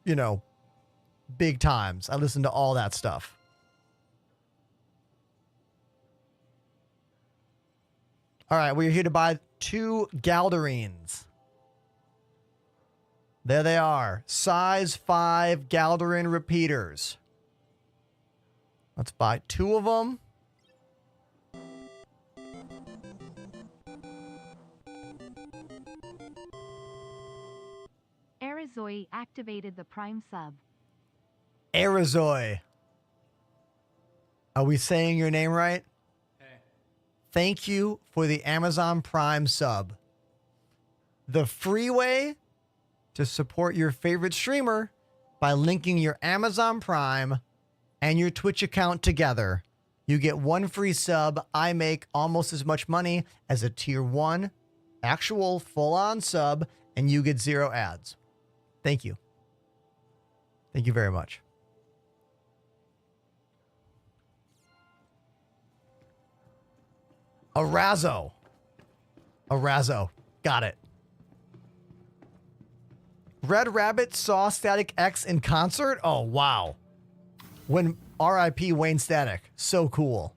you know, big times. I listened to all that stuff. All right, we're here to buy 2 Galdarines. There they are. Size 5 Galdarin repeaters. Let's buy 2 of them. Arizoi activated the Prime sub. Arizoi. Are we saying your name right? Hey. Thank you for the Amazon Prime sub. The free way to support your favorite streamer by linking your Amazon Prime and your Twitch account together. You get 1 free sub. I make almost as much money as a tier 1 actual full-on sub, and you get 0 ads. Thank you. Thank you very much. Arazo. Got it. Red Rabbit saw Static X in concert? Oh, wow. When RIP Wayne Static. So cool.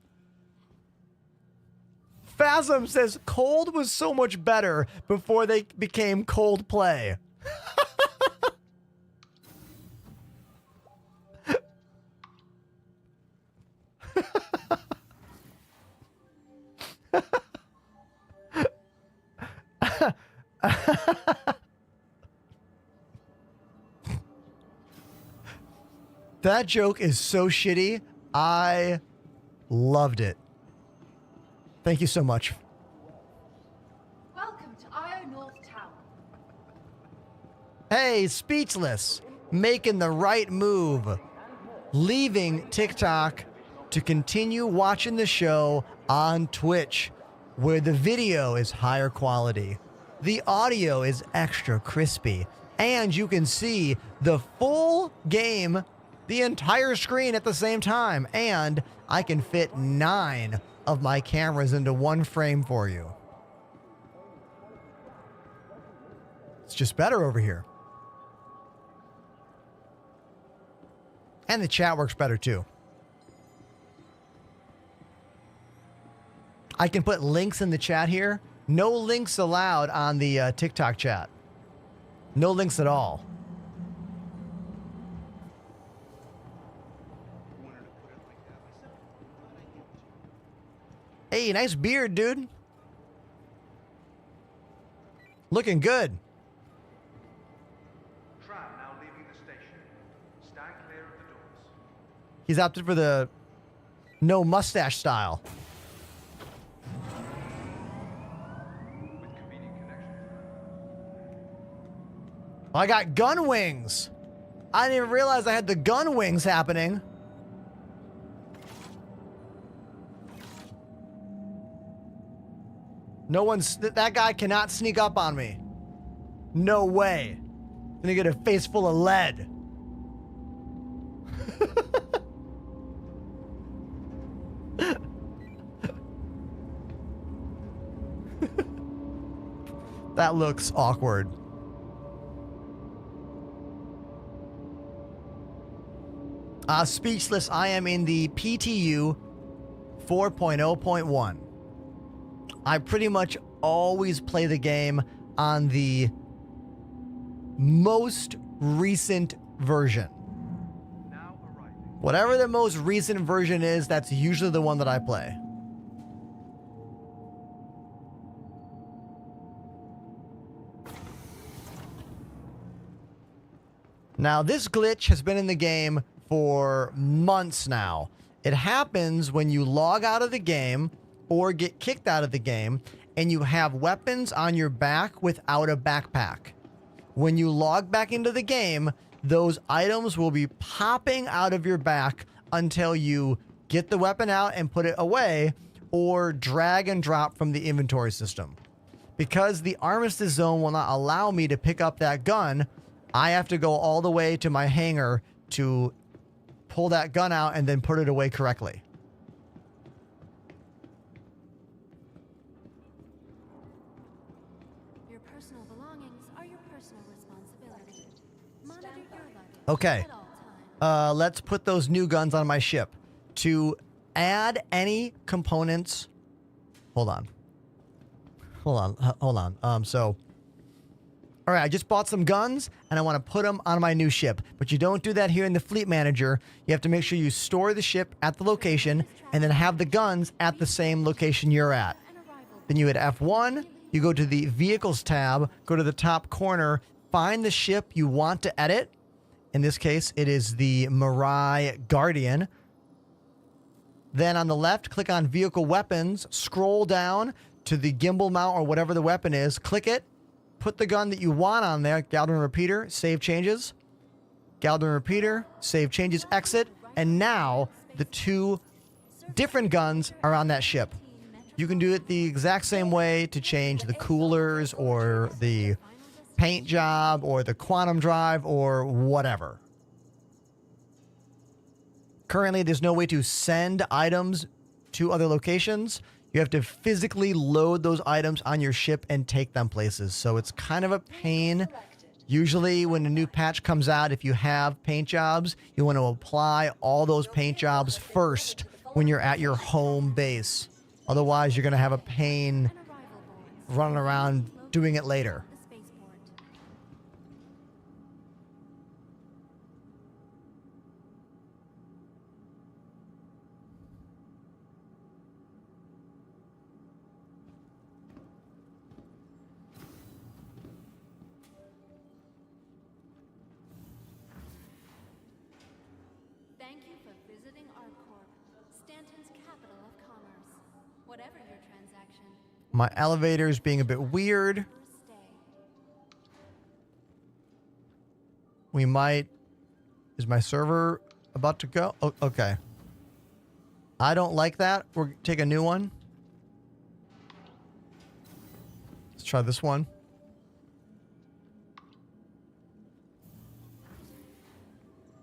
Phasm says Cold was so much better before they became Coldplay. That joke is so shitty. I loved it. Thank you so much. Welcome to IO North Tower. Hey, speechless. Making the right move. Leaving TikTok to continue watching the show on Twitch, where the video is higher quality. The audio is extra crispy, and you can see the full game, the entire screen at the same time, and I can fit 9 of my cameras into 1 frame for you. It's just better over here. And the chat works better too. I can put links in the chat here. No links allowed on the TikTok chat. No links at all. Hey, nice beard, dude. Looking good. Tram now leaving the station. Stand clear of the doors. He's opted for the no mustache style. With convenient connections. I got gun wings. I didn't even realize I had the gun wings happening. No one's, that guy cannot sneak up on me. No way. Gonna get a face full of lead. That looks awkward. Speechless, I am in the PTU 4.0.1. I pretty much always play the game on the most recent version. Now arriving. Whatever the most recent version is, that's usually the one that I play. Now, this glitch has been in the game for months now. It happens when you log out of the game or get kicked out of the game and you have weapons on your back without a backpack. When you log back into the game, those items will be popping out of your back until you get the weapon out and put it away or drag and drop from the inventory system. Because the armistice zone will not allow me to pick up that gun, I have to go all the way to my hangar to pull that gun out and then put it away correctly. Your personal belongings are your personal responsibility. Monitor your luggage Okay. at all times. Let's put those new guns on my ship. To add any components... Hold on. All right, I just bought some guns, and I want to put them on my new ship. But you don't do that here in the Fleet Manager. You have to make sure you store the ship at the location, and then have the guns at the same location you're at. Then you hit F1, you go to the Vehicles tab, go to the top corner, find the ship you want to edit. In this case, it is the Mirai Guardian. Then on the left, click on Vehicle Weapons, scroll down to the gimbal mount or whatever the weapon is, click it, put the gun that you want on there, Galdron Repeater, save changes, Galdron Repeater, save changes, exit, and now the two different guns are on that ship. You can do it the exact same way to change the coolers or the paint job or the quantum drive or whatever. Currently, there's no way to send items to other locations. You have to physically load those items on your ship and take them places. So it's kind of a pain. Usually when a new patch comes out, if you have paint jobs, you want to apply all those paint jobs first when you're at your home base. Otherwise, you're going to have a pain running around doing it later. Thank you for visiting ArcCorp, Stanton's capital of commerce. Whatever your transaction, My elevator's being a bit weird. first stay. We might... Is my server about to go? Oh, okay. I don't like that. We'll take a new one. Let's try this one.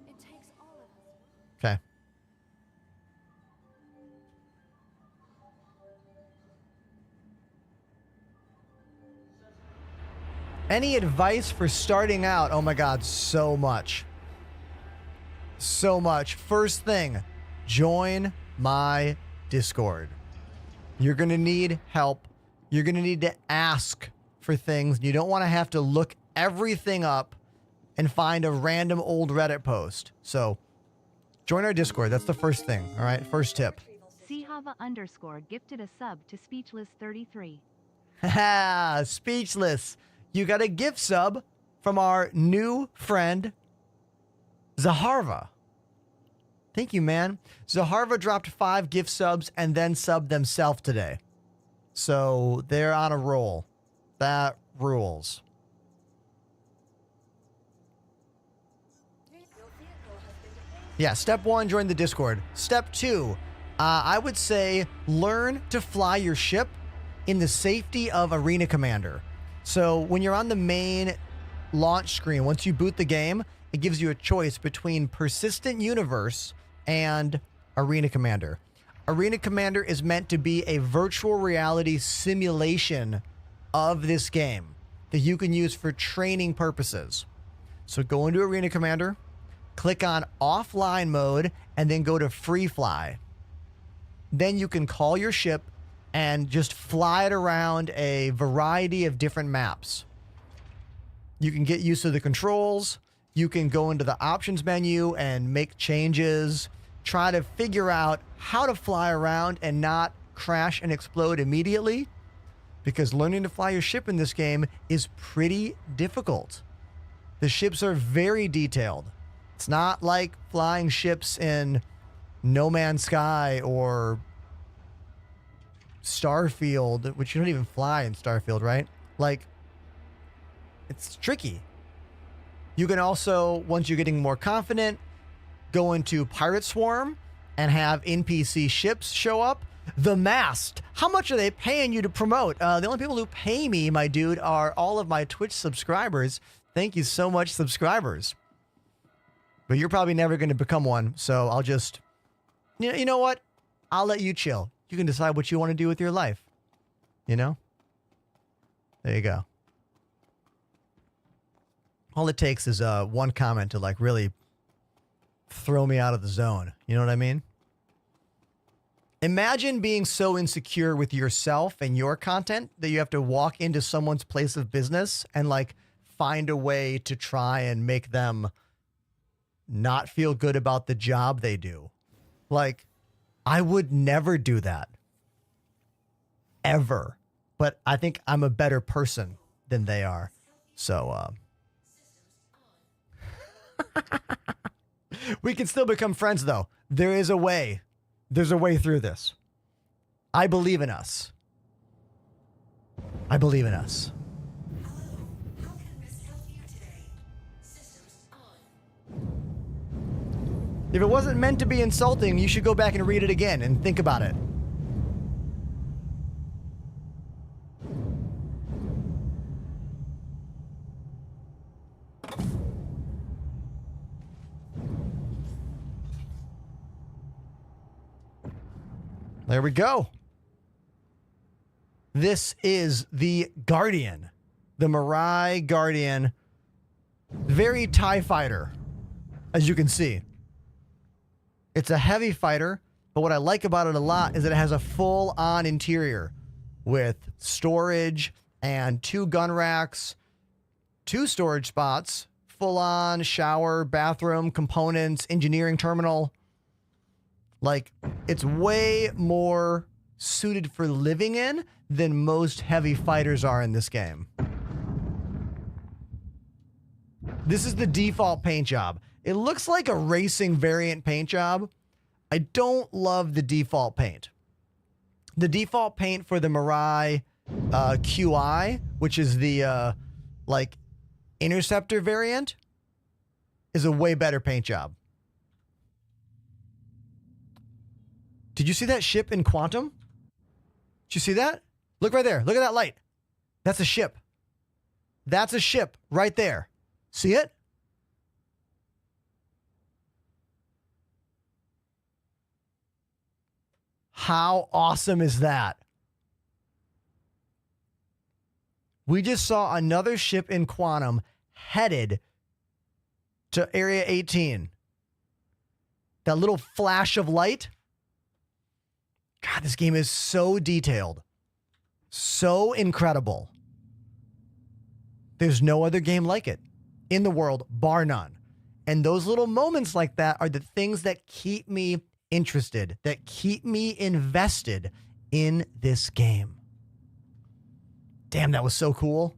It takes all of us. Okay. Any advice for starting out? Oh my God, so much. So much. First thing, join my Discord. You're going to need help. You're going to need to ask for things. You don't want to have to look everything up and find a random old Reddit post. So join our Discord. That's the first thing. All right. First tip. See how Java __ gifted a sub to Speechless33. Haha, Speechless. You got a gift sub from our new friend, Zaharva. Thank you, man. Zaharva dropped 5 gift subs and then subbed themselves today. So they're on a roll. That rules. Yeah, step 1, join the Discord. Step 2, I would say learn to fly your ship in the safety of Arena Commander. So when you're on the main launch screen, once you boot the game, it gives you a choice between Persistent Universe and Arena Commander. Arena Commander is meant to be a virtual reality simulation of this game that you can use for training purposes. So go into Arena Commander, click on offline mode, and then go to free fly. Then you can call your ship and just fly it around a variety of different maps. You can get used to the controls. You can go into the options menu and make changes. Try to figure out how to fly around and not crash and explode immediately, because learning to fly your ship in this game is pretty difficult. The ships are very detailed. It's not like flying ships in No Man's Sky or Starfield, which you don't even fly in Starfield, right? Like, it's tricky. You can also, once you're getting more confident, go into Pirate Swarm and have NPC ships show up. The Mast. How much are they paying you to promote? The only people who pay me, my dude, are all of my Twitch subscribers. Thank you so much, subscribers. But you're probably never going to become one, so I'll just... You know what? I'll let you chill. You can decide what you want to do with your life. You know? There you go. All it takes is one comment to, like, really throw me out of the zone. You know what I mean? Imagine being so insecure with yourself and your content that you have to walk into someone's place of business and, like, find a way to try and make them not feel good about the job they do. Like, I would never do that. Ever. But I think I'm a better person than they are. So, we can still become friends, though. There is a way. There's a way through this. I believe in us. I believe in us. If it wasn't meant to be insulting, you should go back and read it again and think about it. There we go. This is the Guardian, the Mirai Guardian. Very TIE fighter, as you can see. It's a heavy fighter, but what I like about it a lot is that it has a full-on interior with storage and 2 gun racks, 2 storage spots, full-on shower, bathroom, components, engineering terminal. Like, it's way more suited for living in than most heavy fighters are in this game. This is the default paint job. It looks like a racing variant paint job. I don't love the default paint. The default paint for the Mirai QI, which is the like Interceptor variant, is a way better paint job. Did you see that ship in Quantum? Did you see that? Look right there. Look at that light. That's a ship. That's a ship right there. See it? How awesome is that? We just saw another ship in Quantum headed to Area 18. That little flash of light. God, this game is so detailed. So incredible. There's no other game like it in the world, bar none. And those little moments like that are the things that keep me interested, that keep me invested in this game. Damn, that was so cool.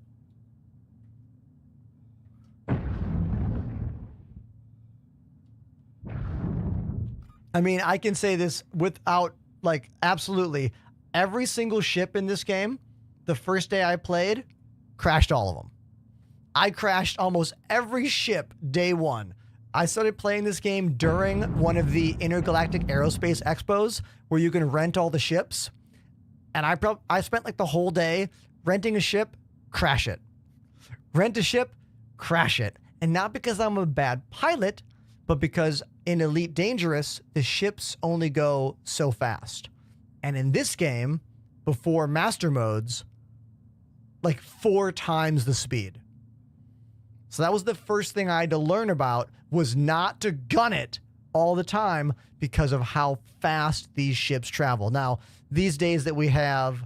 I mean, I can say this without, like, absolutely. Every single ship in this game, the first day I played, crashed all of them. I crashed almost every ship day one. I started playing this game during one of the Intergalactic Aerospace Expos where you can rent all the ships. And I spent like the whole day renting a ship, crash it. Rent a ship, crash it. And not because I'm a bad pilot, but because in Elite Dangerous, the ships only go so fast. And in this game, before master modes, like 4 times the speed. So that was the first thing I had to learn about, was not to gun it all the time because of how fast these ships travel. Now, these days that we have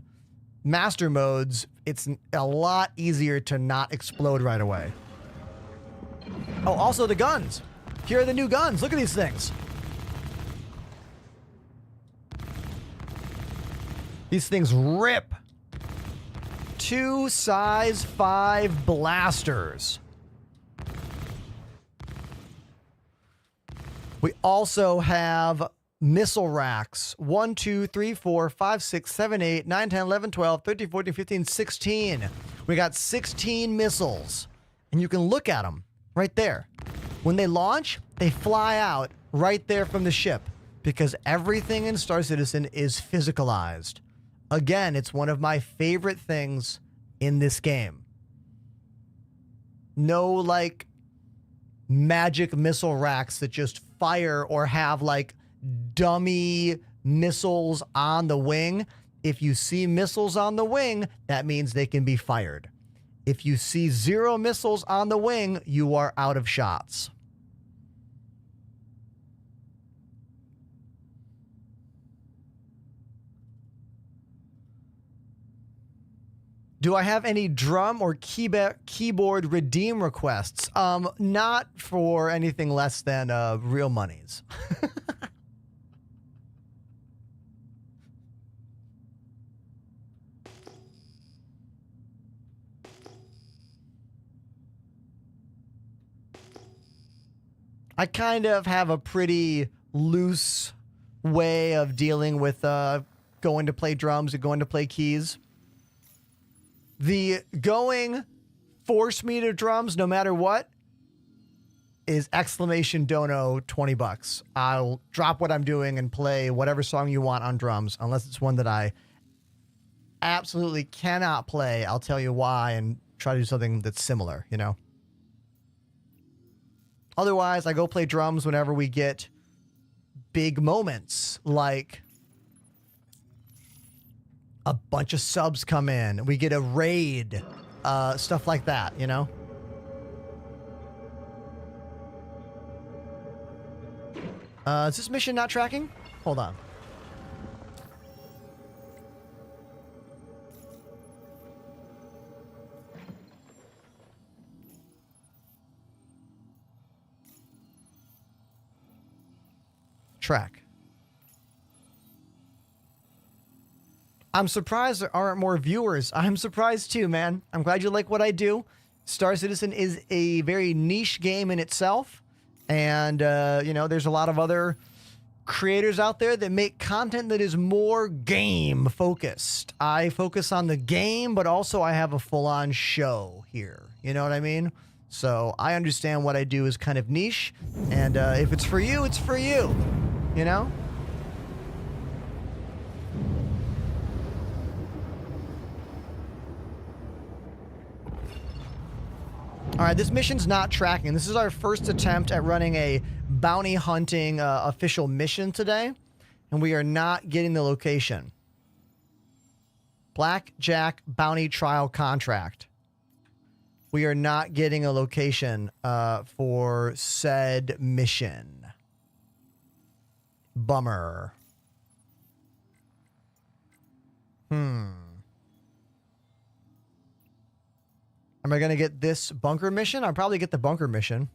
master modes, it's a lot easier to not explode right away. Oh, also the guns. Here are the new guns. Look at these things. These things rip. 2 size 5 blasters. We also have missile racks. 1, 2, 3, 4, 5, 6, 7, 8, 9, 10, 11, 12, 13, 14, 15, 16. We got 16 missiles. And you can look at them right there. When they launch, they fly out right there from the ship because everything in Star Citizen is physicalized. Again, it's one of my favorite things in this game. No, like, magic missile racks that just fire or have, like, dummy missiles on the wing. If you see missiles on the wing, that means they can be fired. If you see 0 missiles on the wing, you are out of shots. Do I have any drum or keyboard redeem requests? Not for anything less than real monies. I kind of have a pretty loose way of dealing with going to play drums and going to play keys. The going force me to drums no matter what is exclamation dono $20. I'll drop what I'm doing and play whatever song you want on drums, unless it's one that I absolutely cannot play. I'll tell you why and try to do something that's similar, you know? Otherwise, I go play drums whenever we get big moments, like a bunch of subs come in, we get a raid, stuff like that, you know? Is this mission not tracking? Hold on. Track. I'm surprised there aren't more viewers. I'm surprised too, man. I'm glad you like what I do. Star Citizen is a very niche game in itself. And, you know, there's a lot of other creators out there that make content that is more game focused. I focus on the game, but also I have a full-on show here. You know what I mean? So I understand what I do is kind of niche. And if it's for you, it's for you. You know? All right, this mission's not tracking. This is our first attempt at running a bounty hunting official mission today, and we are not getting the location. Blackjack bounty trial contract. We are not getting a location for said mission. Bummer. Am I going to get this bunker mission? I'll probably get the bunker mission.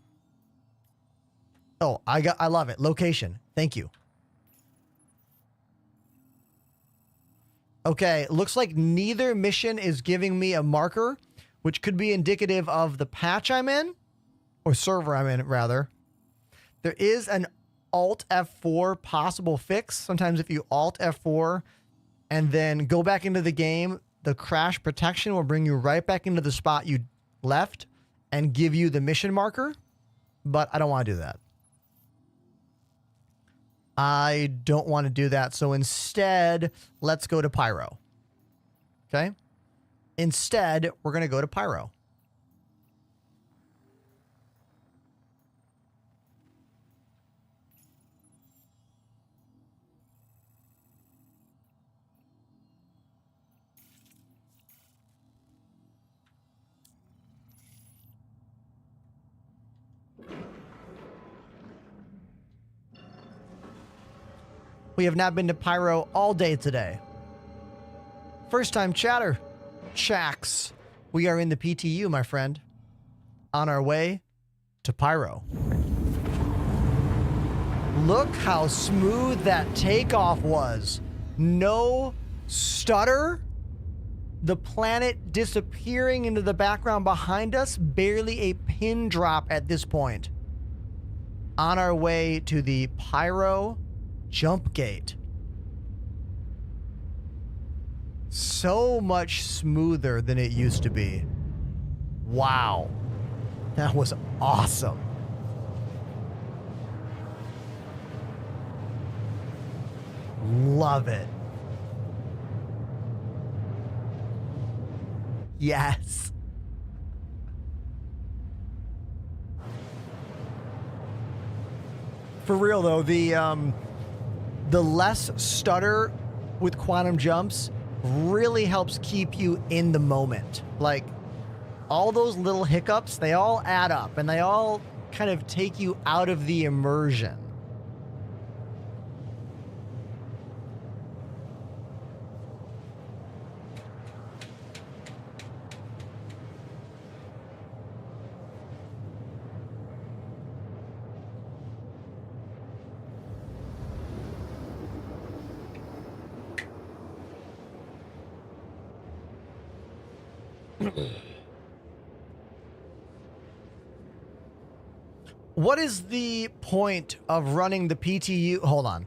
Oh, I love it. Location. Thank you. Okay, looks like neither mission is giving me a marker, which could be indicative of the patch I'm in, or server I'm in, rather. There is an Alt F4 possible fix. Sometimes if you Alt F4 and then go back into the game, the crash protection will bring you right back into the spot you left and give you the mission marker, but I don't want to do that. I don't want to do that, so instead, let's go to Pyro. Okay? Instead, we're going to go to Pyro. We have not been to Pyro all day today. First time chatter. Chax. We are in the PTU, my friend. On our way to Pyro. Look how smooth that takeoff was. No stutter. The planet disappearing into the background behind us. Barely a pin drop at this point. On our way to the Pyro jump gate. So much smoother than it used to be. Wow. That was awesome. Love it. Yes. For real though, the less stutter with quantum jumps really helps keep you in the moment. Like, all those little hiccups, they all add up and they all kind of take you out of the immersion. What is the point of running the PTU? Hold on.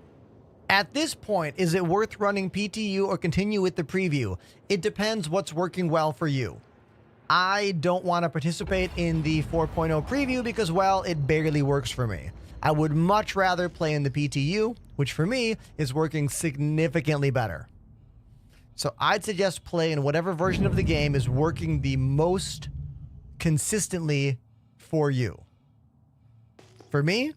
At this point, is it worth running PTU or continue with the preview? It depends what's working well for you. I don't want to participate in the 4.0 preview because, well, it barely works for me. I would much rather play in the PTU, which for me is working significantly better. So I'd suggest play in whatever version of the game is working the most consistently for you. For me,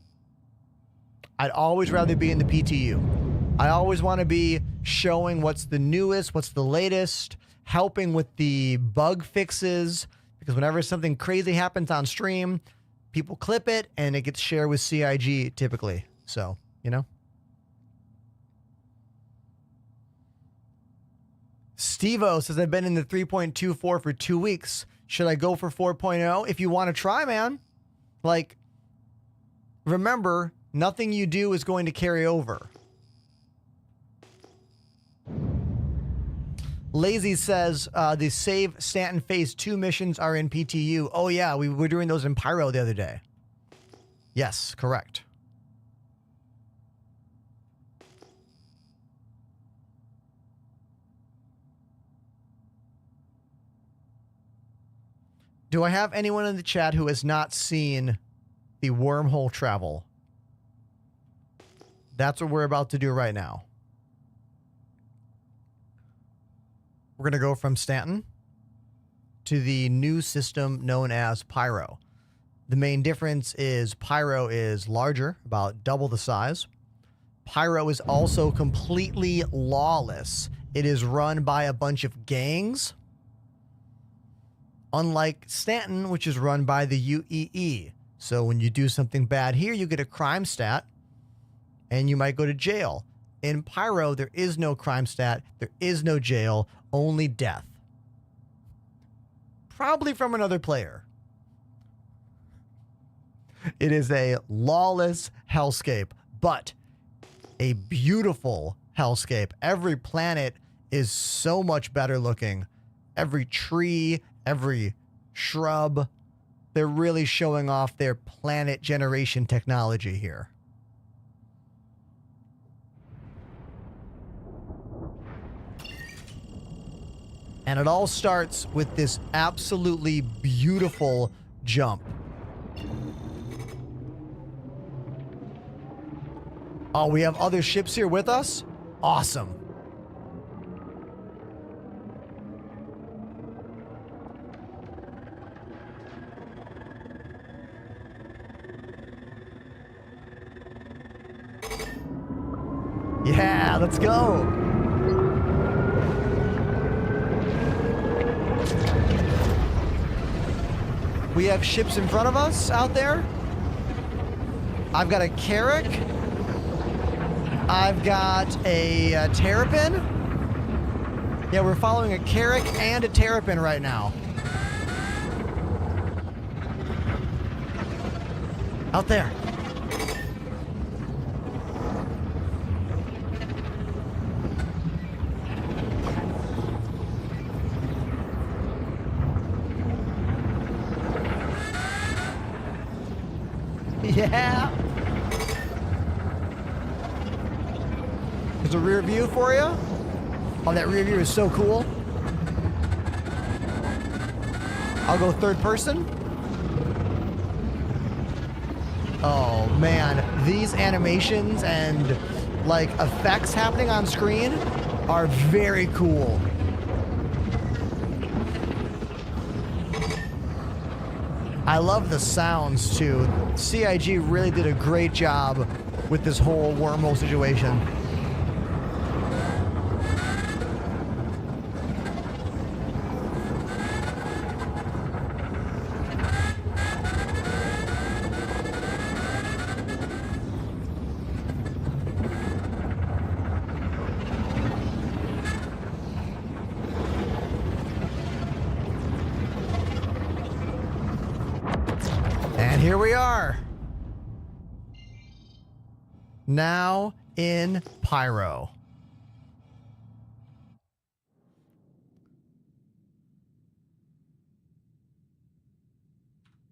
I'd always rather be in the PTU. I always want to be showing what's the newest, what's the latest, helping with the bug fixes, because whenever something crazy happens on stream, people clip it and it gets shared with CIG typically. So, you know. Stevo says, I've been in the 3.24 for 2 weeks. Should I go for 4.0? If you want to try, man. Like, remember, nothing you do is going to carry over. Lazy says, the Save Stanton Phase 2 missions are in PTU. Oh, yeah, we were doing those in Pyro the other day. Yes, correct. Do I have anyone in the chat who has not seen the wormhole travel? That's what we're about to do right now. We're going to go from Stanton to the new system known as Pyro. The main difference is Pyro is larger, about double the size. Pyro is also completely lawless. It is run by a bunch of gangs, unlike Stanton, which is run by the UEE. So when you do something bad here, you get a crime stat, and you might go to jail. In Pyro, there is no crime stat, there is no jail, only death. Probably from another player. It is a lawless hellscape, but a beautiful hellscape. Every planet is so much better looking. Every tree, every shrub, they're really showing off their planet generation technology here. And it all starts with this absolutely beautiful jump. Oh, we have other ships here with us? Awesome. Yeah, let's go. We have ships in front of us out there. I've got a Carrack. I've got a Terrapin. Yeah, we're following a Carrack and a Terrapin right now. Out there. Yeah. There's a rear view for you. Oh, that rear view is so cool. I'll go third person. Oh man, these animations and like effects happening on screen are very cool. I love the sounds too. CIG really did a great job with this whole wormhole situation. And here we are. Now in Pyro.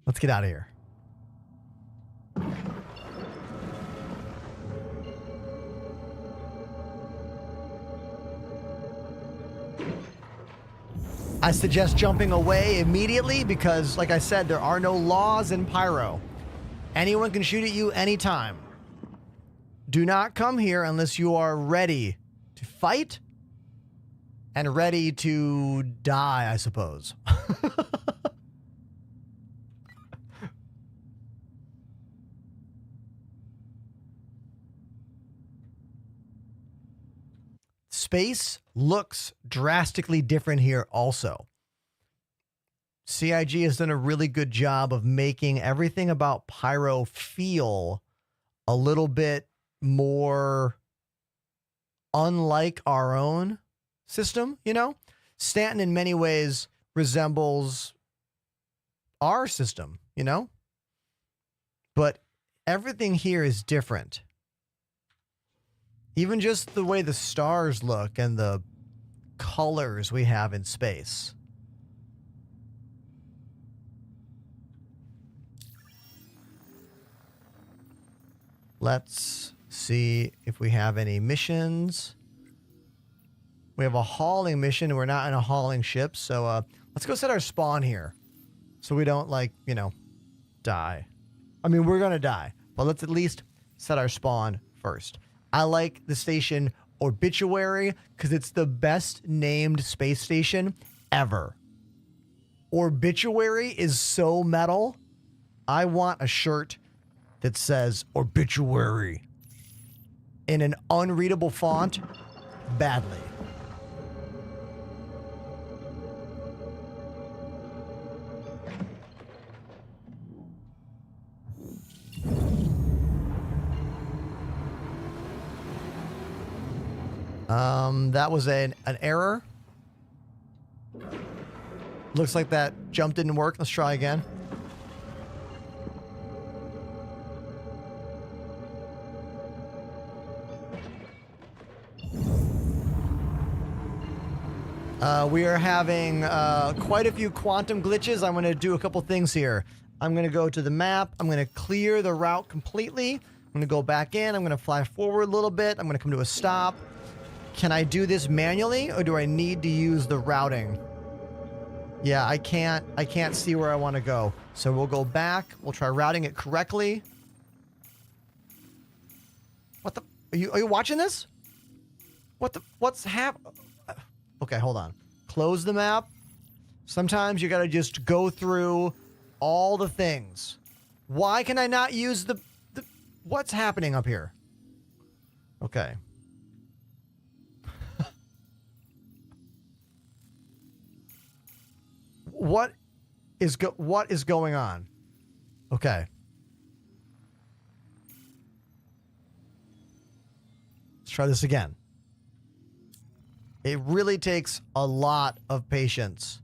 Let's get out of here. I suggest jumping away immediately because, like I said, there are no laws in Pyro. Anyone can shoot at you anytime. Do not come here unless you are ready to fight and ready to die, I suppose. Space looks drastically different here also. CIG has done a really good job of making everything about Pyro feel a little bit more unlike our own system, you know? Stanton in many ways resembles our system, you know? But everything here is different. Even just the way the stars look and the colors we have in space. Let's see if we have any missions. We have a hauling mission, and we're not in a hauling ship, so let's go set our spawn here so we don't, like, you know, die. I mean, we're going to die, but let's at least set our spawn first. I like the station Obituary because it's the best named space station ever. Obituary is so metal. I want a shirt that says Obituary in an unreadable font badly. That was an error. Looks like that jump didn't work. Let's try again. We are having quite a few quantum glitches. I'm going to do a couple things here. I'm going to go to the map. I'm going to clear the route completely. I'm going to go back in. I'm going to fly forward a little bit. I'm going to come to a stop. Can I do this manually, or do I need to use the routing? Yeah, I can't see where I want to go. So we'll go back. We'll try routing it correctly. What the? Are you watching this? What's happening? Okay, hold on. Close the map. Sometimes you gotta just go through all the things. Why can I not use the what's happening up here? Okay. What is going on? Okay. Let's try this again. It really takes a lot of patience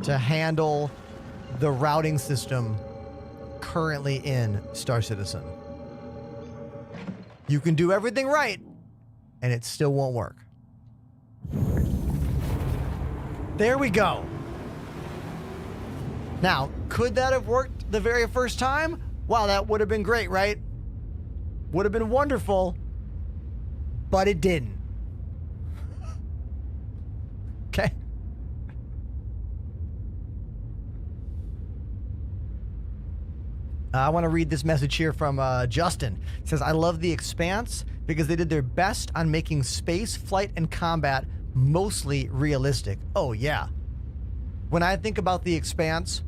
to handle the routing system currently in Star Citizen. You can do everything right, and it still won't work. There we go. Now, could that have worked the very first time? Wow, that would have been great, right? Would have been wonderful, but it didn't. Okay. I want to read this message here from Justin. It says, I love The Expanse because they did their best on making space, flight, and combat mostly realistic. Oh, yeah. When I think about The Expanse,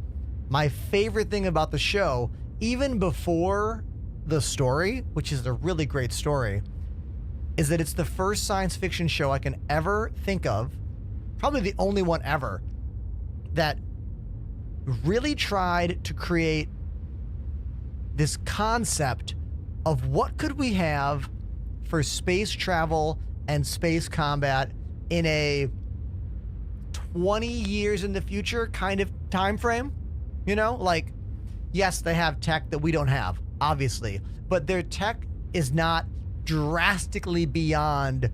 my favorite thing about the show, even before the story, which is a really great story, is that it's the first science fiction show I can ever think of, probably the only one ever, that really tried to create this concept of what could we have for space travel and space combat in a 20 years in the future kind of time frame. You know, like, yes, they have tech that we don't have, obviously, but their tech is not drastically beyond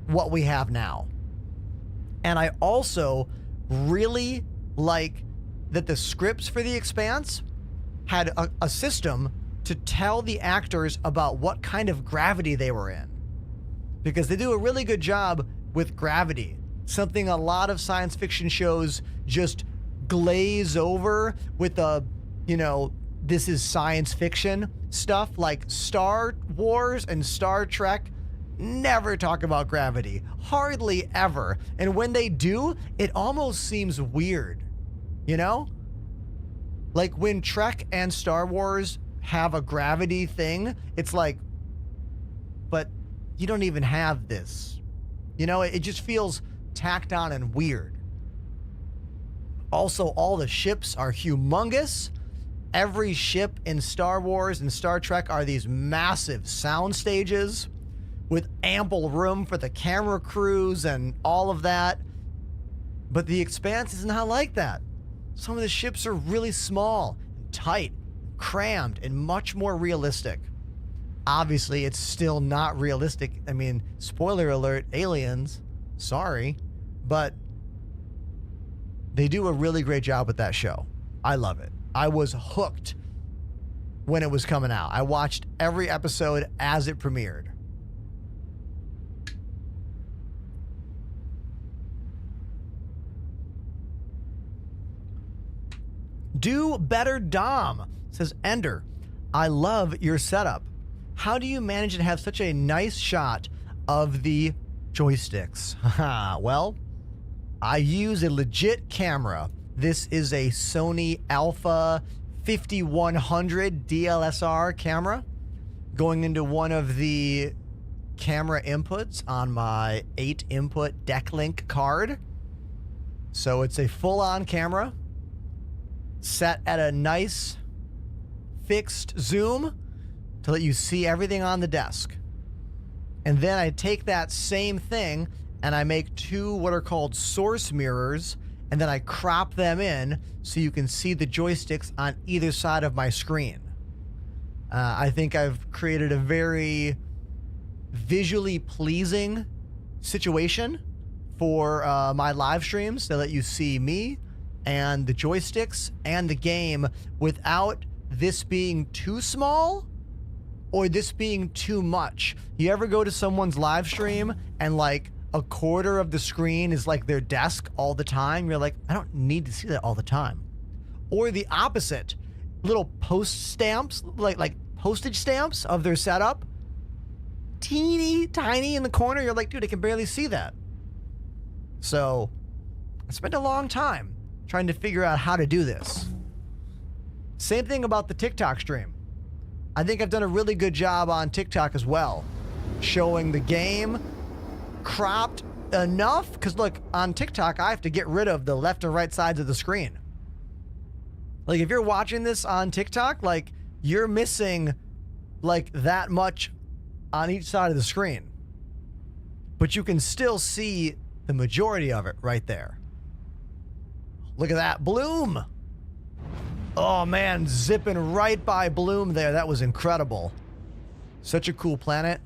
what we have now. And I also really like that the scripts for The Expanse had a system to tell the actors about what kind of gravity they were in. Because they do a really good job with gravity. Something a lot of science fiction shows just glaze over with this is science fiction stuff, like Star Wars and Star Trek never talk about gravity. Hardly ever. And when they do, it almost seems weird. You know? Like when Trek and Star Wars have a gravity thing, it's like, but you don't even have this. You know, it just feels tacked on and weird. Also, all the ships are humongous. Every ship in Star Wars and Star Trek are these massive sound stages with ample room for the camera crews and all of that. But The Expanse is not like that. Some of the ships are really small, tight, crammed, and much more realistic. Obviously, it's still not realistic. I mean, spoiler alert, aliens, sorry, but they do a really great job with that show. I love it. I was hooked when it was coming out. I watched every episode as it premiered. Do better, Dom, says Ender. I love your setup. How do you manage to have such a nice shot of the joysticks? Well, I use a legit camera. This is a Sony Alpha 5100 DLSR camera going into one of the camera inputs on my 8-input DeckLink card. So it's a full-on camera set at a nice fixed zoom to let you see everything on the desk. And then I take that same thing and I make two what are called source mirrors, and then I crop them in so you can see the joysticks on either side of my screen. I think I've created a very visually pleasing situation for my live streams. They let you see me and the joysticks and the game without this being too small or this being too much. You ever go to someone's live stream and like a quarter of the screen is like their desk all the time? You're like, I don't need to see that all the time. Or the opposite, little post stamps, like postage stamps of their setup, teeny tiny in the corner. You're like, dude, I can barely see that. So I spent a long time trying to figure out how to do this. Same thing about the TikTok stream. I think I've done a really good job on TikTok as well, showing the game cropped enough. Because look, on TikTok, I have to get rid of the left and right sides of the screen. Like if you're watching this on TikTok, like you're missing like that much on each side of the screen. But you can still see the majority of it right there. Look at that. Bloom. Oh man, zipping right by Bloom there. That was incredible. Such a cool planet.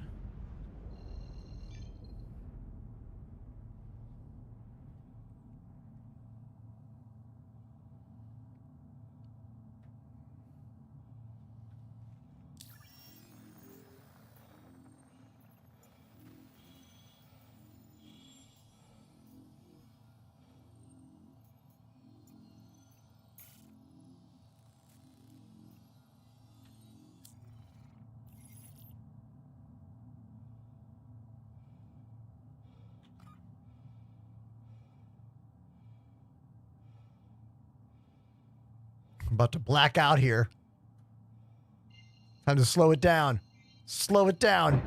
I'm about to black out here. Time to slow it down. Slow it down.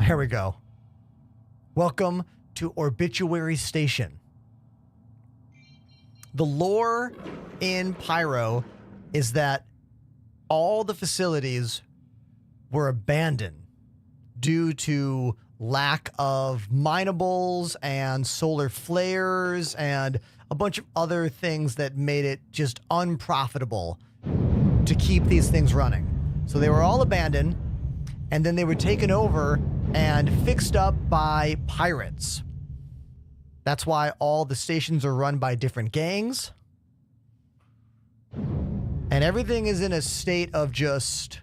Here we go. Welcome to Obituary Station. The lore in Pyro is that all the facilities were abandoned due to lack of minables and solar flares and a bunch of other things that made it just unprofitable to keep these things running. So they were all abandoned, and then they were taken over and fixed up by pirates. That's why all the stations are run by different gangs. And everything is in a state of just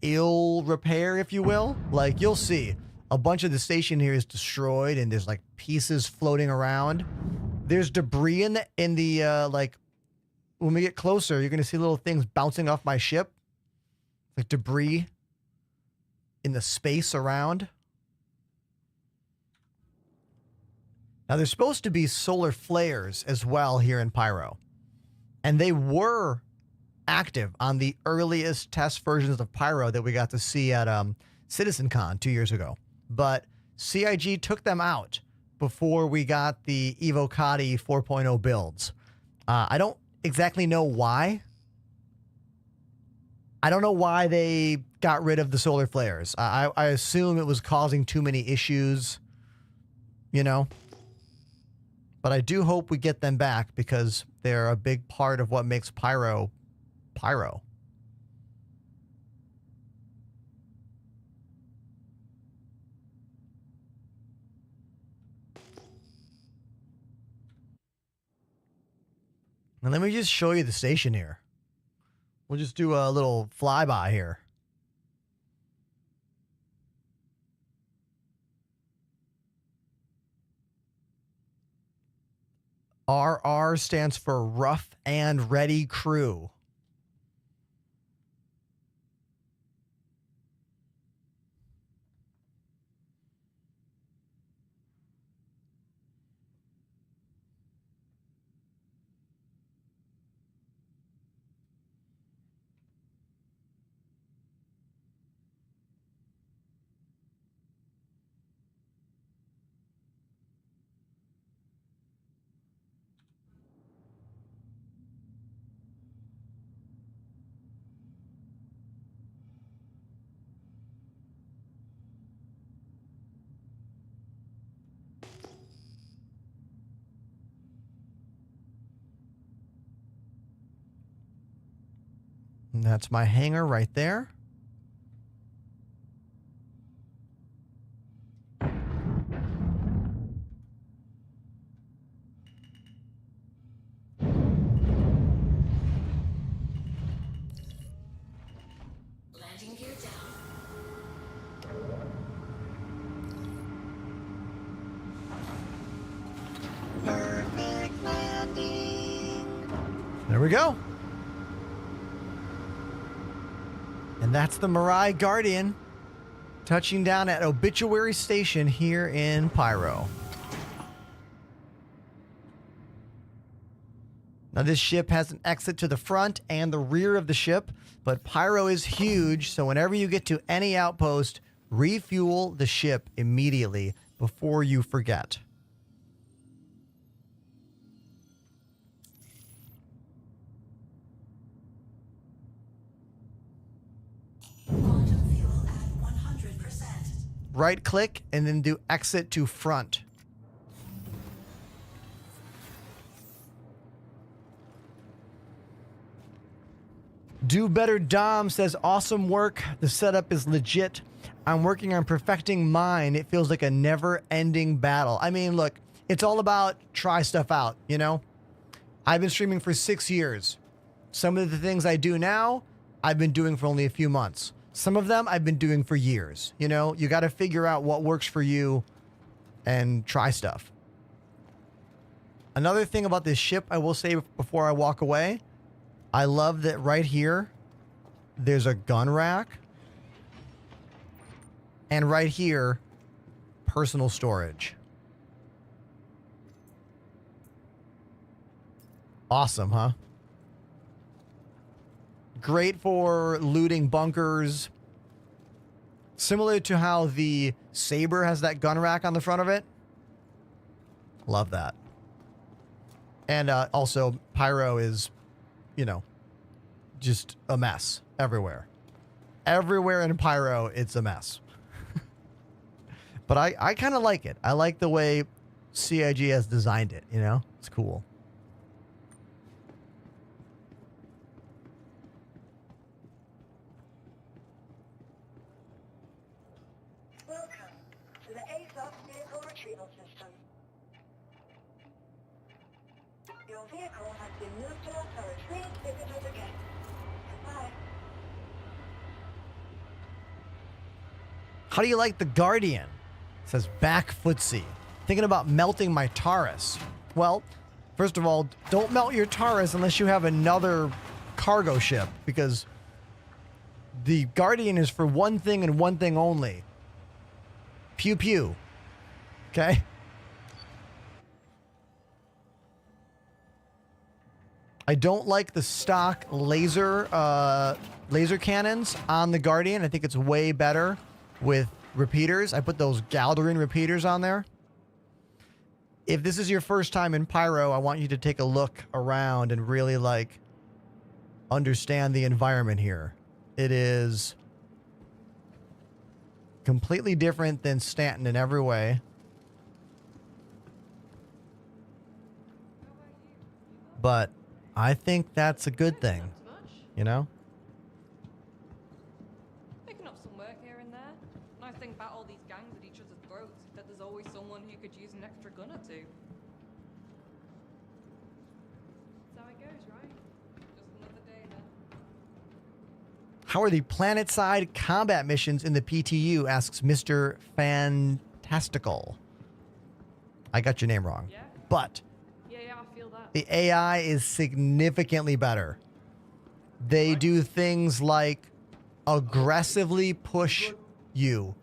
ill repair, if you will. Like, you'll see a bunch of the station here is destroyed and there's like pieces floating around. There's debris in the like, when we get closer, you're going to see little things bouncing off my ship. Like debris in the space around. Now, there's supposed to be solar flares as well here in Pyro. And they were active on the earliest test versions of Pyro that we got to see at CitizenCon 2 years ago. But CIG took them out before we got the Evocati 4.0 builds. I don't exactly know why. I don't know why they got rid of the solar flares. I assume it was causing too many issues, you know. But I do hope we get them back because they're a big part of what makes Pyro Pyro. And let me just show you the station here. We'll just do a little flyby here. RR stands for Rough and Ready Crew. And that's my hangar right there. Landing gear down. Perfect landing. There we go. And that's the Mirai Guardian touching down at Obituary Station here in Pyro. Now this ship has an exit to the front and the rear of the ship, but Pyro is huge, so whenever you get to any outpost, refuel the ship immediately before you forget. Quantum fuel at 100%. Right click and then do exit to front. Do Better Dom says, awesome work. The setup is legit. I'm working on perfecting mine. It feels like a never-ending battle. I mean, look, it's all about try stuff out, you know? I've been streaming for 6 years. Some of the things I do now, I've been doing for only a few months. Some of them I've been doing for years. You know, you got to figure out what works for you and try stuff. Another thing about this ship I will say before I walk away, I love that right here, there's a gun rack. And right here, personal storage. Awesome, huh? Great for looting bunkers. Similar to how the Saber has that gun rack on the front of it. Love that. And also, Pyro is, you know, just a mess everywhere. Everywhere in Pyro, it's a mess. But I kind of like it. I like the way CIG has designed it, you know? It's cool. Welcome to the ASOS vehicle retrieval system. Your vehicle has been moved to our storage. Please visit us again. Goodbye. How do you like the Guardian? It says back footsie. Thinking about melting my Taurus. Well, first of all, don't melt your Taurus unless you have another cargo ship, because the Guardian is for one thing and one thing only. Pew pew. Okay? I don't like the stock laser cannons on the Guardian. I think it's way better with repeaters. I put those Galdrin repeaters on there. If this is your first time in Pyro, I want you to take a look around and really like understand the environment here. It is completely different than Stanton in every way. But I think that's a good thing, you know? Picking up some work here and there. Nice thing about all these gangs at each other's throats is that there's always someone who could use an extra gun or two. That's how it goes, right? Just another day then. How are the planet-side combat missions in the PTU, asks Mr. Fantastical. I got your name wrong. Yeah? But Yeah, I feel that. the AI is significantly better. They do things like aggressively push you.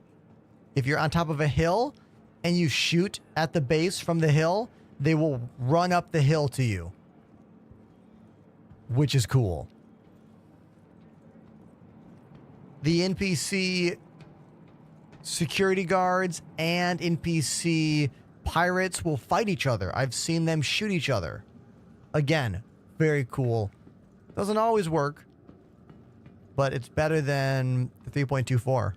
If you're on top of a hill and you shoot at the base from the hill, they will run up the hill to you, which is cool. The NPC security guards and NPC pirates will fight each other. I've seen them shoot each other. Again, very cool. Doesn't always work, but it's better than the 3.24.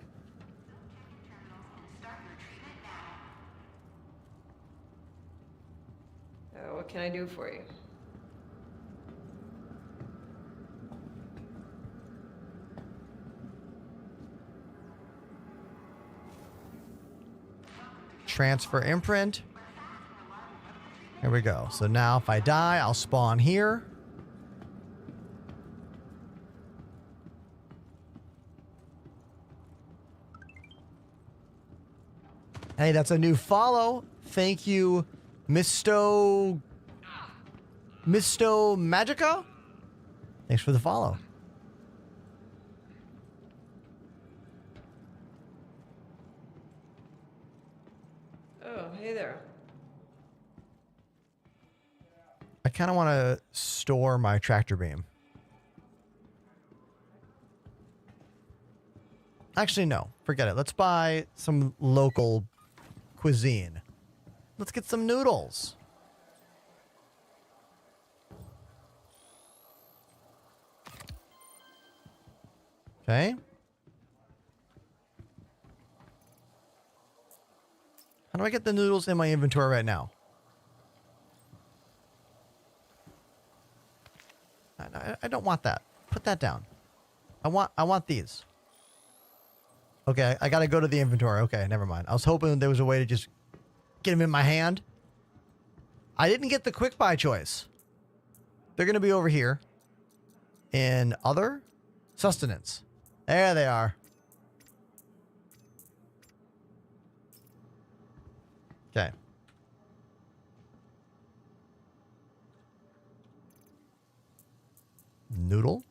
What can I do for you? transfer imprint. Here we go. So now if I die, I'll spawn here. Hey, that's a new follow. Thank you, Misto Magica. Thanks for the follow. Oh, hey there. I kind of want to store my tractor beam. Actually, no. Forget it. Let's buy some local cuisine. Let's get some noodles. Okay. How do I get the noodles in my inventory right now? I don't want that. Put that down. I want these. Okay, I gotta go to the inventory. Okay, never mind. I was hoping there was a way to just get them in my hand. I didn't get the quick buy choice. They're gonna be over here. In other sustenance. There they are. Okay. Noodle.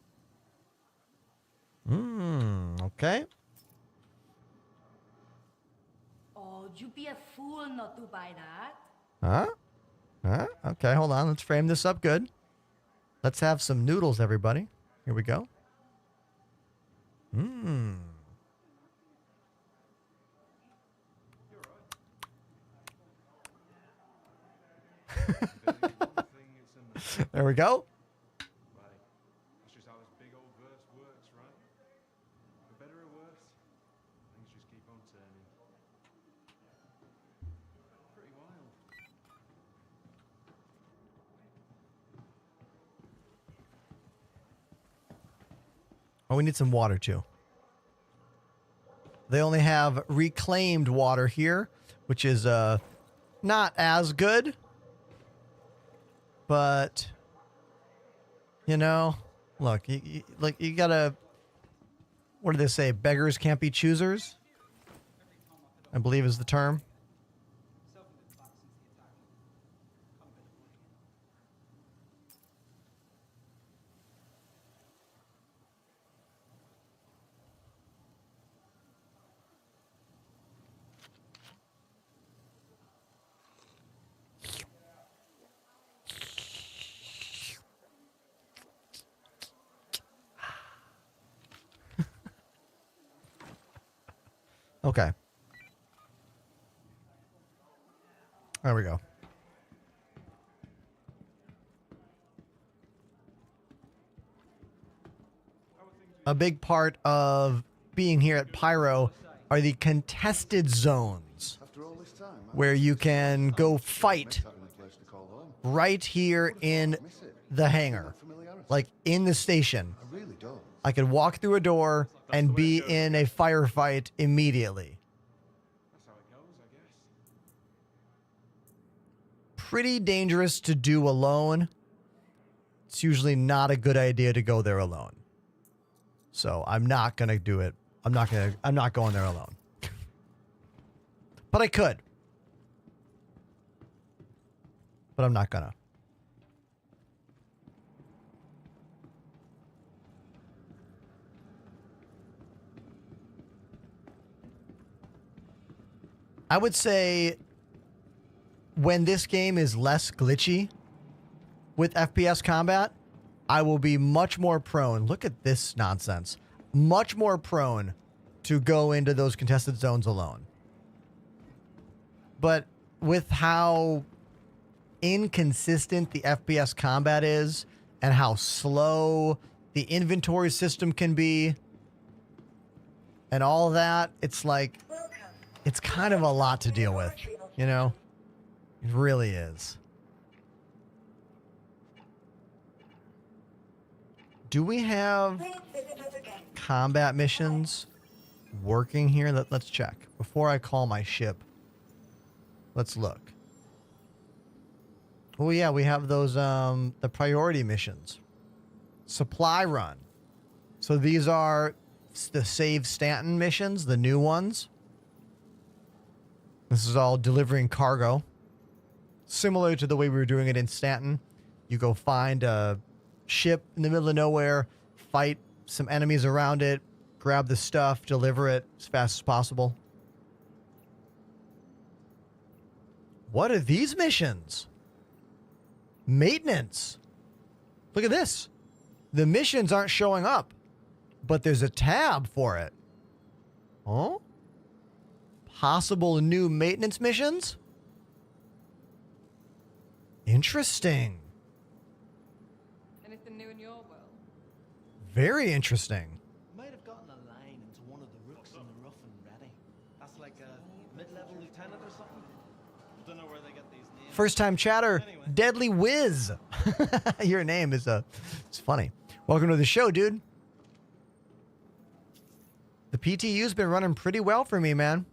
Okay. Oh, you'd be a fool not to buy that. Huh? Okay, hold on. Let's frame this up good. Let's have some noodles, everybody. Here we go. There we go. That's just how this big old verse works, right? For better or worse, things just keep on turning. Pretty wild. Oh, we need some water too. They only have reclaimed water here, which is not as good. But you know, look, you gotta. What do they say? Beggars can't be choosers, I believe is the term. Okay. There we go. A big part of being here at Pyro are the contested zones where you can go fight right here in the hangar, like in the station. I could walk through a door and be in a firefight immediately. Pretty dangerous to do alone. It's usually not a good idea to go there alone. So I'm not going to do it. I'm not going there alone. But I could. But I'm not gonna. I would say when this game is less glitchy with FPS combat, I will be much more prone. Look at this nonsense. Much more prone to go into those contested zones alone. But with how inconsistent the FPS combat is and how slow the inventory system can be and all that, it's like, it's kind of a lot to deal with, you know? It really is. Do we have combat missions working here? Let's check before I call my ship. Let's look. Oh yeah, we have those the priority missions. Supply run. So these are the Save Stanton missions, the new ones. This is all delivering cargo. Similar to the way we were doing it in Stanton. You go find a ship in the middle of nowhere, fight some enemies around it, grab the stuff, deliver it as fast as possible. What are these missions? Maintenance. Look at this. The missions aren't showing up, but there's a tab for it. Oh? Possible new maintenance missions? Interesting. Anything new in your world? Very interesting. Might have gotten a line into one of the rooks in the rough and ready. That's like a mid-level lieutenant or something. Don't know where they get these names. First time chatter, Anyway. Deadly Whiz. Your name is it's funny. Welcome to the show, dude. The PTU's been running pretty well for me, man.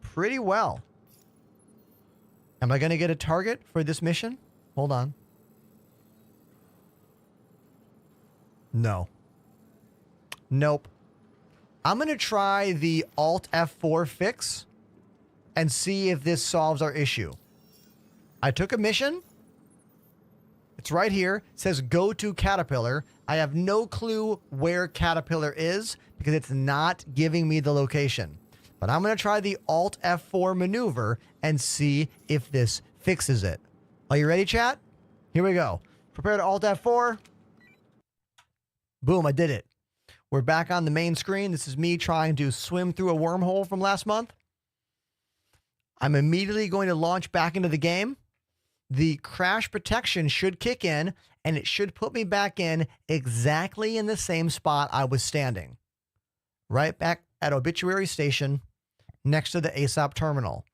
Pretty well. Am I going to get a target for this mission? Hold on. No. Nope. I'm going to try the Alt F4 fix and see if this solves our issue. I took a mission. It's right here. It says go to Caterpillar. I have no clue where Caterpillar is because it's not giving me the location. But I'm going to try the Alt F4 maneuver and see if this fixes it. Are you ready, chat? Here we go. Prepare to Alt F4. Boom, I did it. We're back on the main screen. This is me trying to swim through a wormhole from last month. I'm immediately going to launch back into the game. The crash protection should kick in, and it should put me back in exactly in the same spot I was standing. Right back at Obituary Station, next to the ASAP terminal.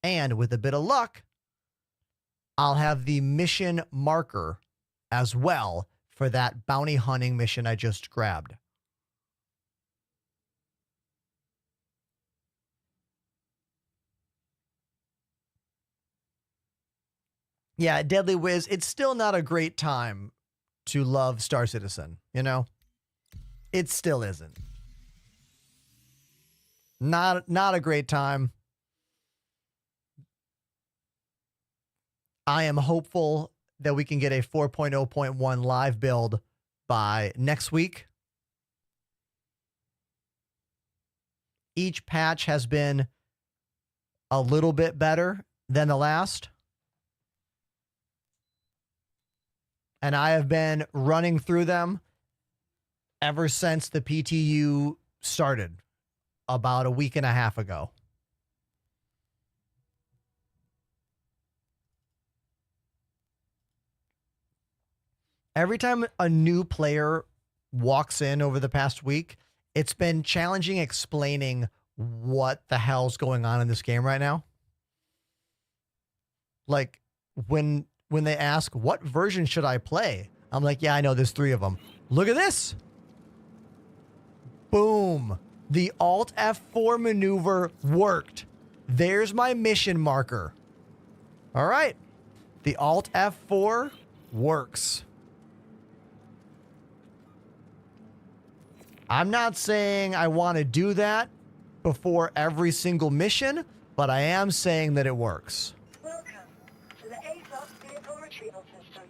And with a bit of luck, I'll have the mission marker as well for that bounty hunting mission I just grabbed. Yeah, Deadly Whiz, it's still not a great time to love Star Citizen, you know? It still isn't. Not a great time. I am hopeful that we can get a 4.0.1 live build by next week. Each patch has been a little bit better than the last. And I have been running through them ever since the PTU started about a week and a half ago. Every time a new player walks in over the past week, it's been challenging explaining what the hell's going on in this game right now. Like when they ask, what version should I play? I'm like, yeah, I know there's 3 of them. Look at this. Boom. The Alt F4 maneuver worked. There's my mission marker. All right. The Alt F4 works. I'm not saying I want to do that before every single mission, but I am saying that it works. Welcome to the ASOS vehicle retrieval system.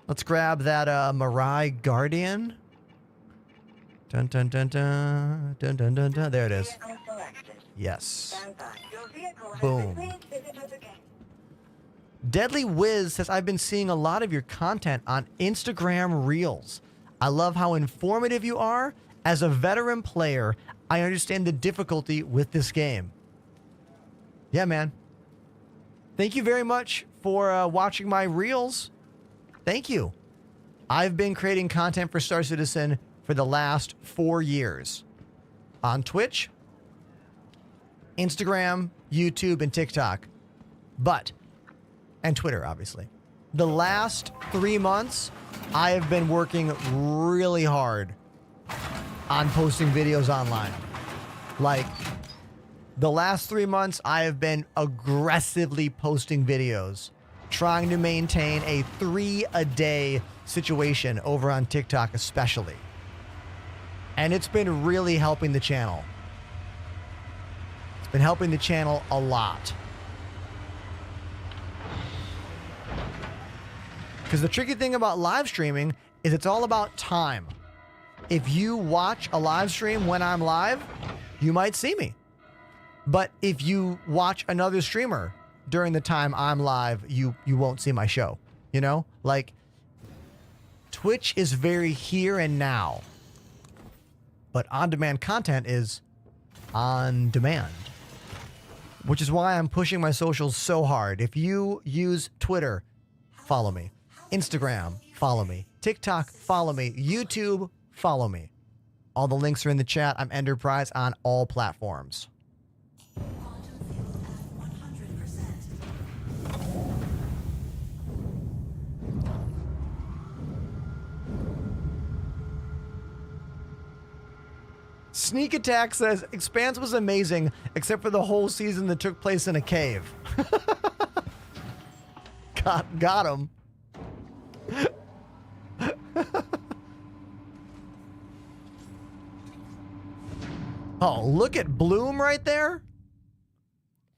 Let's grab that Mirai Guardian. Dun dun dun dun dun dun dun dun. There it is. Vehicle selected. Yes. Stand by. Your vehicle has Boom. been cleared visitors again. Deadly Whiz says, I've been seeing a lot of your content on Instagram Reels. I love how informative you are. As a veteran player, I understand the difficulty with this game. Yeah, man. Thank you very much for watching my Reels. Thank you. I've been creating content for Star Citizen for the last 4 years. On Twitch, Instagram, YouTube, and TikTok. And Twitter, obviously. The last 3 months, I have been working really hard on posting videos online. Like, The last 3 months, I have been aggressively posting videos, trying to maintain a 3-a-day situation over on TikTok especially. And it's been really helping the channel. It's been helping the channel a lot. Because the tricky thing about live streaming is it's all about time. If you watch a live stream when I'm live, you might see me. But if you watch another streamer during the time I'm live, you won't see my show. You know? Like, Twitch is very here and now. But on-demand content is on demand. Which is why I'm pushing my socials so hard. If you use Twitter, follow me. Instagram, follow me. TikTok, follow me. YouTube, follow me. All the links are in the chat. I'm Enterprise on all platforms. Sneak Attack says, Expanse was amazing, except for the whole season that took place in a cave. Got him. Oh, look at Bloom right there.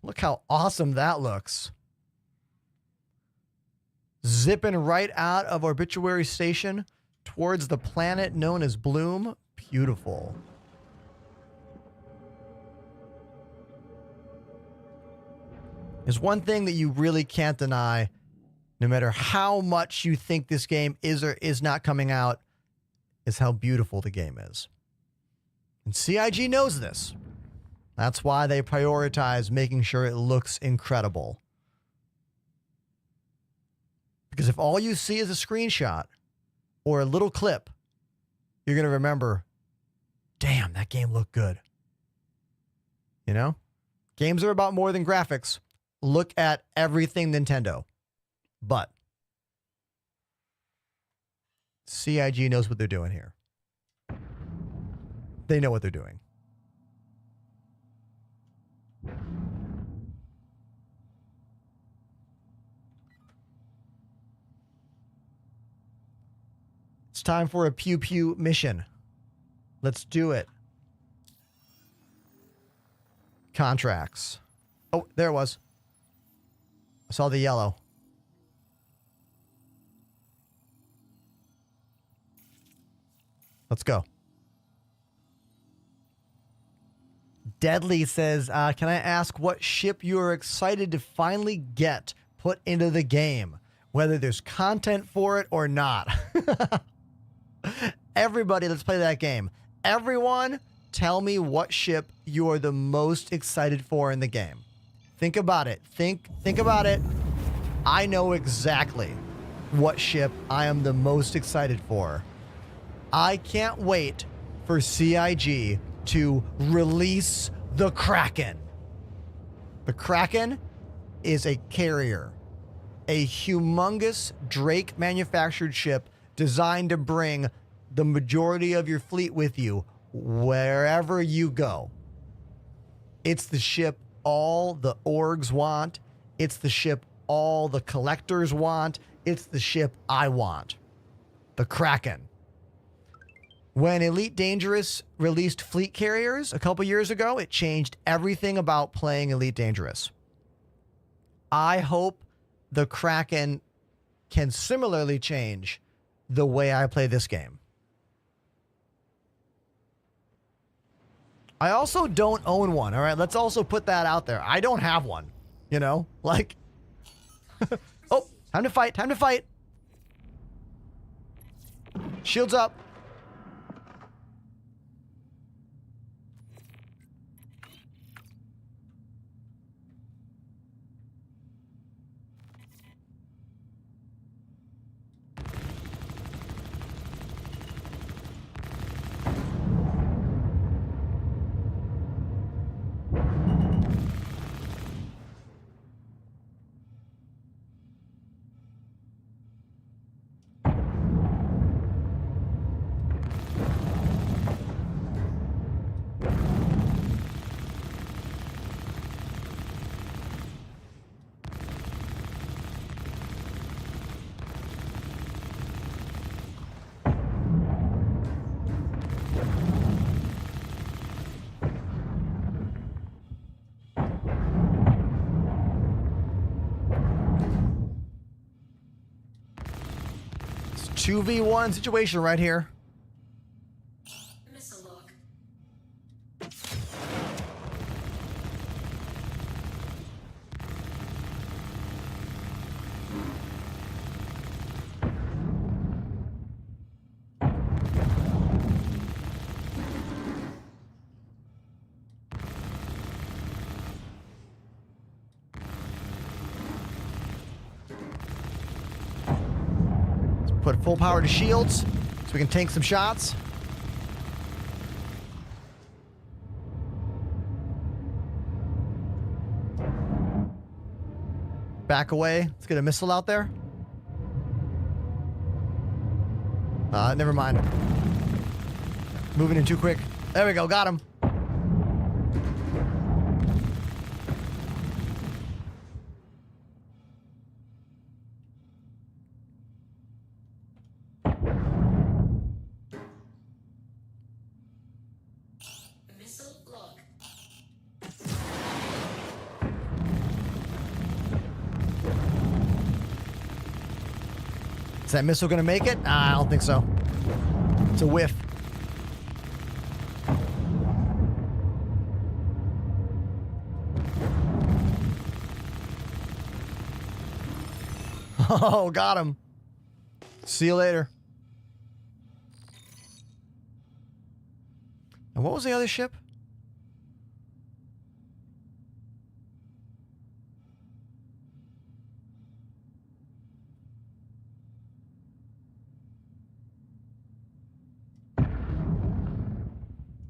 Look how awesome that looks. Zipping right out of Obituary Station towards the planet known as Bloom. Beautiful. There's one thing that you really can't deny, no matter how much you think this game is or is not coming out, is how beautiful the game is. And CIG knows this. That's why they prioritize making sure it looks incredible. Because if all you see is a screenshot or a little clip, you're going to remember, damn, that game looked good. You know? Games are about more than graphics. Look at everything Nintendo. But CIG knows what they're doing here. They know what they're doing. It's time for a pew pew mission. Let's do it. Contracts. Oh, there it was. I saw the yellow. Let's go. Deadly says, can I ask what ship you are excited to finally get put into the game? Whether there's content for it or not. Everybody, let's play that game. Everyone, tell me what ship you are the most excited for in the game. Think about it. Think about it. I know exactly what ship I am the most excited for. I can't wait for CIG to release the Kraken. The Kraken is a carrier, a humongous Drake manufactured ship designed to bring the majority of your fleet with you wherever you go. It's the ship all the orgs want. It's the ship all the collectors want. It's the ship I want. The Kraken. When Elite Dangerous released fleet carriers a couple years ago, it changed everything about playing Elite Dangerous. I hope the Kraken can similarly change the way I play this game. I also don't own one, all right? Let's also put that out there. I don't have one, you know? Like, oh, time to fight, time to fight. Shields up. 2v1 situation right here. Missile lock. Put full power to shields so we can tank some shots. Back away. Let's get a missile out there. Never mind. Moving in too quick. There we go. Got him. Missile lock. Is that missile going to make it? I don't think so. It's a whiff. Oh, got him. See you later. And what was the other ship?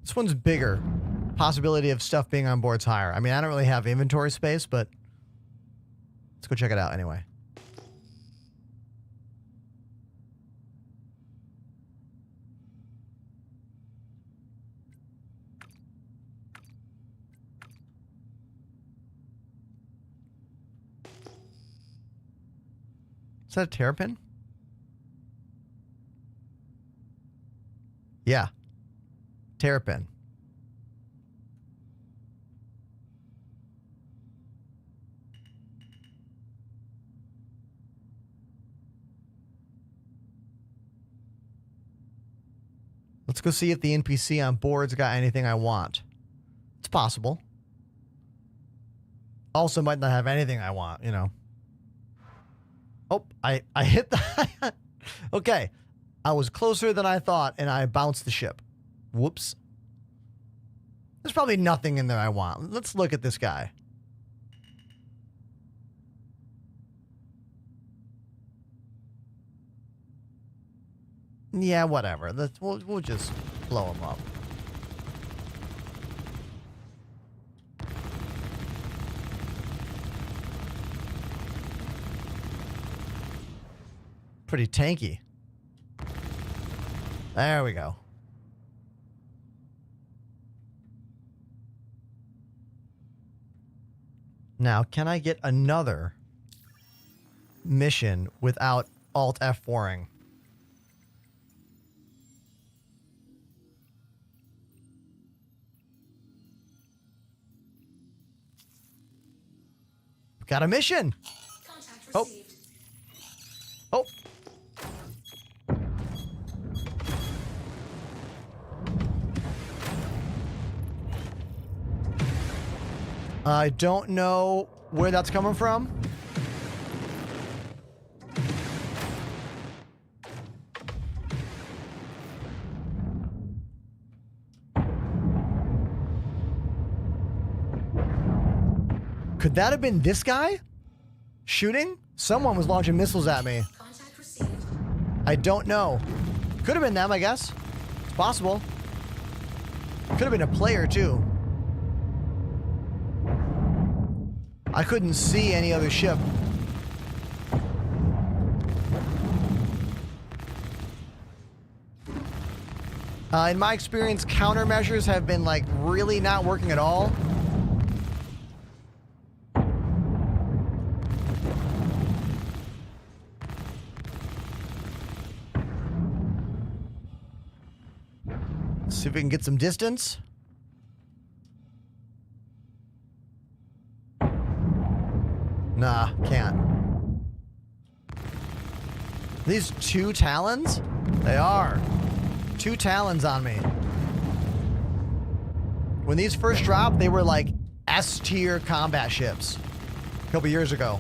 This one's bigger. Possibility of stuff being on board's higher. I mean, I don't really have inventory space, but let's go check it out anyway. Is that a terrapin? Yeah. Terrapin. Let's go see if the NPC on board's got anything I want. It's possible. Also might not have anything I want, you know. Oh, I hit the... Okay. I was closer than I thought, and I bounced the ship. Whoops. There's probably nothing in there I want. Let's look at this guy. Yeah, whatever. We'll just blow him up. Pretty tanky. There we go. Now, can I get another mission without Alt F4ing? Got a mission. Oh. Oh. I don't know where that's coming from. Could that have been this guy? Shooting? Someone was launching missiles at me. I don't know. Could have been them, I guess. It's possible. Could have been a player, too. I couldn't see any other ship. In my experience, countermeasures have been, like, really not working at all. See if we can get some distance. Nah, can't. These 2 Talons? They are. 2 Talons on me. When these first dropped, they were like S-tier combat ships a couple years ago.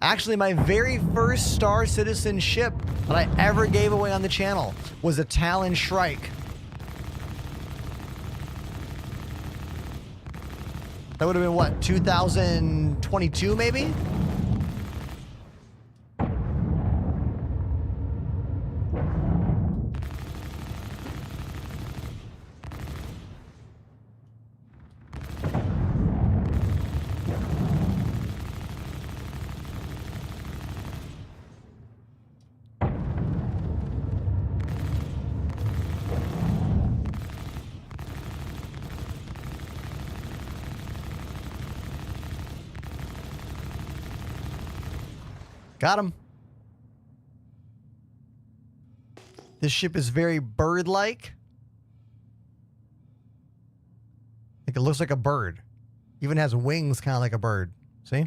Actually, my very first Star Citizen ship that I ever gave away on the channel was a Talon Shrike. That would have been what, 2022 maybe? Got him. This ship is very bird-like. Like it looks like a bird. Even has wings kind of like a bird. See?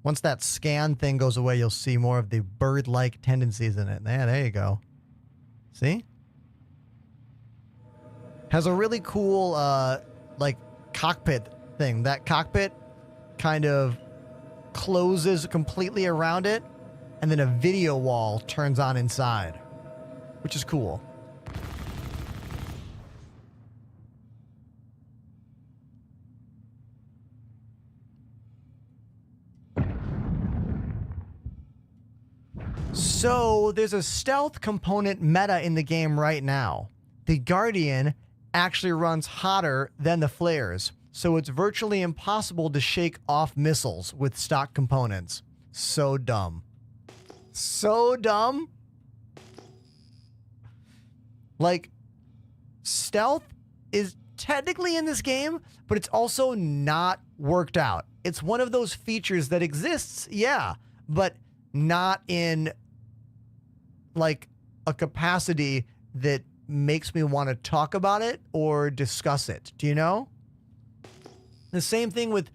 Once that scan thing goes away, you'll see more of the bird-like tendencies in it. Yeah, there you go. See? Has a really cool, like, cockpit thing. That cockpit kind of closes completely around it, and then a video wall turns on inside, which is cool. So there's a stealth component meta in the game right now. The Guardian actually runs hotter than the flares, so it's virtually impossible to shake off missiles with stock components. So dumb. So dumb. Like, stealth is technically in this game, but it's also not worked out. It's one of those features that exists, yeah, but not in, like, a capacity that makes me want to talk about it or discuss it. Do you know? The same thing with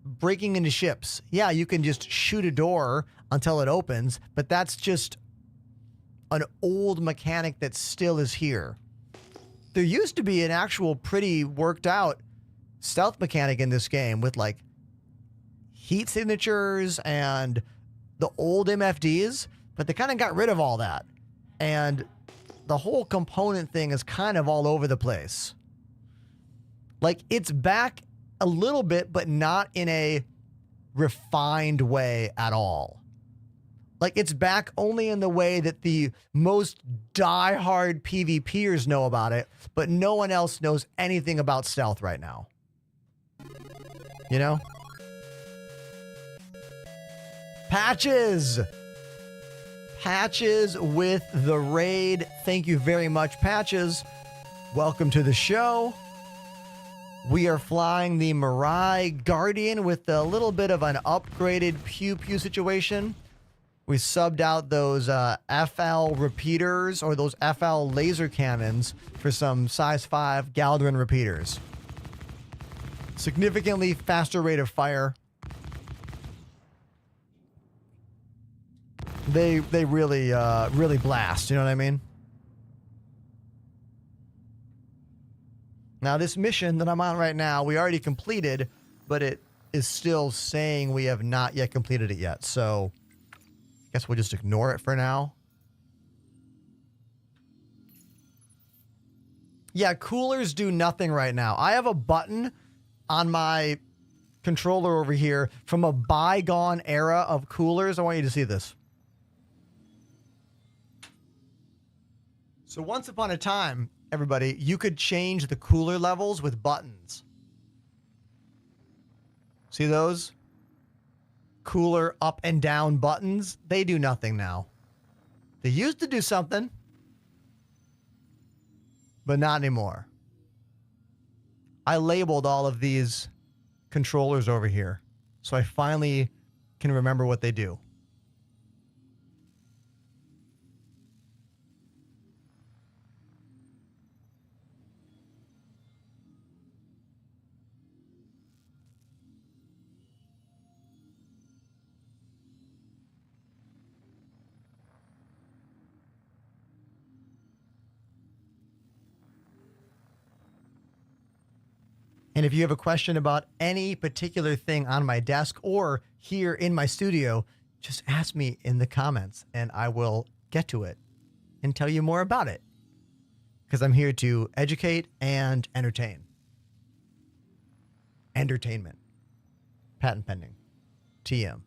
breaking into ships. Yeah, you can just shoot a door until it opens, but that's just an old mechanic that still is here. There used to be an actual pretty worked out stealth mechanic in this game with like heat signatures and the old MFDs, but they kind of got rid of all that. And the whole component thing is kind of all over the place. Like, it's back a little bit, but not in a refined way at all. Like, it's back only in the way that the most diehard PvPers know about it, but no one else knows anything about stealth right now. You know? Patches! Patches with the raid. Thank you very much, Patches. Welcome to the show. We are flying the Mirai Guardian with a little bit of an upgraded pew-pew situation. We subbed out those FL repeaters, or those FL laser cannons, for some size 5 Galdrin repeaters. Significantly faster rate of fire. They really really blast, you know what I mean? Now this mission that I'm on right now, we already completed, but it is still saying we have not yet completed it yet. So I guess we'll just ignore it for now. Yeah, coolers do nothing right now. I have a button on my controller over here from a bygone era of coolers. I want you to see this. So once upon a time, everybody, you could change the cooler levels with buttons. See those? Cooler up and down buttons. They do nothing now. They used to do something, but not anymore. I labeled all of these controllers over here, so I finally can remember what they do. And if you have a question about any particular thing on my desk or here in my studio, just ask me in the comments and I will get to it and tell you more about it. Because I'm here to educate and entertain. Entertainment. Patent pending. TM.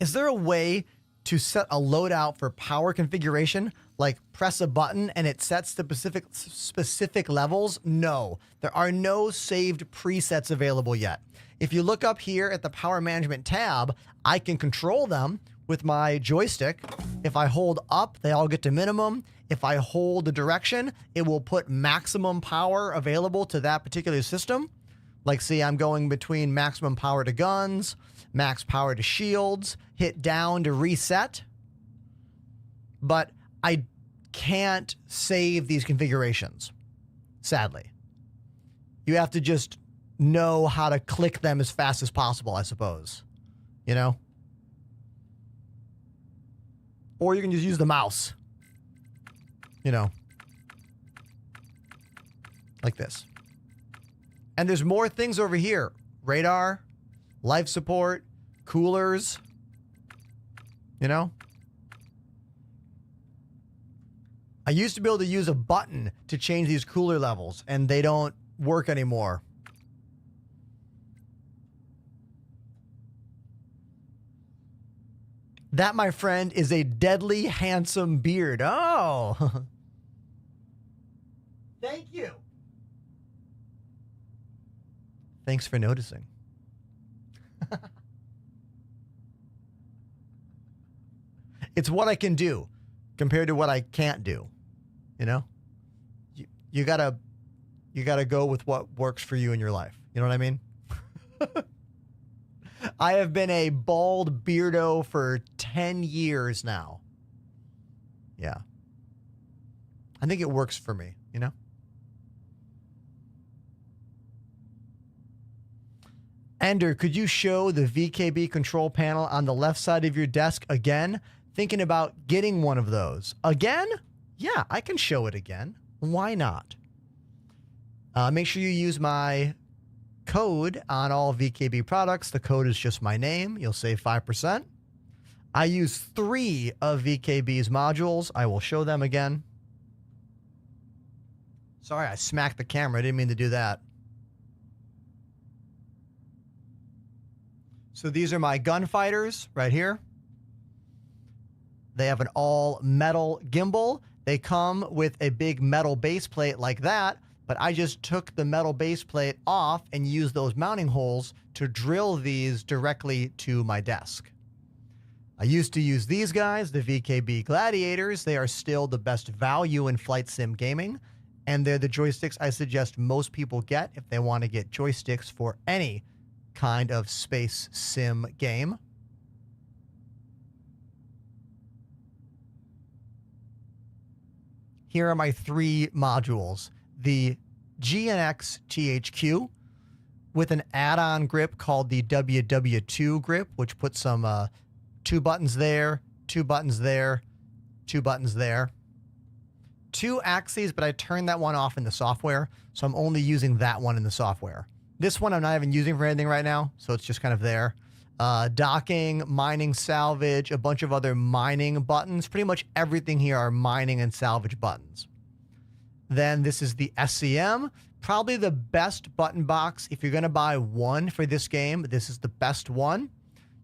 Is there a way to set a loadout for power configuration? Like press a button and it sets the specific levels? No, there are no saved presets available yet. If you look up here at the power management tab, I can control them with my joystick. If I hold up, they all get to minimum. If I hold the direction, it will put maximum power available to that particular system. Like, see, I'm going between maximum power to guns, max power to shields, hit down to reset. But I can't save these configurations, sadly. You have to just know how to click them as fast as possible, I suppose. You know? Or you can just use the mouse. You know? Like this. And there's more things over here. Radar, life support, coolers. You know? I used to be able to use a button to change these cooler levels, and they don't work anymore. That, my friend, is a deadly handsome beard. Oh. Thank you. Thanks for noticing. It's what I can do compared to what I can't do. You know? You gotta go with what works for you in your life. You know what I mean? I have been a bald beardo for 10 years now. Yeah. I think it works for me, you know? Ender, could you show the VKB control panel on the left side of your desk again? Thinking about getting one of those. Again? Yeah, I can show it again. Why not? Make sure you use my code on all VKB products. The code is just my name. You'll save 5%. I use 3 of VKB's modules. I will show them again. Sorry, I smacked the camera. I didn't mean to do that. So these are my gunfighters right here. They have an all metal gimbal. They come with a big metal base plate like that, but I just took the metal base plate off and used those mounting holes to drill these directly to my desk. I used to use these guys, the VKB Gladiators. They are still the best value in flight sim gaming, and they're the joysticks I suggest most people get if they want to get joysticks for any kind of space sim game. Here are my 3 modules. The GNX THQ with an add-on grip called the WW2 grip, which puts some 2 buttons there, 2 buttons there, 2 buttons there. 2 axes, but I turned that one off in the software, so I'm only using that one in the software. This one I'm not even using for anything right now, so it's just kind of there. Docking, mining, salvage, a bunch of other mining buttons. Pretty much everything here are mining and salvage buttons. Then this is the SCM. Probably the best button box. If you're going to buy one for this game, this is the best one.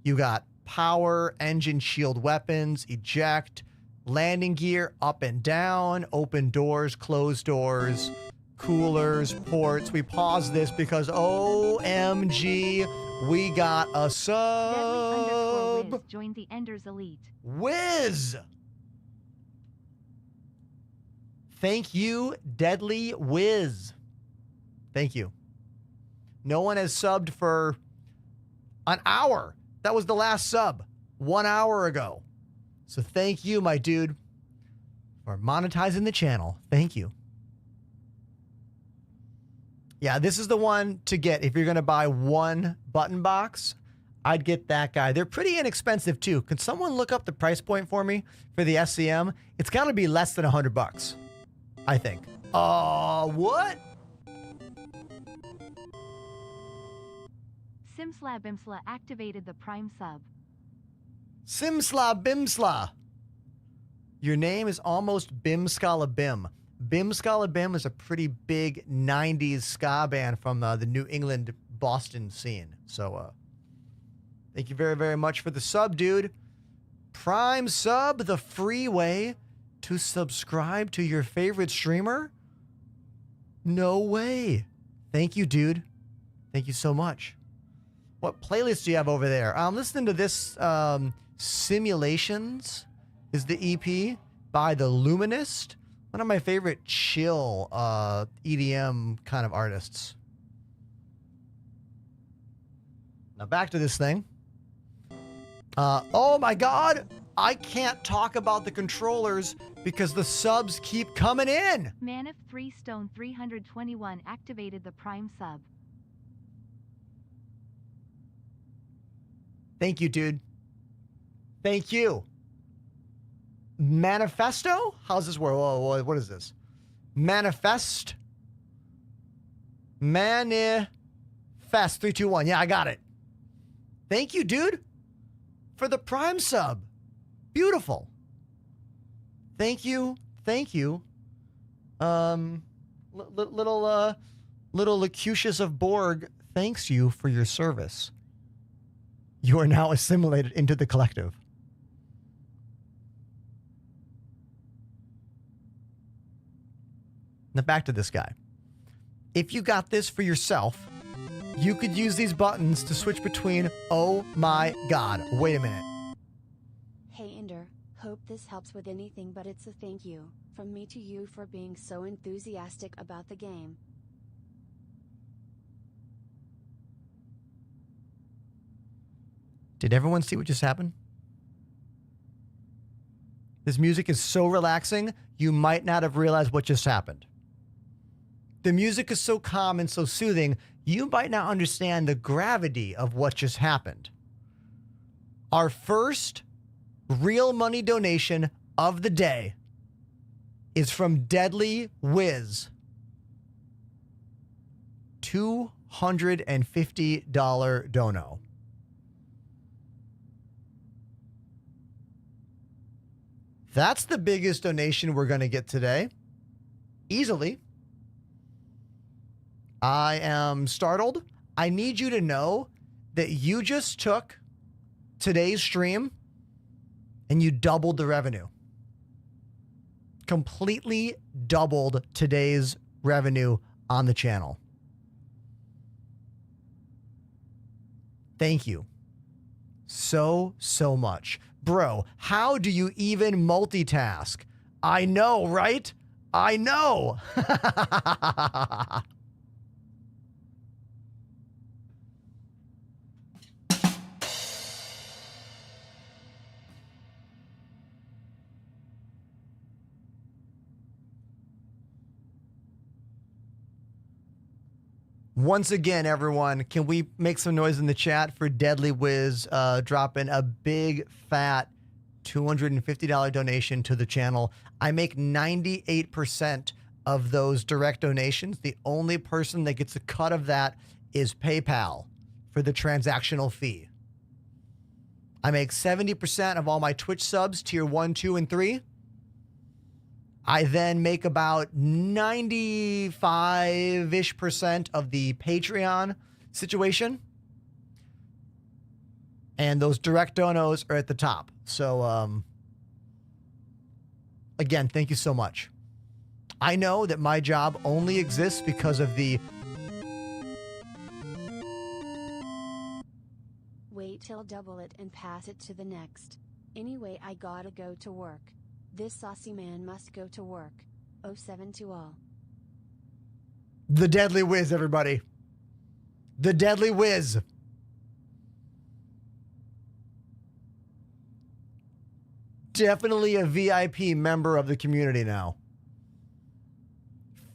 You got power, engine, shield, weapons, eject, landing gear, up and down, open doors, closed doors, coolers, ports. We paused this because OMG, we got a sub. Wiz joined the Enders Elite. Wiz! Thank you, Deadly Wiz. Thank you. No one has subbed for an hour. That was the last sub 1 hour ago. So thank you, my dude, for monetizing the channel. Thank you. Yeah, this is the one to get if you're going to buy one button box. I'd get that guy. They're pretty inexpensive too. Could someone look up the price point for me for the SCM? It's got to be less than $100, I think. What? Simsla Bimsla activated the Prime sub. Simsla Bimsla. Your name is almost Bim Scala Bim. Bim Scala Bim is a pretty big 90s ska band from the New England, Boston scene. So, thank you very, very much for the sub, dude. Prime sub, the free way to subscribe to your favorite streamer? No way. Thank you, dude. Thank you so much. What playlist do you have over there? I'm listening to this Simulations is the EP by The Luminist. One of my favorite chill EDM kind of artists. Now back to this thing. Oh my God. I can't talk about the controllers because the subs keep coming in. Manif 3 Stone 321 activated the Prime sub. Thank you, dude. Thank you. Manifesto? How's this work? Whoa, what is this? Manifest. Manifest 321. Yeah, I got it. Thank you, dude, for the Prime sub. Beautiful. Thank you. Thank you. Little Locutus of Borg thanks you for your service. You are now assimilated into the collective. Now back to this guy. If you got this for yourself, you could use these buttons to switch between, oh my God, wait a minute. Hey Ender, hope this helps with anything, but it's a thank you from me to you for being so enthusiastic about the game. Did everyone see what just happened? This music is so relaxing, you might not have realized what just happened. The music is so calm and so soothing, you might not understand the gravity of what just happened. Our first real money donation of the day is from Deadly Wiz. $250 dono. That's the biggest donation we're going to get today. Easily. I am startled. I need you to know that you just took today's stream and you doubled the revenue. Completely doubled today's revenue on the channel. Thank you so much. Bro, how do you even multitask? I know, right? I know. Once again, everyone, can we make some noise in the chat for Deadly Wiz dropping a big, fat $250 donation to the channel? I make 98% of those direct donations. The only person that gets a cut of that is PayPal for the transactional fee. I make 70% of all my Twitch subs, tier 1, 2, and 3. I then make about 95-ish% of the Patreon situation. And those direct donos are at the top. So, again, thank you so much. I know that my job only exists because of the... Wait till double it and pass it to the next. Anyway, I gotta go to work. This saucy man must go to work. 07 to all. The Deadly Wiz, everybody. The Deadly Wiz. definitely a VIP member of the community now.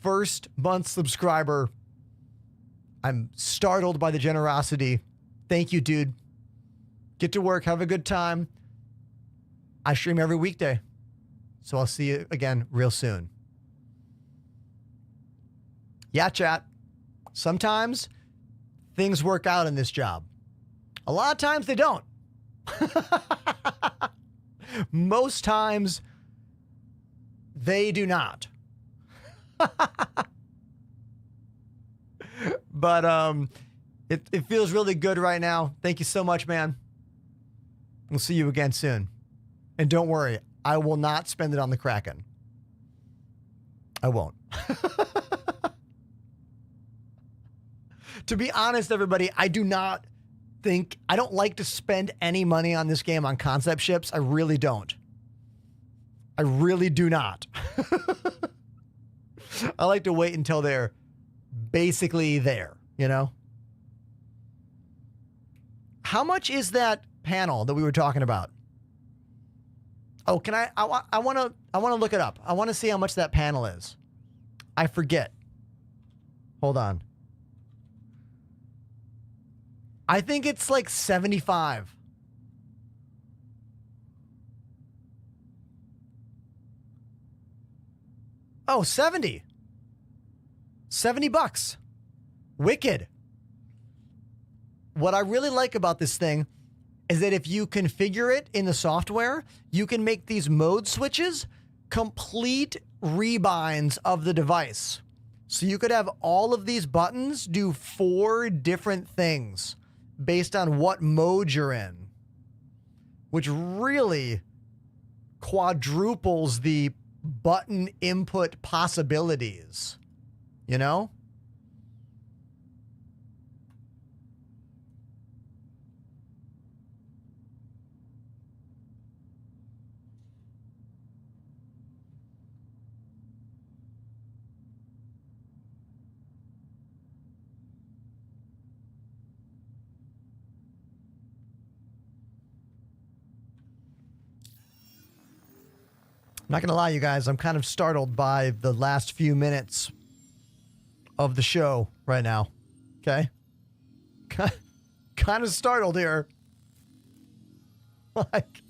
First month subscriber. I'm startled by the generosity. Thank you, dude. Get to work. Have a good time. I stream every weekday. So I'll see you again real soon. Yeah, chat. Sometimes things work out in this job. A lot of times they don't. Most times they do not. But it feels really good right now. Thank you so much, man. We'll see you again soon. And don't worry, I will not spend it on the Kraken. I won't. To be honest, everybody, I don't like to spend any money on this game on concept ships. I really don't. I really do not. I like to wait until they're basically there, you know? How much is that panel that we were talking about? Oh, can I want to look it up. I want to see how much that panel is. I forget. Hold on. I think it's like 75. Oh, 70. $70. Wicked. What I really like about this thing is that if you configure it in the software, you can make these mode switches complete rebinds of the device. So you could have all of these buttons do 4 different things based on what mode you're in, which really quadruples the button input possibilities, you know? I'm not going to lie, you guys, I'm kind of startled by the last few minutes of the show right now. Okay? Kind of startled here. Like,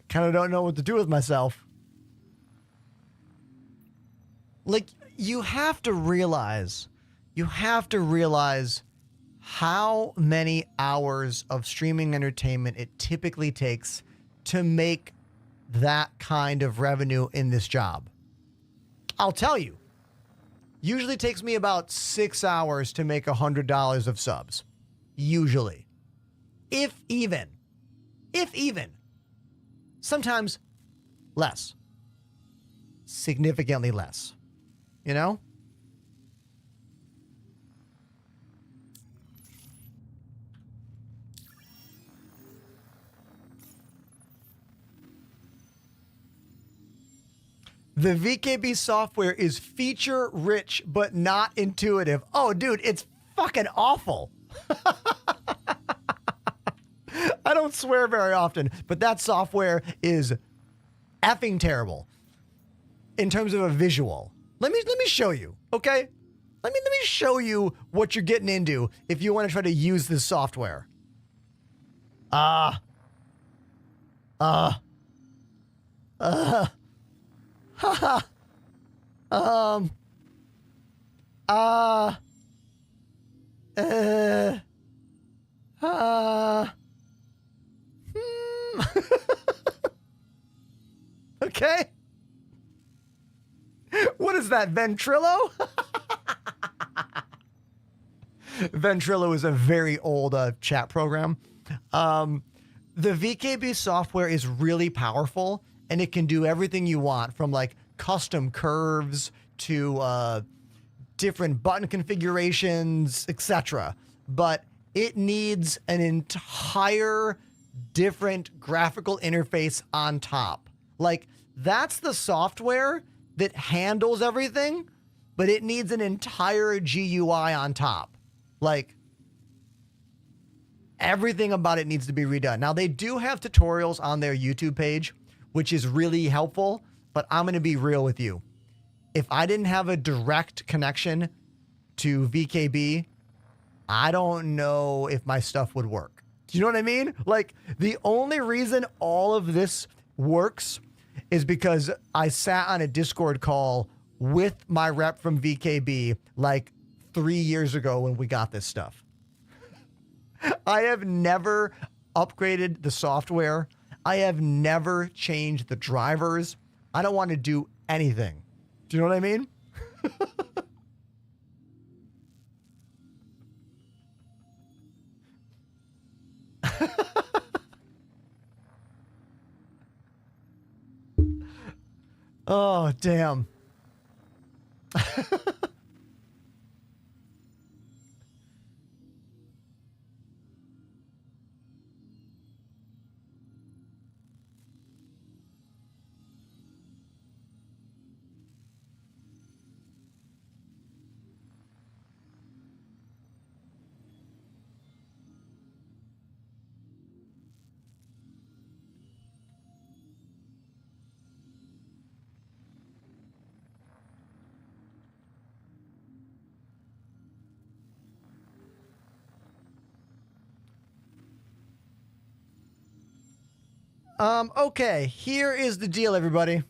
kind of don't know what to do with myself. Like, you have to realize how many hours of streaming entertainment it typically takes to make that kind of revenue in this job. I'll tell you, usually takes me about 6 hours to make $100 of subs. Usually. If even. Sometimes less. Significantly less. You know? The VKB software is feature rich, but not intuitive. Oh, dude, it's fucking awful. I don't swear very often, but that software is effing terrible in terms of a visual. Let me show you, okay? Let me show you what you're getting into if you want to try to use this software. Okay. What is that, Ventrilo? Ventrilo is a very old chat program. The VKB software is really powerful, and it can do everything you want, from like custom curves to different button configurations, etc. But it needs an entire different graphical interface on top. Like, that's the software that handles everything, but it needs an entire GUI on top. Like, Everything about it needs to be redone. Now, they do have tutorials on their YouTube page, which is really helpful, but I'm going to be real with you. If I didn't have a direct connection to VKB, I don't know if my stuff would work. Do you know what I mean? Like, the only reason all of this works is because I sat on a Discord call with my rep from VKB like 3 years ago when we got this stuff. I have never upgraded the software. I have never changed the drivers. I don't want to do anything. Do you know what I mean? Oh, damn. Okay, here is the deal, everybody.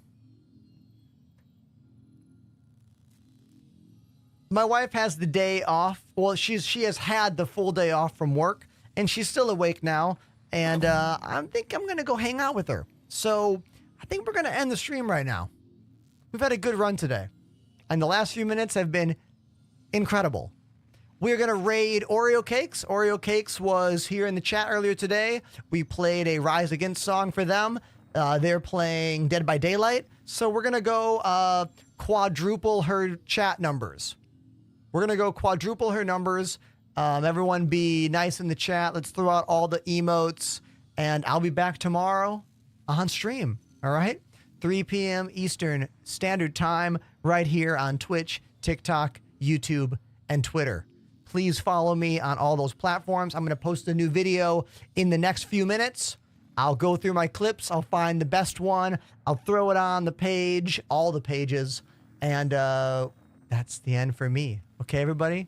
My wife has the day off. Well, she has had the full day off from work, and she's still awake now. And I think I'm going to go hang out with her. So I think we're going to end the stream right now. We've had a good run today, and the last few minutes have been incredible. We're going to raid Oreo Cakes. Oreo Cakes was here in the chat earlier today. We played a Rise Against song for them. They're playing Dead by Daylight. So we're going to go quadruple her chat numbers. We're going to go quadruple her numbers. Everyone be nice in the chat. Let's throw out all the emotes. And I'll be back tomorrow on stream. All right? 3 p.m. Eastern Standard Time right here on Twitch, TikTok, YouTube, and Twitter. Please follow me on all those platforms. I'm going to post a new video in the next few minutes. I'll go through my clips. I'll find the best one. I'll throw it on the page, all the pages. And that's the end for me. Okay, everybody?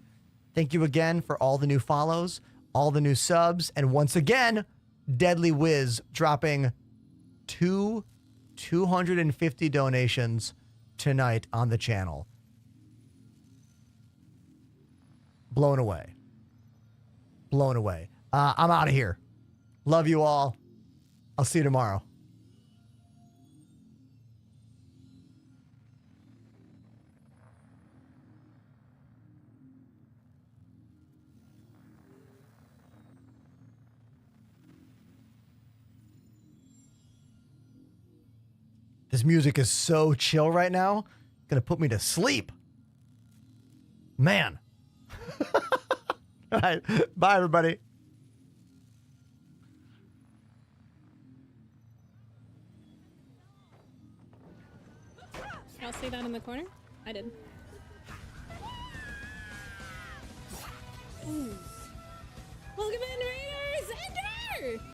Thank you again for all the new follows, all the new subs. And once again, Deadly Wiz dropping 250 donations tonight on the channel. Blown away. Blown away. I'm out of here. Love you all. I'll see you tomorrow. This music is so chill right now. Gonna put me to sleep. Man. All right. Bye, everybody. I'll stay down in the corner. I did. Ooh. Welcome in, Raiders! Enter!